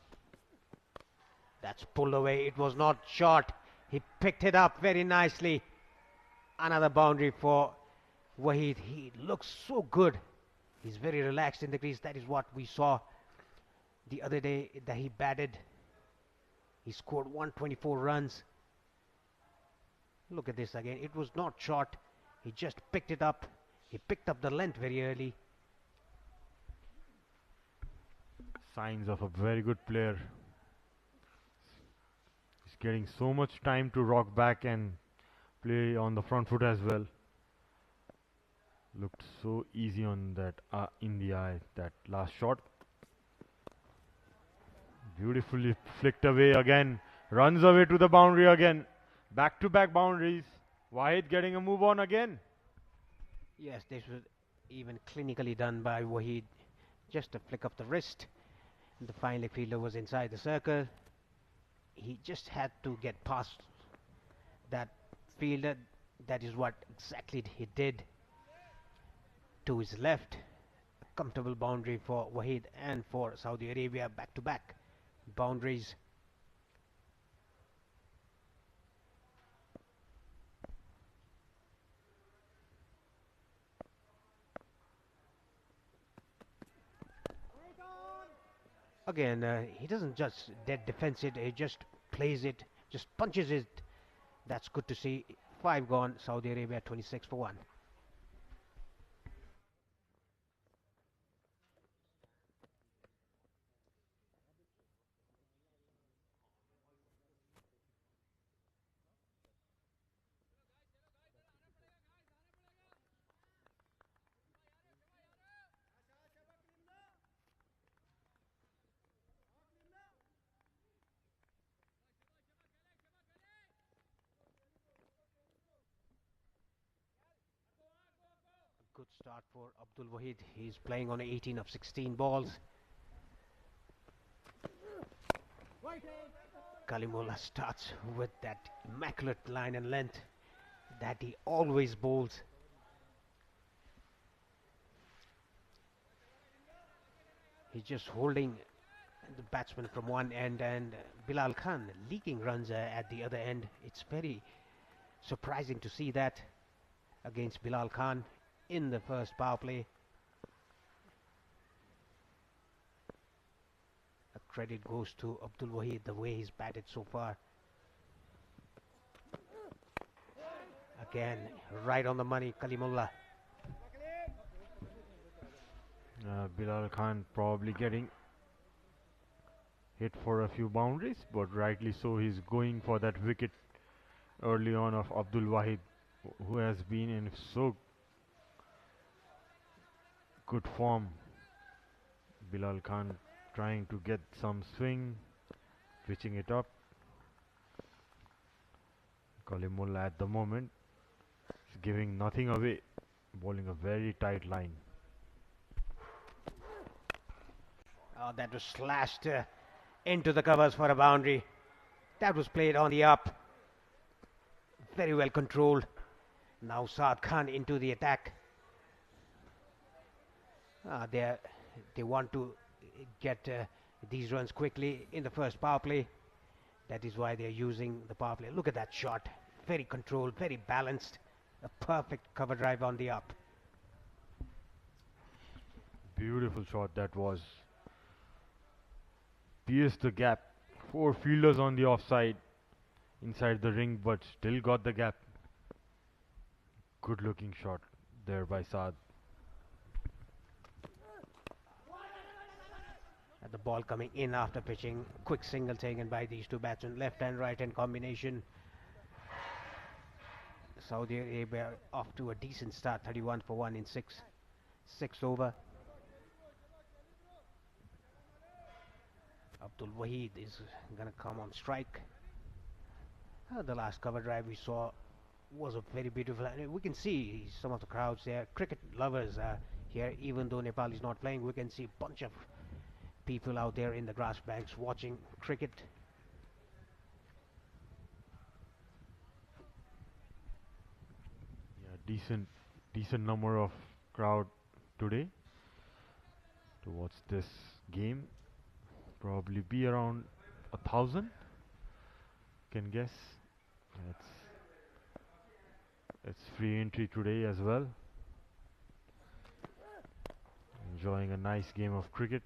That's pulled away. It was not short. He picked it up very nicely. Another boundary for Wahid. He looks so good. He's very relaxed in the crease. That is what we saw the other day that he batted. He scored 124 runs. Look at this again. It was not short. He just picked it up. He picked up the length very early. Signs of a very good player. He's getting so much time to rock back and play on the front foot as well. Looked so easy on that in the eye, that last shot. Beautifully flicked away again. Runs away to the boundary again. Back-to-back boundaries. Wahid getting a move on again. Yes, this was even clinically done by Wahid. Just a flick of the wrist. The fine leg fielder was inside the circle. He just had to get past that fielder. That is what exactly he did. To his left, a comfortable boundary for Wahid and for Saudi Arabia. Back-to-back boundaries. Again, he doesn't just dead defense it, he just plays it, just punches it. That's good to see. 5 gone, Saudi Arabia 26 for 1. Good start for Abdul Wahid. He's playing on 18 of 16 balls. Kalimullah starts with that immaculate line and length that he always bowls. He's just holding the batsman from one end, and Bilal Khan leaking runs at the other end. It's very surprising to see that against Bilal Khan in the first power play. A credit goes to Abdul Wahid, the way he's batted so far. Again, right on the money, Kalimullah. Bilal Khan probably getting hit for a few boundaries, but rightly so. He's going for that wicket early on of Abdul Wahid, who has been in so good form. Bilal Khan trying to get some swing, pitching it up. Kalimullah at the moment is giving nothing away, bowling a very tight line. Oh, that was slashed into the covers for a boundary. That was played on the up. Very well controlled. Now Saad Khan into the attack. They want to get these runs quickly in the first power play. That is why they're using the power play. Look at that shot. Very controlled, very balanced. A perfect cover drive on the up. Beautiful shot that was. Pierced the gap. 4 fielders on the offside inside the ring, but still got the gap. Good looking shot there by Saad. The ball coming in after pitching. Quick single taken by these two batsmen. Left and right hand combination. Saudi Arabia off to a decent start. 31 for 1 in 6 over. Abdul Wahid is going to come on strike. The last cover drive we saw was a very beautiful. We can see some of the crowds there. Cricket lovers here, even though Nepal is not playing. We can see a bunch of people out there in the grass banks watching cricket. Yeah, decent number of crowd today to watch this game. Probably be around 1,000. Can guess. It's it's free entry today as well. Enjoying a nice game of cricket.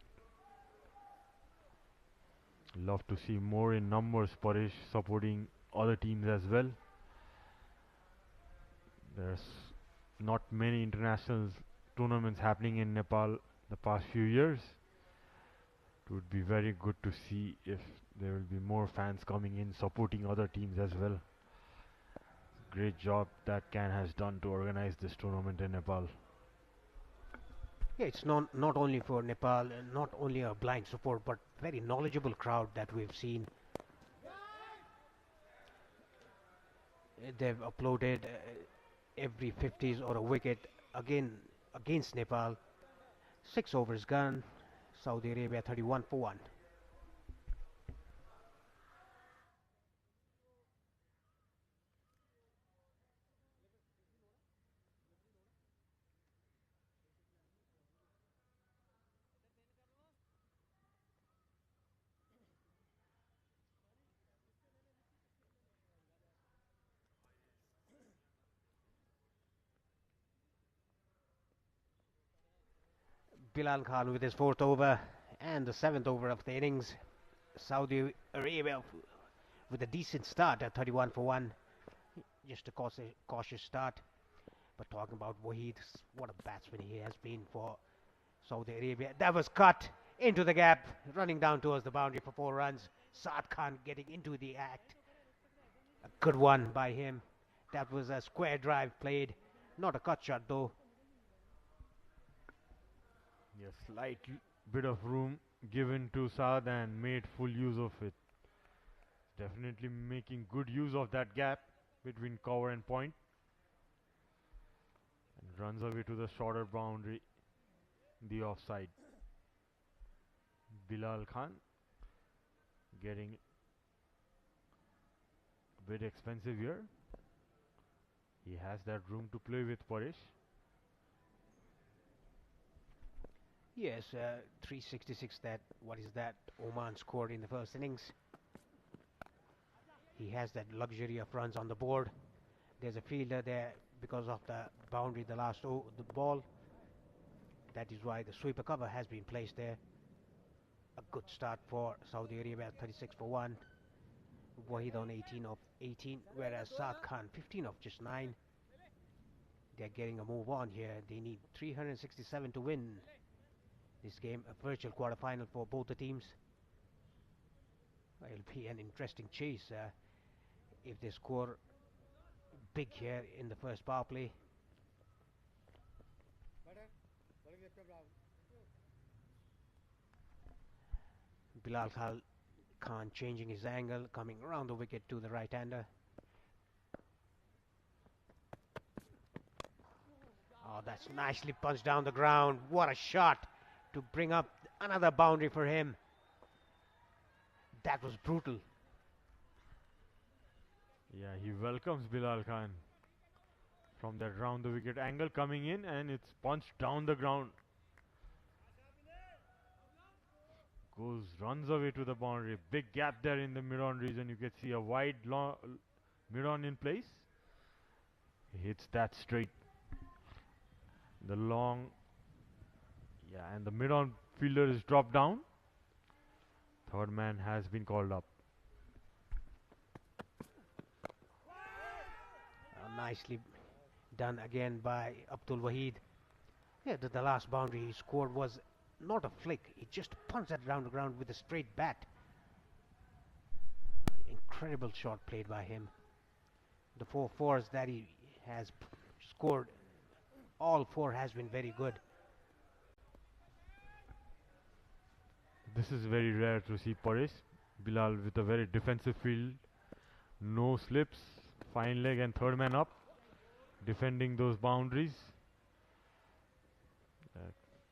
Love to see more in numbers, Paresh, supporting other teams as well. There's not many international tournaments happening in Nepal the past few years. It would be very good to see if there will be more fans coming in supporting other teams as well. Great job that Can has done to organize this tournament in Nepal. Yeah, it's not only for Nepal, not only a blind support, but very knowledgeable crowd that we've seen. They've uploaded every 50s or a wicket again against Nepal. 6 overs gone. Saudi Arabia 31 for 1. Bilal Khan with his 4th over and the 7th over of the innings. Saudi Arabia with a decent start at 31 for 1. Just a cautious start. But talking about Wahid, what a batsman he has been for Saudi Arabia. That was cut into the gap, running down towards the boundary for 4 runs. Saad Khan getting into the act. A good one by him. That was a square drive played, not a cut shot though. Yes, slight bit of room given to Saad and made full use of it. Definitely making good use of that gap between cover and point. And runs away to the shorter boundary, the offside. Bilal Khan getting a bit expensive here. He has that room to play with, Paresh. Yes, 366. What is that? Oman scored in the first innings. He has that luxury of runs on the board. There's a fielder there because of the boundary, the ball. That is why the sweeper cover has been placed there. A good start for Saudi Arabia, 36 for 1. Wahid on 18 of 18, whereas Saad Khan 15 of just 9. They're getting a move on here. They need 367 to win this game, a virtual quarterfinal for both the teams. It'll be an interesting chase if they score big here in the first power play. Bilal Khan changing his angle, coming around the wicket to the right-hander. Oh, that's nicely punched down the ground. What a shot to bring up another boundary for him. That was brutal. Yeah, he welcomes Bilal Khan from that round the wicket angle coming in, and it's punched down the ground. Runs away to the boundary. Big gap there in the mid-on region. You can see a wide mid-on in place. He hits that straight. The long, and the mid-on fielder is dropped down. Third man has been called up. Nicely done again by Abdul Wahid. Yeah, the last boundary he scored was not a flick. He just punched that around the ground with a straight bat. Incredible shot played by him. The 4 fours that he has scored, all 4 has been very good. This is very rare to see Paresh. Bilal with a very defensive field. No slips, fine leg and third man up. Defending those boundaries.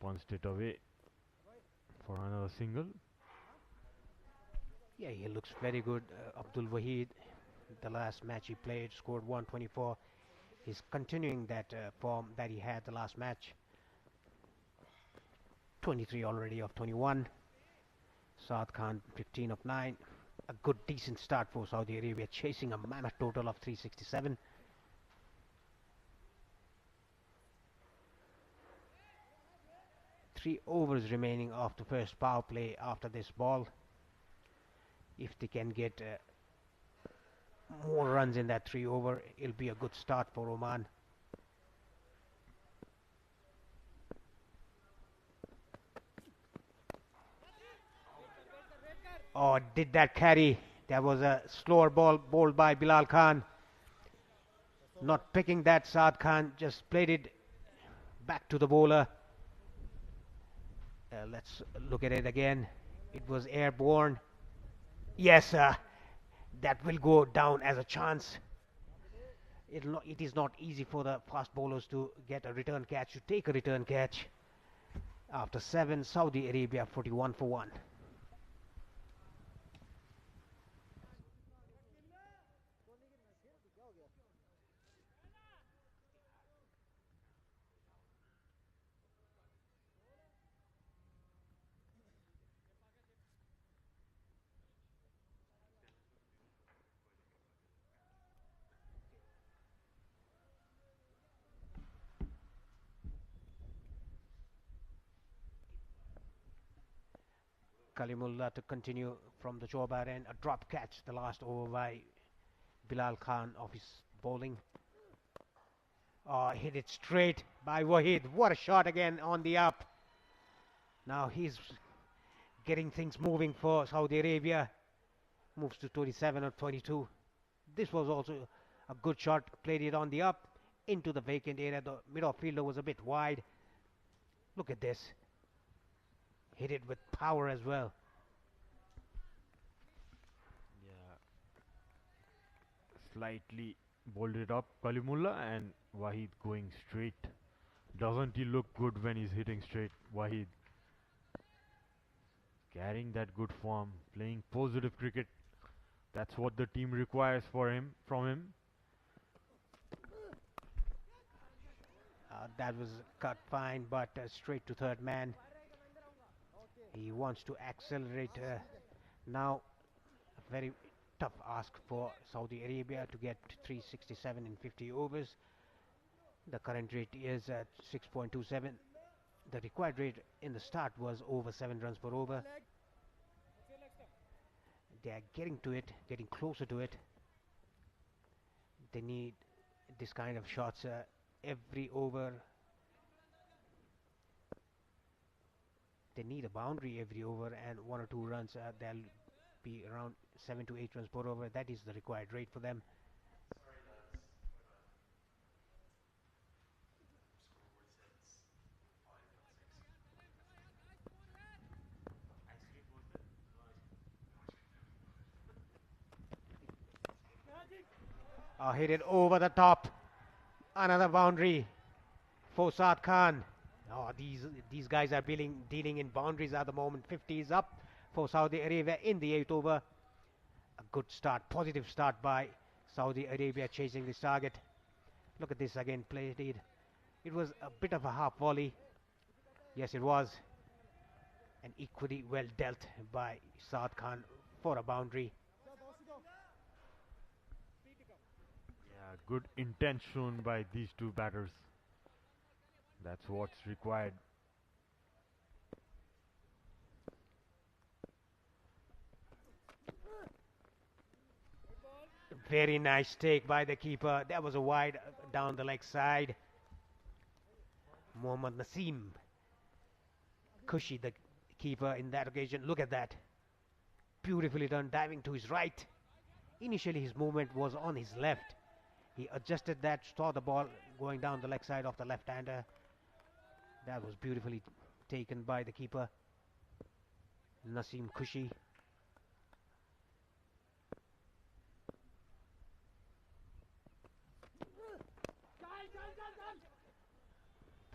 Punched it away for another single. Yeah, he looks very good. Abdul Wahid, the last match he played, scored 124. He's continuing that form that he had the last match. 23 already of 21. Saad Khan 15 of 9. A good decent start for Saudi Arabia, chasing a mammoth total of 367. Three overs remaining of the first power play after this ball. If they can get more runs in that 3 over, it'll be a good start for Oman. Oh, did that carry? That was a slower ball bowled by Bilal Khan. Not picking that, Saad Khan just played it back to the bowler. Let's look at it again. It was airborne. Yes, that will go down as a chance. It is not easy for the fast bowlers to get a return catch, to take a return catch. After 7, Saudi Arabia 41 for 1. Kalimullah to continue from the Chobar end. A drop catch the last over by Bilal Khan of his bowling. Hit it straight by Wahid. What a shot again on the up. Now he's getting things moving for Saudi Arabia. Moves to 27 or 22. This was also a good shot. Played it on the up into the vacant area. The mid-off-fielder was a bit wide. Look at this. Hit it with power as well. Yeah. Slightly bowled it up, Kalimullah, and Wahid going straight. Doesn't he look good when he's hitting straight? Wahid carrying that good form, playing positive cricket. That's what the team requires from him. That was cut fine, but straight to third man. He wants to accelerate now. A very tough ask for Saudi Arabia to get 367 in 50 overs. The current rate is at 6.27. The required rate in the start was over 7 runs per over. They are getting to it, getting closer to it. They need this kind of shots every over. They need a boundary every over and 1 or 2 runs. They'll be around 7 to 8 runs per over. That is the required rate for them. Hit it over the top. Another boundary for Saad Khan. These guys are dealing in boundaries at the moment. 50 is up for Saudi Arabia in the 8th over. A good start, positive start by Saudi Arabia chasing this target. Look at this again, played it. It was a bit of a half volley. Yes, it was. And equally well dealt by Saad Khan for a boundary. Yeah, good intent shown by these two batters. That's what's required. Very nice take by the keeper. That was a wide down the leg side. Mohammad Naseem Kushi, the keeper in that occasion. Look at that. Beautifully done, diving to his right. Initially his movement was on his left. He adjusted that, saw the ball going down the leg side of the left-hander. That was beautifully taken by the keeper, Naseem Kushi.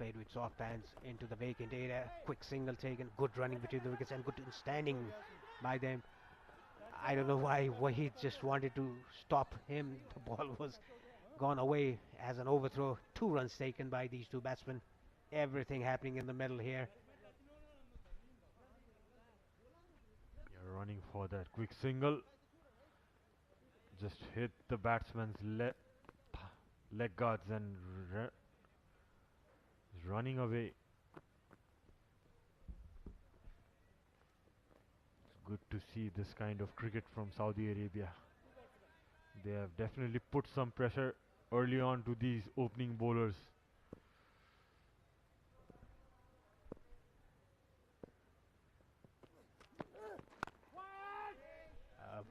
played with soft hands into the vacant area. Quick single taken, good running between the wickets and good standing by them. I don't know why Wahid just wanted to stop him. The ball was gone away as an overthrow. 2 runs taken by these 2 batsmen. Everything happening in the middle here. You're running for that quick single. Just hit the batsman's leg guards and running away. It's good to see this kind of cricket from Saudi Arabia. They have definitely put some pressure early on to these opening bowlers.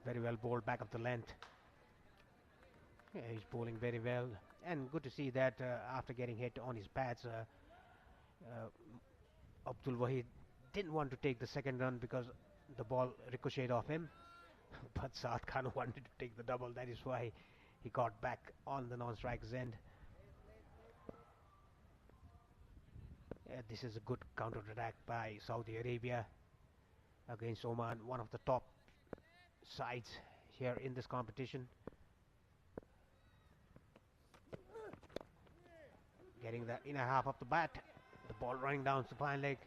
Very well bowled back of the length. Yeah, he's bowling very well, and good to see that after getting hit on his pads, Abdul Wahid didn't want to take the second run because the ball ricocheted off him, but Saad Khan wanted to take the double. That is why he got back on the non-striker's end. This is a good counter-attack by Saudi Arabia against Oman, one of the top sides here in this competition. Getting the inner half of the bat, the ball running down the fine leg.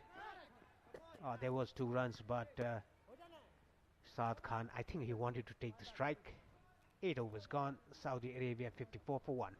There was 2 runs, but Saad Khan, I think he wanted to take the strike. 8 overs gone. Saudi Arabia 54 for 1.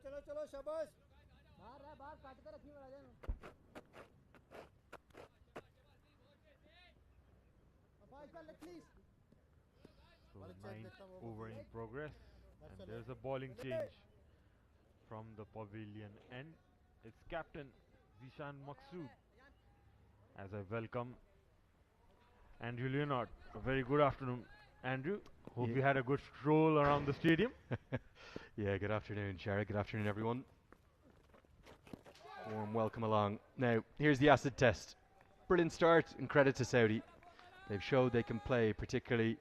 चलो चलो शाबाश बाहर रहा बाहर काट कर रखिए राजा So 9th over in progress, and there's a bowling change from the pavilion end. It's captain Zishan Maqsood. As I welcome Andrew Leonard. A very good afternoon, Andrew. Hope you had a good stroll around the stadium. Yeah, good afternoon, Shara. Good afternoon, everyone. Warm welcome along. Now, here's the acid test. Brilliant start and credit to Saudi. They've showed they can play, particularly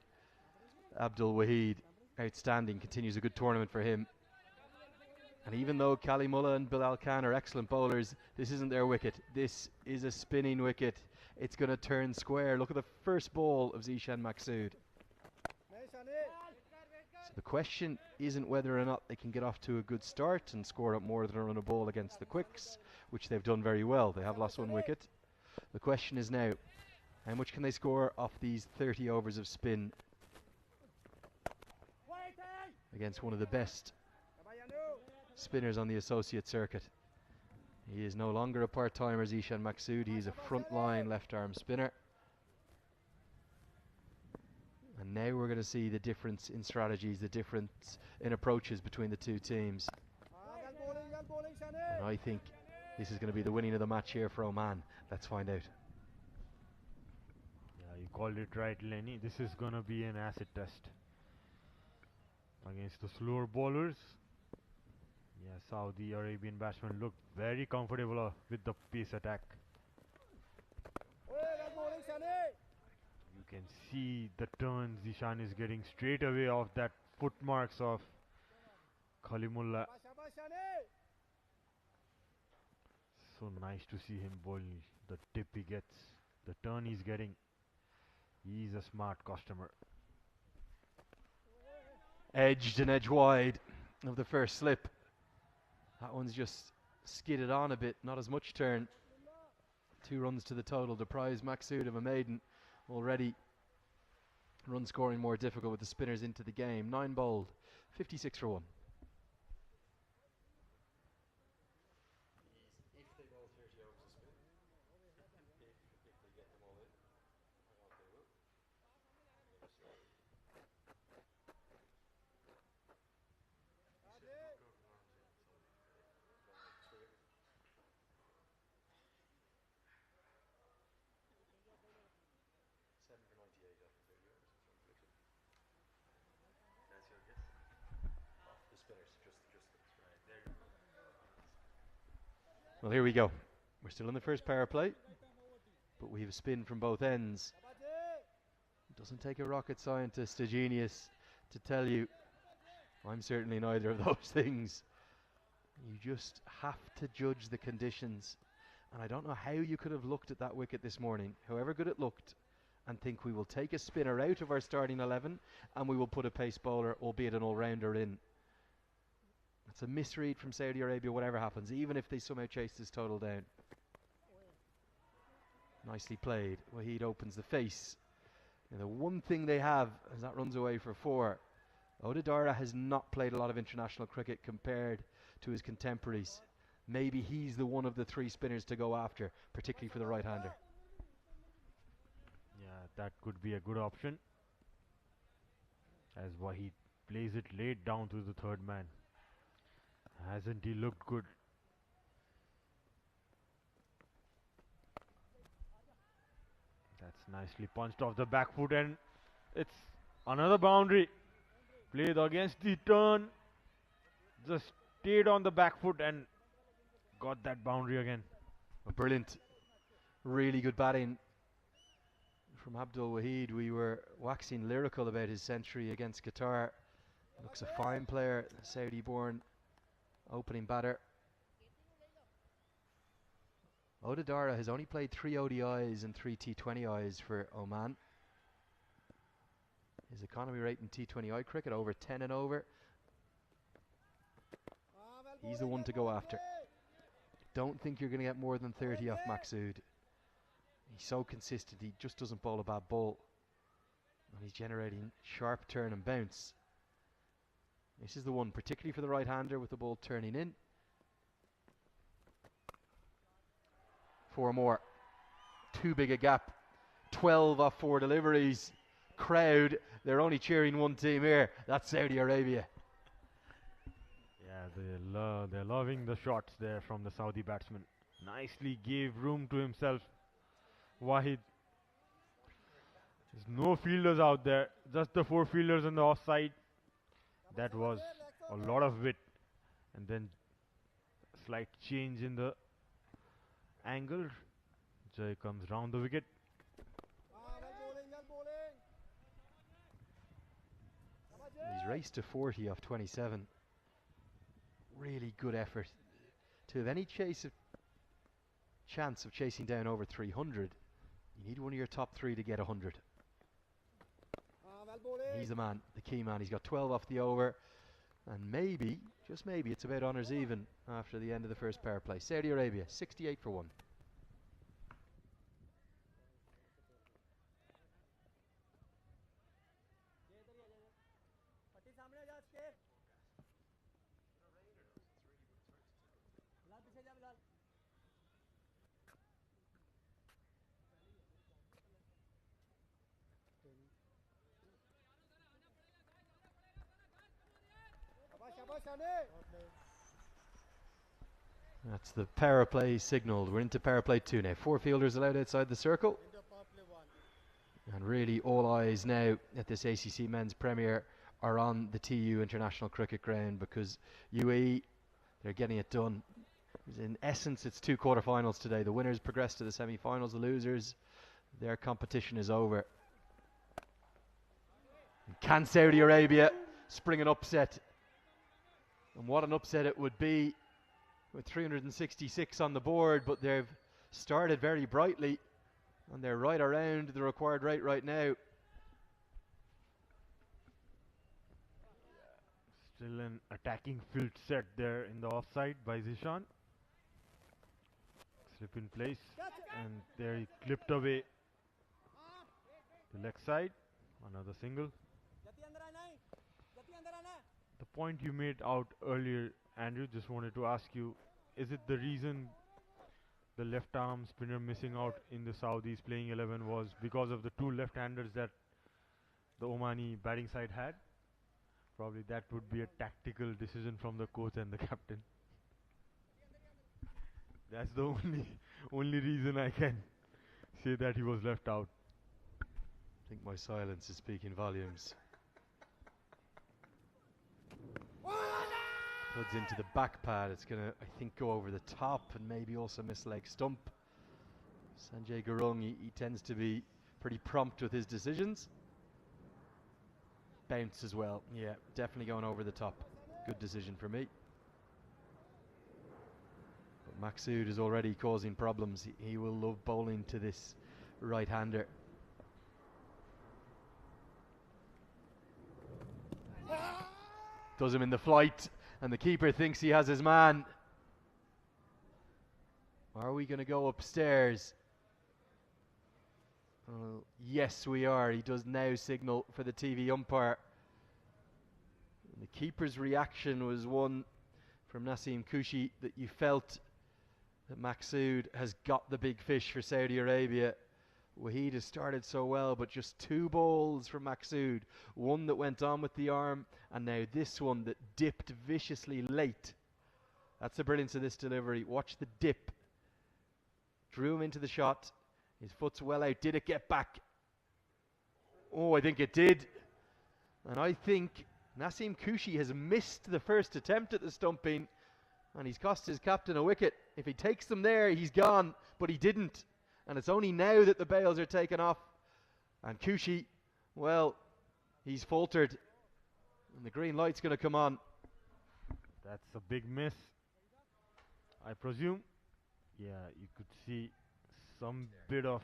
Abdul Wahid. Outstanding, continues a good tournament for him. And even though Kalimullah and Bilal Khan are excellent bowlers, this isn't their wicket. This is a spinning wicket. It's going to turn square. Look at the first ball of Zishan Maqsood. So the question isn't whether or not they can get off to a good start and score up more than a run a ball against the Quicks, which they've done very well. They have lost 1 wicket. The question is now, how much can they score off these 30 overs of spin against one of the best spinners on the associate circuit? He is no longer a part-timer, Zishan Maqsood. He's a front-line left-arm spinner. And now we're going to see the difference in strategies, the difference in approaches between the 2 teams. And I think this is going to be the winning of the match here for Oman. Let's find out. Yeah, you called it right, Lenny. This is going to be an acid test against the slower bowlers. Yeah, Saudi Arabian batsmen look very comfortable with the pace attack. You can see the turn Zishan is getting straight away off that footmarks of Kalimullah. So nice to see him bowl. The tip he gets, the turn he's getting. He's a smart customer. Edged and edge wide of the first slip. That one's just skidded on a bit, not as much turn. 2 runs to the total, deprives Maqsood of a maiden. Already run scoring more difficult with the spinners into the game. 9 bowled, 56 for 1. If they bowl 30 overs of spin, if they get them all in. Well, here we go. We're still in the first power play, but we have a spin from both ends. It doesn't take a rocket scientist, a genius, to tell you. I'm certainly neither of those things. You just have to judge the conditions. And I don't know how you could have looked at that wicket this morning, however good it looked, and think we will take a spinner out of our starting 11 and we will put a pace bowler, albeit an all-rounder, in. It's a misread from Saudi Arabia, whatever happens, even if they somehow chase this total down. Nicely played. Waheed opens the face. And the one thing they have is that runs away for 4. Odedara has not played a lot of international cricket compared to his contemporaries. Maybe he's the one of the 3 spinners to go after, particularly for the right-hander. Yeah, that could be a good option, as Waheed plays it late down to the third man. Hasn't he looked good? That's nicely punched off the back foot, and it's another boundary. Played against the turn, just stayed on the back foot and got that boundary again. Brilliant. Really good batting from Abdul Waheed. We were waxing lyrical about his century against Qatar. Looks a fine player, Saudi-born opening batter. Odedara has only played 3 ODIs and 3 T20Is for Oman. His economy rate in T20I cricket over 10 and over. He's the one to go after. Don't think you're going to get more than 30 off Maqsood. He's so consistent, he just doesn't bowl a bad ball. And he's generating sharp turn and bounce. This is the one, particularly for the right-hander, with the ball turning in. 4 more. Too big a gap. 12 off 4 deliveries. Crowd, they're only cheering one team here. That's Saudi Arabia. Yeah, they're loving the shots there from the Saudi batsman. Nicely gave room to himself, Waheed. There's no fielders out there, just the 4 fielders on the offside. That was a lot of wit. And then slight change in the angle. Jai comes round the wicket. He's raced to 40 off 27. Really good effort. To have any chance of chasing down over 300, you need one of your top 3 to get 100. He's the man, the key man. He's got 12 off the over, and maybe, just maybe, it's about honours even after the end of the first power play. Saudi Arabia, 68 for 1. That's the power play signalled. We're into power play 2 now. 4 fielders allowed outside the circle. And really all eyes now at this ACC Men's Premier are on the TU International Cricket Ground, because UAE, they're getting it done. In essence, it's 2 quarterfinals today. The winners progress to the semi-finals. The losers, their competition is over. Can Saudi Arabia spring an upset? And what an upset it would be, with 366 on the board, but they've started very brightly and they're right around the required rate right now. Still an attacking field set there in the offside by Zishan. Slip in place, and there he clipped away the leg side. Another single. The point you made out earlier, Andrew, just wanted to ask you, is it the reason the left arm spinner missing out in the Saudis playing 11 was because of the 2 left-handers that the Omani batting side had? Probably that would be a tactical decision from the coach and the captain. That's the only reason I can say that he was left out. I think my silence is speaking volumes. Hoods into the back pad. It's going to, I think, go over the top and maybe also miss leg stump. Sanjay Gurung, he tends to be pretty prompt with his decisions. Bounce as well. Yeah, definitely going over the top. Good decision for me. But Maqsood is already causing problems. He will love bowling to this right-hander. Does him in the flight, and the keeper thinks he has his man. Are we going to go upstairs? Yes, we are. He does now signal for the TV umpire. And the keeper's reaction was one from Naseem Kushi that you felt that Maqsood has got the big fish for Saudi Arabia. Wahid has started so well, but just 2 balls from Maqsood. One that went on with the arm, and now this one that dipped viciously late. That's the brilliance of this delivery. Watch the dip. Drew him into the shot. His foot's well out. Did it get back? Oh, I think it did. And I think Naseem Kushi has missed the first attempt at the stumping, and he's cost his captain a wicket. If he takes them there, he's gone, but he didn't. And it's only now that the bails are taken off. And Kushi, well, he's faltered. And the green light's going to come on. That's a big miss, I presume. Yeah, you could see some bit of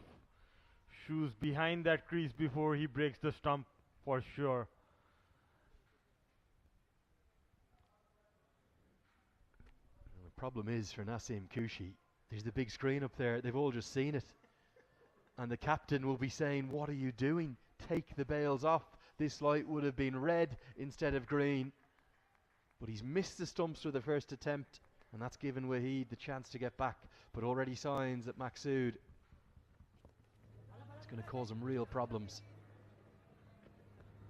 shoes behind that crease before he breaks the stump for sure. The problem is for Naseem Kushi, there's the big screen up there. They've all just seen it. And the captain will be saying, what are you doing? Take the bails off. This light would have been red instead of green. But he's missed the stumps for the first attempt, and that's given Wahid the chance to get back. But already signs that Maqsood, it's going to cause him real problems.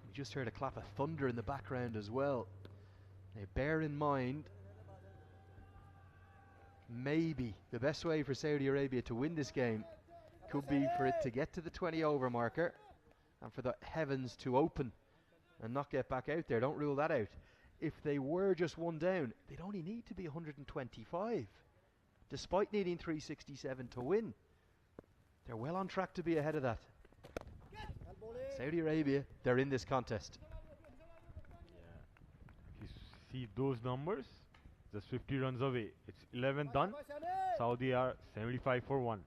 We just heard a clap of thunder in the background as well. Now bear in mind, maybe the best way for Saudi Arabia to win this game could be for it to get to the 20 over marker and for the heavens to open and not get back out there. Don't rule that out. If they were just 1 down, they'd only need to be 125, despite needing 367 to win. They're well on track to be ahead of that. Saudi Arabia, they're in this contest. If you see those numbers, just 50 runs away. It's 11 done. Saudi are 75 for 1.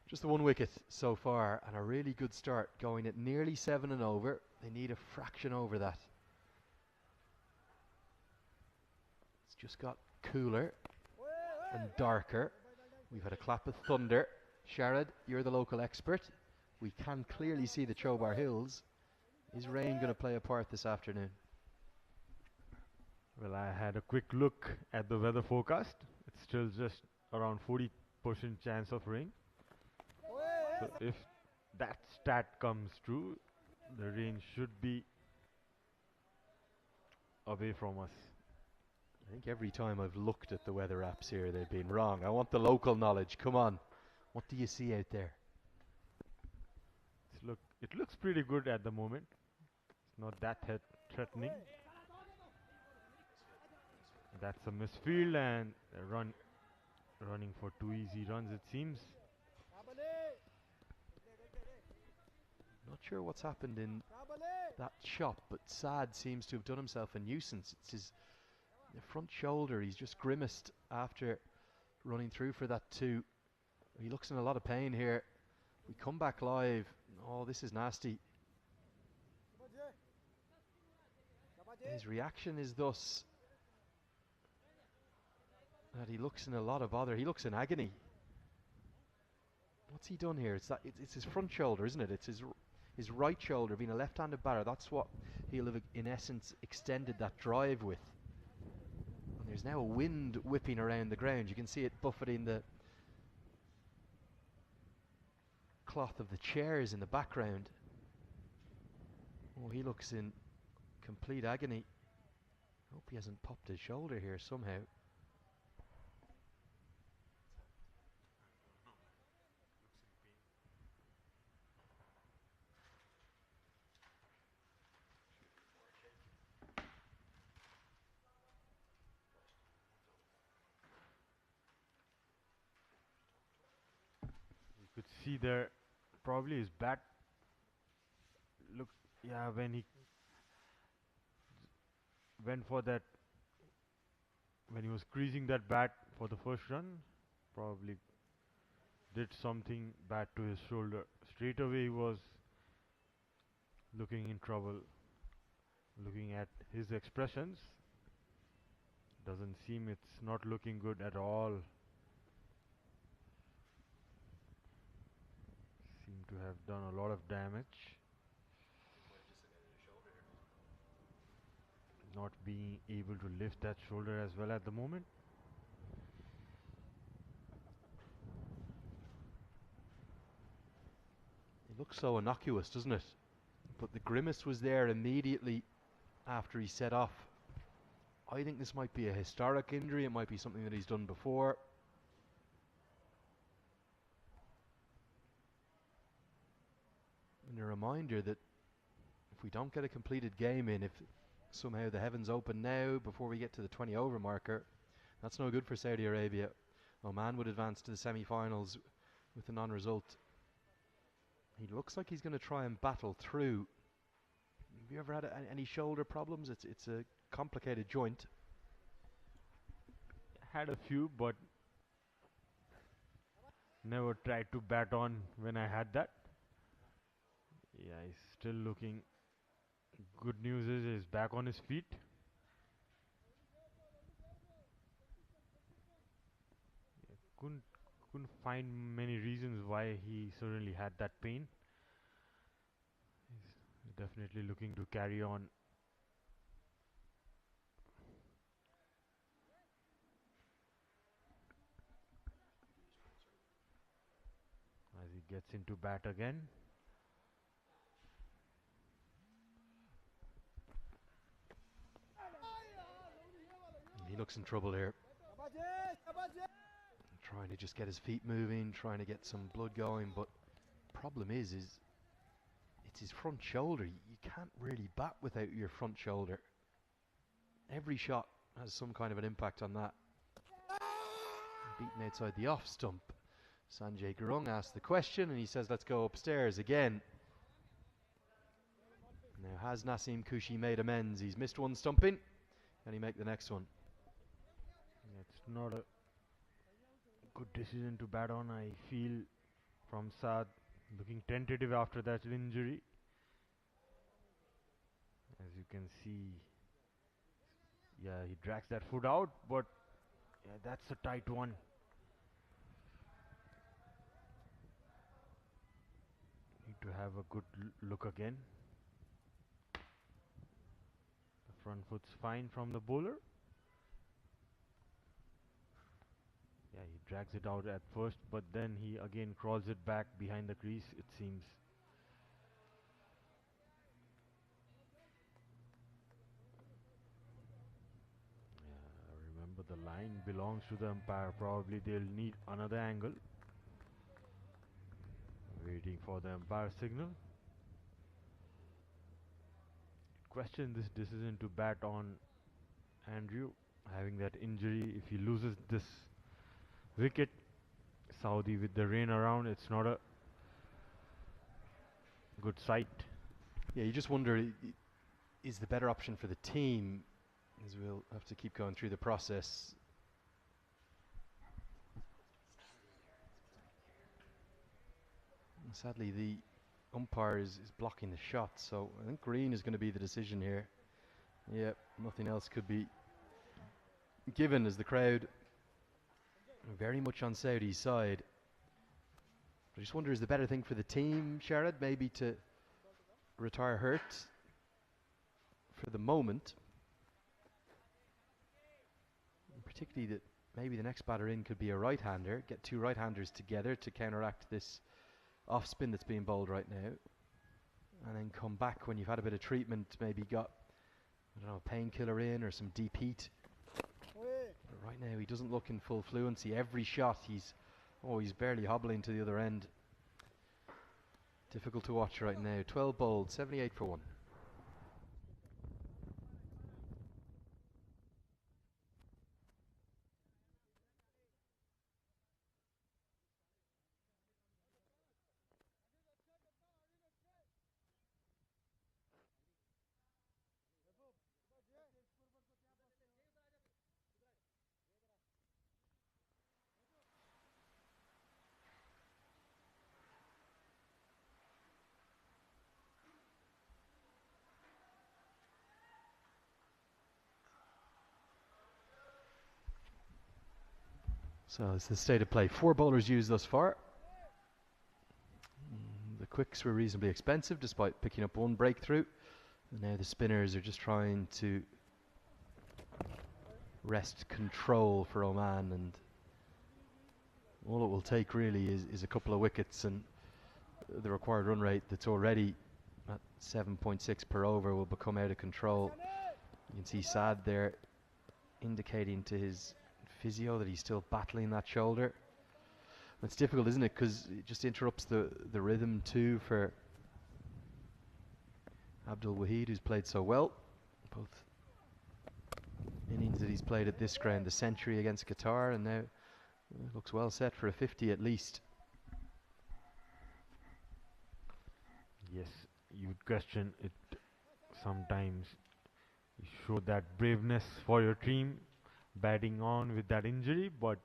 Just the 1 wicket so far, and a really good start, going at nearly 7 and over. They need a fraction over that. It's just got cooler and darker. We've had a clap of thunder. Sharad, you're the local expert. We can clearly see the Chobar Hills. Is rain going to play a part this afternoon? Well, I had a quick look at the weather forecast. It's still just around 40% chance of rain. So if that stat comes true, the rain should be away from us. I think every time I've looked at the weather apps here, they've been wrong. I want the local knowledge. Come on. What do you see out there? It looks pretty good at the moment. It's not that threatening. That's a misfield and a running for 2 easy runs, it seems. Not sure what's happened in that shot, but Saad seems to have done himself a nuisance. It's his front shoulder. He's just grimaced after running through for that 2. He looks in a lot of pain here. We come back live. Oh, this is nasty. His reaction is thus that he looks in a lot of bother. He looks in agony. What's he done here? It's his front shoulder, isn't it? It's his right shoulder, being a left-handed batter. That's what he'll have, in essence, extended that drive with. And there's now a wind whipping around the ground. You can see it buffeting the cloth of the chairs in the background. Oh, he looks in complete agony. Hope he hasn't popped his shoulder here somehow. You could see there probably his bat. Look, yeah, when he went for that, when he was creasing that bat for the first run, probably did something bad to his shoulder. Straight away he was looking in trouble. Looking at his expressions, doesn't seem it's not looking good at all. Seem to have done a lot of damage. Not being able to lift that shoulder as well at the moment. It looks so innocuous, doesn't it? But the grimace was there immediately after he set off. I think this might be a historic injury. It might be something that he's done before. And a reminder that if we don't get a completed game in, if somehow the heavens open now before we get to the 20 over marker, that's no good for Saudi Arabia. Oman would advance to the semi-finals with a non-result. He looks like he's going to try and battle through. Have you ever had any shoulder problems? It's a complicated joint. Had a few, but never tried to bat on when I had that. Yeah, he's still looking. Good news is he's back on his feet. Yeah, couldn't find many reasons why he suddenly had that pain. He's definitely looking to carry on. As he gets into bat again. He looks in trouble here. Trying to just get his feet moving, trying to get some blood going, but problem is it's his front shoulder. You can't really bat without your front shoulder. Every shot has some kind of an impact on that. Beaten outside the off stump. Sanjay Gurung asked the question and he says let's go upstairs again. Now has Naseem Kushi made amends? He's missed one stumping. Can he make the next one? It's not a good decision to bat on, I feel, from Saad. Looking tentative after that injury. As you can see, yeah, he drags that foot out, but yeah, that's a tight one. Need to have a good look again. The front foot's fine from the bowler. Yeah, he drags it out at first, but then he again crawls it back behind the crease, it seems. Yeah, remember the line belongs to the umpire. Probably they'll need another angle. Waiting for the umpire signal. Question this decision to bat on Andrew, having that injury. If he loses this wicket, Saudi with the rain around, it's not a good sight. Yeah, you just wonder, is the better option for the team, as we'll have to keep going through the process. And sadly, the umpire is blocking the shot, so I think green is going to be the decision here. Yeah, nothing else could be given as the crowd very much on Saudi's side. I just wonder, is the better thing for the team, Sherrod, maybe to retire Hurt for the moment? And particularly that maybe the next batter in could be a right-hander, get two right-handers together to counteract this off-spin that's being bowled right now. And then come back when you've had a bit of treatment, maybe got, I don't know, a painkiller in or some deep heat. But right now he doesn't look in full fluency. Every shot he's barely hobbling to the other end. Difficult to watch right now. 12 bowled, 78 for 1. So it's the state of play. 4 bowlers used thus far. The quicks were reasonably expensive despite picking up one breakthrough. And now the spinners are just trying to wrest control for Oman, and all it will take really is a couple of wickets, and the required run rate that's already at 7.6 per over will become out of control. You can see Saad there indicating to his physio that he's still battling that shoulder. It's difficult, isn't it, because it just interrupts the rhythm too for Abdul Wahid, who's played so well. Both innings that he's played at this ground, the century against Qatar, and now looks well set for a 50 at least. Yes, you would question it sometimes. You show that braveness for your team, batting on with that injury, but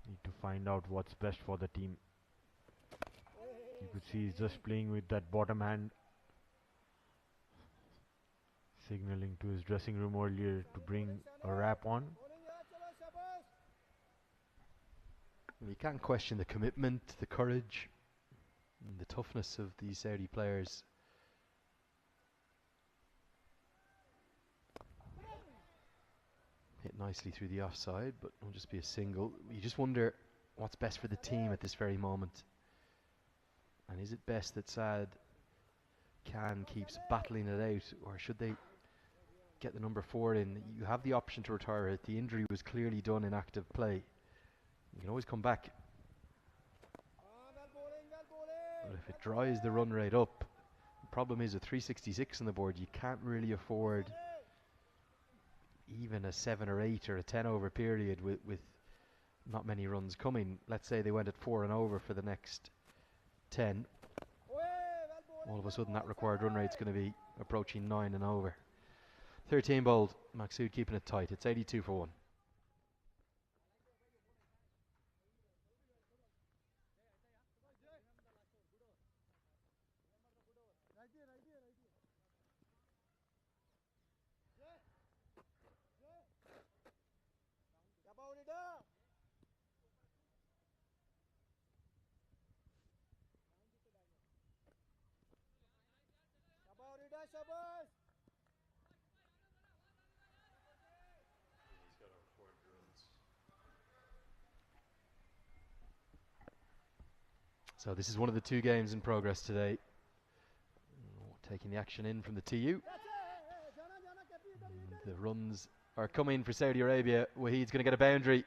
need to find out what's best for the team. You could see he's just playing with that bottom hand, signaling to his dressing room earlier to bring a wrap on. You can't question the commitment, the courage, and the toughness of these Saudi players. Hit nicely through the offside, but it'll just be a single. You just wonder what's best for the team at this very moment. And is it best that Saad Khan keeps battling it out, or should they get the number 4 in? You have the option to retire it. The injury was clearly done in active play. You can always come back. But if it dries the run rate up, the problem is with 366 on the board, you can't really afford even a 7 or 8 or a 10 over period with not many runs coming. Let's say they went at 4 and over for the next 10. All of a sudden that required run rate's going to be approaching 9 and over. 13 bowled, Maqsood keeping it tight. It's 82 for 1. So this is one of the 2 games in progress today. Taking the action in from the TU. The runs are coming for Saudi Arabia. Wahid's going to get a boundary.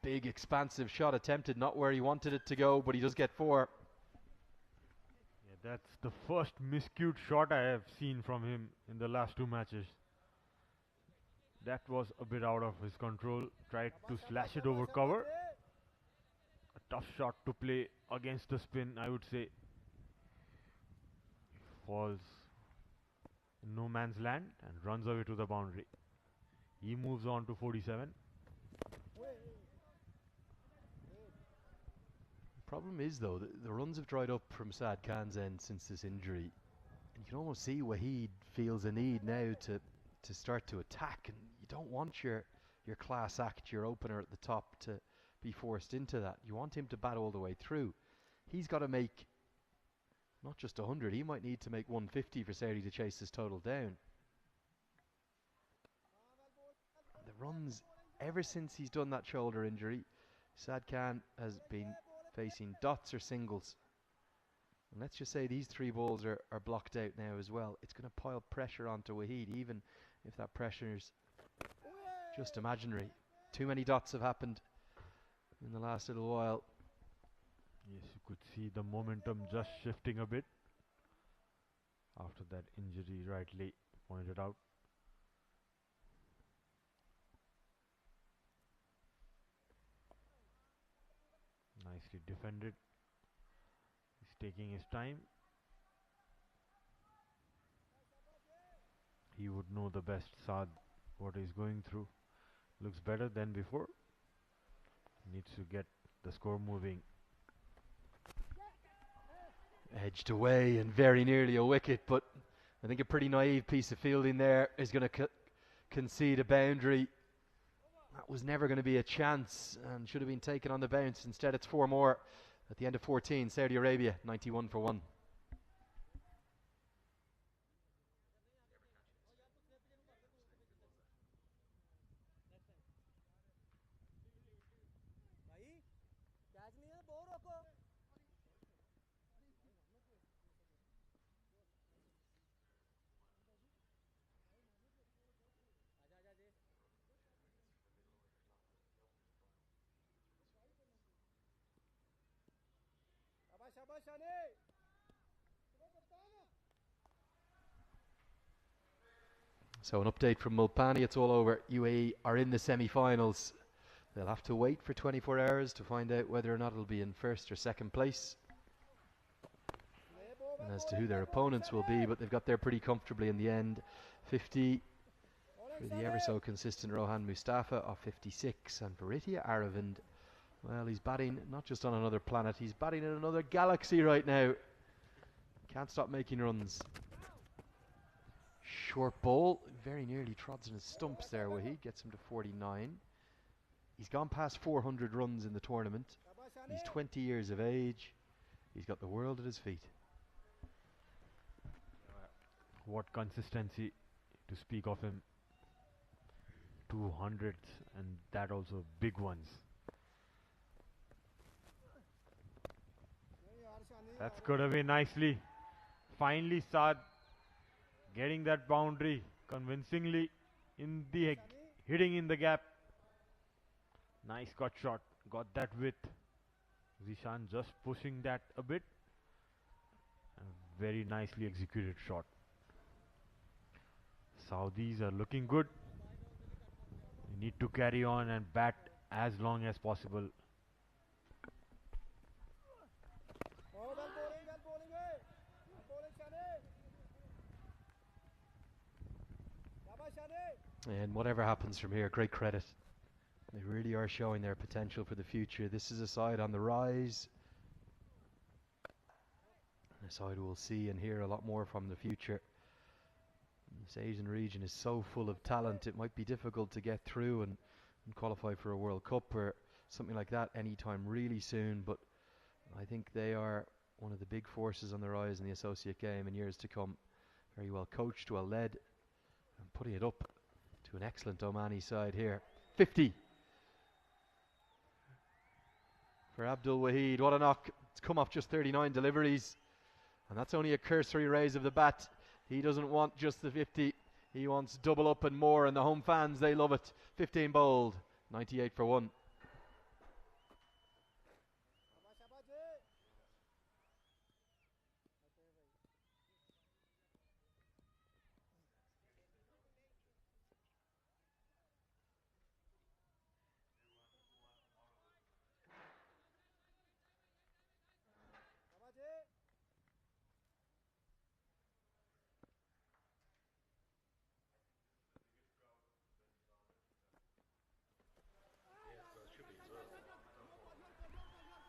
Big expansive shot attempted, not where he wanted it to go, but he does get 4. Yeah, that's the first miscued shot I have seen from him in the last 2 matches. That was a bit out of his control. Tried to slash it over cover. A tough shot to play against the spin, I would say. Falls in no man's land and runs away to the boundary. He moves on to 47. Problem is though, the runs have dried up from Saad Khan's end since this injury. And you can almost see Wahid feels a need now to start to attack, and you don't want your your class act, your opener at the top, to be forced into that. You want him to bat all the way through. He's got to make not just 100, he might need to make 150 for Saudi to chase his total down. The runs, ever since he's done that shoulder injury, Sad Khan has been facing dots or singles. And let's just say these 3 balls are blocked out now as well. It's going to pile pressure onto Waheed, even if that pressure is just imaginary. Too many dots have happened in the last little while. Yes, you could see the momentum just shifting a bit after that injury rightly pointed out. Nicely defended. He's taking his time. He would know the best, Saad, what he's going through. Looks better than before. Needs to get the score moving. Edged away and very nearly a wicket, but I think a pretty naive piece of fielding there is going to concede a boundary. That was never going to be a chance and should have been taken on the bounce. Instead, it's 4 more at the end of 14. Saudi Arabia 91 for 1. So an update from Mulpani, it's all over. UAE are in the semi-finals. They'll have to wait for 24 hours to find out whether or not it'll be in first or second place, and as to who their opponents will be, but they've got there pretty comfortably in the end. 50 for the ever so consistent Rohan Mustafa of 56, and for Itia Aravind, well, he's batting not just on another planet, he's batting in another galaxy right now. Can't stop making runs. Short ball, very nearly trods in his stumps there. Waheed gets him to 49. He's gone past 400 runs in the tournament. He's 20 years of age. He's got the world at his feet. What consistency to speak of him. 200s, and that also big ones. That's got away nicely. Finally, Saad getting that boundary convincingly in the hitting in the gap. Nice cut shot, got that width. Zishan just pushing that a bit. And very nicely executed shot. Saudis are looking good. We need to carry on and bat as long as possible. And whatever happens from here, great credit. They really are showing their potential for the future. This is a side on the rise. A side we'll see and hear a lot more from in the future. This Asian region is so full of talent, it might be difficult to get through and qualify for a World Cup or something like that anytime really soon, but I think they are one of the big forces on the rise in the associate game in years to come. Very well coached, well led, and putting it up to an excellent Omani side here. 50 for Abdul Waheed. What a knock. It's come off just 39 deliveries, and that's only a cursory raise of the bat. He doesn't want just the 50. He wants double up and more, and the home fans, they love it. 15 bowled, 98 for 1.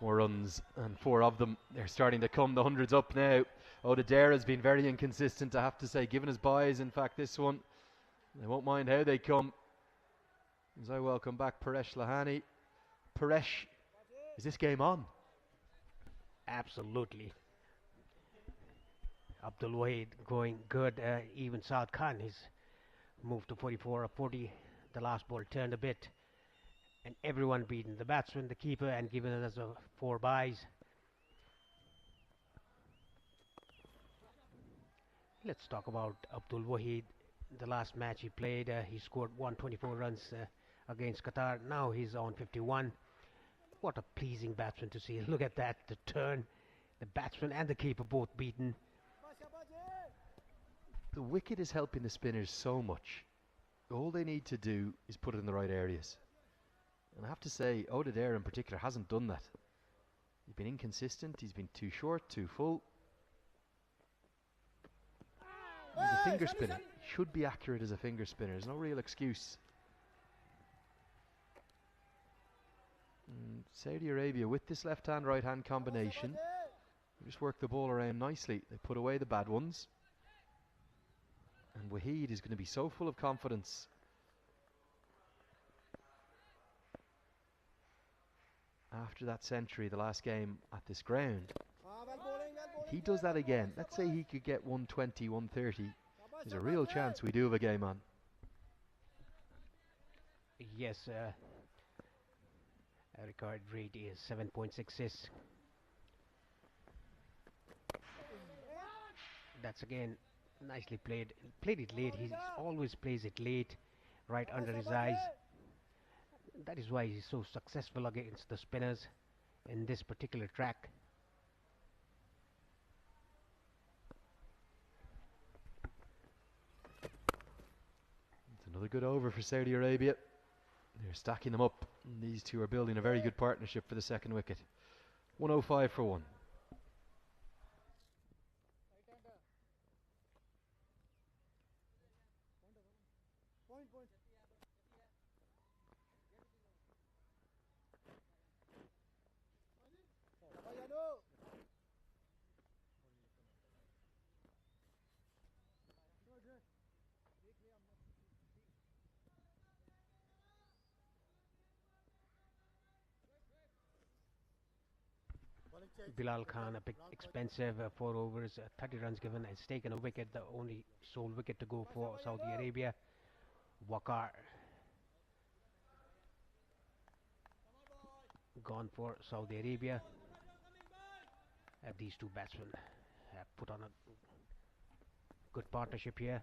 More runs, and 4 of them. They're starting to come the hundreds up now. Odedera has been very inconsistent, I have to say, given his buys. In fact, this one, they won't mind how they come. As I welcome back Paresh Lahani. Paresh, is this game on? Absolutely. Abdul Wahid going good. Even Saad Khan has moved to 44 or 40. The last ball turned a bit. And everyone beaten. The batsman, the keeper, and given us 4 byes. Let's talk about Abdul Wahid. The last match he played, he scored 124 runs against Qatar. Now he's on 51. What a pleasing batsman to see. Look at that, the turn. The batsman and the keeper both beaten. The wicket is helping the spinners so much. All they need to do is put it in the right areas. And I have to say, Odedere in particular hasn't done that. He's been inconsistent, he's been too short, too full. He's a finger spinner. He should be accurate as a finger spinner. There's no real excuse. Saudi Arabia with this left-hand, right-hand combination just work the ball around nicely. They put away the bad ones. And Wahid is going to be so full of confidence. After that century, the last game at this ground. If he does that again, let's say he could get 120, 130. There's a real chance we do have a game on. Yes, record rate is 7.66. That's again nicely played. Played it late. He always plays it late, right under his eyes. That is why he's so successful against the spinners in this particular track. It's another good over for Saudi Arabia. They're stacking them up. And these two are building a very good partnership for the second wicket. 105 for 1. Bilal Khan, a bit expensive, 4 overs, 30 runs given, has taken a wicket, the only sole wicket to go for Saudi Arabia. Waqar gone for Saudi Arabia. These two batsmen have put on a good partnership here.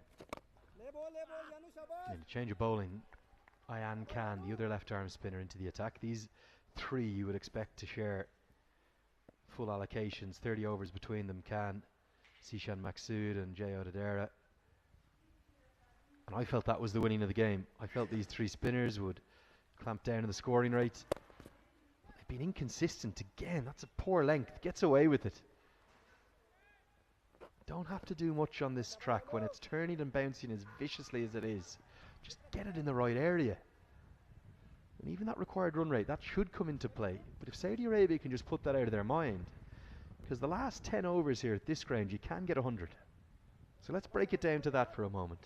In a change of bowling, Ayan Khan, the other left arm spinner, into the attack. These 3 you would expect to share full allocations, 30 overs between them. Khan, Sishan Maksud and Jay Odedere. And I felt that was the winning of the game. I felt these 3 spinners would clamp down on the scoring rate. They've been inconsistent again. That's a poor length. Gets away with it. Don't have to do much on this track when it's turning and bouncing as viciously as it is. Just get it in the right area. And even that required run rate, that should come into play. But if Saudi Arabia can just put that out of their mind, because the last 10 overs here at this ground, you can get 100. So let's break it down to that for a moment.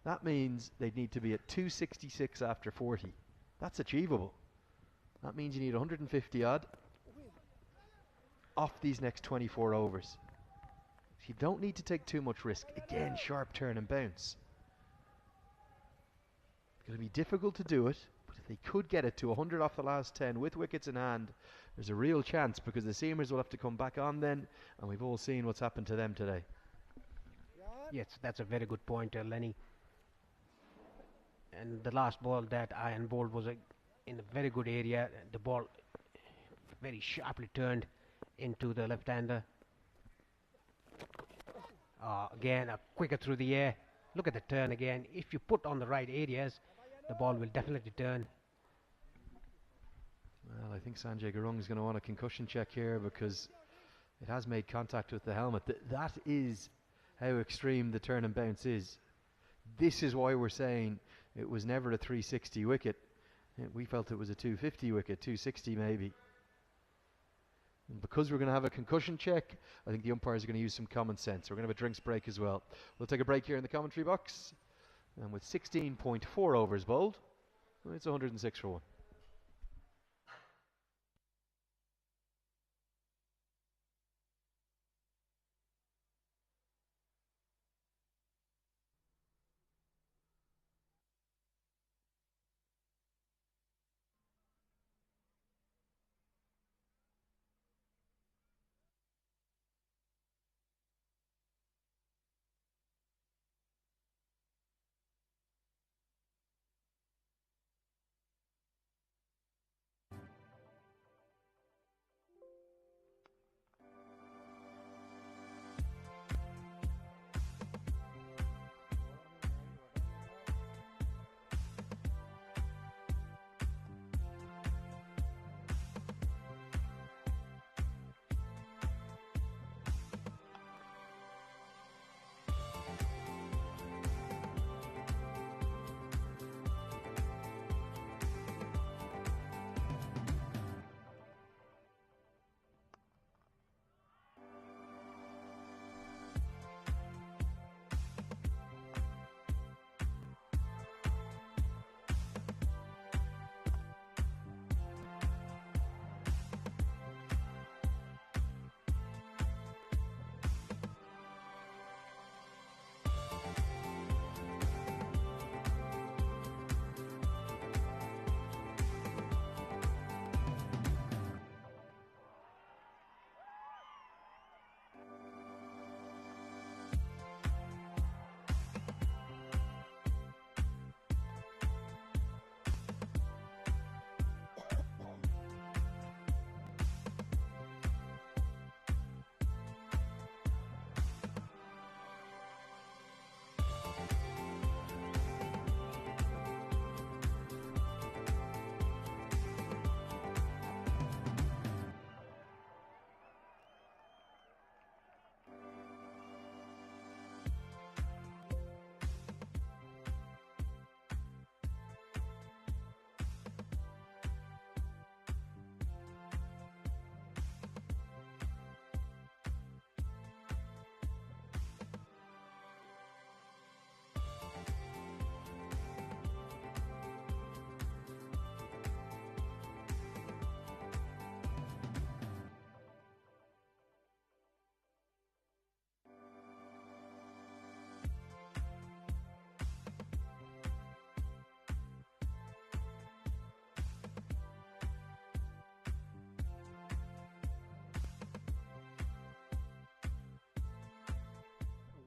That means they'd need to be at 266 after 40. That's achievable. That means you need 150 odd off these next 24 overs. So you don't need to take too much risk. Again, sharp turn and bounce. It's going to be difficult to do it. If they could get it to 100 off the last 10 with wickets in hand, there's a real chance, because the seamers will have to come back on then, and we've all seen what's happened to them today. Yes, that's a very good point, Lenny. And the last ball that Ayan bowled was in a very good area. The ball very sharply turned into the left-hander. Again, a quicker through the air. Look at the turn again. If you put on the right areas, the ball will definitely turn. Well, I think Sanjay Gurung is going to want a concussion check here, because it has made contact with the helmet. That is how extreme the turn and bounce is. This is why we're saying it was never a 360 wicket. We felt it was a 250 wicket, 260 maybe. And because we're going to have a concussion check, I think the umpires are going to use some common sense. We're going to have a drinks break as well. We'll take a break here in the commentary box. And with 16.4 overs bowled, It's 106 for 1.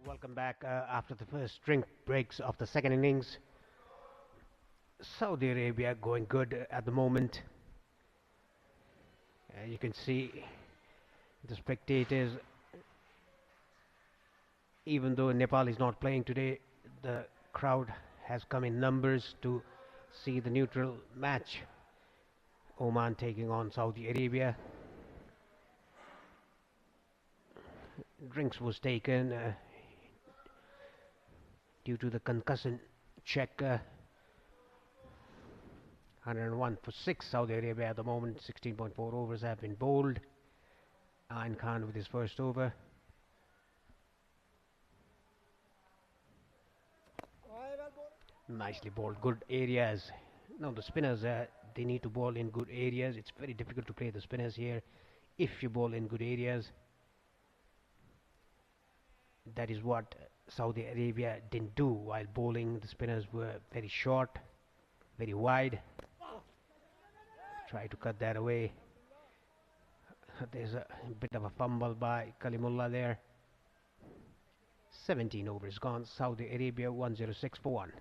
Welcome back after the first drink breaks of the second innings. Saudi Arabia going good at the moment. You can see the spectators, even though Nepal is not playing today, the crowd has come in numbers to see the neutral match. Oman taking on Saudi Arabia. Drinks was taken due to the concussion check. 101 for 6 Saudi Arabia at the moment. 16.4 overs have been bowled. Ain Khan with his first over. Nicely bowled, good areas. Now the spinners, they need to bowl in good areas. It's very difficult to play the spinners here if you bowl in good areas. That is what Saudi Arabia didn't do while bowling. The spinners were very short, very wide. Try to cut that away. There's a bit of a fumble by Kalimullah there. 17 overs gone. Saudi Arabia 106 for 1.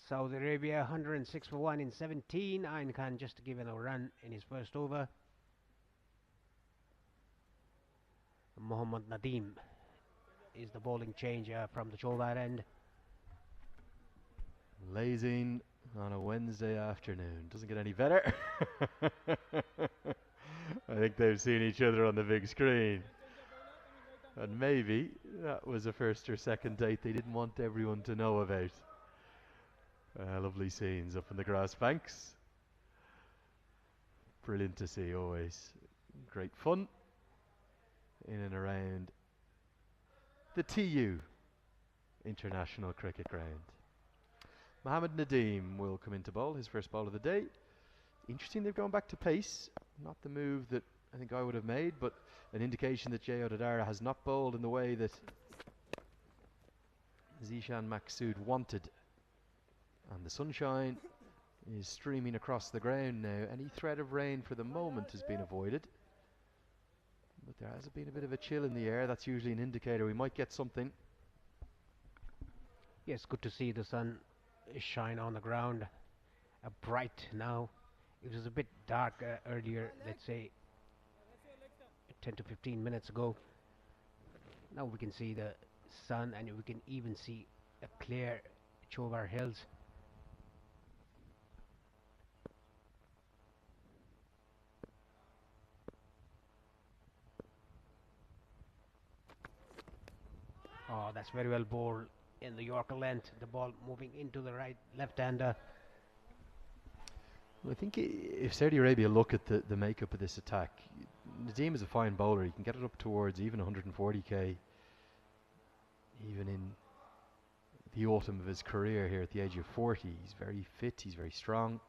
Saudi Arabia 106 for 1 in 17. Ain Khan just given a run in his first over. Mohammad Nadeem is the bowling change from the Chobar end. Lazing on a Wednesday afternoon. Doesn't get any better. I think they've seen each other on the big screen. And maybe that was a first or second date they didn't want everyone to know about. Lovely scenes up in the grass banks. Brilliant to see always. Great fun in and around the TU International Cricket Ground. Mohammed Nadeem will come into bowl, his first ball of the day. Interesting they've gone back to pace. Not the move that I think I would have made, but an indication that Jay Odadara has not bowled in the way that Zishan Maksud wanted. And the sunshine is streaming across the ground now. Any threat of rain for the moment has been avoided. But there has been a bit of a chill in the air. That's usually an indicator we might get something. Yes, good to see the sun shine on the ground. Bright now. It was a bit dark earlier, let's say 10 to 15 minutes ago. Now we can see the sun, and we can even see a clear Chobar Hills. Oh, that's very well bowled in the Yorker length. The ball moving into the left-hander. Well, I think if Saudi Arabia look at the makeup of this attack, Nadeem is a fine bowler. He can get it up towards even 140k, even in the autumn of his career here at the age of 40. He's very fit, he's very strong.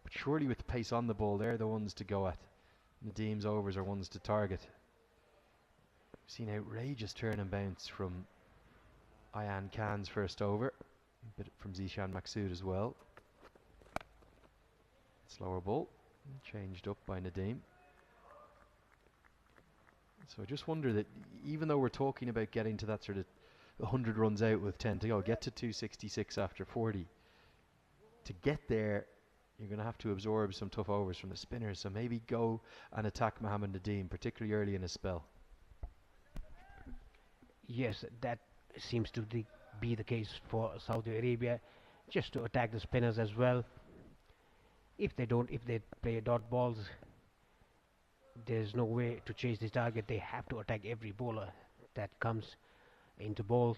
But surely with the pace on the ball, they're the ones to go at. Nadeem's overs are ones to target. We've seen outrageous turn and bounce from Ayan Khan's first over, a bit from Zishan Maksud as well. Slower ball, changed up by Nadeem. So I just wonder that even though we're talking about getting to that sort of 100 runs out with 10 to go, get to 266 after 40. To get there, you're going to have to absorb some tough overs from the spinners. So maybe go and attack Mohammed Nadeem, particularly early in his spell. Yes, that seems to be the case for Saudi Arabia, just to attack the spinners as well. If they play dot balls, there's no way to chase the target. They have to attack every bowler that comes into bowl.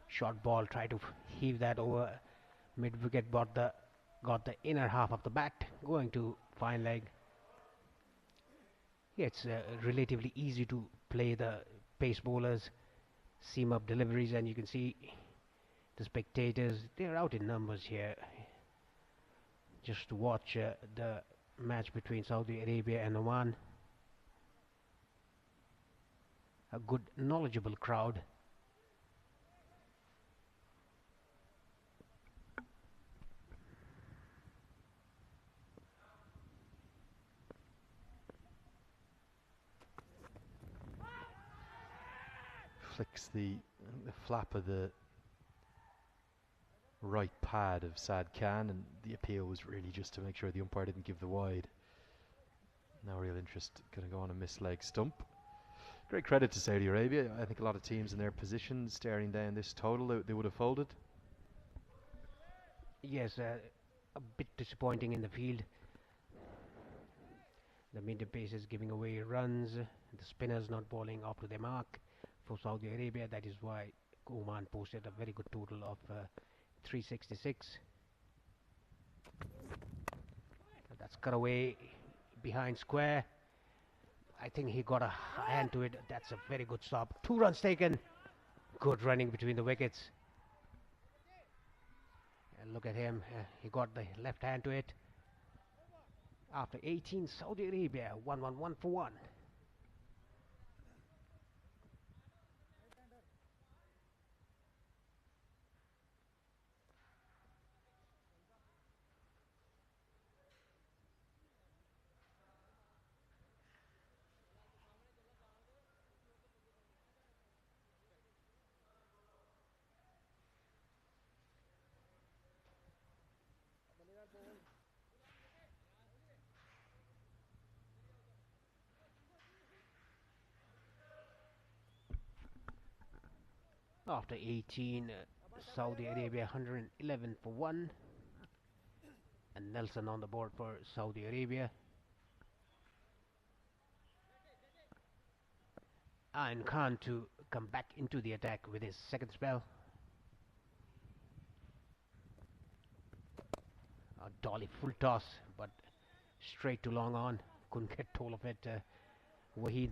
Short ball, try to heave that over mid wicket, got the inner half of the bat, going to fine leg. Yeah, it's relatively easy to play the pace bowlers, seam up deliveries, and you can see the spectators, they're out in numbers here just to watch the match between Saudi Arabia and Oman. A good knowledgeable crowd. Flicks the flap of the right pad of Sad Khan, and the appeal was really just to make sure the umpire didn't give the wide. No real interest, going to go on a missed leg stump. Great credit to Saudi Arabia. I think a lot of teams in their position staring down this total, they would have folded. Yes, a bit disappointing in the field. The medium pace is giving away runs, the spinners not bowling up to their mark for Saudi Arabia. That is why Oman posted a very good total of 366. That's cut away behind square. I think he got a hand to it. That's a very good stop. 2 runs taken. Good running between the wickets. And look at him. He got the left hand to it. After 18, Saudi Arabia 1-1 for 1. After 18, Saudi Arabia 111 for 1. And Nelson on the board for Saudi Arabia. And Khan to come back into the attack with his second spell. Dolly full toss, but straight to long on. Couldn't get hold of it, Wahid.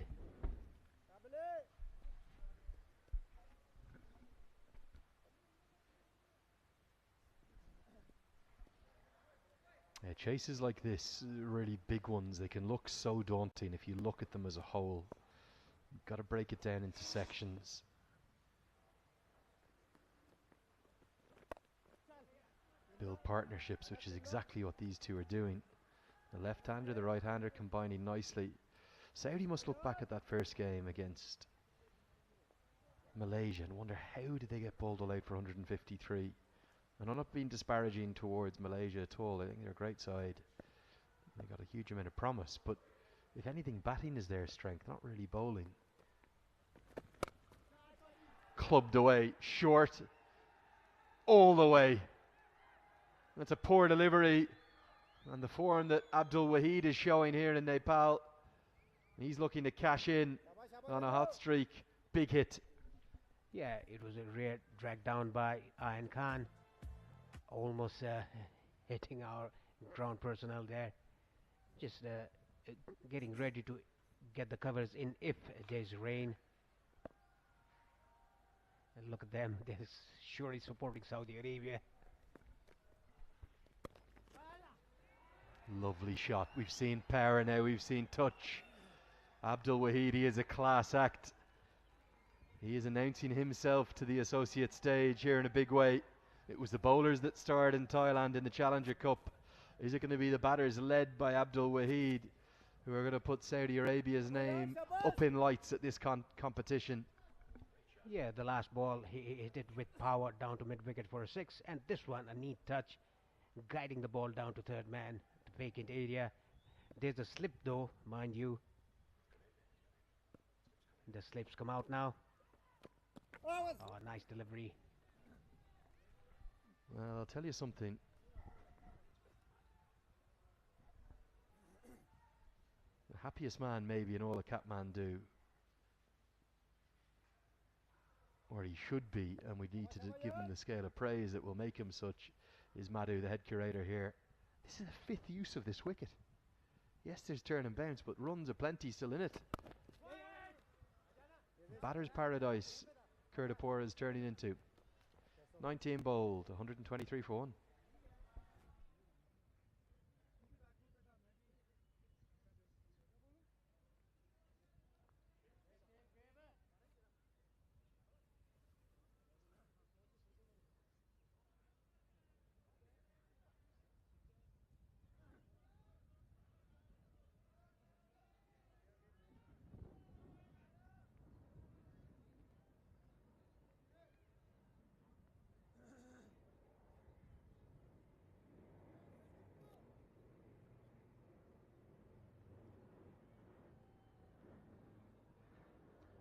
Yeah, chases like this, really big ones, they can look so daunting if you look at them as a whole. You've got to break it down into sections. Build partnerships, which is exactly what these two are doing. The left-hander, the right-hander combining nicely. Saudi must look back at that first game against Malaysia and wonder how did they get bowled all out for 153. And I'm not being disparaging towards Malaysia at all. I think they're a great side. They got a huge amount of promise, but if anything, batting is their strength, not really bowling. Clubbed away, short, all the way. That's a poor delivery, and the form that Abdul Wahid is showing here in Nepal, he's looking to cash in on a hot streak. Big hit. Yeah, it was a rare drag down by Ayan Khan. Almost hitting our ground personnel there. Just getting ready to get the covers in if there's rain. And look at them, they're surely supporting Saudi Arabia. Lovely shot. We've seen power now, we've seen touch. Abdul Wahid is a class act. He is announcing himself to the associate stage here in a big way. It was the bowlers that starred in Thailand in the Challenger Cup. Is it going to be the batters led by Abdul Wahid who are going to put Saudi Arabia's name up in lights at this competition? Yeah, the last ball he hit it with power down to mid-wicket for a 6, and this one a neat touch, guiding the ball down to third man, the vacant area. There's a slip though, mind you. The slips come out now. Oh, nice delivery. Well, I'll tell you something. The happiest man maybe in all the Kathmandu, or he should be, and we need to give him the scale of praise that will make him such, is Madhu, the head curator here. This is the 5th use of this wicket. Yes, there's turn and bounce, but runs aplenty still in it. Batter's paradise Kurdapur is turning into. 19 bowled, 123 for 1.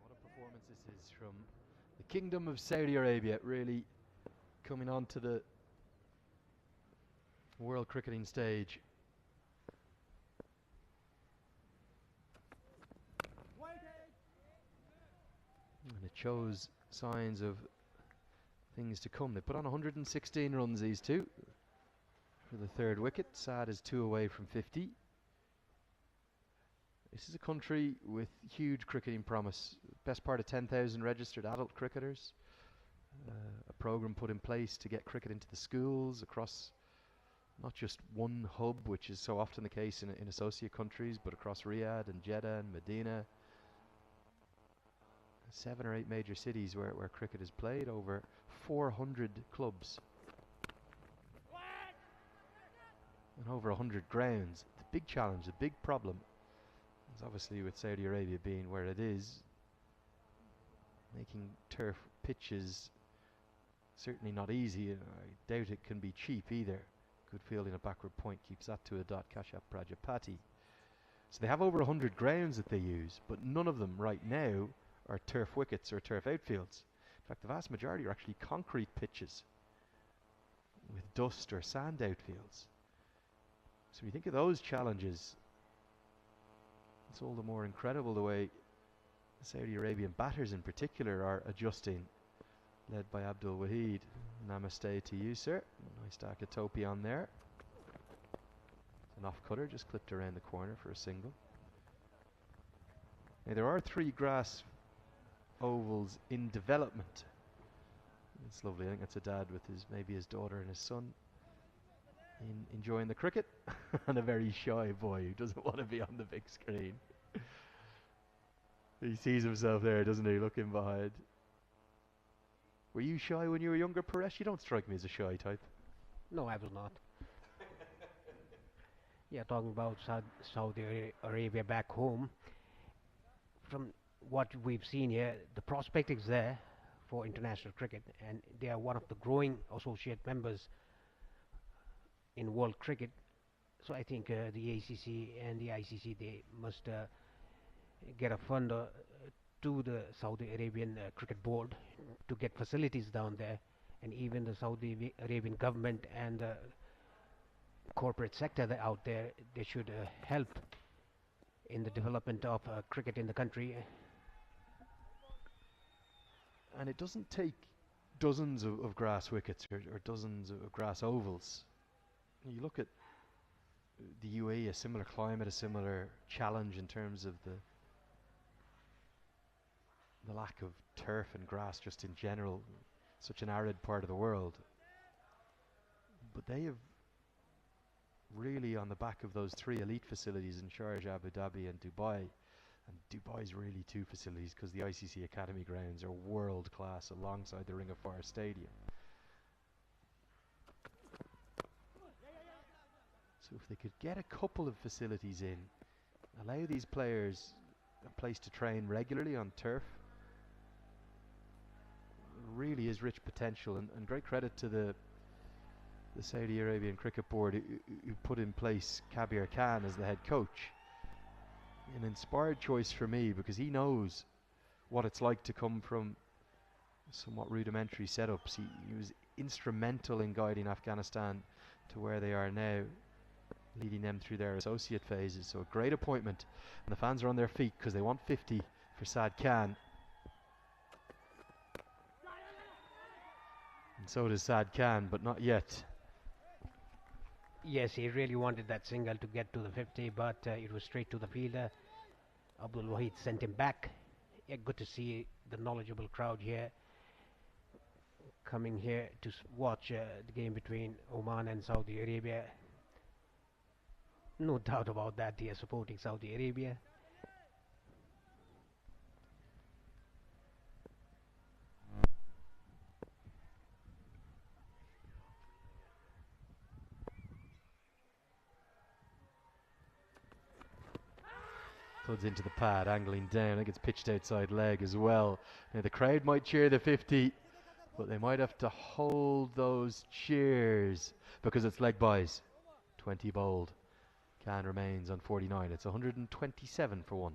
What a performance this is from the Kingdom of Saudi Arabia, really coming onto the world cricketing stage. And it shows signs of things to come. They put on 116 runs, these two, for the third wicket. Saad is 2 away from 50. This is a country with huge cricketing promise. Best part of 10,000 registered adult cricketers. A program put in place to get cricket into the schools across not just one hub, which is so often the case in associate countries, but across Riyadh and Jeddah and Medina. 7 or 8 major cities where cricket is played, over 400 clubs. And over 100 grounds. The big challenge, the big problem, is obviously with Saudi Arabia being where it is, making turf pitches certainly not easy. I doubt it can be cheap either. Good fielding a backward point keeps that to a dot. Kashyap Prajapati. So they have over 100 grounds that they use, but none of them right now are turf wickets or turf outfields. In fact, the vast majority are actually concrete pitches with dust or sand outfields. So when you think of those challenges, it's all the more incredible the way the Saudi Arabian batters in particular are adjusting, led by Abdul Wahid. Namaste to you, sir. Nice Dakatopi on there. It's an off-cutter, just clipped around the corner for a single. Now there are 3 grass ovals in development. It's lovely. I think that's a dad with maybe his daughter and his son enjoying the cricket, and a very shy boy who doesn't want to be on the big screen. He sees himself there, doesn't he, looking behind. Were you shy when you were younger, Paresh? You don't strike me as a shy type. No, I was not. Yeah, talking about Saudi Arabia back home, from what we've seen here, the prospect is there for international cricket, and they are one of the growing associate members in world cricket. So I think the ACC and the ICC, they must get a fund to the Saudi Arabian Cricket Board to get facilities down there, and even the Saudi Arabian government and the corporate sector out there, they should help in the development of cricket in the country. And it doesn't take dozens of grass wickets or dozens of grass ovals. You look at the UAE, a similar climate, a similar challenge in terms of the lack of turf and grass just in general, such an arid part of the world. But they have really, on the back of those 3 elite facilities in Sharjah, Abu Dhabi and Dubai, and Dubai's really 2 facilities because the ICC Academy grounds are world class alongside the Ring of Fire Stadium. So if they could get a couple of facilities in, allow these players a place to train regularly on turf, really is rich potential, and great credit to the Saudi Arabian Cricket Board who put in place Kabir Khan as the head coach. An inspired choice for me, because he knows what it's like to come from somewhat rudimentary setups. He was instrumental in guiding Afghanistan to where they are now, leading them through their associate phases. So a great appointment, and the fans are on their feet because they want 50 for Saad Khan. And so does Saad Khan, but not yet. Yes, he really wanted that single to get to the 50, but it was straight to the fielder. Abdul Wahid sent him back. Yeah, good to see the knowledgeable crowd here coming here to watch the game between Oman and Saudi Arabia. No doubt about that, they are supporting Saudi Arabia. Thuds into the pad, angling down. I think it's pitched outside leg as well. Now the crowd might cheer the 50, but they might have to hold those cheers because it's leg buys. 20 bowled. Khan remains on 49. It's 127 for 1.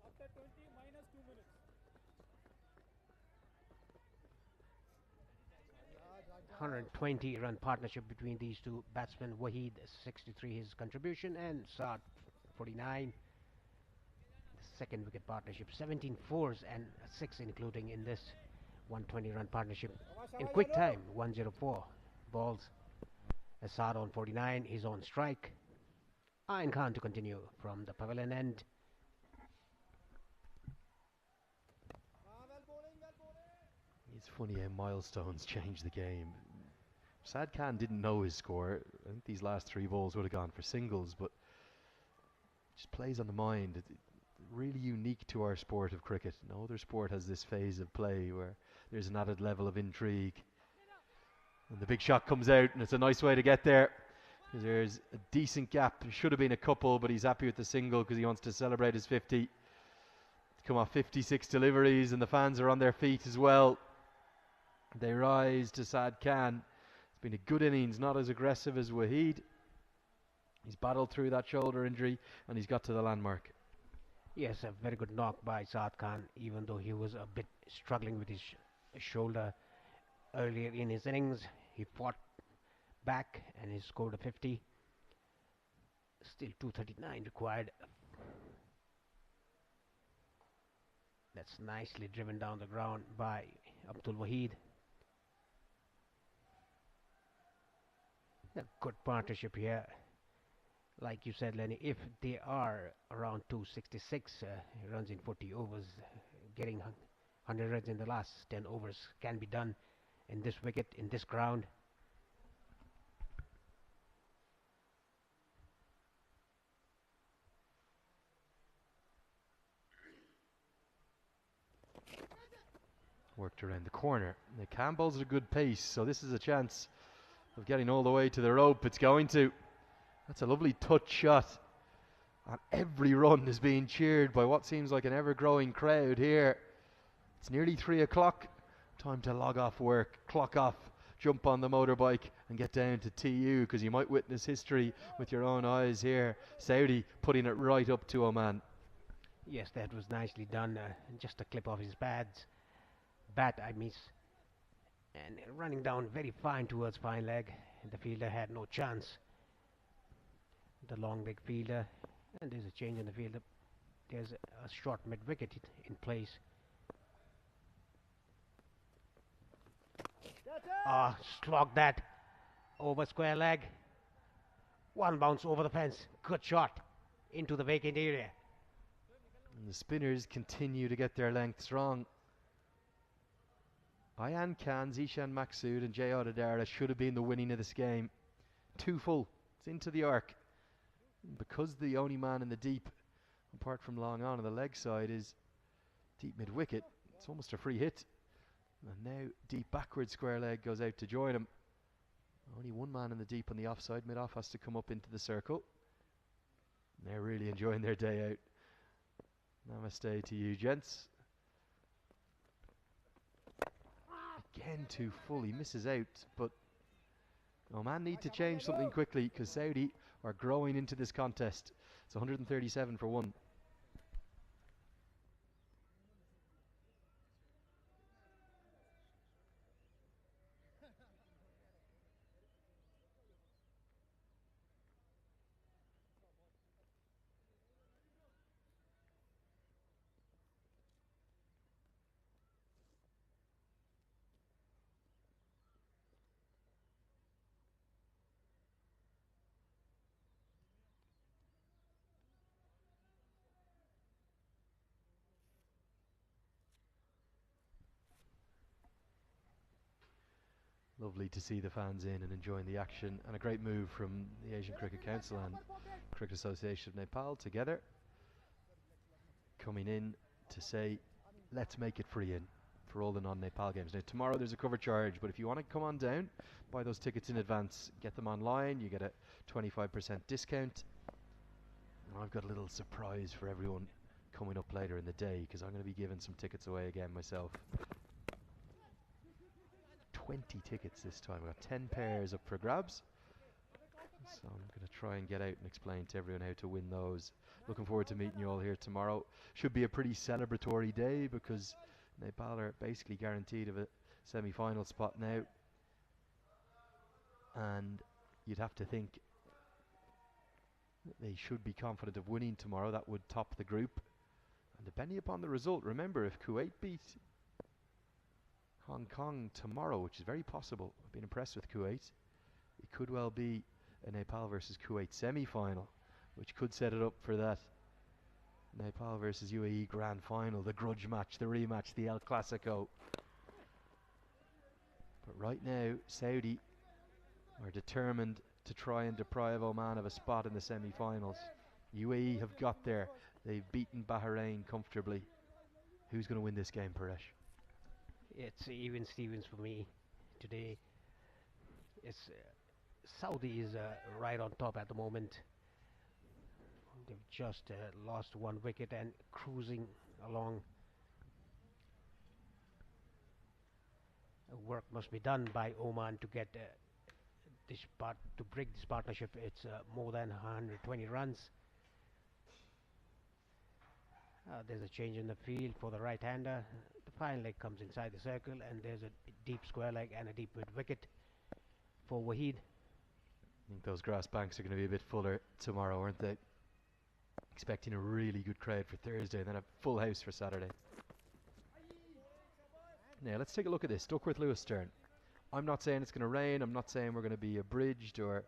After 20 minus 2 minutes. 120-run partnership between these 2 batsmen. Wahid 63 his contribution, and Saad 49. The second wicket partnership, 17 fours and 6 including in this 120-run partnership. In quick time, 104 balls. Saad on 49, he's on strike. Ayn Khan to continue from the pavilion end. It's funny how milestones change the game. Saad Khan didn't know his score. I think these last 3 balls would have gone for singles, but it just plays on the mind. It's really unique to our sport of cricket. No other sport has this phase of play where there's an added level of intrigue. And the big shot comes out, and it's a nice way to get there. There's a decent gap. There should have been a couple, but he's happy with the single because he wants to celebrate his 50. Come on, 56 deliveries, and the fans are on their feet as well. They rise to Saad Khan. It's been a good innings, not as aggressive as Waheed. He's battled through that shoulder injury, and he's got to the landmark. Yes, a very good knock by Saad Khan, even though he was a bit struggling with his shoulder earlier in his innings. He fought back and he scored a 50. Still 239 required. That's nicely driven down the ground by Abdul Waheed. A good partnership here. Like you said, Lenny, if they are around 266 runs in 40 overs, getting 100 runs in the last 10 overs can be done in this wicket, in this ground. Worked around the corner. The Campbell's at a good pace, so this is a chance of getting all the way to the rope. It's going to. That's a lovely touch shot. And every run is being cheered by what seems like an ever-growing crowd here. It's nearly 3 o'clock. Time to log off work, clock off, jump on the motorbike and get down to TU, because you might witness history with your own eyes here. Saudi putting it right up to Oman. Yes, that was nicely done. Just a clip of his bat, I miss. And running down very fine towards fine leg. The fielder had no chance. The long leg fielder. And there's a change in the fielder. There's a short mid-wicket in place. Slog that over square leg. One bounce over the fence. Good shot into the vacant area. And the spinners continue to get their length strong. Ayan Khan, Zishan Maksud and Jay Odadara should have been the winning of this game. 2 full. It's into the arc. And because the only man in the deep, apart from long on the leg side, is deep mid-wicket, it's almost a free hit. And now deep backward square leg goes out to join him. Only one man in the deep on the offside. Mid-off has to come up into the circle. They're really enjoying their day out. Namaste to you, gents. Again, 2 full. He misses out, but Oman need to change something quickly because Saudi are growing into this contest. It's 137 for 1. Lovely to see the fans in and enjoying the action, and a great move from the Asian Cricket Council and Cricket Association of Nepal together, coming in to say, let's make it free in for all the non-Nepal games. Now tomorrow there's a cover charge, but if you want to come on down, buy those tickets in advance, get them online, you get a 25% discount. And I've got a little surprise for everyone coming up later in the day, because I'm going to be giving some tickets away again myself. 20 tickets this time. I've got 10 pairs up for grabs. So I'm going to try and get out and explain to everyone how to win those. Looking forward to meeting you all here tomorrow. Should be a pretty celebratory day because Nepal are basically guaranteed of a semi-final spot now. And you'd have to think that they should be confident of winning tomorrow. That would top the group. And depending upon the result, remember, if Kuwait beat Hong Kong tomorrow, which is very possible, I've been impressed with Kuwait, it could well be a Nepal versus Kuwait semi-final, which could set it up for that Nepal versus UAE grand final, the grudge match, the rematch, the El Clasico. But right now, Saudi are determined to try and deprive Oman of a spot in the semi-finals. UAE have got there. They've beaten Bahrain comfortably. Who's going to win this game, Paresh? It's even Stevens for me today. It's Saudi is right on top at the moment. They've just lost one wicket and cruising along. Work must be done by Oman to get to break this partnership. It's more than 120 runs. There's a change in the field for the right-hander. The fine leg comes inside the circle, and there's a deep square leg and a deep mid wicket for Wahid. I think those grass banks are going to be a bit fuller tomorrow, aren't they? Expecting a really good crowd for Thursday, and then a full house for Saturday. Now let's take a look at this. Duckworth Lewis turn. I'm not saying it's going to rain. I'm not saying we're going to be abridged or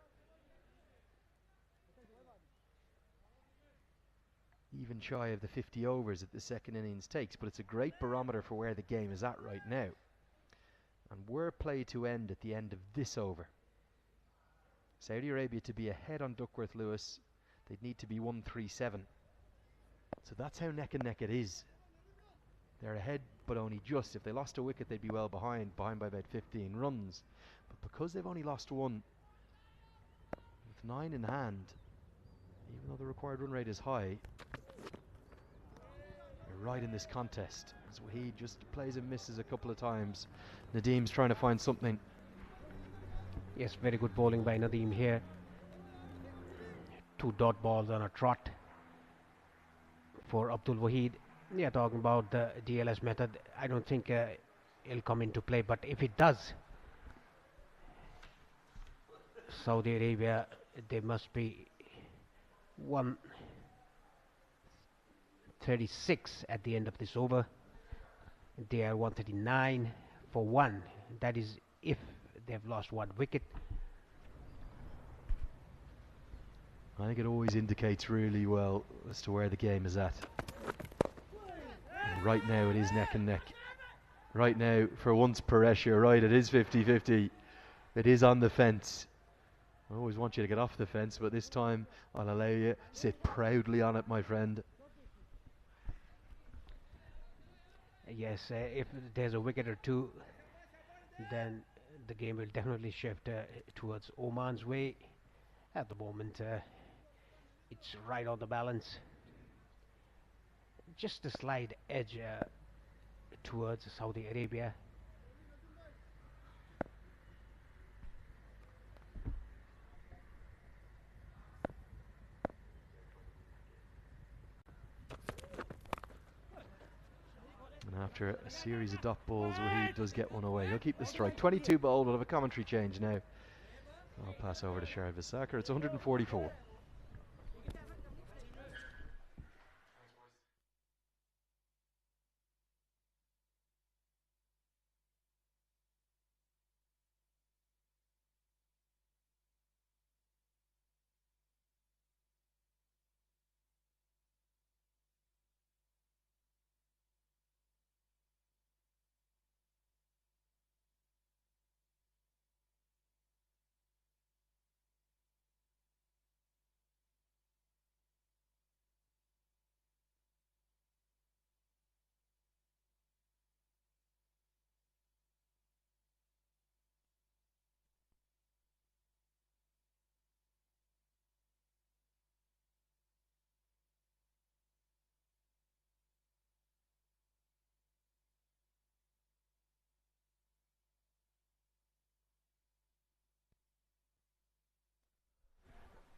even shy of the 50 overs that the second innings takes, but it's a great barometer for where the game is at right now. And were play to end at the end of this over, Saudi Arabia to be ahead on Duckworth Lewis, they'd need to be 137. So that's how neck and neck it is. They're ahead, but only just. If they lost a wicket, they'd be well behind by about 15 runs. But because they've only lost one, with 9 in hand, even though the required run rate is high, you're right in this contest. As Wahid just plays and misses a couple of times. Nadeem's trying to find something. Yes, very good bowling by Nadeem here. 2 dot balls on a trot for Abdul Wahid. Yeah, talking about the DLS method, I don't think it'll come into play, but if it does, Saudi Arabia, they must be 136 at the end of this over. They are 139 for 1. That is if they've lost 1 wicket. I think it always indicates really well as to where the game is at. And right now it is neck and neck. Right now, for once, Paresh, you're right, it is 50-50. It is on the fence. I always want you to get off the fence, but this time I'll allow you. Sit proudly on it, my friend. Yes, if there's a wicket or two, then the game will definitely shift towards Oman's way. At the moment, it's right on the balance. Just a slight edge towards Saudi Arabia. And after a series of dot balls where he does get one away, he'll keep the strike. 22 bowled. We'll have a commentary change now. I'll pass over to Sharad Visakar. It's 144.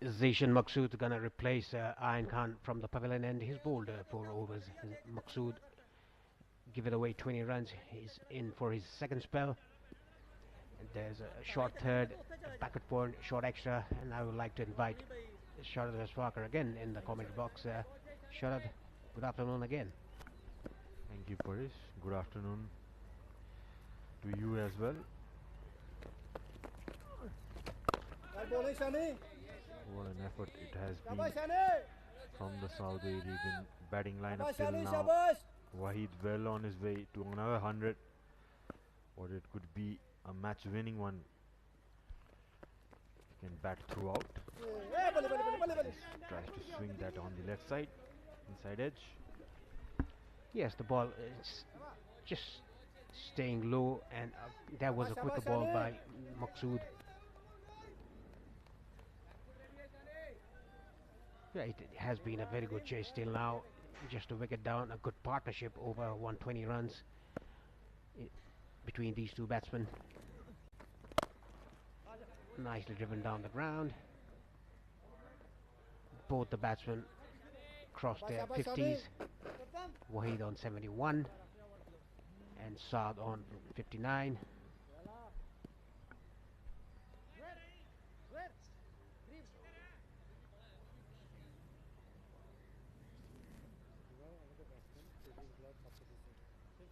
Zishan Maqsood gonna replace Ayan Khan from the pavilion end. He's bowled 4 overs. Maqsood give it away 20 runs. He's in for his second spell. And there's a short third, a backward point, short extra, and I would like to invite Sharad Visakar again in the commentary box. Sharad, good afternoon again. Thank you, Paresh. Good afternoon to you as well. What an effort it has been from the Saudi Arabian batting lineup till now. Wahid well on his way to another 100. Or it could be a match-winning one. He can bat throughout. Tries to swing that on the left side, inside edge. Yes, the ball is just staying low, and that was a quicker ball by Maqsood. Yeah, it has been a very good chase till now. Just a wicket down, a good partnership over 120 runs i- between these two batsmen. Nicely driven down the ground. Both the batsmen crossed their 50s. Wahid on 71 and Saad on 59.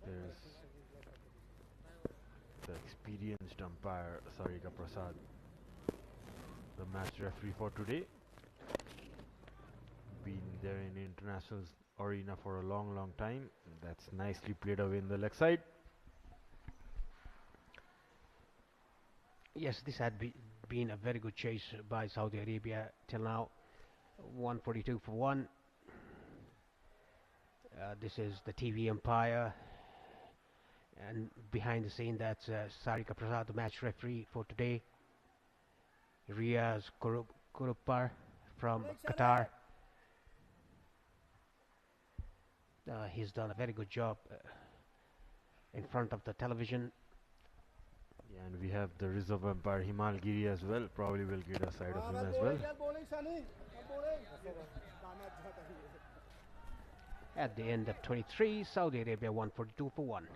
There's the experienced umpire Sarika Prasad, the match referee for today. Been there in international arena for a long time. That's nicely played away in the leg side. Yes, this had been a very good chase by Saudi Arabia till now. 142 for 1. This is the TV umpire, and behind the scene that's Sarika Prasad, the match referee for today. Riaz Kurupar from Qatar. He's done a very good job in front of the television. Yeah, and we have the reserve umpire Himal Giri as well. Probably will get a side of him as well. At the end of 23, Saudi Arabia 142 for 1.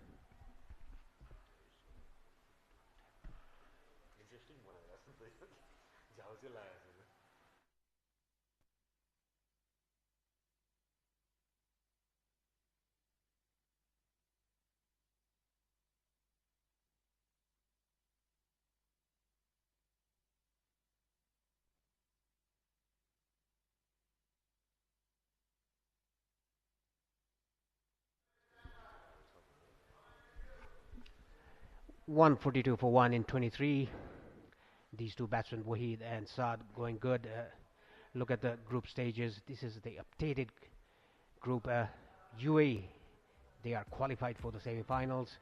.142 for 1 in 23. These two batsmen, Wahid and Saad, going good. Look at the group stages. This is the updated group. UAE, they are qualified for the semi-finals.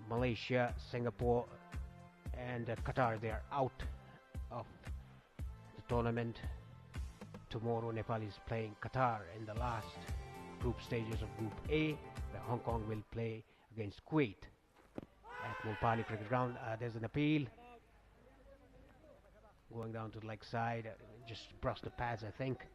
Malaysia, Singapore, and Qatar, they are out of the tournament. Tomorrow, Nepal is playing Qatar in the last group stages of Group A, where Hong Kong will play against Kuwait at Mulpani Cricket Ground. There's an appeal going down to the leg side. Just brushed the pads, I think.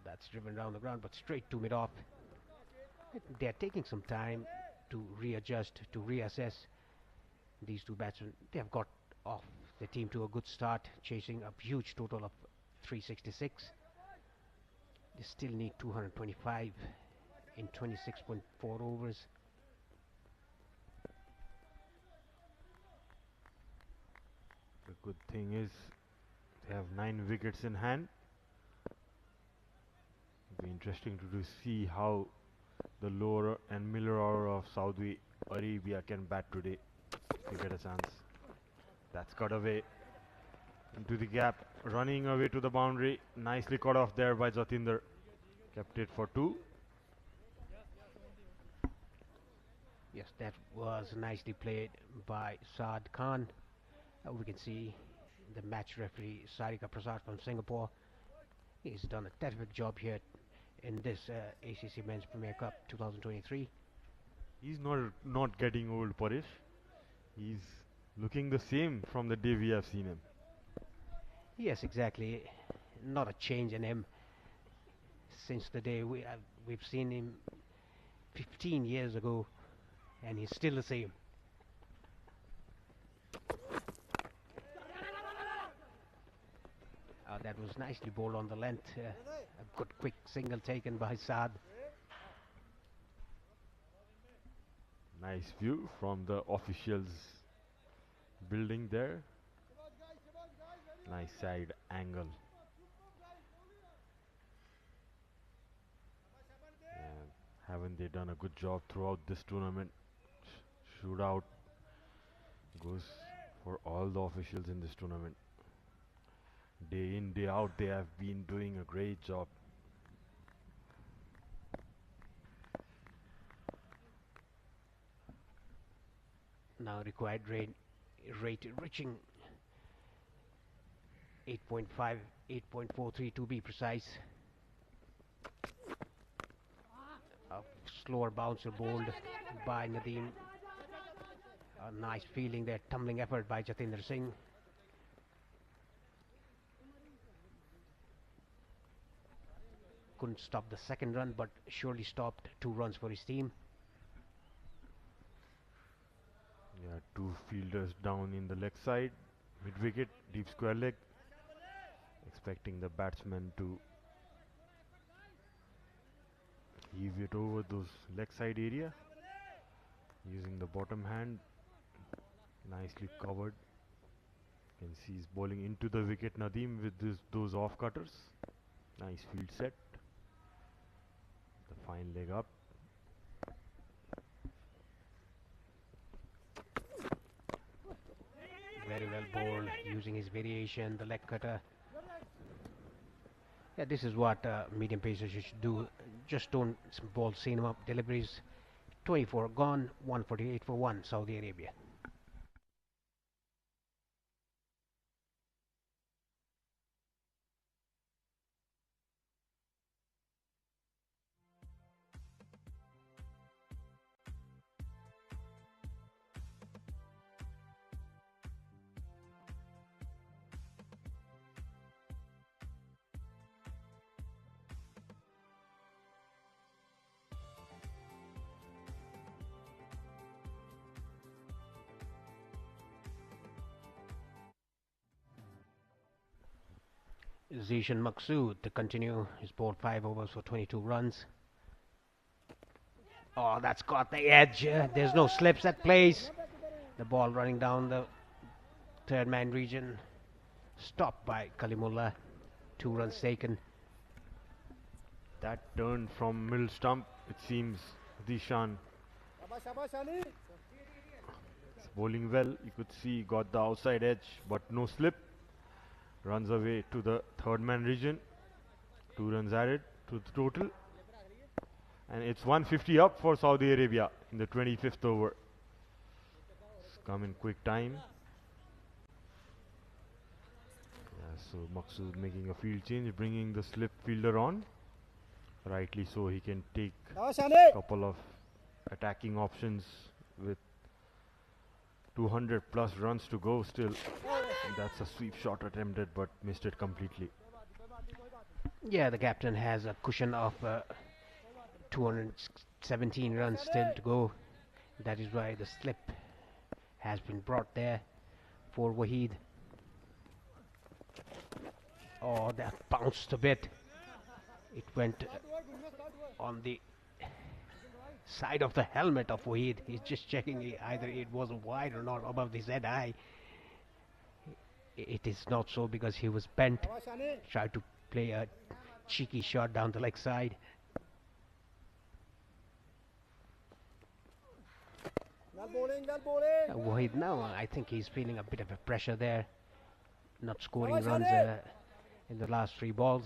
That's driven down the ground, but straight to mid-off. They're taking some time to readjust, to reassess. These two batsmen, they have got off the team to a good start, chasing a huge total of 366. They still need 225 in 26.4 overs. The good thing is they have 9 wickets in hand. It'll be interesting to see how the lower and middle order of Saudi Arabia can bat today. If you get a chance. That's cut away into the gap, running away to the boundary. Nicely cut off there by Jatinder. Kept it for 2. Yes, that was nicely played by Saad Khan. We can see the match referee Sarika Prasad from Singapore. He's done a terrific job here in this ACC Men's Premier Cup 2023. He's not getting old, Paresh. He's looking the same from the day we have seen him. Yes, exactly. Not a change in him since the day we've seen him 15 years ago, and he's still the same. That was nicely bowled on the length. A good quick single taken by Saad. Nice view from the officials building there. Nice side angle. And haven't they done a good job throughout this tournament? Shootout goes for all the officials in this tournament. Day in, day out, they have been doing a great job. Now required rate reaching 8.5, 8.43 to be precise. A slower bouncer bowled by Nadeem. A nice feeling there, tumbling effort by Jatinder Singh. Couldn't stop the second run, but surely stopped 2 runs for his team. Yeah, 2 fielders down in the leg side, mid wicket, deep square leg. Expecting the batsman to heave it over those leg side area. Using the bottom hand, nicely covered. You can see he's bowling into the wicket, Nadeem, with those off cutters. Nice field set. The fine leg up. Very well bowled, using his variation, the leg cutter. Yeah, this is what medium pacers should do. Just don't bowl seam up deliveries. 24 gone, 148 for 1, Saudi Arabia. Zishan Maqsood to continue his bowled 5 overs for 22 runs. Oh, that's got the edge. There's no slips at place. The ball running down the third man region. Stopped by Kalimullah. 2 runs taken. That turn from middle stump, it seems Zishan is bowling well. You could see got the outside edge, but no slip. Runs away to the third man region. 2 runs added to the total. And it's 150 up for Saudi Arabia in the 25th over. It's come in quick time. Yeah, so Maqsood making a field change, bringing the slip fielder on. Rightly so, he can take a couple of attacking options with 200 plus runs to go still. And that's a sweep shot attempted, but missed it completely. Yeah, the captain has a cushion of 217 runs still to go. That is why the slip has been brought there for Waheed. Oh, that bounced a bit. It went on the side of the helmet of Waheed. He's just checking either it was wide or not above his head high. It is not so because he was bent. Tried to play a cheeky shot down the leg side. Waheed now, I think he's feeling a bit of a pressure there. Not scoring runs in the last 3 balls.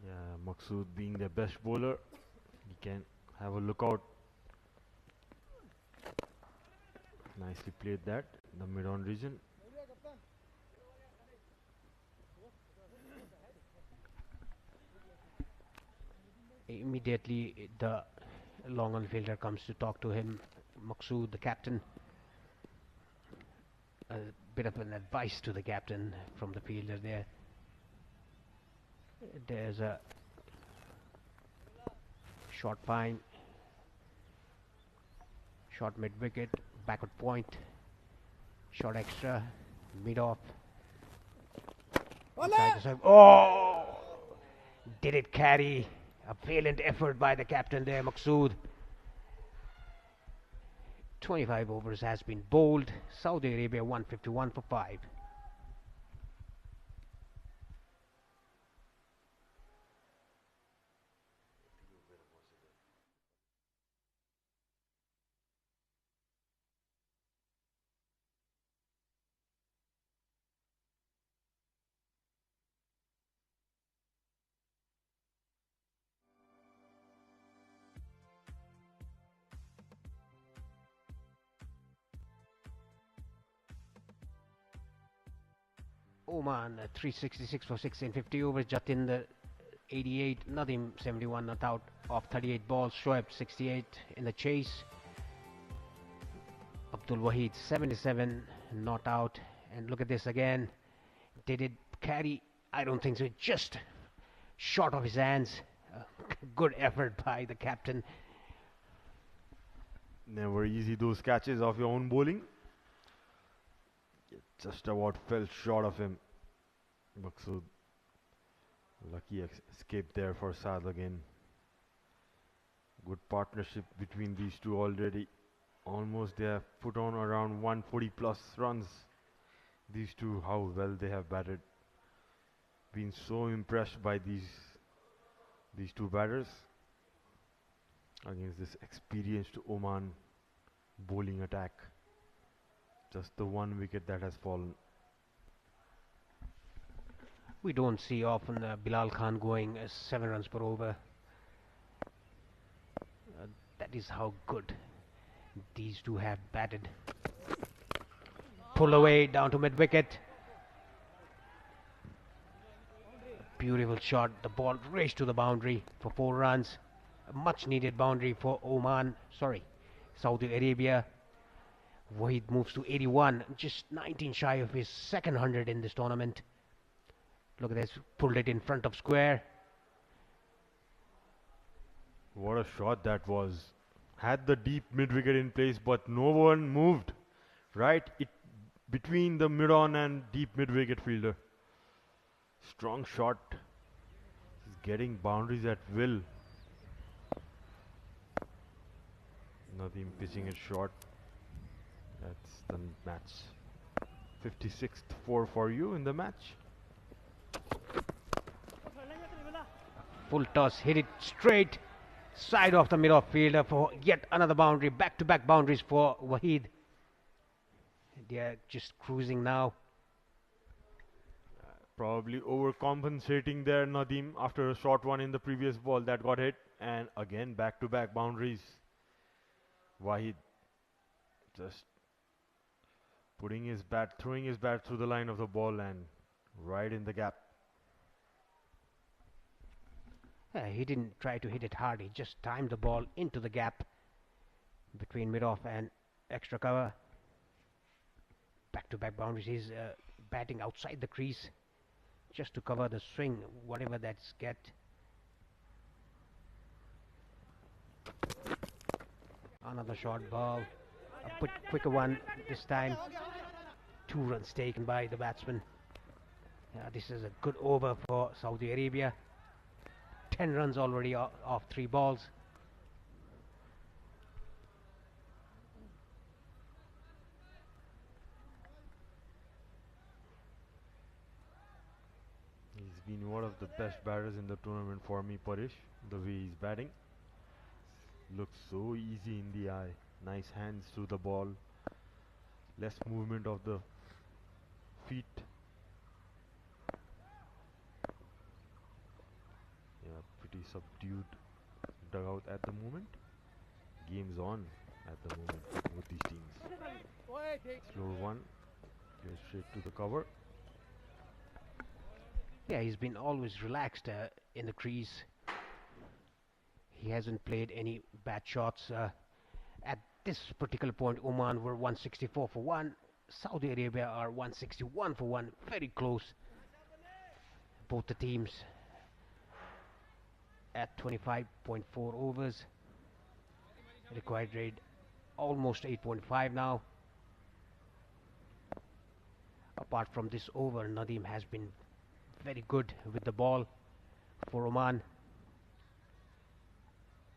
Yeah, Maqsood being their best bowler, he can have a lookout. Nicely played that, the mid-on region. Immediately the long on fielder comes to talk to him. Maqsood, the captain. A bit of an advice to the captain from the fielder there. There's a short fine, short mid wicket, backward point, short extra, mid off. Inside the side. Oh! Did it carry? A valiant effort by the captain there, Maqsood. 25 overs has been bowled. Saudi Arabia 151 for 5. Oman 366 for 6 in 50 overs. Jatin 88, Nadim 71 not out of 38 balls. Shoaib 68 in the chase. Abdul Wahid 77 not out. And look at this again. Did it carry? I don't think so. Just short of his hands. Good effort by the captain. Never easy those catches of your own bowling. It just about fell short of him. Maqsood, lucky escape there for Saad again. Good partnership between these two already. Almost they have put on around 140 plus runs. These two, how well they have batted. Been so impressed by these two batters against this experienced Oman bowling attack. Just the one wicket that has fallen. We don't see often Bilal Khan going 7 runs per over. That is how good these two have batted. Pull away down to mid wicket. Beautiful shot. The ball raced to the boundary for 4 runs. A much needed boundary for Saudi Arabia. Wahid moves to 81, just 19 shy of his second 100 in this tournament. Look at this, pulled it in front of square. What a shot that was. Had the deep mid wicket in place, but no one moved. Right, it between the mid on and deep mid wicket fielder. Strong shot. He's getting boundaries at will. Nadim pitching it short. That's the match. 56th 4 for you in the match. Full toss, hit it straight side of the mid-off fielder for yet another boundary. Back-to-back boundaries for Wahid. They are just cruising now. Probably overcompensating there, Nadim, after a short one in the previous ball that got hit. And again, back-to-back boundaries. Wahid just throwing his bat through the line of the ball and right in the gap. He didn't try to hit it hard. He just timed the ball into the gap between mid-off and extra cover. Back-to-back boundaries. He's batting outside the crease just to cover the swing, whatever that's get. Another short ball. A quicker one this time. 2 runs taken by the batsman. This is a good over for Saudi Arabia. 10 runs already off 3 balls. He's been one of the best batters in the tournament for me, Parish. The way he's batting looks so easy in the eye. Nice hands to the ball. Less movement of the feet. Yeah, pretty subdued dugout at the moment. Game's on at the moment with these teams. Slow one. Goes straight to the cover. Yeah, he's been always relaxed in the crease. He hasn't played any bad shots. At this particular point, Oman were 164 for 1. Saudi Arabia are 161 for 1. Very close. Both the teams at 25.4 overs. Required rate almost 8.5 now. Apart from this over, Nadim has been very good with the ball for Oman.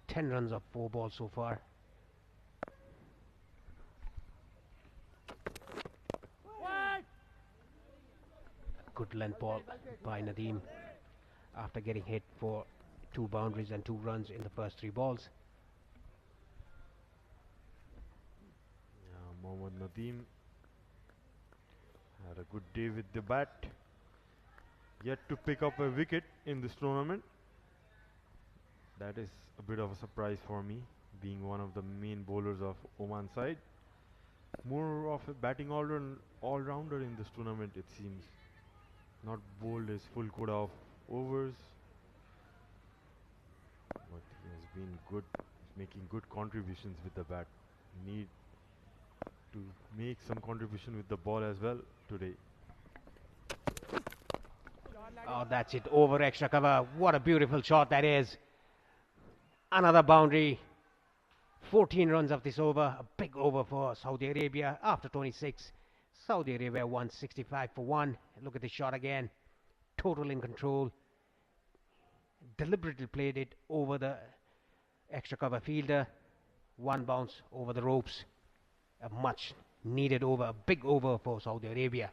10 runs of 4 balls so far. good length ball by Nadeem after getting hit for 2 boundaries and 2 runs in the first 3 balls. Yeah, Mohammad Nadeem had a good day with the bat. Yet to pick up a wicket in this tournament. That is a bit of a surprise for me, being one of the main bowlers of Oman side. More of a batting all-rounder in this tournament, it seems. Not bowled his full quota of overs, but he has been good, making good contributions with the bat. Need to make some contribution with the ball as well today. Oh, that's it, over extra cover. What a beautiful shot that is. Another boundary. 14 runs of this over, a big over for Saudi Arabia after 26. Saudi Arabia won 65 for 1. Look at the shot again. Total in control. Deliberately played it over the extra cover fielder. 1 bounce over the ropes. A much needed over, a big over for Saudi Arabia.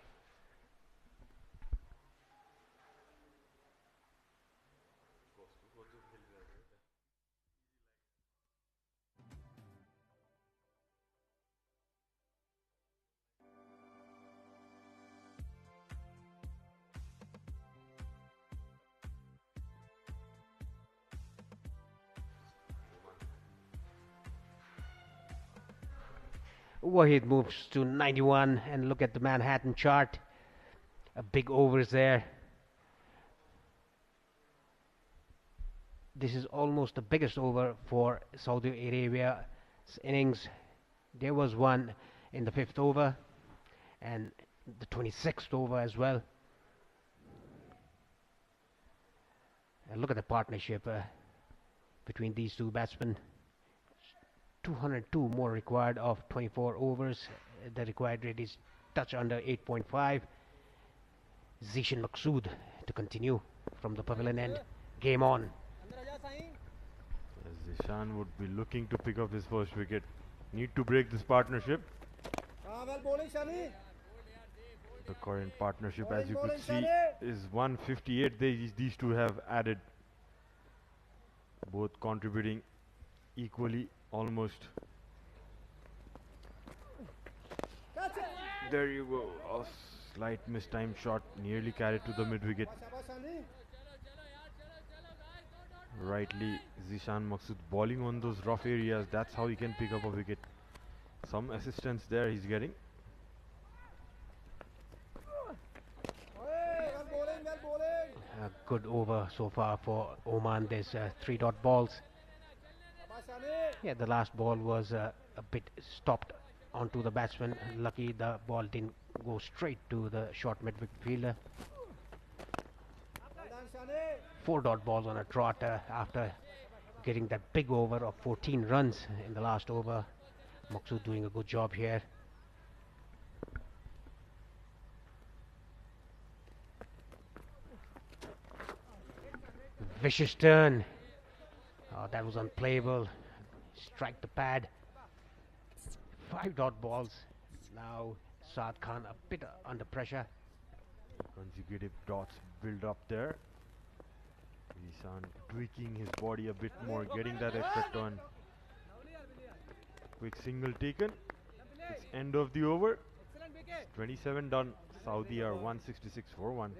Wahid moves to 91 and look at the Manhattan chart. A big overs there. This is almost the biggest over for Saudi Arabia's innings. There was one in the 5th over and the 26th over as well. And look at the partnership between these two batsmen. 202 more required of 24 overs. The required rate is touch under 8.5. Zishan Maqsood to continue from the pavilion end. Game on. Zishan would be looking to pick up his first wicket. Need to break this partnership. The current partnership, as you could see, is 158. These two have added, both contributing equally almost. There you go. A slight mistimed shot, nearly carried to the mid wicket. Rightly, Zishan Maqsood bowling on those rough areas. That's how he can pick up a wicket. Some assistance there he's getting. A good over so far for Oman. There's 3 dot balls. Yeah, the last ball was a bit stopped onto the batsman. Lucky the ball didn't go straight to the short mid wicket fielder. 4 dot balls on a trot after getting that big over of 14 runs in the last over. Maqsood doing a good job here. Vicious turn. Oh, that was unplayable. Strike the pad. 5 dot balls. Now Saad Khan a bit under pressure. Consecutive dots build up there. Zishan tweaking his body a bit more, getting that extra turn. Quick single taken. It's end of the over. 27 done. Saudi are 166 for 1.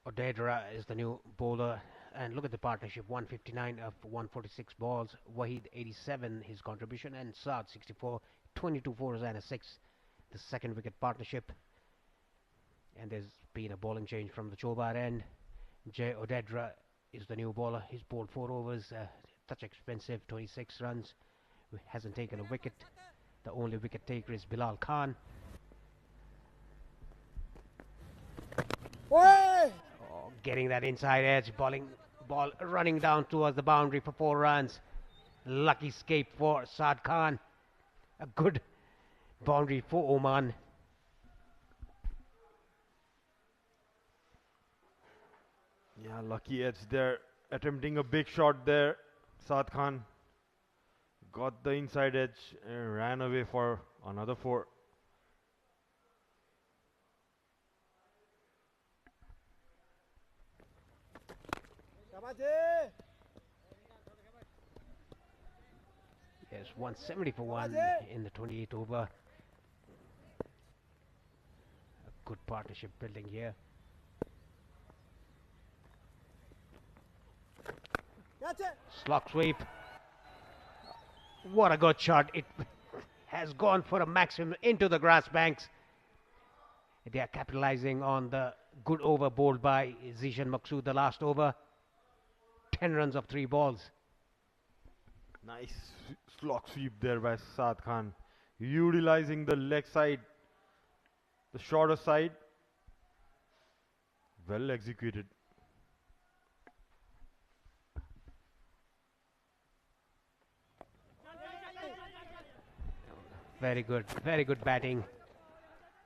Odedra is the new bowler, and look at the partnership. 159 of 146 balls. Wahid 87 his contribution, and Saad 64, 22 fours and a 6. The second wicket partnership, and there's been a bowling change from the Chobar end. Jay Odedra is the new bowler. He's bowled 4 overs, touch expensive, 26 runs. He hasn't taken a wicket. The only wicket taker is Bilal Khan. getting that inside edge, ball running down towards the boundary for 4 runs. Lucky escape for Saad Khan. A good boundary for Oman. Yeah, lucky edge there. Attempting a big shot there. Saad Khan got the inside edge and ran away for another 4. Yes, 170 for 1 in the 28th over. A good partnership building here. Slog sweep. What a good shot. It has gone for a maximum into the grass banks. They are capitalizing on the good over bowled by Zishan Maqsood the last over. 10 runs of 3 balls. Nice slog sweep there by Saad Khan. Utilizing the leg side, the shorter side. Well executed. Very good batting.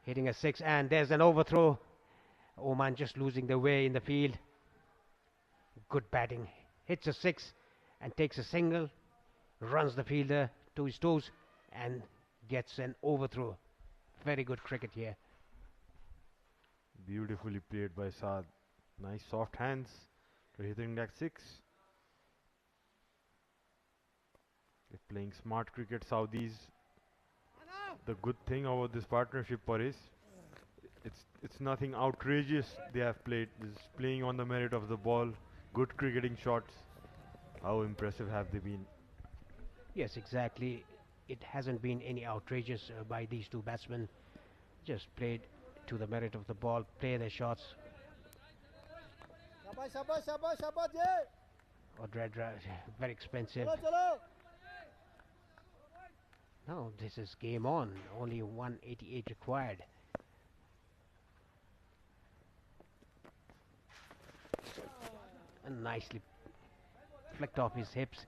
Hitting a 6, and there's an overthrow. Oman just losing their way in the field. Good batting. Hits a 6 and takes a single. Runs the fielder to his toes and gets an overthrow. Very good cricket here. Beautifully played by Saad. Nice soft hands to hitting that 6. They're playing smart cricket, Saudis. The good thing about this partnership, Paris, it's nothing outrageous they have played. It's playing on the merit of the ball, good cricketing shots. How impressive have they been? Yes, exactly. It hasn't been any outrageous by these two batsmen. Just played to the merit of the ball, play their shots. Odredra, very expensive. No, this is game on. Only 188 required. And nicely flicked off his hips.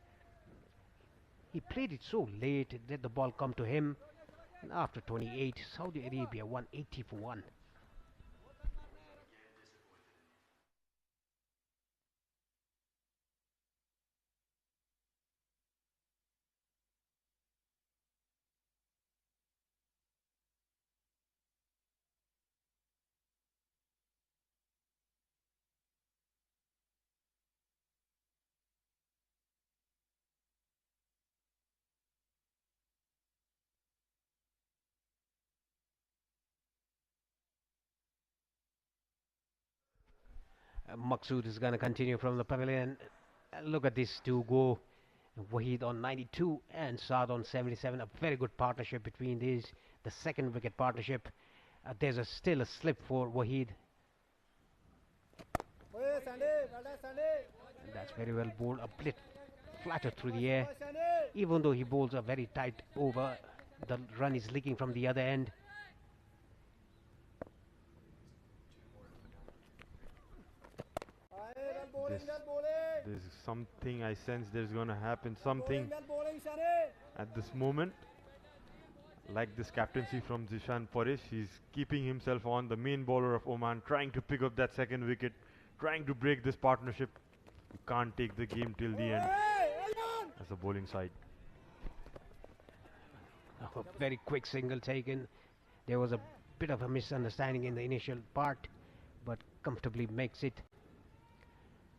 He played it so late, let the ball come to him. And after 28, Saudi Arabia 180 for 1. Maqsood is going to continue from the pavilion. Look at these two go. Wahid on 92 and Saad on 77. A very good partnership between these. The second wicket partnership. There's still a slip for Wahid. And that's very well bowled. A bit flattered through the air. Even though he bowls a very tight over, the run is leaking from the other end. There's something I sense there's going to happen, something at this moment. Like this captaincy from Zishan Paresh, he's keeping himself on, the main bowler of Oman, trying to pick up that second wicket, trying to break this partnership. You can't take the game till the end as a bowling side. A very quick single taken. There was a bit of a misunderstanding in the initial part, but comfortably makes it.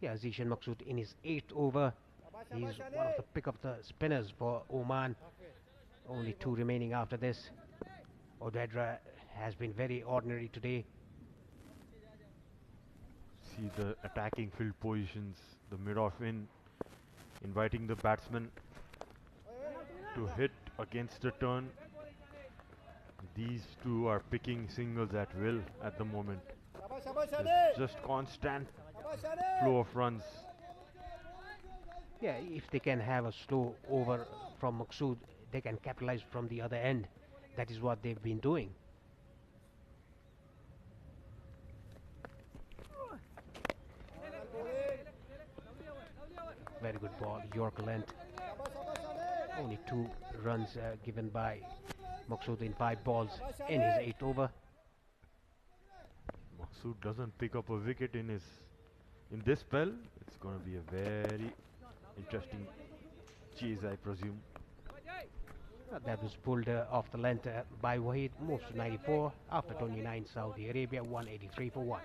Yeah, Zishan Maqsood in his 8th over. He's one of the pick of the spinners for Oman. Only 2 remaining after this. Odedra has been very ordinary today. See the attacking field positions, the mid-off in, inviting the batsman to hit against the turn. These two are picking singles at will at the moment. There's just constant flow of runs. Yeah, if they can have a slow over from Maqsood, they can capitalize from the other end. That is what they've been doing. Very good ball, York length. Only 2 runs given by Maqsood in 5 balls in his 8th over. Maqsood doesn't pick up a wicket in this spell. It's going to be a very interesting chase, I presume. That was pulled off the length by Wahid, moves to 94 after 29. Saudi Arabia 183 for 1.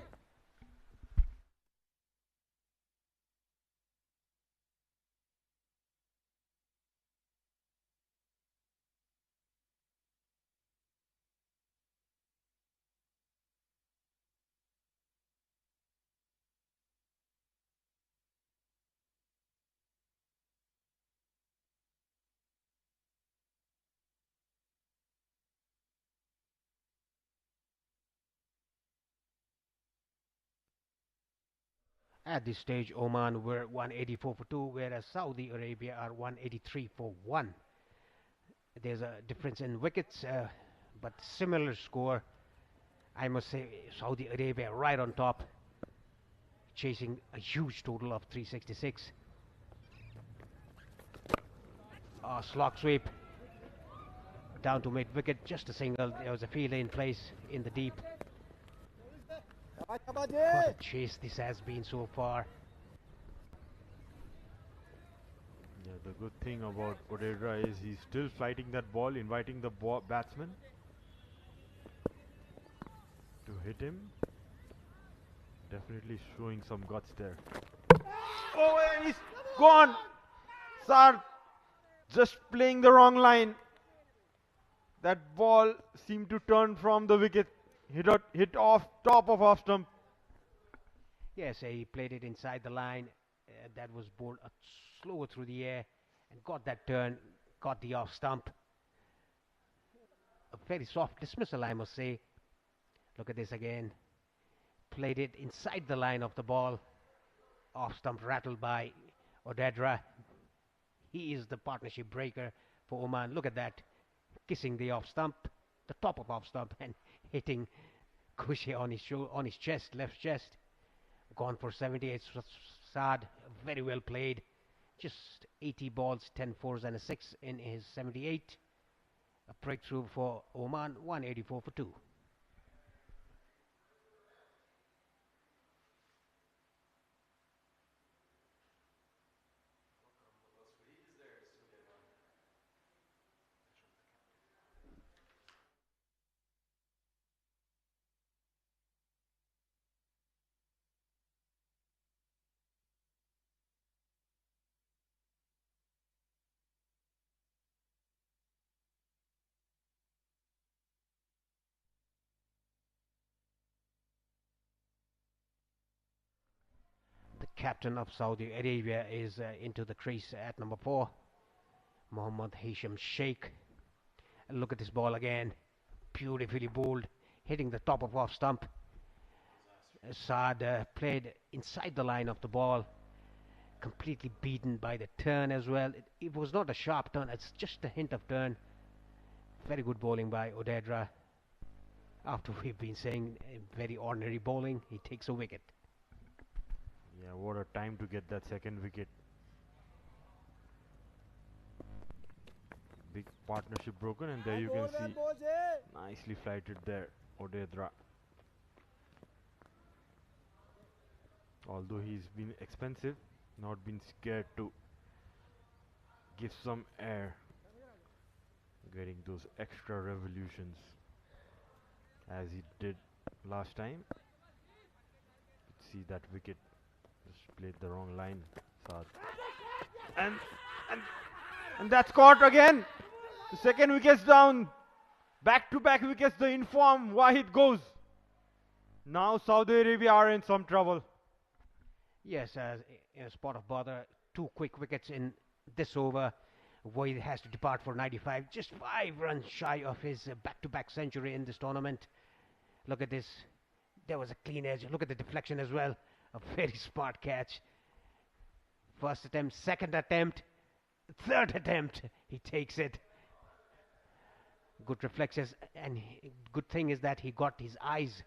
At this stage, Oman were 184 for 2, whereas Saudi Arabia are 183 for 1. There's a difference in wickets, but similar score. I must say, Saudi Arabia right on top, chasing a huge total of 366. Slog sweep down to mid wicket, just a single. There was a fielder in place in the deep. What a chase this has been so far. Yeah, the good thing about Odedra is he's still fighting that ball, inviting the batsman to hit him. Definitely showing some guts there. Oh, and he's gone! Sar just playing the wrong line. That ball seemed to turn from the wicket. Hit off top of off stump. Yes, he played it inside the line. That was bowled slower through the air and got that turn, got the off stump. A very soft dismissal, I must say. Look at this again. Played it inside the line of the ball. Off stump rattled by Odedra. He is the partnership breaker for Oman. Look at that. Kissing the off stump, the top of off stump, and hitting Kushe on his chest, left chest. Gone for 78. Saad, very well played. Just 80 balls, 10 fours and a 6 in his 78. A breakthrough for Oman, 184 for 2. The captain of Saudi Arabia is into the crease at number 4, Mohammad Hisham Sheikh. And look at this ball again, beautifully bowled, hitting the top of off stump. Saad played inside the line of the ball, completely beaten by the turn as well. It was not a sharp turn, it's just a hint of turn. Very good bowling by Odedra. After we've been saying very ordinary bowling, he takes a wicket. Yeah, what a time to get that second wicket. Big partnership broken, and there you can see nicely flighted there, Odedra. Although he's been expensive, not been scared to give some air, getting those extra revolutions as he did last time. See that wicket, just played the wrong line, Saad. And that's caught again. The second wicket's down. Back-to-back wickets, the inform Wahid goes. Now Saudi Arabia are in some trouble. Yes, in a spot of bother, 2 quick wickets in this over. Wahid has to depart for 95, just 5 runs shy of his back-to-back century in this tournament. Look at this. There was a clean edge. Look at the deflection as well. A very smart catch. First attempt, second attempt, third attempt. He takes it. Good reflexes, and good thing is that he got his eyes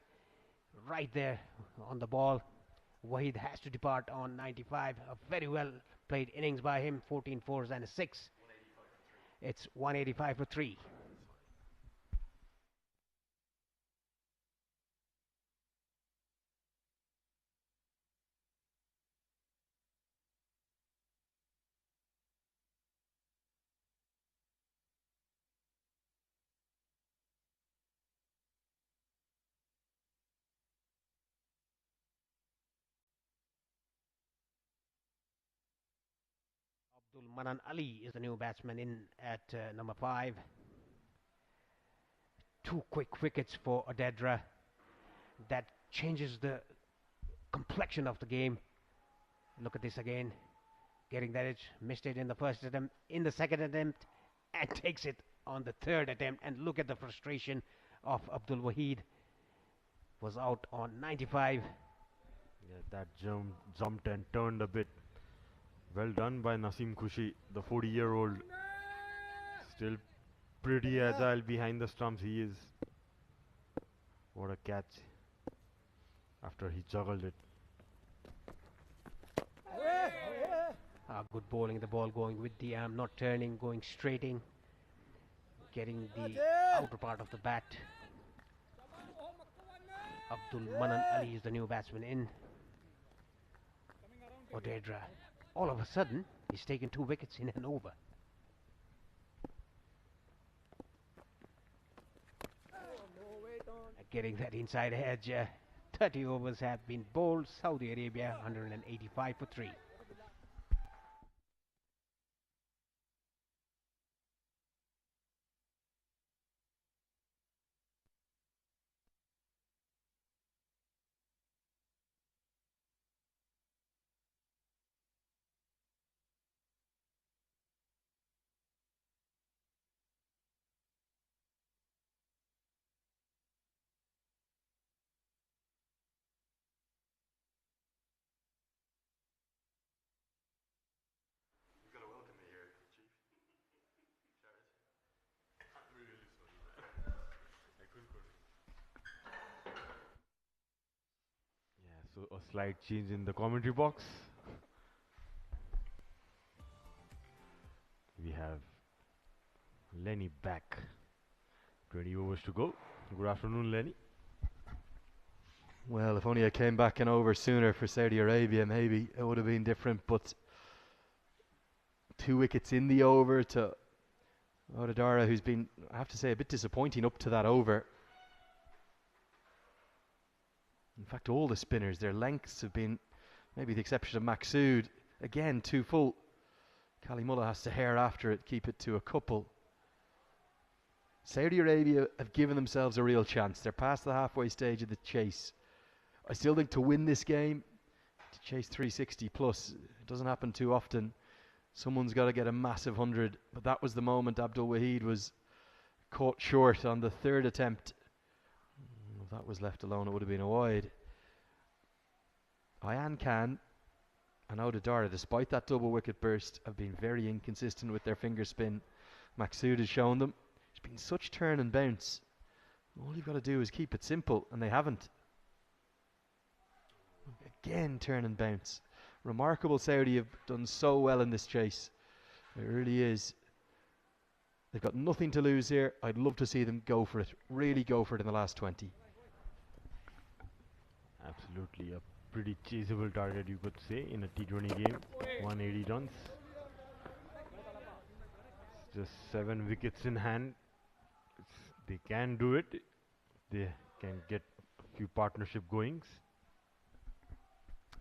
right there on the ball. Wahid has to depart on 95. A very well played innings by him. 14 fours and a 6. It's 185 for 3. Abdul Manan Ali is the new batsman in at number 5. 2 quick wickets for Adedra. That changes the complexion of the game. Look at this again. Getting that edge. Missed it in the first attempt, in the second attempt, and takes it on the third attempt. And look at the frustration of Abdul Wahid. Was out on 95. Yeah, that jumped and turned a bit. Well done by Naseem Khushi, the 40-year-old. Still pretty agile behind the stumps he is. What a catch after he juggled it. Good bowling, the ball going with the arm, not turning, going straight in, getting the outer part of the bat. Abdul Manan Ali is the new batsman in. Odedra, all of a sudden, he's taken 2 wickets in an over. Getting that inside edge. 30 overs have been bowled. Saudi Arabia 185 for 3. Yeah, so a slight change in the commentary box. We have Lenny back. 20 overs to go. Good afternoon, Lenny. Well, if only I came back and over sooner for Saudi Arabia, maybe it would have been different. But 2 wickets in the over to Odedra, who's been, I have to say, a bit disappointing up to that over. In fact, all the spinners, their lengths have been, maybe the exception of Maqsood, again, too full. Kalimullah has to hare after it, keep it to a couple. Saudi Arabia have given themselves a real chance. They're past the halfway stage of the chase. I still think to win this game, to chase 360 plus, it doesn't happen too often. Someone's got to get a massive 100, but that was the moment Abdul Wahid was caught short on the third attempt. If that was left alone, it would have been a wide. Ayan Khan and Odedra, despite that double wicket burst, have been very inconsistent with their finger spin. Maqsood has shown them. It's been such turn and bounce. All you've got to do is keep it simple, and they haven't. Again, turn and bounce. Remarkable. Saudi have done so well in this chase. It really is. They've got nothing to lose here. I'd love to see them go for it. Really go for it in the last 20. Absolutely a pretty chaseable target, you could say, in a T20 game. 180 runs. It's just 7 wickets in hand. They can do it. They can get a few partnership goings.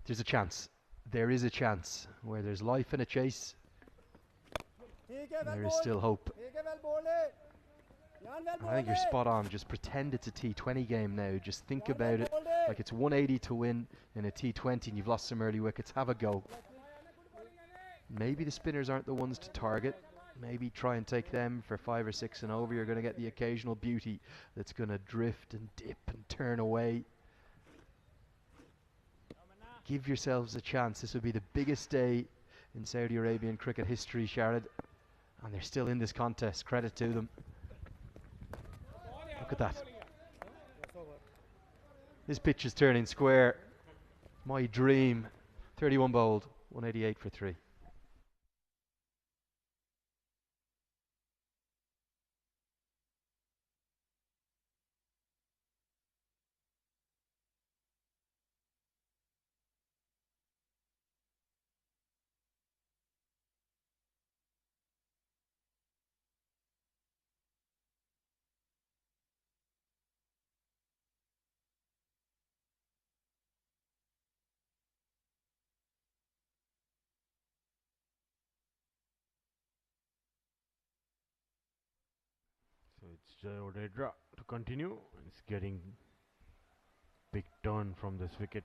There's a chance. There is a chance. Where there's life in a chase, there is still hope. I think you're spot on. Just pretend it's a T20 game now. Just think about it like it's 180 to win in a T20 and you've lost some early wickets. Have a go. Maybe the spinners aren't the ones to target. Maybe try and take them for 5 or 6 and over. You're going to get the occasional beauty that's going to drift and dip and turn away. Give yourselves a chance. This would be the biggest day in Saudi Arabian cricket history, Sharad. And they're still in this contest. Credit to them. Look at that. This pitch is turning square. My dream. 31 bowled, 188 for 3. So it's Jayodedra to continue. It's getting big turn from this wicket.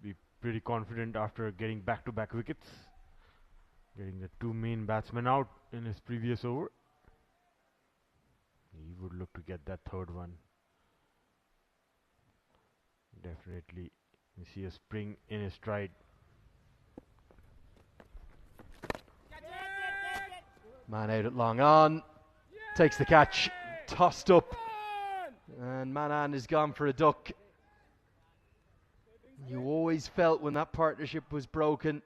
Be pretty confident after getting back-to-back wickets. Getting the 2 main batsmen out in his previous over. He would look to get that third one. Definitely you see a spring in his stride. Man out at long on. Takes the catch. Tossed up. And Manan is gone for a duck. You always felt when that partnership was broken,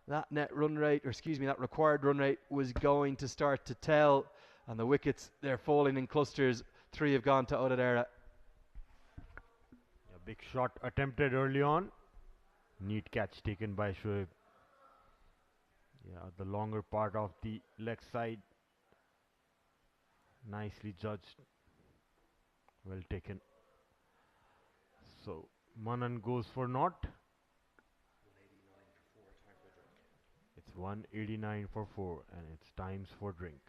that net run rate, or excuse me, that required run rate was going to start to tell. And the wickets, they're falling in clusters. 3 have gone to Odedera. A big shot attempted early on. Neat catch taken by Shoaib. Yeah, the longer part of the leg side. Nicely judged. Well taken. So Manan goes for naught. It's 189 for 4 and it's times for drink.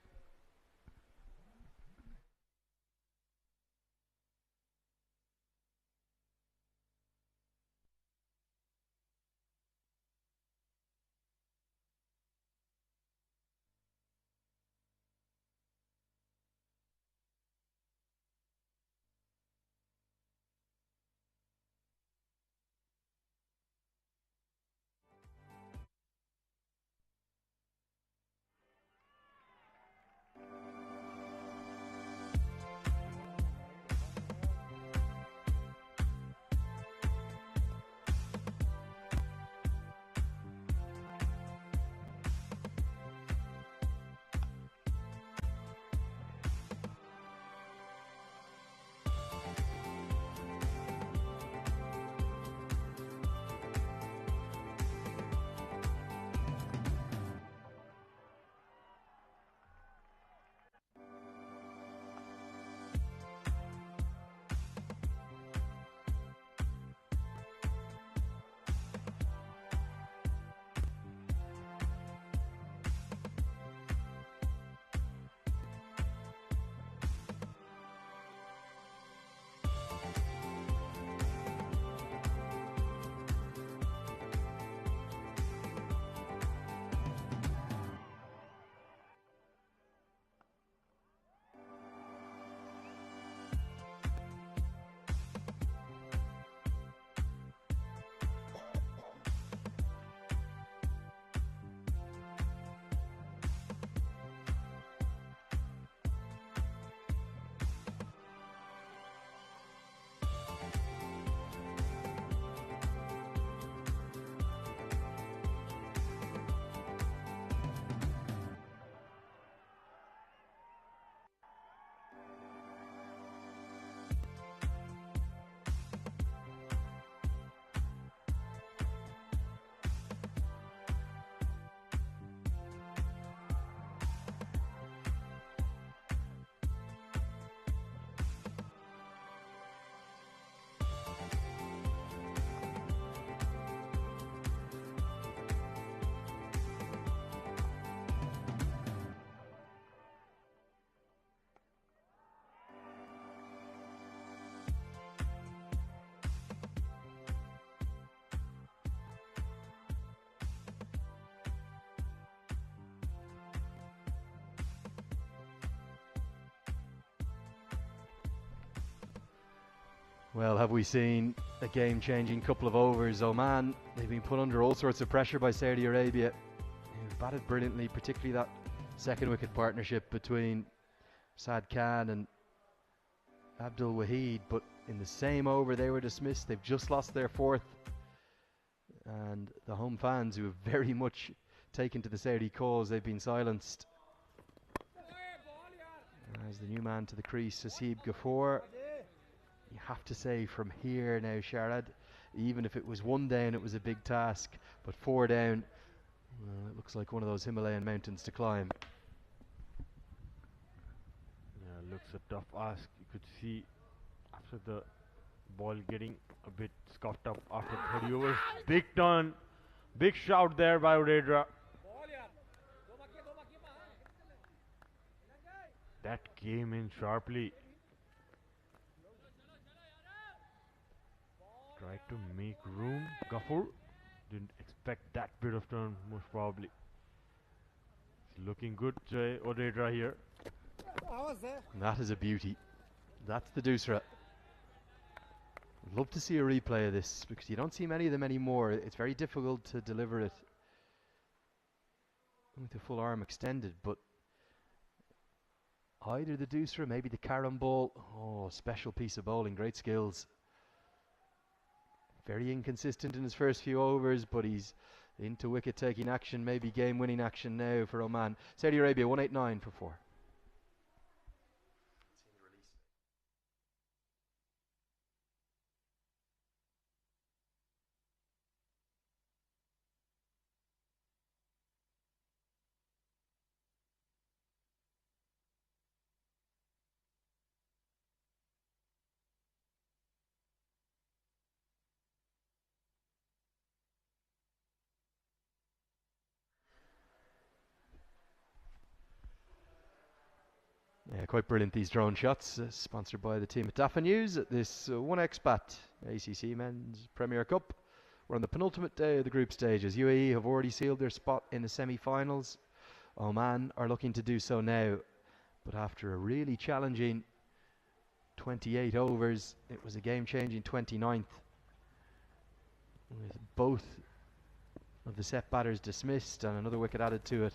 Well, have we seen a game-changing couple of overs? Oman, they've been put under all sorts of pressure by Saudi Arabia, who batted brilliantly, particularly that second wicket partnership between Saad Khan and Abdul Wahid. But in the same over, they were dismissed. They've just lost their 4th. And the home fans, who have very much taken to the Saudi cause, they've been silenced. As the new man to the crease, Hasib Ghafoor. You have to say from here now, Sharad, even if it was 1 down, it was a big task, but 4 down, well, it looks like one of those Himalayan mountains to climb. Yeah, looks a tough ask. You could see after the ball getting a bit scuffed up after 30 overs. Big turn, big shout there by Odedra. That came in sharply. Tried to make room. Ghafoor didn't expect that bit of turn, most probably. It's looking good, Jay Odedra here. That is a beauty. That's the Dusra. I'd love to see a replay of this, because you don't see many of them anymore. It's very difficult to deliver it with the full arm extended, but either the Dusra, maybe the carom ball. Oh, special piece of bowling, great skills. Very inconsistent in his first few overs, but he's into wicket-taking action, maybe game-winning action now for Oman. Saudi Arabia 189 for 4. Yeah, quite brilliant, these drone shots, sponsored by the team at Dafa News at this 1xBat ACC Men's Premier Cup. We're on the penultimate day of the group stages. UAE have already sealed their spot in the semi-finals. Oman are looking to do so now, but after a really challenging 28 overs, it was a game-changing 29th, with both of the set batters dismissed and another wicket added to it.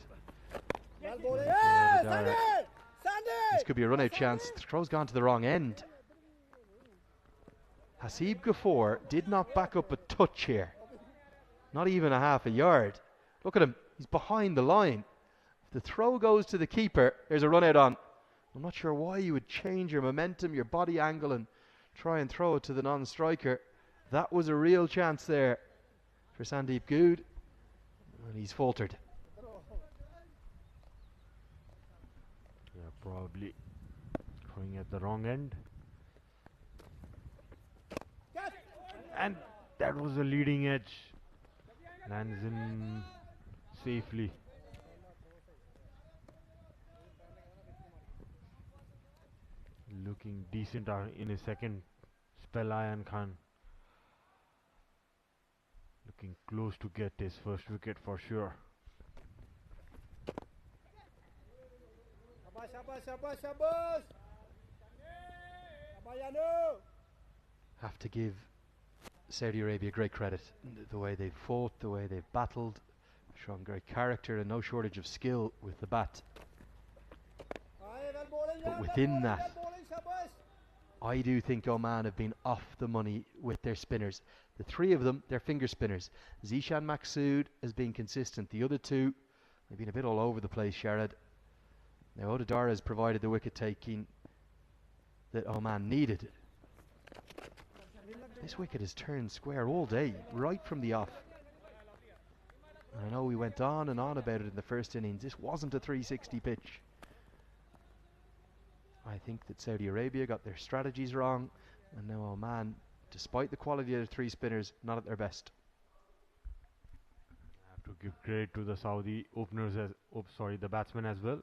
This could be a run-out chance. The throw's gone to the wrong end. Hasib Ghafoor did not back up a touch here. Not even a half a yard. Look at him. He's behind the line. If the throw goes to the keeper, there's a run-out on. I'm not sure why you would change your momentum, your body angle, and try and throw it to the non-striker. That was a real chance there for Sandeep Good, and he's faltered. Yeah, probably throwing at the wrong end. And that was a leading edge. Lands in safely. Looking decent in his second spell, Ayan Khan. Looking close to get his first wicket for sure. Have to give Saudi Arabia great credit. The way they've fought, the way they've battled, showing great character and no shortage of skill with the bat. But within that, I do think Oman have been off the money with their spinners. The three of them, they're finger spinners. Zishan Maqsood has been consistent. The other two, they've been a bit all over the place, Sharad. Now Odedra has provided the wicket taking that Oman needed. This wicket has turned square all day, right from the off. And I know we went on and on about it in the first innings. This wasn't a 360 pitch. I think that Saudi Arabia got their strategies wrong, and now Oman, despite the quality of the three spinners, not at their best. I have to give credit to the Saudi openers, the batsmen as well.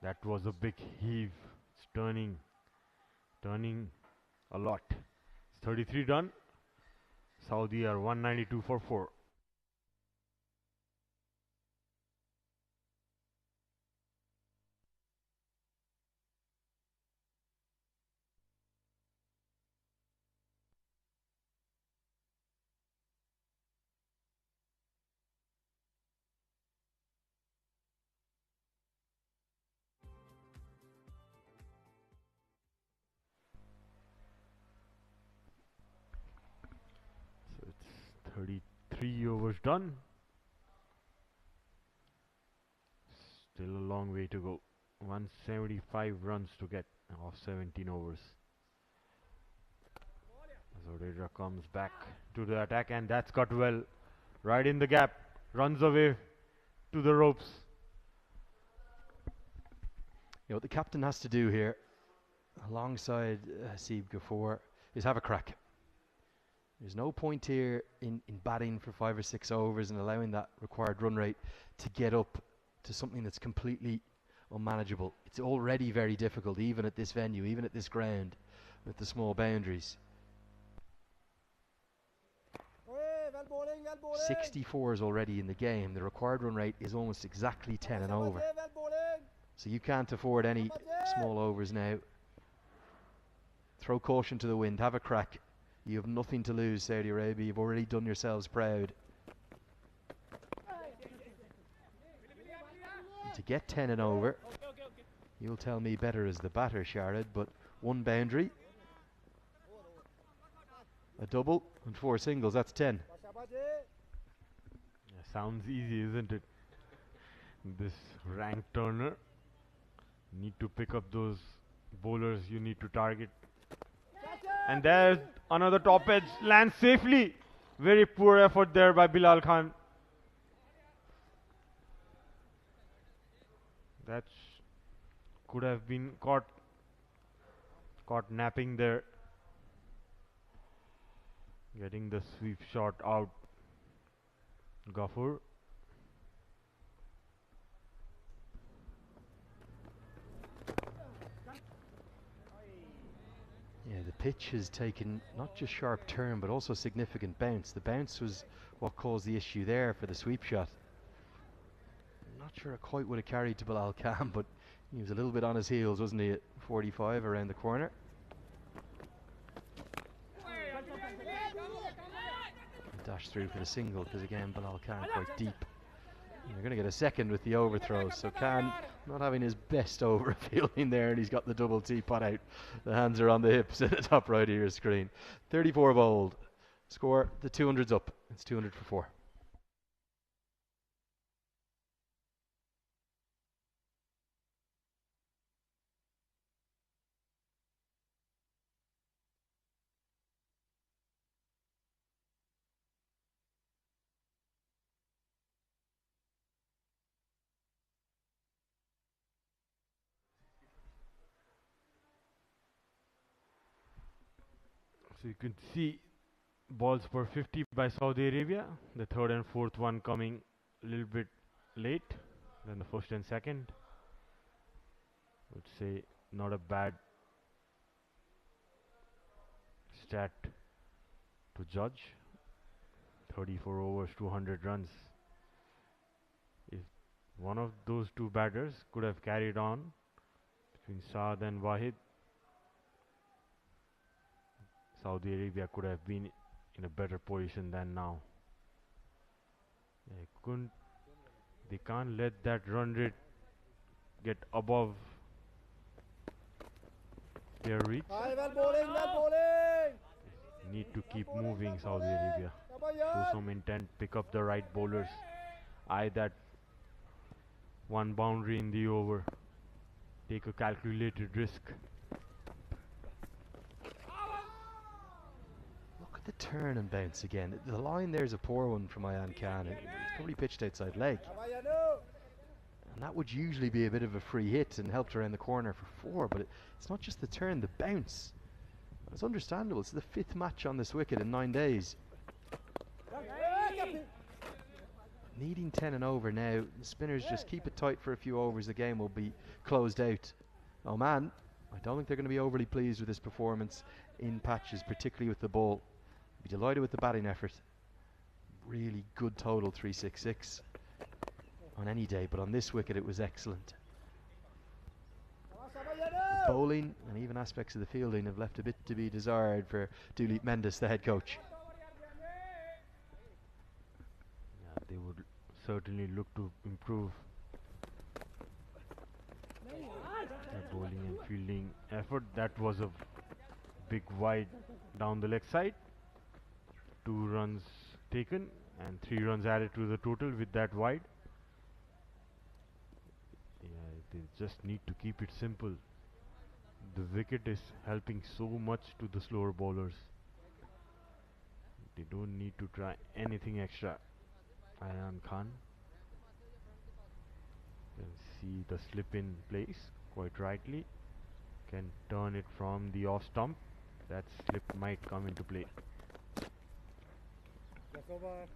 That was a big heave. It's turning a lot. It's 33 done. Saudi are 192 for 4. So it's 33 overs done. Still a long way to go. 175 runs to get off 17 overs. Zodera comes back to the attack, and that's cut well. Right in the gap. Runs away to the ropes. You know what the captain has to do here, alongside Hasib Ghafoor, is have a crack. There's no point here in batting for 5 or 6 overs and allowing that required run rate to get up to something that's completely unmanageable. It's already very difficult, even at this venue, even at this ground, with the small boundaries. 64 is already in the game. The required run rate is almost exactly 10 and over. So you can't afford any small overs now. Throw caution to the wind, have a crack. You have nothing to lose, Saudi Arabia. You've already done yourselves proud. And to get 10 and over, you'll tell me better as the batter, Sharad, but 1 boundary, a double, and 4 singles, that's 10. Yeah, sounds easy, isn't it? This rank turner. Need to pick up those bowlers you need to target. And there's another top edge, lands safely. Very poor effort there by Bilal Khan. That could have been caught napping there. Getting the sweep shot out. Ghafoor. Yeah, the pitch has taken not just sharp turn, but also significant bounce. The bounce was what caused the issue there for the sweep shot. I'm not sure it quite would have carried to Bilal Khan, but he was a little bit on his heels, wasn't he, at 45 around the corner. Dash through for the single, because again, Bilal Khan quite deep. You're going to get a second with the overthrow, so Khan not having his best over fielding there, and he's got the double teapot out. The hands are on the hips at the top right of your screen. 34 bowled. Score, the 200's up. It's 200 for 4. So you can see balls per 50 by Saudi Arabia. The third and fourth one coming a little bit late than the first and second. Would say not a bad stat to judge. 34 overs, 200 runs. If one of those two batters could have carried on between Saad and Wahid, Saudi Arabia could have been in a better position than now. They can't let that run rate get above their reach. Need to keep moving, Saudi Arabia. Show some intent, pick up the right bowlers. Eye that 1 boundary in the over. Take a calculated risk. The turn and bounce again. The line there is a poor one from Ayan Khan. It's probably pitched outside leg. And that would usually be a bit of a free hit and helped around the corner for 4, but it's not just the turn, the bounce. It's understandable. It's the 5th match on this wicket in 9 days. Needing 10 and over now. The spinners just keep it tight for a few overs. The game will be closed out. Oman, I don't think they're going to be overly pleased with this performance in patches, particularly with the ball. Be delighted with the batting effort. Really good total, 366 on any day, but on this wicket it was excellent. The bowling and even aspects of the fielding have left a bit to be desired for Duleep Mendes, the head coach. Yeah, they would certainly look to improve their bowling and fielding effort. That was a big wide down the leg side. 2 runs taken and 3 runs added to the total with that wide. Yeah, they just need to keep it simple. The wicket is helping so much to the slower bowlers. They don't need to try anything extra. Ayan Khan can see the slip in place quite rightly. Can turn it from the off stump. That slip might come into play. Just over.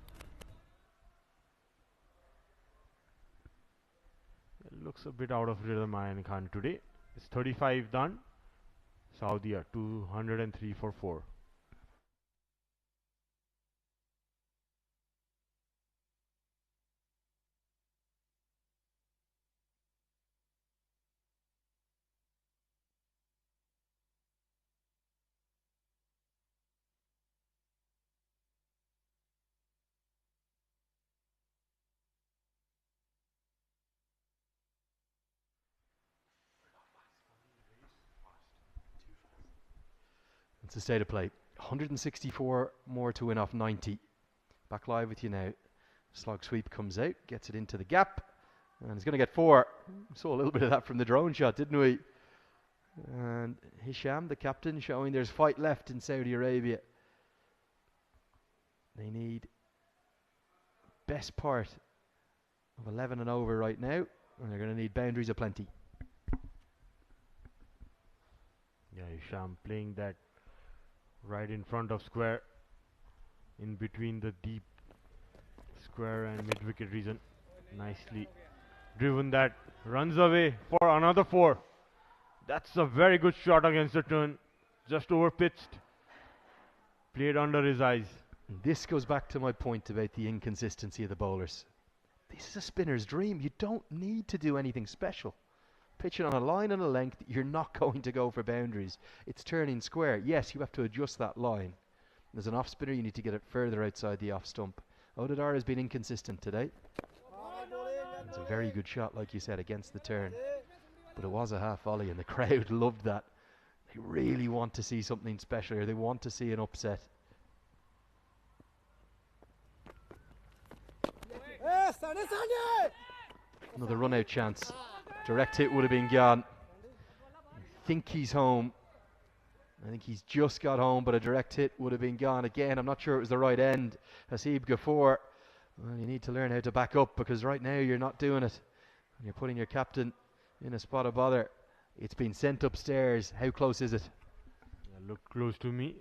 It looks a bit out of rhythm, Ayan Khan today. It's 35 done. Saudi 203 for 4. It's a state of play. 164 more to win off 90. Back live with you now. Slog sweep comes out, gets it into the gap, and he's going to get 4. We saw a little bit of that from the drone shot, didn't we? And Hisham, the captain, showing there's fight left in Saudi Arabia. They need best part of 11 and over right now, and they're going to need boundaries aplenty. Yeah, Hisham playing that right in front of square, in between the deep square and mid-wicket region. Nicely driven that, runs away for another 4. That's a very good shot against the turn, just over pitched, played under his eyes. This goes back to my point about the inconsistency of the bowlers. This is a spinner's dream. You don't need to do anything special. Pitching on a line and a length, you're not going to go for boundaries. It's turning square. Yes, you have to adjust that line. As an off spinner, you need to get it further outside the off stump. Odadar has been inconsistent today. It's a very good shot, like you said, against the turn. But it was a half volley, and the crowd loved that. They really want to see something special here. They want to see an upset. Another run out chance. Direct hit would have been gone. I think he's home. I think he's just got home, but a direct hit would have been gone again. I'm not sure it was the right end. Hasib Ghafoor, well, you need to learn how to back up, because right now you're not doing it. And you're putting your captain in a spot of bother. It's been sent upstairs. How close is it? Yeah, looked close to me.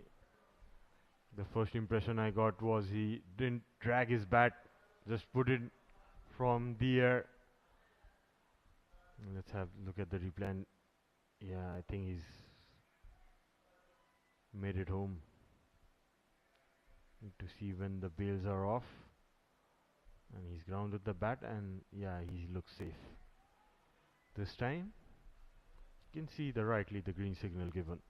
The first impression I got was he didn't drag his bat, just put it from the air. Let's have a look at the replay. And yeah, I think he's made it home. Need to see when the bails are off. And he's grounded the bat, and yeah, he looks safe. This time, you can see the green signal given.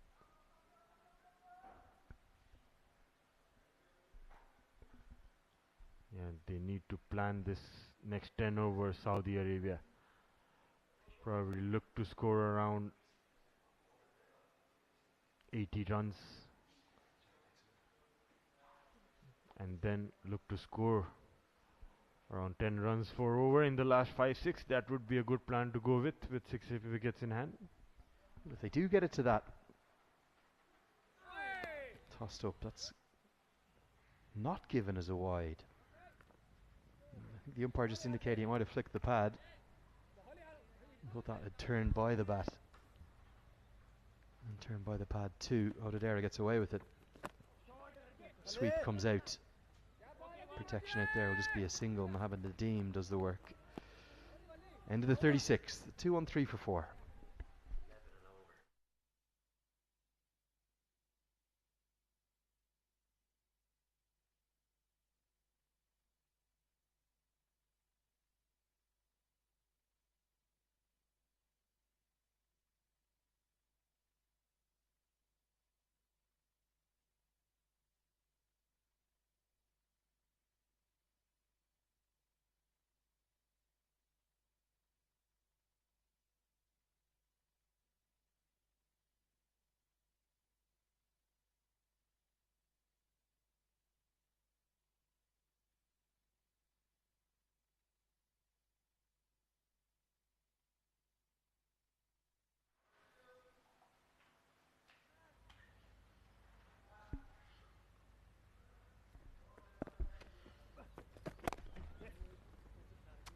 Yeah, they need to plan this next 10 over Saudi Arabia. Probably look to score around 80 runs. And then look to score around 10 runs for over in the last 5-6. That would be a good plan to go with 6 wickets in hand. If they do get it to that, tossed up, that's not given as a wide. I think the umpire just indicated he might have flicked the pad. I thought that had turned by the bat. And turned by the pad too. Odadera gets away with it. Sweep comes out. Protection out there will just be a single. Mohammed Nadeem does the work. End of the 36th. 2 on 3 for 4.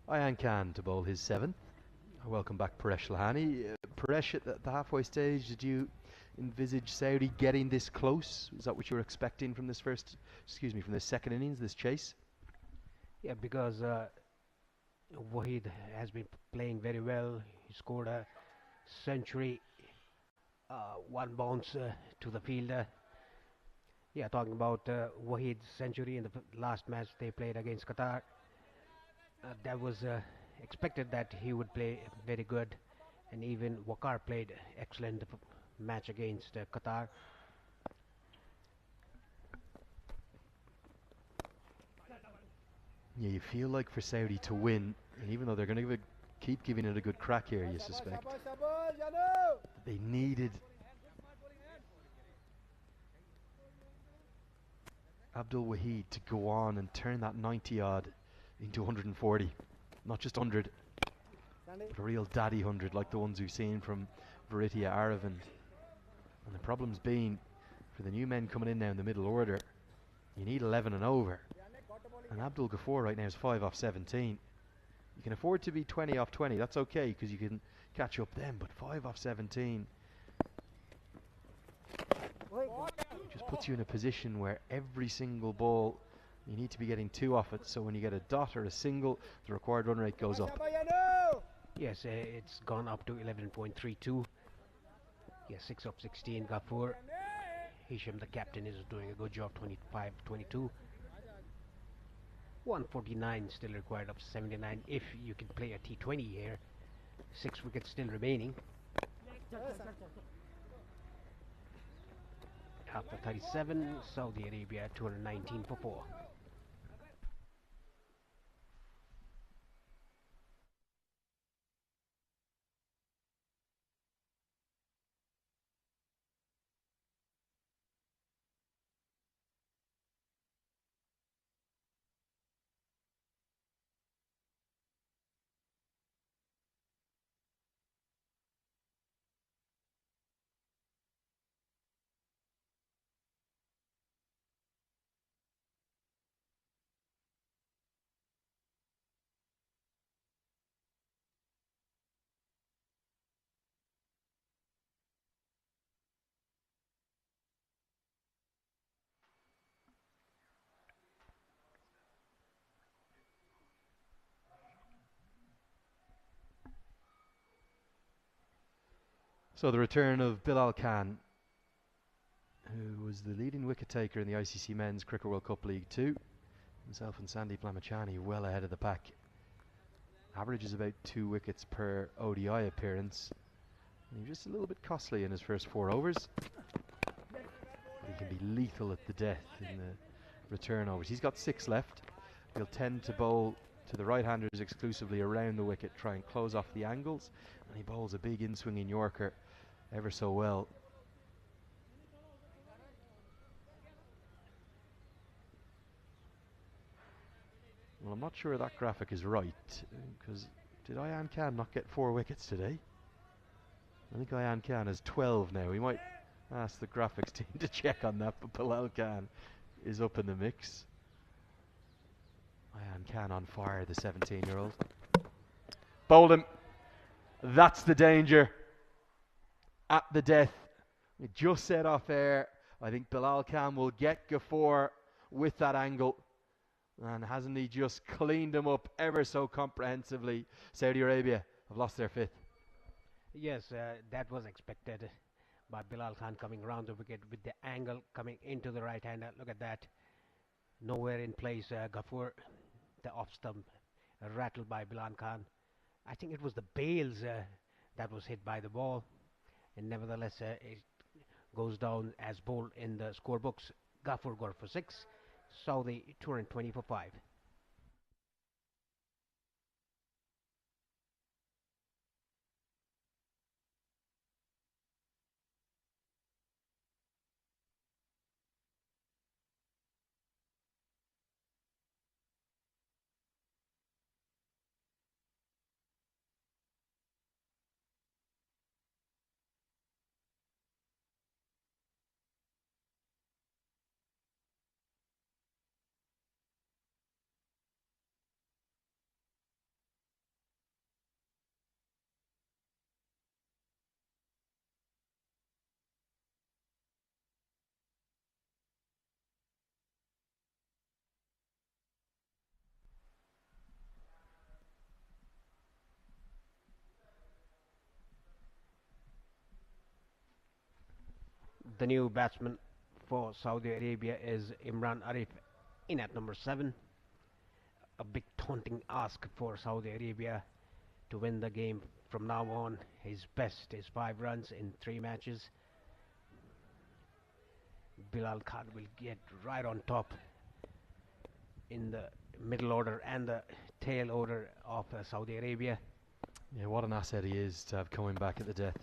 Ayan Khan to bowl his 7th. Welcome back, Paresh Lahani. Paresh, at the halfway stage, did you envisage Saudi getting this close? Is that what you were expecting from this from this second innings, this chase? Yeah, because Wahid has been playing very well. He scored a century, one bounce to the fielder. Yeah, talking about Wahid's century in the last match they played against Qatar. That was expected that he would play very good, and even Waqar played excellent match against Qatar. Yeah, you feel like for Saudi to win, and even though they're going to keep giving it a good crack here, you suspect, they needed Abdul Wahid to go on and turn that 90 odd into 140. Not just 100, but a real daddy 100 like the ones we've seen from Veritia Aravind. And the problem's been, for the new men coming in now in the middle order, you need 11 and over. And Abdul Ghafoor right now is 5 off 17. You can afford to be 20 off 20, that's okay, because you can catch up then, but 5 off 17 just puts you in a position where every single ball you need to be getting 2 off it, so when you get a dot or a single, the required run rate goes up. Yes, it's gone up to 11.32. Yeah, 6 of 16 Ghafoor. Hisham, the captain, is doing a good job, 25-22. 149 still required of 79 if you can play a T20 here. 6 wickets still remaining. After 37, Saudi Arabia 219 for 4. So the return of Bilal Khan, who was the leading wicket taker in the ICC Men's Cricket World Cup League 2. Himself and Sandeep Lamachani well ahead of the pack. Averages about 2 wickets per ODI appearance. And he was just a little bit costly in his first 4 overs. But he can be lethal at the death in the return overs. He's got 6 left. He'll tend to bowl to the right-handers exclusively around the wicket, try and close off the angles. And he bowls a big in-swinging Yorker ever so well. Well, I'm not sure that graphic is right, because did Ayan Khan not get 4 wickets today? I think Ayan Khan has 12 now. We might ask the graphics team to check on that, but Bilal Khan is up in the mix. Ayan Khan on fire, the 17-year-old. Bowled him. That's the danger. At the death. We just said off air, I think Bilal Khan will get Ghafoor with that angle. And hasn't he just cleaned them up ever so comprehensively? Saudi Arabia have lost their 5th. Yes, that was expected by Bilal Khan coming around the wicket with the angle coming into the right hander. Look at that. Nowhere in place. Ghafoor, the off stump, rattled by Bilal Khan. I think it was the bails that was hit by the ball. And nevertheless, it goes down as bowled in the scorebooks. Ghafoor got for 6. Saudi 220 for 5. The new batsman for Saudi Arabia is Imran Arif in at number 7. A big taunting ask for Saudi Arabia to win the game from now on. His best is 5 runs in 3 matches. Bilal Khan will get right on top in the middle order and the tail order of Saudi Arabia. Yeah, what an asset he is to have coming back at the death.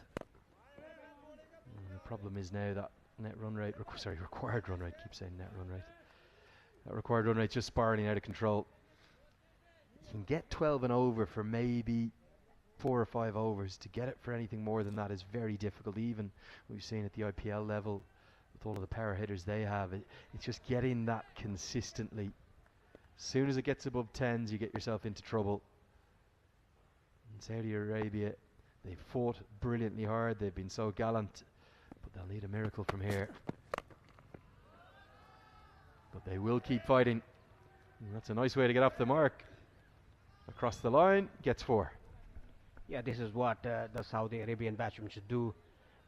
The problem is now that net run rate, required run rate, keep saying net run rate. That required run rate just spiraling out of control. You can get 12 and over for maybe 4 or 5 overs. To get it for anything more than that is very difficult. Even we've seen at the IPL level with all of the power hitters they have, it's just getting that consistently. As soon as it gets above 10s, you get yourself into trouble. In Saudi Arabia, they've fought brilliantly hard. They've been so gallant, but they'll need a miracle from here. But they will keep fighting. And that's a nice way to get off the mark. Across the line, gets 4. Yeah, this is what the Saudi Arabian batsmen should do.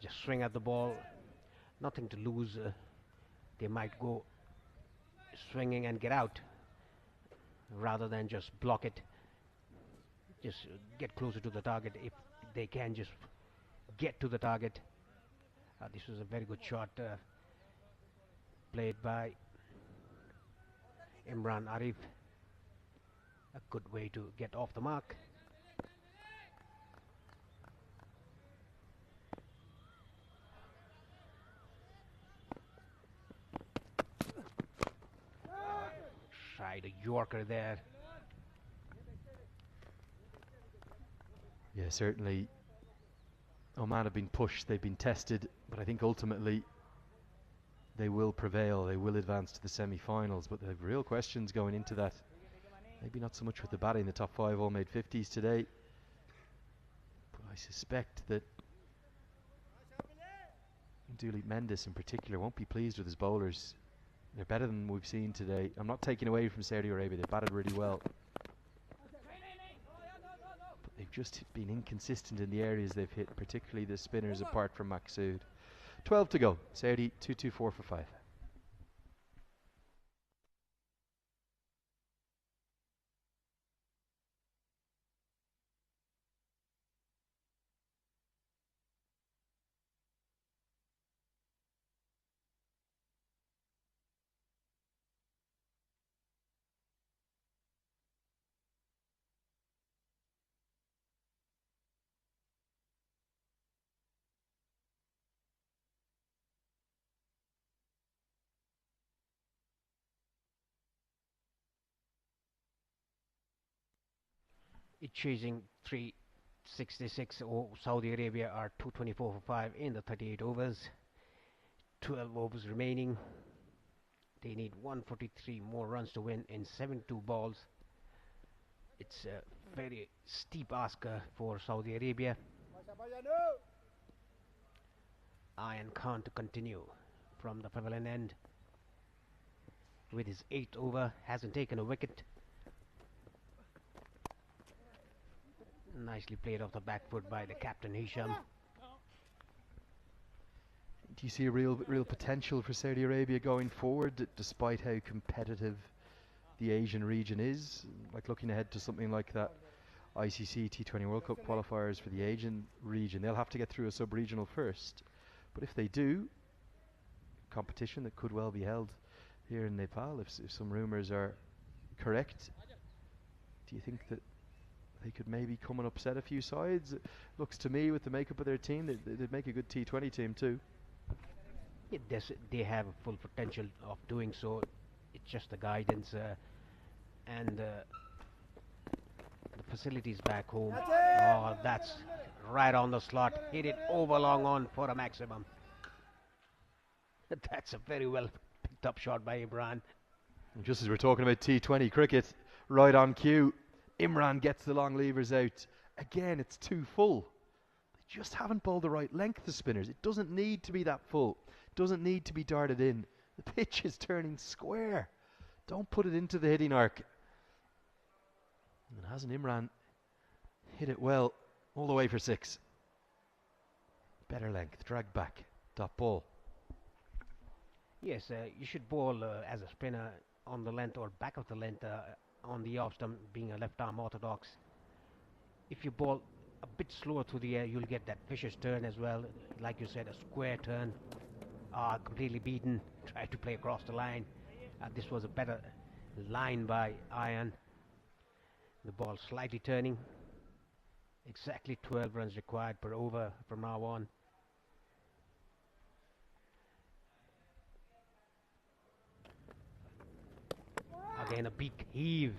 Just swing at the ball. Nothing to lose. They might go swinging and get out rather than just block it. Just get closer to the target if they can just get to the target. This was a very good shot played by Imran Arif. A good way to get off the mark. Tried a Yorker there. Yeah, certainly Oman have been pushed, they've been tested, but I think ultimately they will prevail, they will advance to the semi-finals, but they have real questions going into that. Maybe not so much with the batting. The top 5 all made 50s today, but I suspect that Duleep Mendes in particular won't be pleased with his bowlers. They're better than we've seen today. I'm not taking away from Saudi Arabia, they've batted really well, but they've just been inconsistent in the areas they've hit, particularly the spinners apart from Maqsood. 12 to go. Saudi 2-2-4 for 5. It's chasing 366. Saudi Arabia are 224 for 5 in the 38 overs. 12 overs remaining. They need 143 more runs to win in 72 balls. It's a very steep ask for Saudi Arabia. Ayan Khan to continue from the pavilion end with his 8th over. Hasn't taken a wicket. Nicely played off the back foot by the captain Hisham. Do you see a real potential for Saudi Arabia going forward, despite how competitive the Asian region is? Like looking ahead to something like that ICC T20 World Cup qualifiers for the Asian region, they'll have to get through a sub-regional first. But if they do, competition that could well be held here in Nepal, if some rumours are correct, do you think that they could maybe come and upset a few sides? It looks to me, with the makeup of their team, they'd make a good T20 team too. They have a full potential of doing so. It's just the guidance and the facilities back home. Oh, that's right on the slot. Hit it over long on for a maximum. That's a very well picked up shot by Imran. And just as we're talking about T20 cricket, right on cue, Imran gets the long levers out. Again, it's too full. They just haven't bowled the right length of spinners. It doesn't need to be that full. It doesn't need to be darted in. The pitch is turning square. Don't put it into the hitting arc. And hasn't Imran hit it well all the way for 6? Better length, drag back, dot ball. Yes, you should bowl as a spinner on the length or back of the length on the off stump, being a left arm orthodox. If you bowl a bit slower through the air, you'll get that vicious turn as well. Like you said, a square turn. Completely beaten. Tried to play across the line. This was a better line by Iron. The ball slightly turning. Exactly 12 runs required per over from now on. Again, a big heave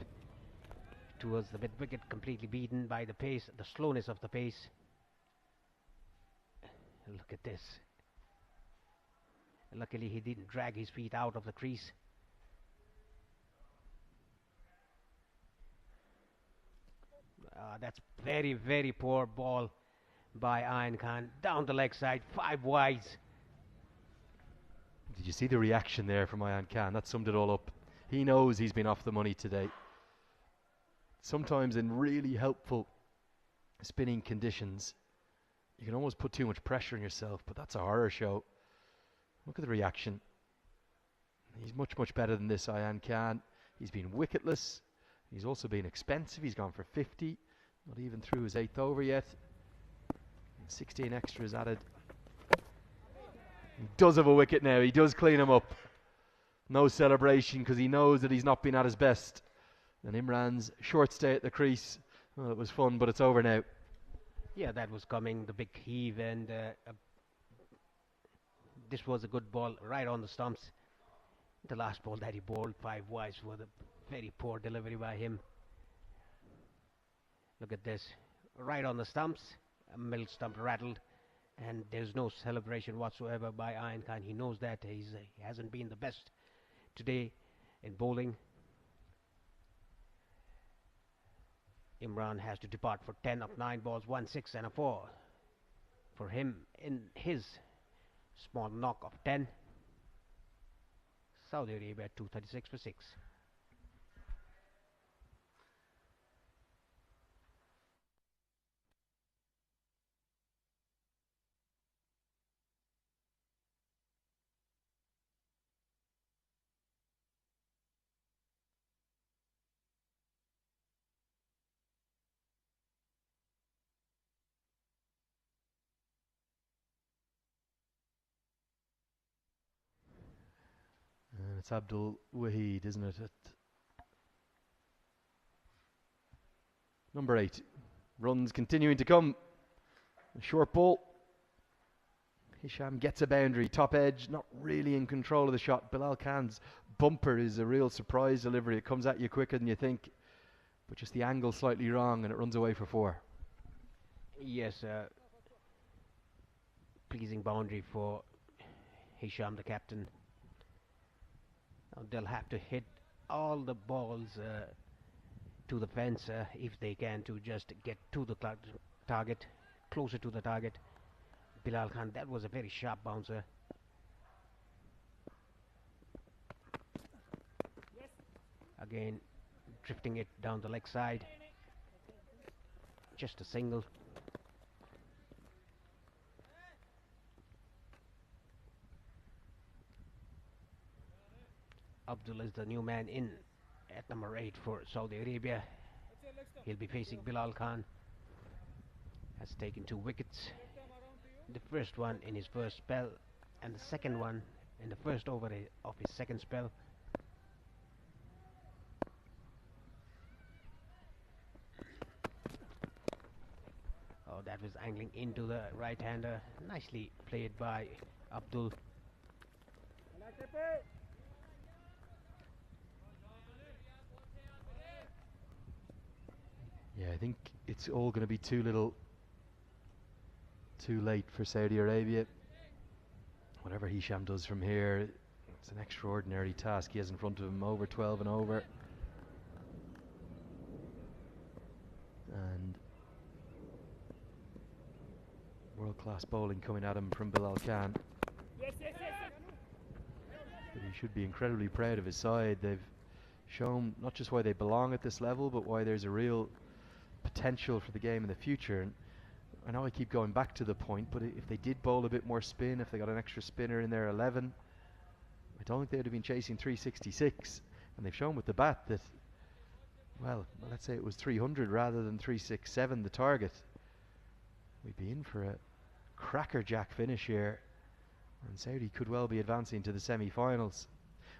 towards the mid wicket, completely beaten by the pace, the slowness of the pace. Look at this. Luckily, he didn't drag his feet out of the crease. That's very, very poor ball by Ayan Khan. Down the leg side, 5 wides. Did you see the reaction there from Ayan Khan? That summed it all up. He knows he's been off the money today. Sometimes in really helpful spinning conditions, you can almost put too much pressure on yourself, but that's a horror show. Look at the reaction. He's much, much better than this, Ayan Khan. He's been wicketless. He's also been expensive. He's gone for 50. Not even through his 8th over yet. 16 extras added. He does have a wicket now. He does clean him up. No celebration because he knows that he's not been at his best. And Imran's short stay at the crease. Well, it was fun, but it's over now. Yeah, that was coming, the big heave, and this was a good ball right on the stumps. The last ball that he bowled, 5 wides, was a very poor delivery by him. Look at this, right on the stumps, a middle stump rattled, and there's no celebration whatsoever by Ayan Khan. He knows that he hasn't been the best today in bowling. Imran has to depart for 10 of 9 balls, 1 6 and a 4. For him, in his small knock of 10, Saudi Arabia 236 for 6. And it's Abdul Wahid, isn't it? At number 8. Runs continuing to come. A short ball. Hisham gets a boundary. Top edge, not really in control of the shot. Bilal Khan's bumper is a real surprise delivery. It comes at you quicker than you think. But just the angle slightly wrong and it runs away for 4. Yes, pleasing boundary for Hisham, the captain. Now they'll have to hit all the balls to the fence if they can, to just get to the target, closer to the target. Bilal Khan, that was a very sharp bouncer. Again, drifting it down the leg side. Just a single. Abdul is the new man in at number 8 for Saudi Arabia. He'll be facing Bilal Khan. Has taken 2 wickets. The first one in his first spell, and the second one in the first over of his second spell. Oh, that was angling into the right-hander. Nicely played by Abdul. Yeah, I think it's all going to be too late for Saudi Arabia. Whatever Hisham does from here, it's an extraordinary task he has in front of him. Over 12 and over. And world-class bowling coming at him from Bilal Khan. But he should be incredibly proud of his side. They've shown not just why they belong at this level, but why there's a real potential for the game in the future. And I know I keep going back to the point, but if they did bowl a bit more spin, if they got an extra spinner in their 11, I don't think they would have been chasing 366, and they've shown with the bat that, well, let's say it was 300 rather than 367 the target. We'd be in for a crackerjack finish here, and Saudi could well be advancing to the semi-finals.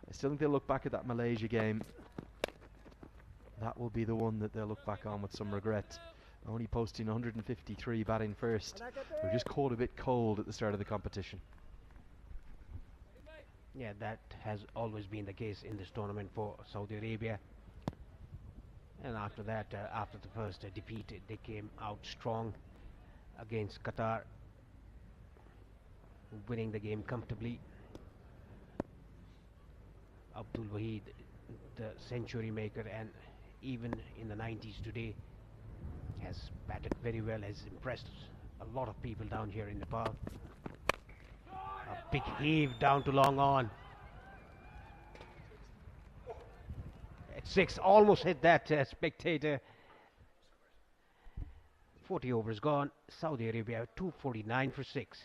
I still think they'll look back at that Malaysia game. That will be the one that they'll look back on with some regret. Only posting 153 batting first. They're just caught a bit cold at the start of the competition. Yeah, that has always been the case in this tournament for Saudi Arabia. And after that, after the first defeat, they came out strong against Qatar, winning the game comfortably. Abdul Wahid, the century maker, and even in the 90s today, has batted very well, has impressed a lot of people down here in Nepal. A big heave down to long on. At 6, almost hit that spectator. 40 overs gone. Saudi Arabia 249 for 6.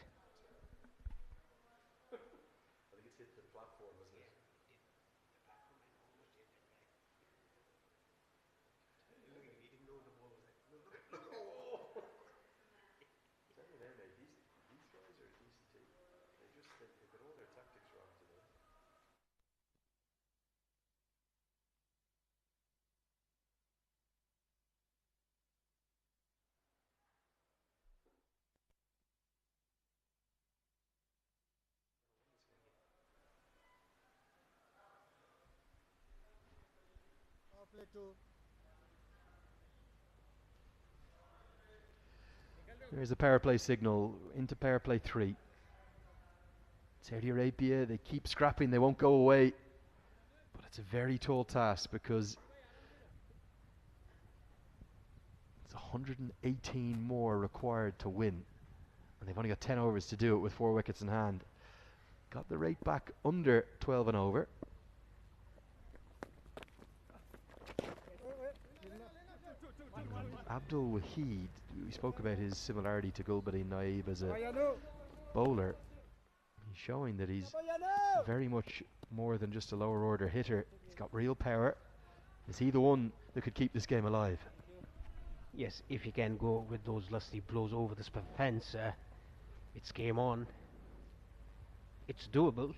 Play 2. There's a power play signal into power play 3. Saudi Arabia, they keep scrapping, they won't go away. But it's a very tall task because it's 118 more required to win. And they've only got 10 overs to do it with 4 wickets in hand. Got the rate back under 12 and over. Abdul Wahid, we spoke about his similarity to Gulbuddin Naib as a bowler. He's showing that he's very much more than just a lower order hitter. He's got real power. Is he the one that could keep this game alive? Yes, if he can go with those lusty blows over the fence, it's game on. It's doable,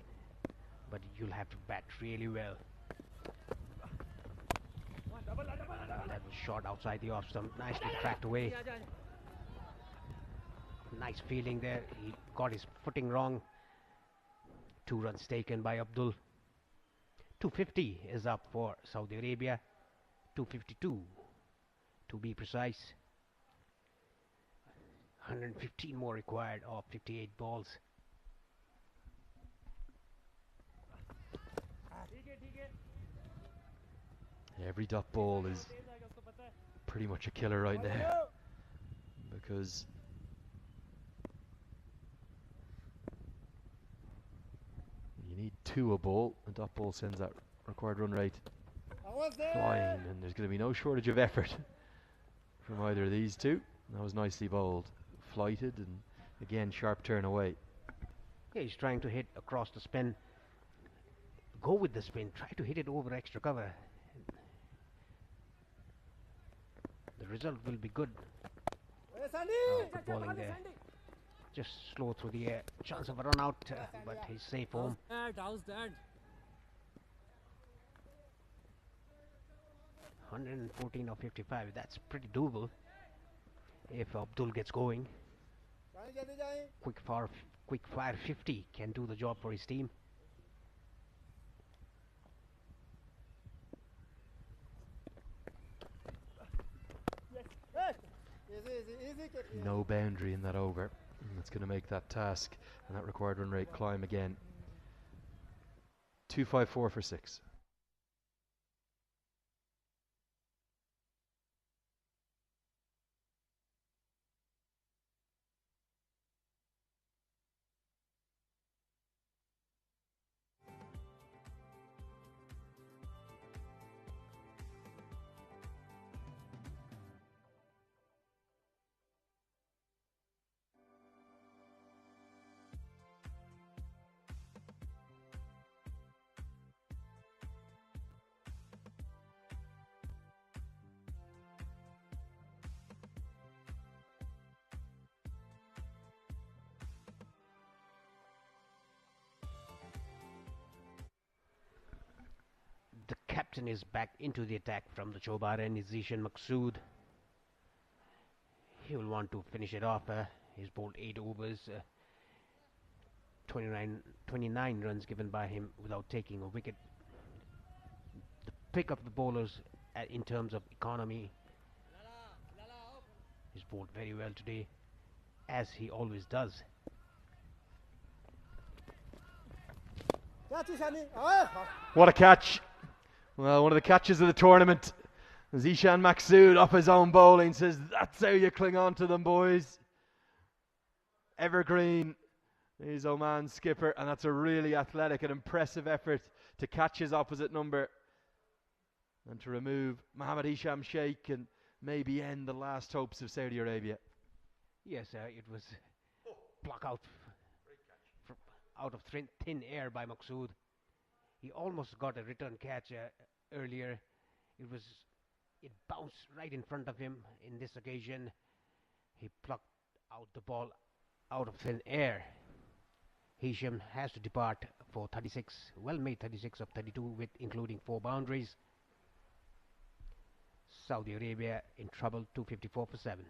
but you'll have to bat really well. That was shot outside the off stump, nicely cracked away. Nice fielding there. He got his footing wrong. 2 runs taken by Abdul. 250 is up for Saudi Arabia. 252 to be precise. 115 more required of 58 balls. Every dot ball is pretty much a killer right now, because you need 2 a ball. A dot ball sends that required run rate flying, and there's going to be no shortage of effort from either of these two. That was nicely bowled, flighted, and again sharp turn away. Yeah, he's trying to hit across the spin. Go with the spin. Try to hit it over extra cover. The result will be good. Good bowling there. Just slow through the air. Chance of a run out, but he's safe home. How's that? 114 of 55. That's pretty doable if Abdul gets going. Quick fire 50 can do the job for his team. No boundary in that over. That's going to make that task and that required run rate climb again. 254 for 6. captain is back into the attack from the Chobar and Zishan Maqsood. He will want to finish it off. He's bowled 8 overs, 29 runs given by him without taking a wicket. The pick of the bowlers in terms of economy, he's bowled very well today, as he always does. What a catch! Well, one of the catches of the tournament. Zishan Maqsood off his own bowling says, that's how you cling on to them, boys. Evergreen is Oman's skipper, and that's a really athletic and impressive effort to catch his opposite number and to remove Mohammad Hisham Sheikh and maybe end the last hopes of Saudi Arabia. Yes, it was block out out of thin air by Maqsood. He almost got a return catch earlier. It bounced right in front of him. In this occasion, he plucked out the ball out of thin air. Hisham has to depart for 36, well made 36 of 32, with including 4 boundaries. Saudi Arabia in trouble, 254 for 7.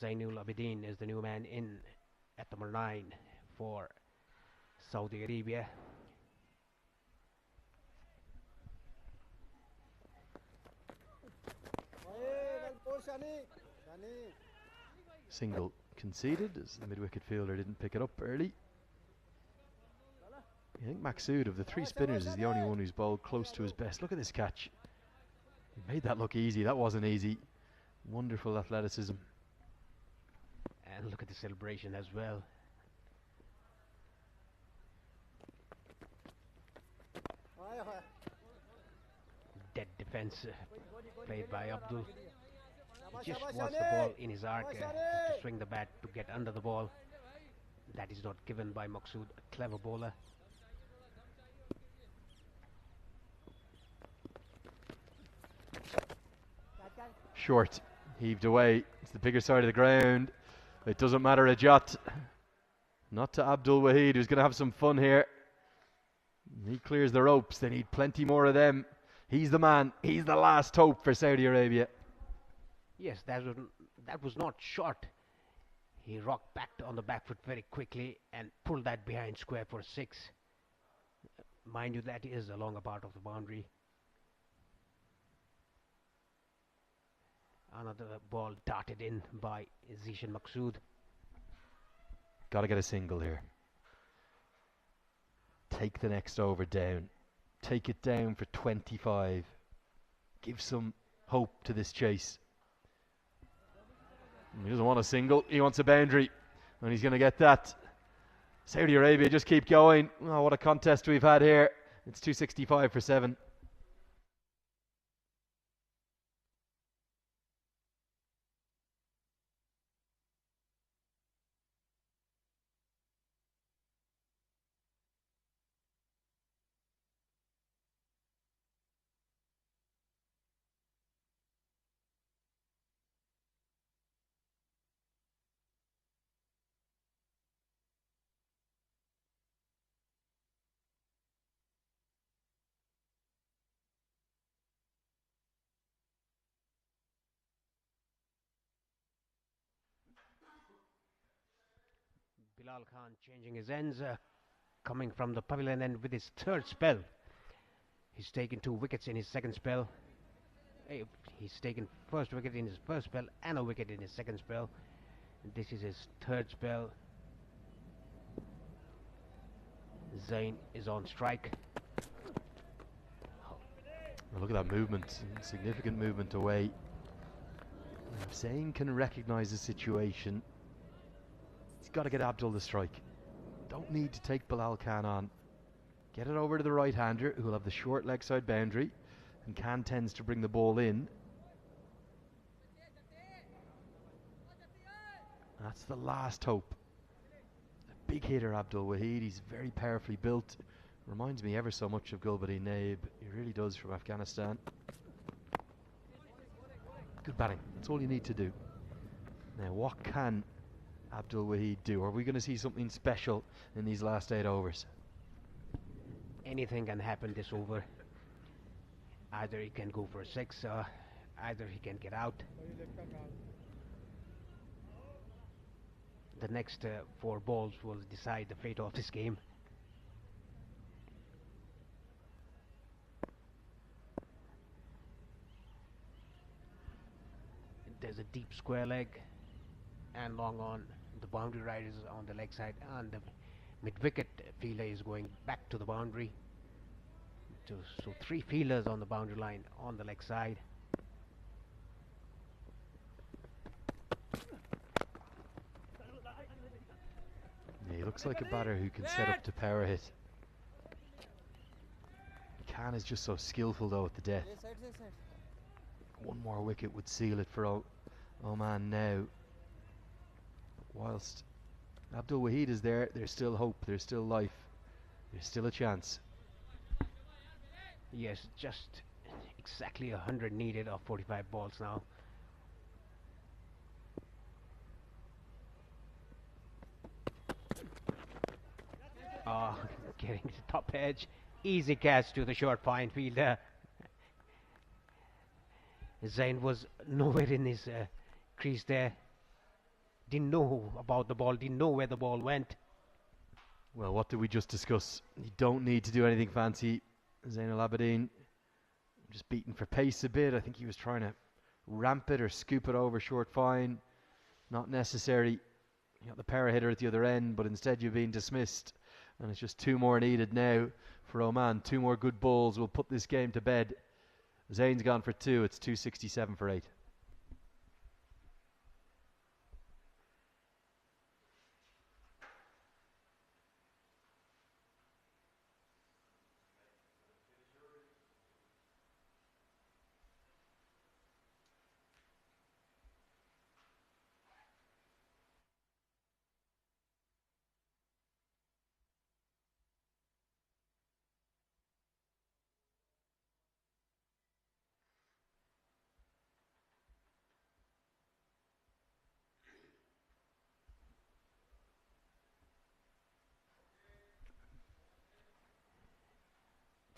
Zainul Abidin is the new man in at number 9 for Saudi Arabia. Single conceded as the mid-wicket fielder didn't pick it up early. I think Maqsood, of the 3 spinners, is the only one who's bowled close to his best. Look at this catch. He made that look easy. That wasn't easy. Wonderful athleticism. And look at the celebration as well. Dead defense played by Abdul. He just wants the ball in his arc to swing the bat to get under the ball. That is not given by Maqsood, a clever bowler. Short, heaved away. It's the bigger side of the ground. It doesn't matter a jot. Not to Abdul Wahid, who's going to have some fun here. He clears the ropes. They need plenty more of them. He's the man. He's the last hope for Saudi Arabia. Yes, that was not short. He rocked back on the back foot very quickly and pulled that behind square for 6. Mind you, that is a longer part of the boundary. Another ball darted in by Zishan Maqsood. Got to get a single here. Take the next over down. Take it down for 25. Give some hope to this chase. He doesn't want a single, he wants a boundary, and he's going to get that. Saudi Arabia just keep going. Oh, what a contest we've had here. It's 265 for 7. Bilal Khan changing his ends, coming from the pavilion end with his 3rd spell. He's taken 2 wickets in his 2nd spell. He's taken 1st wicket in his 1st spell and a wicket in his 2nd spell. And this is his 3rd spell. Zain is on strike. Oh, look at that movement, significant movement away. If Zain can recognise the situation, he's got to get Abdul the strike. Don't need to take Bilal Khan on. Get it over to the right-hander, who will have the short leg side boundary, and Khan tends to bring the ball in. That's the last hope. A big hitter, Abdul Wahid. He's very powerfully built. Reminds me ever so much of Gulbuddin Naib. He really does, from Afghanistan. Good batting. That's all you need to do. Now, what can Abdul Wahid do? Are we going to see something special in these last 8 overs? Anything can happen this over. Either he can go for a 6 or either he can get out. The next 4 balls will decide the fate of this game. There's a deep square leg and long on. The boundary rider is on the leg side, and the mid-wicket fielder is going back to the boundary. So 3 fielders on the boundary line on the leg side. Yeah, he looks like a batter who can set up to power hit. Khan is just so skillful though at the death. One more wicket would seal it for Oman now. Whilst Abdul Wahid is there, there's still hope, there's still life, there's still a chance. Yes, just exactly 100 needed of 45 balls now. Getting the top edge. Easy catch to the short fine fielder. Zain was nowhere in his crease there. Didn't know about the ball, didn't know where the ball went. Well, what did we just discuss? You don't need to do anything fancy. Zain al-Abidin just beaten for pace a bit. I think he was trying to ramp it or scoop it over short fine. Not necessary. You got the power hitter at the other end, but instead you've been dismissed. And it's just 2 more needed now for Oman. 2 more good balls will put this game to bed. Zain's gone for 2. It's 267 for 8.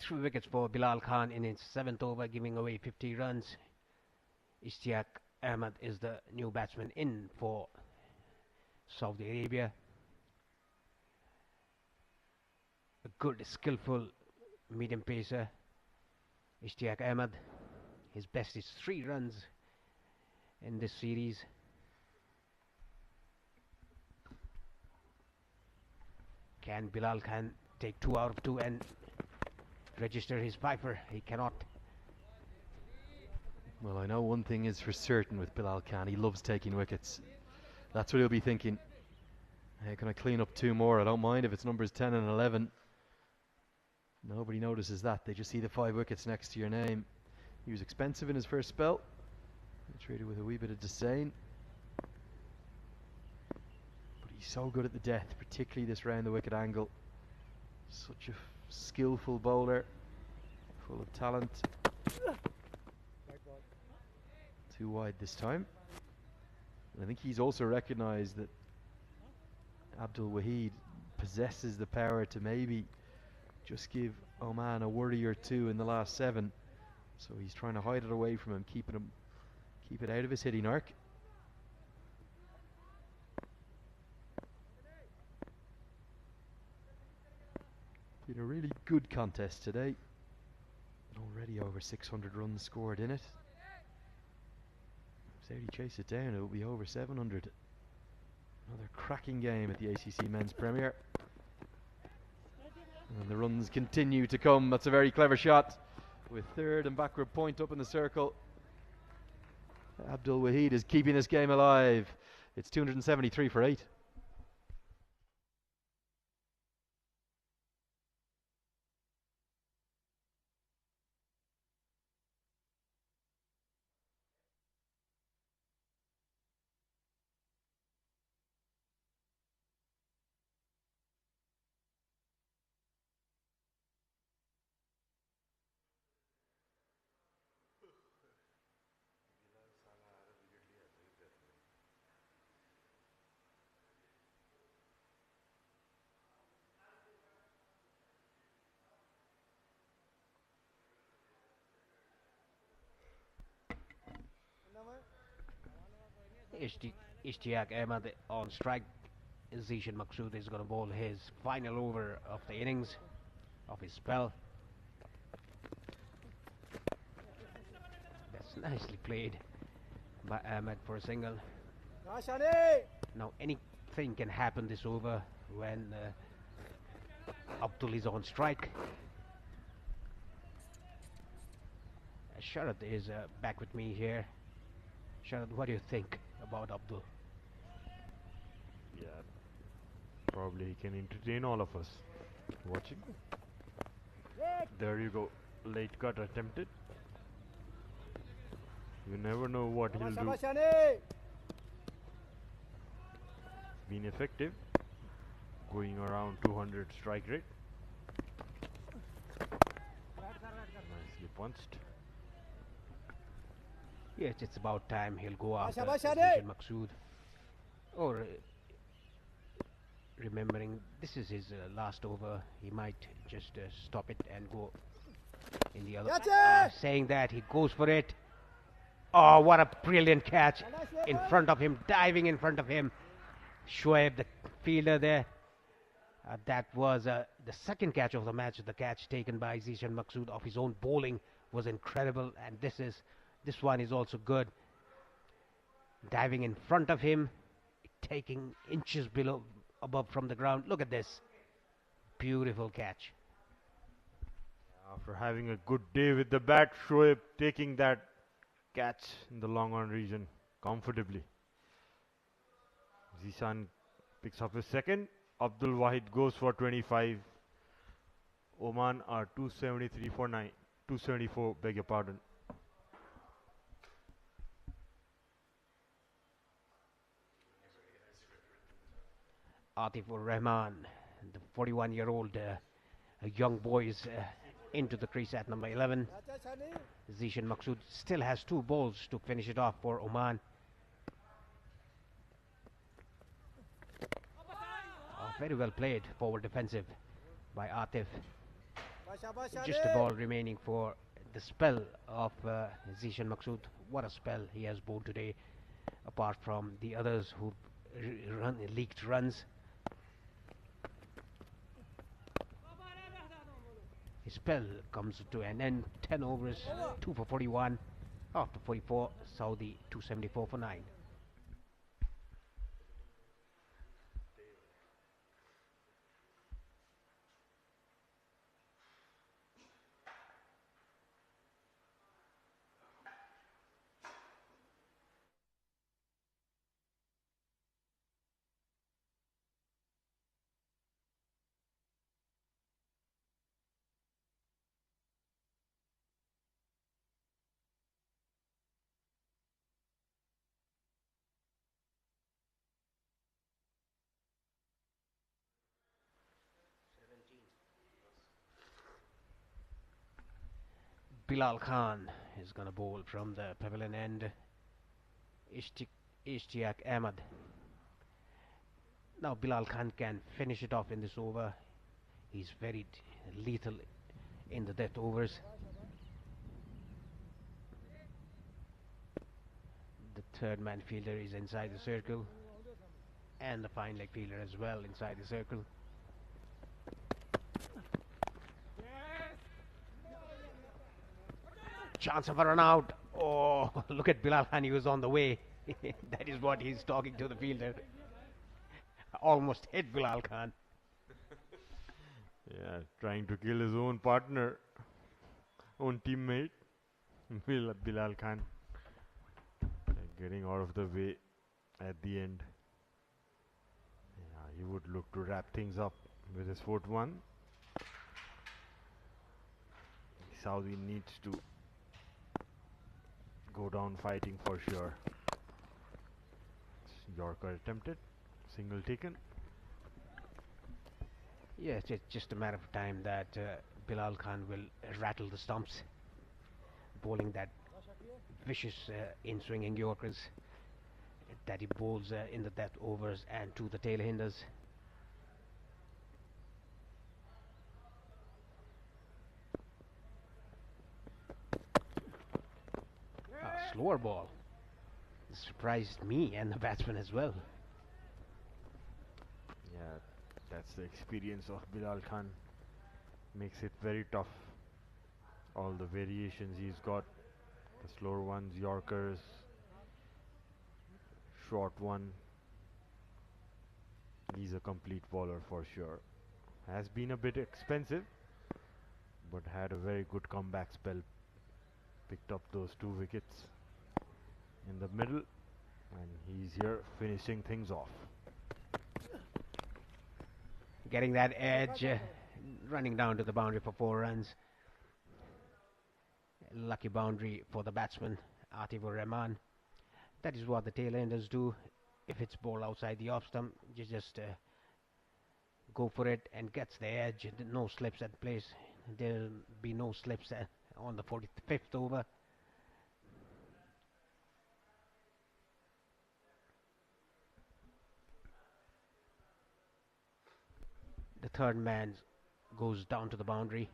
Three wickets for Bilal Khan in his 7th over, giving away 50 runs. Ishtiaq Ahmed is the new batsman in for Saudi Arabia. A good, skillful medium pacer, Ishtiaq Ahmed. His best is 3 runs in this series. Can Bilal Khan take 2 out of 2 and register his fifer? He cannot. Well, I know one thing is for certain with Bilal Khan. He loves taking wickets. That's what he'll be thinking. Hey, can I clean up 2 more? I don't mind if it's numbers 10 and 11. Nobody notices that. They just see the 5 wickets next to your name. He was expensive in his first spell. He treated with a wee bit of disdain. But he's so good at the death, particularly this round the wicket angle. Such a skillful bowler, full of talent. 2 wide this time. And I think he's also recognised that Abdul Wahid possesses the power to maybe just give Oman a worry or 2 in the last 7. So he's trying to hide it away from him, keep it out of his hitting arc. Been a really good contest today. Already over 600 runs scored in it. If Saudi chase it down, it will be over 700. Another cracking game at the ACC Men's Premier. And the runs continue to come. That's a very clever shot. With 3rd and backward point up in the circle. Abdul Wahid is keeping this game alive. It's 273 for 8. Ishtiaq Ahmed on strike. Zishan Maqsood is going to bowl his final over of the innings, of his spell. That's nicely played by Ahmed for a single. Now anything can happen this over when Abdul is on strike. Sharad is back with me here. Sharad, what do you think about Abdul? Yeah, probably he can entertain all of us watching. There you go. Late cut attempted. You never know what he'll do. Been effective. Going around 200 strike rate. Nicely punched. Yes, it's about time he'll go after Zishan Maqsood. Or remembering this is his last over, he might just stop it and go in the other. Saying that, he goes for it. Oh, what a brilliant catch in front of him, diving in front of him. Shoaib, the fielder there. That was the second catch of the match. The catch taken by Zishan Maqsood of his own bowling was incredible, and this one is also good. Diving in front of him, taking inches above from the ground. Look at this. Beautiful catch. After having a good day with the bat, Shoaib taking that catch in the long on region comfortably. Zishan picks up his second. Abdul Wahid goes for 25. Oman are 273 for 9. 274, beg your pardon. Atifur Rahman, the 41-year-old young boy, is into the crease at number 11. Zishan Maqsood still has 2 balls to finish it off for Oman. Very well played, forward defensive by Atif. Just a ball remaining for the spell of Zishan Maqsood. What a spell he has bowled today, apart from the others who leaked runs. His spell comes to an end. 10 overs, 2 for 41. After 44, Saudi 274 for 9. Bilal Khan is going to bowl from the pavilion end. Ishtiaq Ahmed. Now Bilal Khan can finish it off in this over. He's very lethal in the death overs. The third man fielder is inside the circle, and the fine leg fielder as well inside the circle. Chance of a run out. Oh, look at Bilal Khan, he was on the way. That is what he's talking to the fielder. Almost hit Bilal Khan. Yeah, trying to kill his own partner, own teammate, Bilal Khan. Getting out of the way at the end. Yeah, he would look to wrap things up with his fourth one. Saudi needs to go down fighting for sure. Yorker attempted, single taken. Yes, it's just a matter of time that Bilal Khan will rattle the stumps, bowling that vicious in-swinging Yorkers that he bowls in the death overs and to the tail hinders. Slower ball. surprised me and the batsman as well. Yeah, that's the experience of Bilal Khan. Makes it very tough. All the variations he's got, the slower ones, Yorkers, short one. He's a complete bowler for sure. Has been a bit expensive, but had a very good comeback spell. Picked up those 2 wickets in the middle, and he's here finishing things off. Getting that edge, running down to the boundary for 4 runs. Lucky boundary for the batsman, Atifur Rahman. That is what the tail-enders do. If it's ball outside the off stump, you just go for it and gets the edge. No slips at place. There'll be no slips on the 45th over. The third man goes down to the boundary.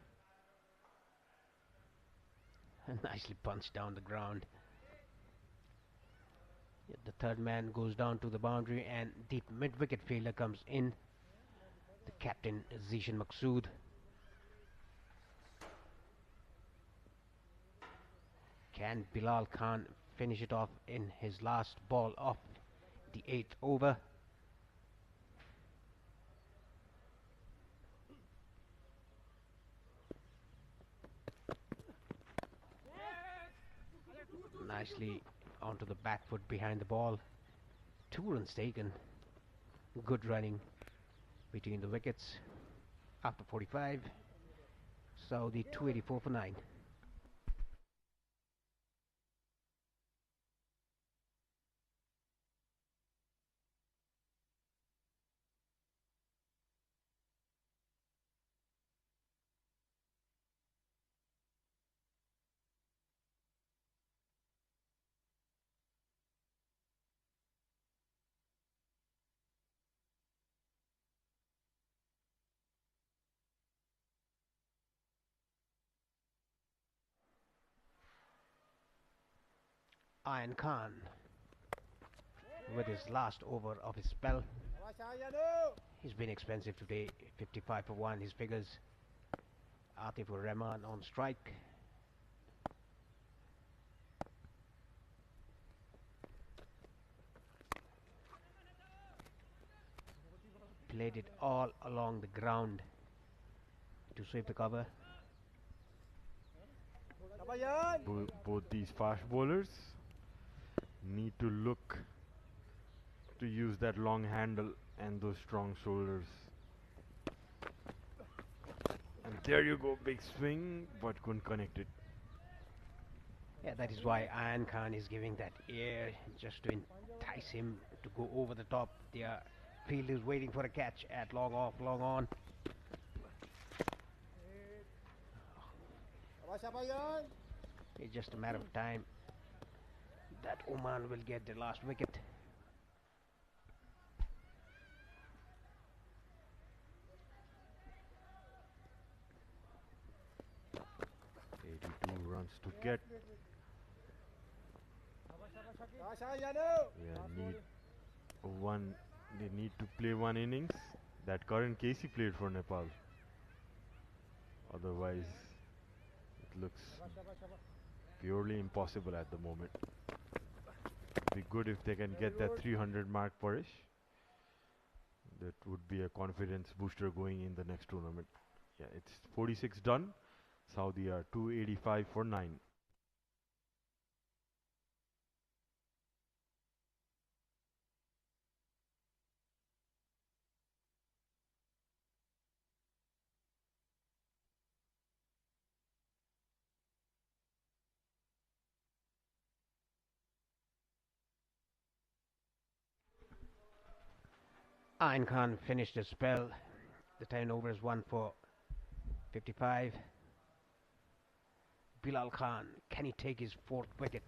Nicely punched down the ground. The third man goes down to the boundary, and deep mid-wicket fielder comes in. The captain, Zishan Maqsood. Can Bilal Khan finish it off in his last ball of the 8th over? Nicely onto the back foot behind the ball. 2 runs taken. Good running between the wickets after 45. So the 284 for 9. Ayan Khan with his last over of his spell. He's been expensive today. 55 for 1 his figures. Atifur Rahman on strike. Played it all along the ground to sweep the cover. Both these fast bowlers need to look to use that long handle and those strong shoulders. And there you go, big swing, but couldn't connect it. Yeah, that is why Ayan Khan is giving that air just to entice him to go over the top. The field is waiting for a catch at long off, long on. It's just a matter of time that Oman will get the last wicket. Runs to get. They need to play 1 innings that Karan Casey played for Nepal. Otherwise, it looks purely impossible at the moment. It'd be good if they can get that 300 mark Parish. That would be a confidence booster going in the next tournament. Yeah, it's 46 done. Saudi are 285 for 9. Ayan Khan finished his spell. The turnover is 1 for 55. Bilal Khan, can he take his 4th wicket?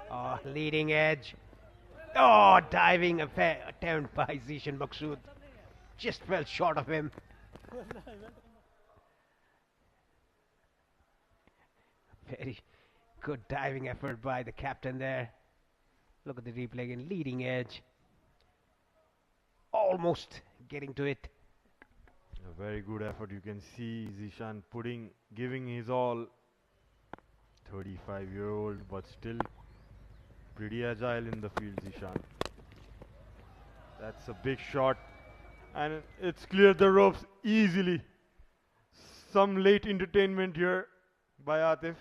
Oh, leading edge. Oh, diving attempt by Zishan Maqsood. Just fell short of him. Very Good diving effort by the captain there. Look at the replay again. Leading edge. Almost getting to it. A very good effort. You can see Zishan giving his all. 35-year-old, but still pretty agile in the field, Zishan. That's a big shot, and it's cleared the ropes easily. Some late entertainment here by Atif.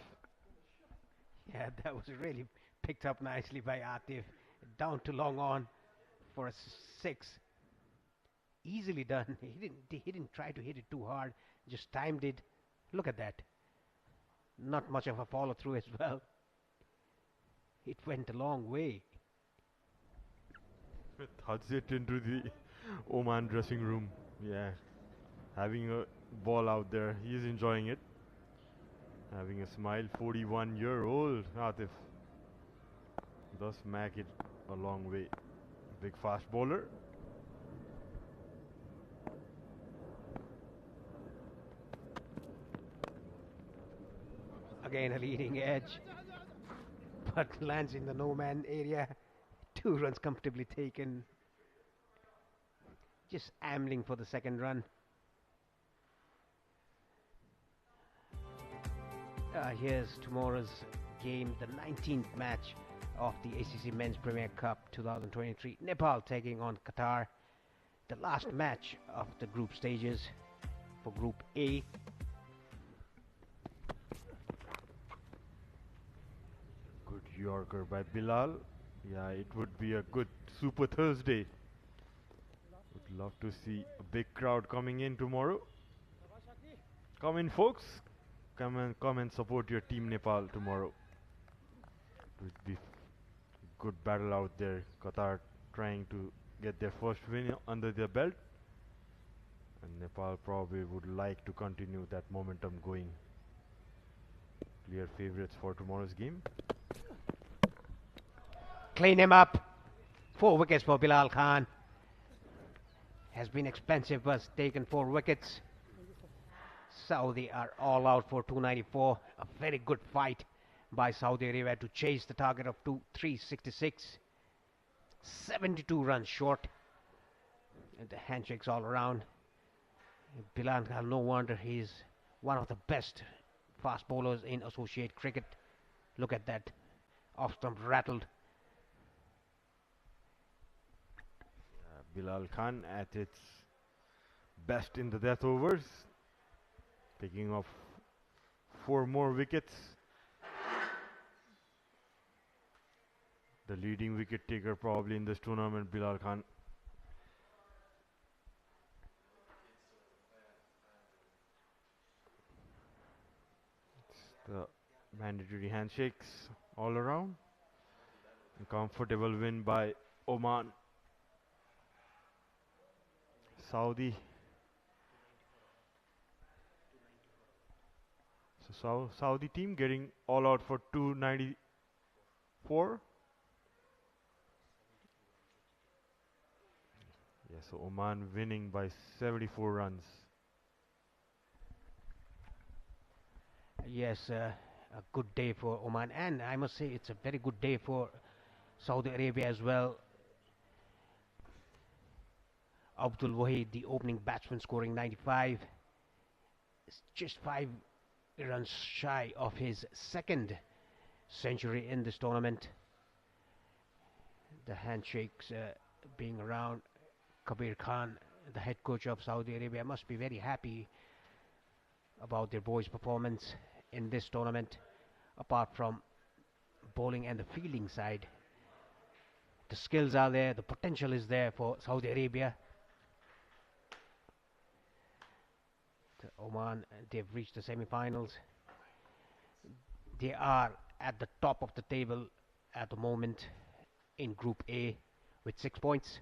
Yeah, that was really picked up nicely by Atif. Down to long on for a 6. Easily done. He didn't try to hit it too hard. Just timed it. Look at that. Not much of a follow through as well. It went a long way. Thuds it into the Oman dressing room. Yeah, having a ball out there. He's enjoying it. Having a smile. 41-year-old Atif does smack it a long way. Big fast bowler. Again a leading edge, but lands in the no-man area. 2 runs comfortably taken. Just ambling for the second run. Here's tomorrow's game, the 19th match of the ACC Men's Premier Cup 2023. Nepal taking on Qatar. The last match of the group stages for Group A. Good Yorker by Bilal. Yeah, it would be a good Super Thursday. Would love to see a big crowd coming in tomorrow. Come in, folks. Come and support your team Nepal tomorrow. It would be good battle out there. Qatar trying to get their first win under their belt, and Nepal probably would like to continue that momentum going. Clear favorites for tomorrow's game. Clean him up. 4 wickets for Bilal Khan. Has been expensive, but taken 4 wickets. Saudi are all out for 294. A very good fight by Saudi Arabia to chase the target of 366. 72 runs short. And the handshakes all around. Bilal Khan, no wonder he's one of the best fast bowlers in associate cricket. Look at that. Off stump rattled. Bilal Khan at its best in the death overs, picking off 4 more wickets. The leading wicket taker probably in this tournament, Bilal Khan. It's the mandatory handshakes all around. A comfortable win by Oman. Saudi. So Saudi team getting all out for 294. Yeah, so Oman winning by 74 runs. Yes, a good day for Oman, and I must say it's a very good day for Saudi Arabia as well. Abdul Wahid, the opening batsman, scoring 95. It's just 5 runs shy of his 2nd century in this tournament. The handshakes being around. Kabir Khan, the head coach of Saudi Arabia, must be very happy about their boys' performance in this tournament. Apart from bowling and the fielding side, the skills are there, the potential is there for Saudi Arabia. Oman, they've reached the semi-finals. They are at the top of the table at the moment in Group A with 6 points.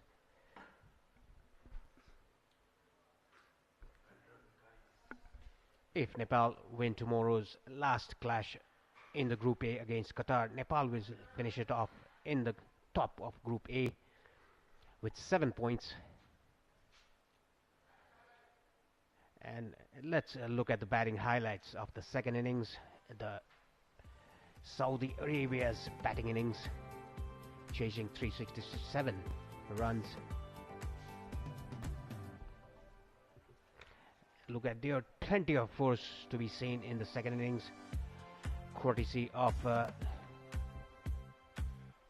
If Nepal win tomorrow's last clash in the Group A against Qatar, Nepal will finish it off in the top of Group A with 7 points. And let's look at the batting highlights of the second innings. The Saudi Arabia's batting innings, chasing 367 runs. Look at, there are plenty of force to be seen in the second innings, courtesy of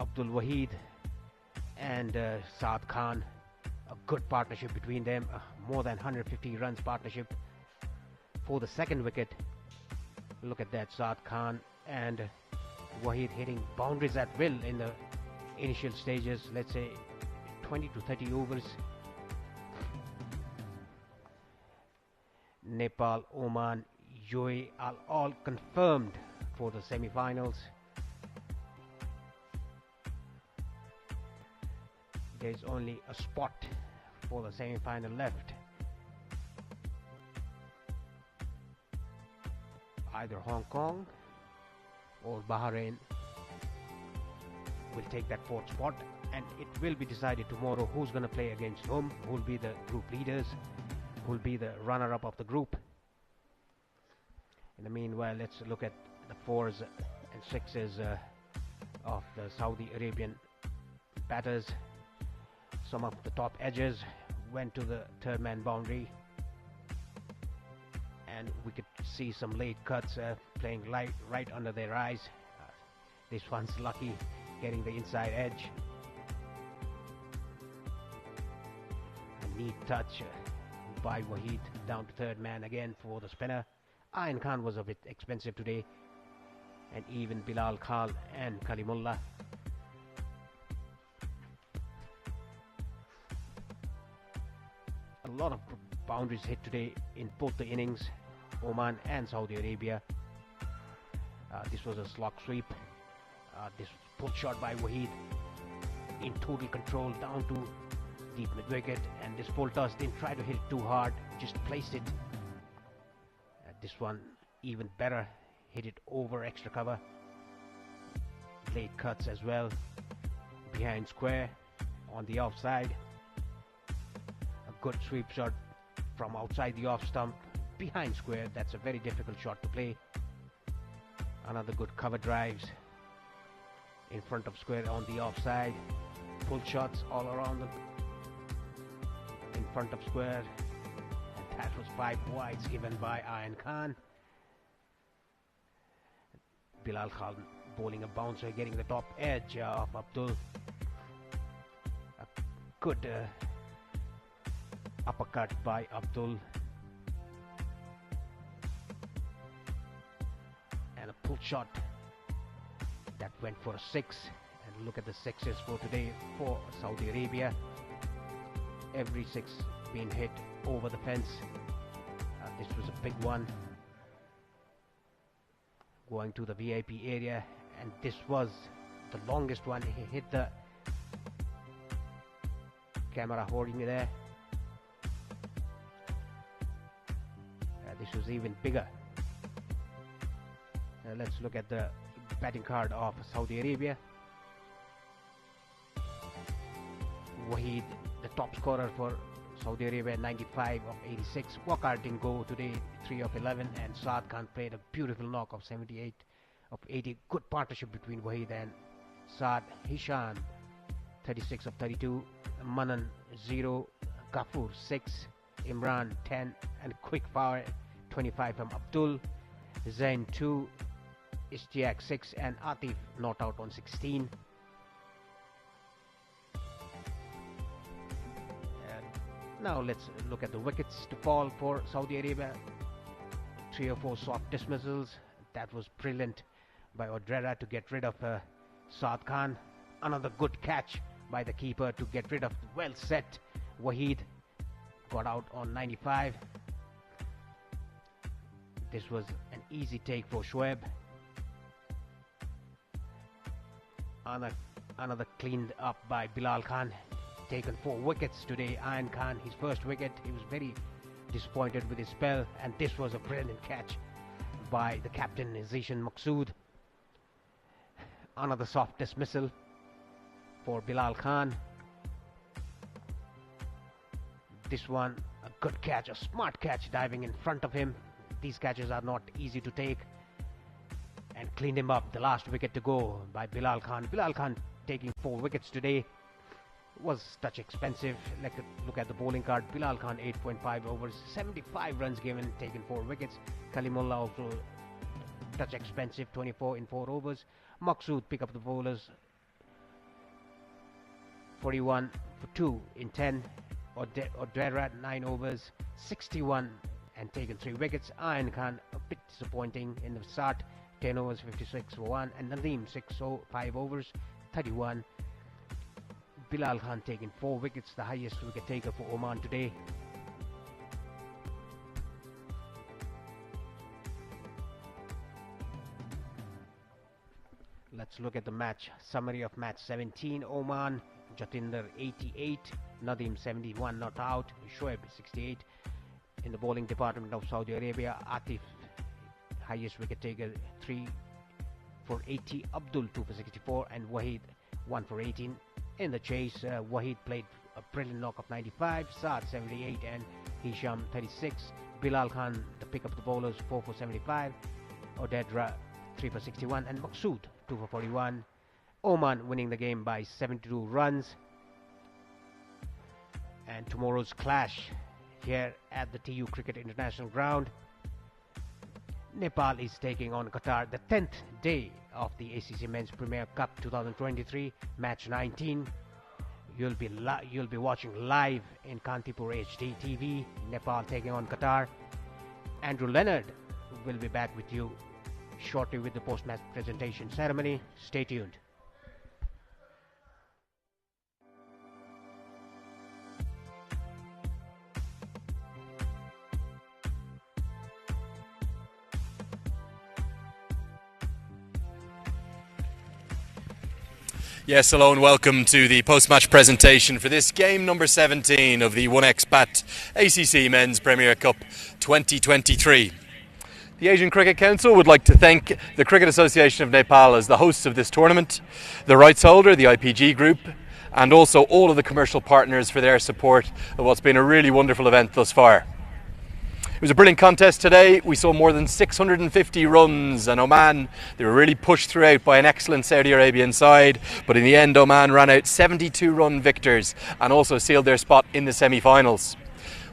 Abdul Wahid and Saad Khan. A good partnership between them, more than 150 runs partnership for the second wicket. Look at that, Saad Khan and Wahid hitting boundaries at will in the initial stages, let's say 20 to 30 overs. Nepal, Oman, UAE are all confirmed for the semi-finals. There's only a spot for the semi-final left. Either Hong Kong or Bahrain will take that fourth spot, and it will be decided tomorrow who's going to play against whom, who will be the group leaders, who will be the runner-up of the group. In the meanwhile, let's look at the fours and sixes of the Saudi Arabian batters. Some of the top edges went to the third man boundary, and we could see some late cuts playing right under their eyes. This one's lucky, getting the inside edge. A neat touch by Wahid down to third man again for the spinner. Ayan Khan was a bit expensive today, and even Bilal Khan and Kalimullah. A lot of boundaries hit today in both the innings, Oman and Saudi Arabia. This was a slog sweep. This pull shot by Wahid in total control down to deep mid wicket, and this full toss didn't try to hit it too hard, just placed it. This one even better, hit it over extra cover. Late cuts as well, behind square on the offside. A good sweep shot from outside the off stump behind square. That's a very difficult shot to play. Another good cover drives in front of square on the offside. Pull shots all around them in front of square. And that was 5 wides given by Ayan Khan. Bilal Khan bowling a bouncer, getting the top edge of Abdul. A good uppercut by Abdul. And a pull shot that went for a 6. And look at the sixes for today for Saudi Arabia. Every 6 being hit over the fence. This was a big one, going to the VIP area, and this was the longest one. He hit the camera holding me there. This was even bigger. Let's look at the batting card of Saudi Arabia. Wahid, the top scorer for Saudi Arabia, 95 of 86. Waqar didn't go today, 3 of 11, and Saad Khan played a beautiful knock of 78 of 80. Good partnership between Wahid and Saad. Hisham, 36 of 32. Manan, 0. Ghafoor, 6. Imran, 10. And quick power, 25 from Abdul. Zain, 2. Ishtiaq, 6. And Atif not out on 16. Now let's look at the wickets to fall for Saudi Arabia. 3 or 4 soft dismissals. That was brilliant by Odrera to get rid of Saad Khan. Another good catch by the keeper to get rid of well set Wahid. Got out on 95. This was an easy take for Shoaib. Another cleaned up by Bilal Khan. Taken 4 wickets today. Ayan Khan, his first wicket. He was very disappointed with his spell, and this was a brilliant catch by the captain Zishan Maqsood. Another soft dismissal for Bilal Khan. This one a good catch, a smart catch, diving in front of him. These catches are not easy to take, and cleaned him up. The last wicket to go by Bilal Khan. Bilal Khan taking 4 wickets today. Was touch expensive. Look at the bowling card. Bilal Khan 8.5 overs, 75 runs given, taken 4 wickets. Kalimullah also touch expensive, 24 in 4 overs. Maqsood pick up the bowlers, 41 for 2 in 10. Odera 9 overs, 61 and taken 3 wickets. Ayan Khan a bit disappointing in the start, 10 overs, 56 for 1. And Nadeem 5 overs, 31. Bilal Khan taking 4 wickets, the highest wicket taker for Oman today. Let's look at the match summary of match 17. Oman, Jatinder 88, Nadeem 71 not out, Shoaib 68. In the bowling department of Saudi Arabia, Atif highest wicket taker, 3 for 80, Abdul 2 for 64, and Wahid 1 for 18. In the chase, Wahid played a brilliant knock of 95, Saad 78 and Hisham 36. Bilal Khan to pick up the bowlers, 4 for 75, Odedra 3 for 61, and Maqsood 2 for 41. Oman winning the game by 72 runs. And tomorrow's clash here at the TU Cricket International Ground. Nepal is taking on Qatar, the 10th day of the ACC Men's Premier Cup 2023, match 19. You'll be watching live in Kantipur HD TV. Nepal taking on Qatar. Andrew Leonard will be back with you shortly with the post-match presentation ceremony. Stay tuned. Yes, hello and welcome to the post-match presentation for this game number 17 of the 1xBat ACC Men's Premier Cup 2023. The Asian Cricket Council would like to thank the Cricket Association of Nepal as the hosts of this tournament, the rights holder, the IPG Group, and also all of the commercial partners for their support of what's been a really wonderful event thus far. It was a brilliant contest today. We saw more than 650 runs, and Oman, they were really pushed throughout by an excellent Saudi Arabian side, but in the end Oman ran out 72 run victors and also sealed their spot in the semi-finals.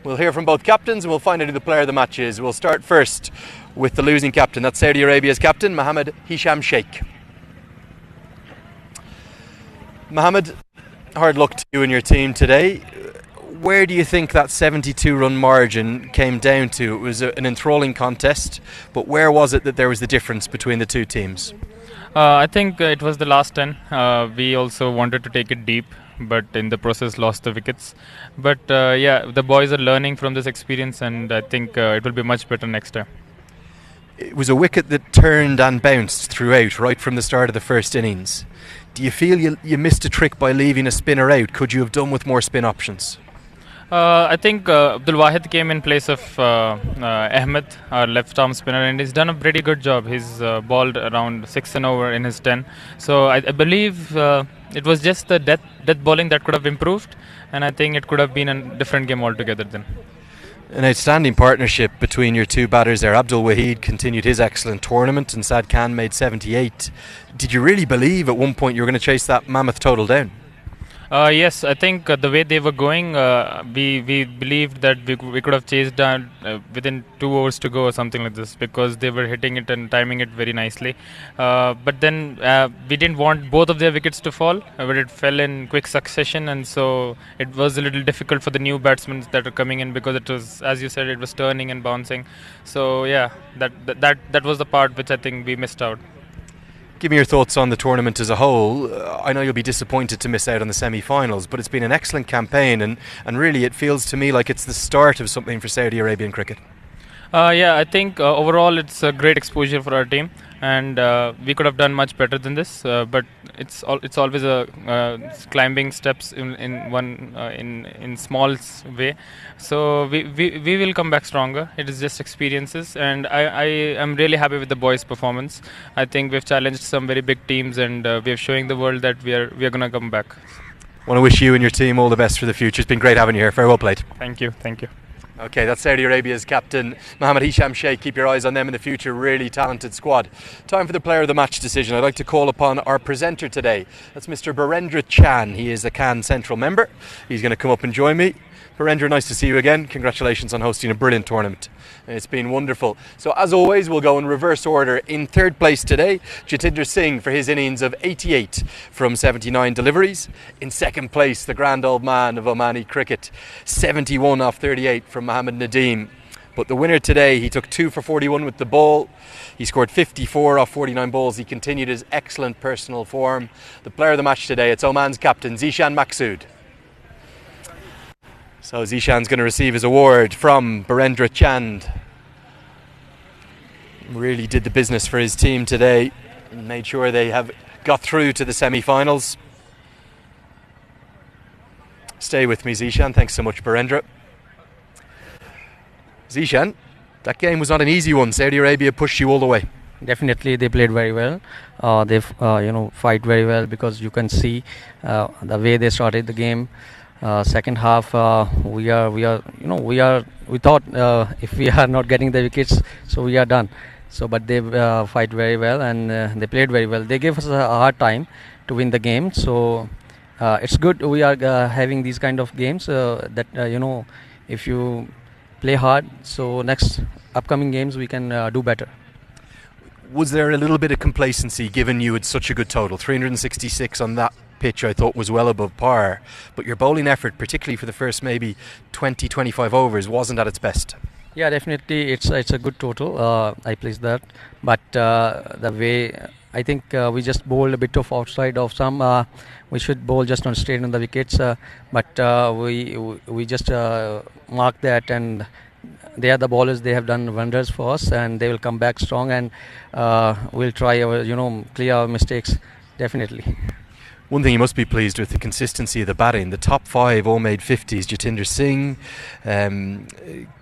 We'll hear from both captains and we'll find out who the player of the match is. We'll start first with the losing captain, that's Saudi Arabia's captain, Mohammed Hisham Sheikh. Mohammed, hard luck to you and your team today. Where do you think that 72 run margin came down to? It was an enthralling contest, but where was it that there was the difference between the two teams? I think it was the last 10. We also wanted to take it deep, but in the process lost the wickets. But yeah, the boys are learning from this experience, and I think it will be much better next time. It was a wicket that turned and bounced throughout, right from the start of the first innings. Do you feel you missed a trick by leaving a spinner out? Could you have done with more spin options? I think Abdul Wahid came in place of Ahmed, our left arm spinner, and he's done a pretty good job. He's balled around 6 and over in his 10. So I believe it was just the death bowling that could have improved, and I think it could have been a different game altogether then. An outstanding partnership between your two batters there. Abdul Wahid continued his excellent tournament and Saad Khan made 78. Did you really believe at one point you were going to chase that mammoth total down? Yes, I think the way they were going, we believed that we could have chased down within 2 overs to go or something like this, because they were hitting it and timing it very nicely. But then we didn't want both of their wickets to fall, but it fell in quick succession, and so it was a little difficult for the new batsmen that are coming in, because it was, as you said, it was turning and bouncing. So yeah, that was the part which I think we missed out. Give me your thoughts on the tournament as a whole. I know you'll be disappointed to miss out on the semi-finals, but it's been an excellent campaign, and really it feels to me like it's the start of something for Saudi Arabian cricket. Yeah, I think overall it's a great exposure for our team, and we could have done much better than this. But it's always a climbing steps in small way. So we will come back stronger. It is just experiences, and I am really happy with the boys' performance. I think we've challenged some very big teams, and we are showing the world that we are going to come back. I want to wish you and your team all the best for the future. It's been great having you here. Very well played. Thank you. Okay, that's Saudi Arabia's captain, Mohammed Hisham Sheikh. Keep your eyes on them in the future. Really talented squad. Time for the player of the match decision. I'd like to call upon our presenter today. That's Mr. Birendra Chan. He is a CAN Central member. He's going to come up and join me. Birendra, nice to see you again. Congratulations on hosting a brilliant tournament. It's been wonderful. So as always, we'll go in reverse order. In third place today, Jatinder Singh for his innings of 88 from 79 deliveries. In second place, the grand old man of Omani cricket, 71 off 38 from Mohammed Nadeem. But the winner today, he took 2 for 41 with the ball. He scored 54 off 49 balls. He continued his excellent personal form. The player of the match today, it's Oman's captain, Zishan Maqsood. So Zishan's going to receive his award from Birendra Chand. Really did the business for his team today and made sure they have got through to the semi-finals. Stay with me, Zishan. Thanks so much, Birendra. Zishan, that game was not an easy one. Saudi Arabia pushed you all the way. Definitely, they played very well. They fight very well, because you can see the way they started the game. Second half, we thought if we are not getting the wickets, so we are done. So, but they fight very well, and they played very well. They gave us a hard time to win the game. So it's good we are having these kind of games. That if you play hard, so next upcoming games we can do better. Was there a little bit of complacency given you had such a good total? 366 on that pitch I thought was well above par, but your bowling effort, particularly for the first maybe 20-25 overs, wasn't at its best. Yeah, definitely it's a good total. I placed that, but the way I think we just bowled a bit of outside of some. We should bowl just on straight on the wickets, but we just mark that, and they are the bowlers. They have done wonders for us, and they will come back strong, and we'll try our clear our mistakes definitely. One thing you must be pleased with, the consistency of the batting. The top 5 all made 50s. Jatinder Singh,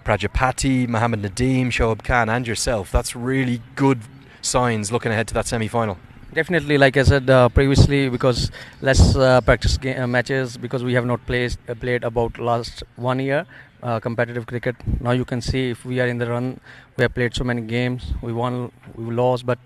Prajapati, Mohammed Nadeem, Shoaib Khan and yourself. That's really good signs looking ahead to that semi-final. Definitely, like I said previously, because less practice matches, because we have not played about last 1 year competitive cricket. Now you can see if we are in the run, we have played so many games, we won, we lost, but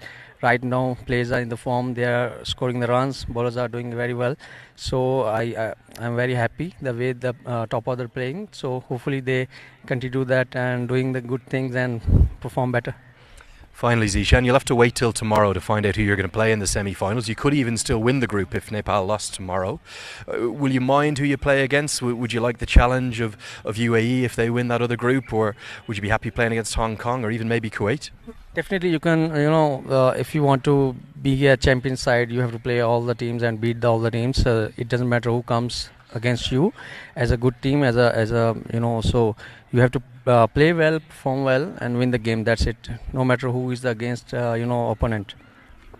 right now players are in the form, they are scoring the runs, bowlers are doing very well. So I'm very happy the way the top order playing. So hopefully they continue that and doing the good things and perform better. Finally, Zishan, you'll have to wait till tomorrow to find out who you're going to play in the semi-finals. You could even still win the group if Nepal lost tomorrow. Will you mind who you play against? Would you like the challenge of UAE if they win that other group, or would you be happy playing against Hong Kong or even maybe Kuwait? Definitely, you can. If you want to be a champion side, you have to play all the teams and beat all the teams. It doesn't matter who comes against you, as a good team, so you have to play well, perform well, and win the game. That's it. No matter who is the against opponent.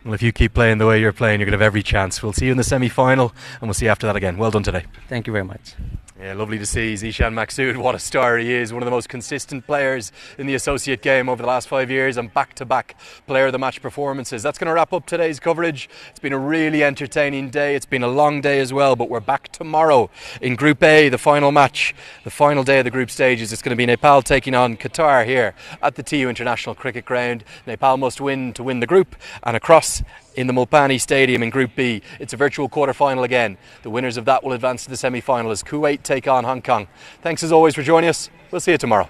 Well, if you keep playing the way you're playing, you're going to have every chance. We'll see you in the semi-final, and we'll see you after that again. Well done today. Thank you very much. Yeah, lovely to see Zishan Maqsood. What a star he is. One of the most consistent players in the associate game over the last 5 years, and back-to-back player of the match performances. That's going to wrap up today's coverage. It's been a really entertaining day. It's been a long day as well, but we're back tomorrow in Group A, the final match, the final day of the group stages. It's going to be Nepal taking on Qatar here at the TU International Cricket Ground. Nepal must win to win the group, and across in the Mulpani Stadium in Group B, it's a virtual quarter-final again. The winners of that will advance to the semi-final as Kuwait take on Hong Kong. Thanks as always for joining us. We'll see you tomorrow.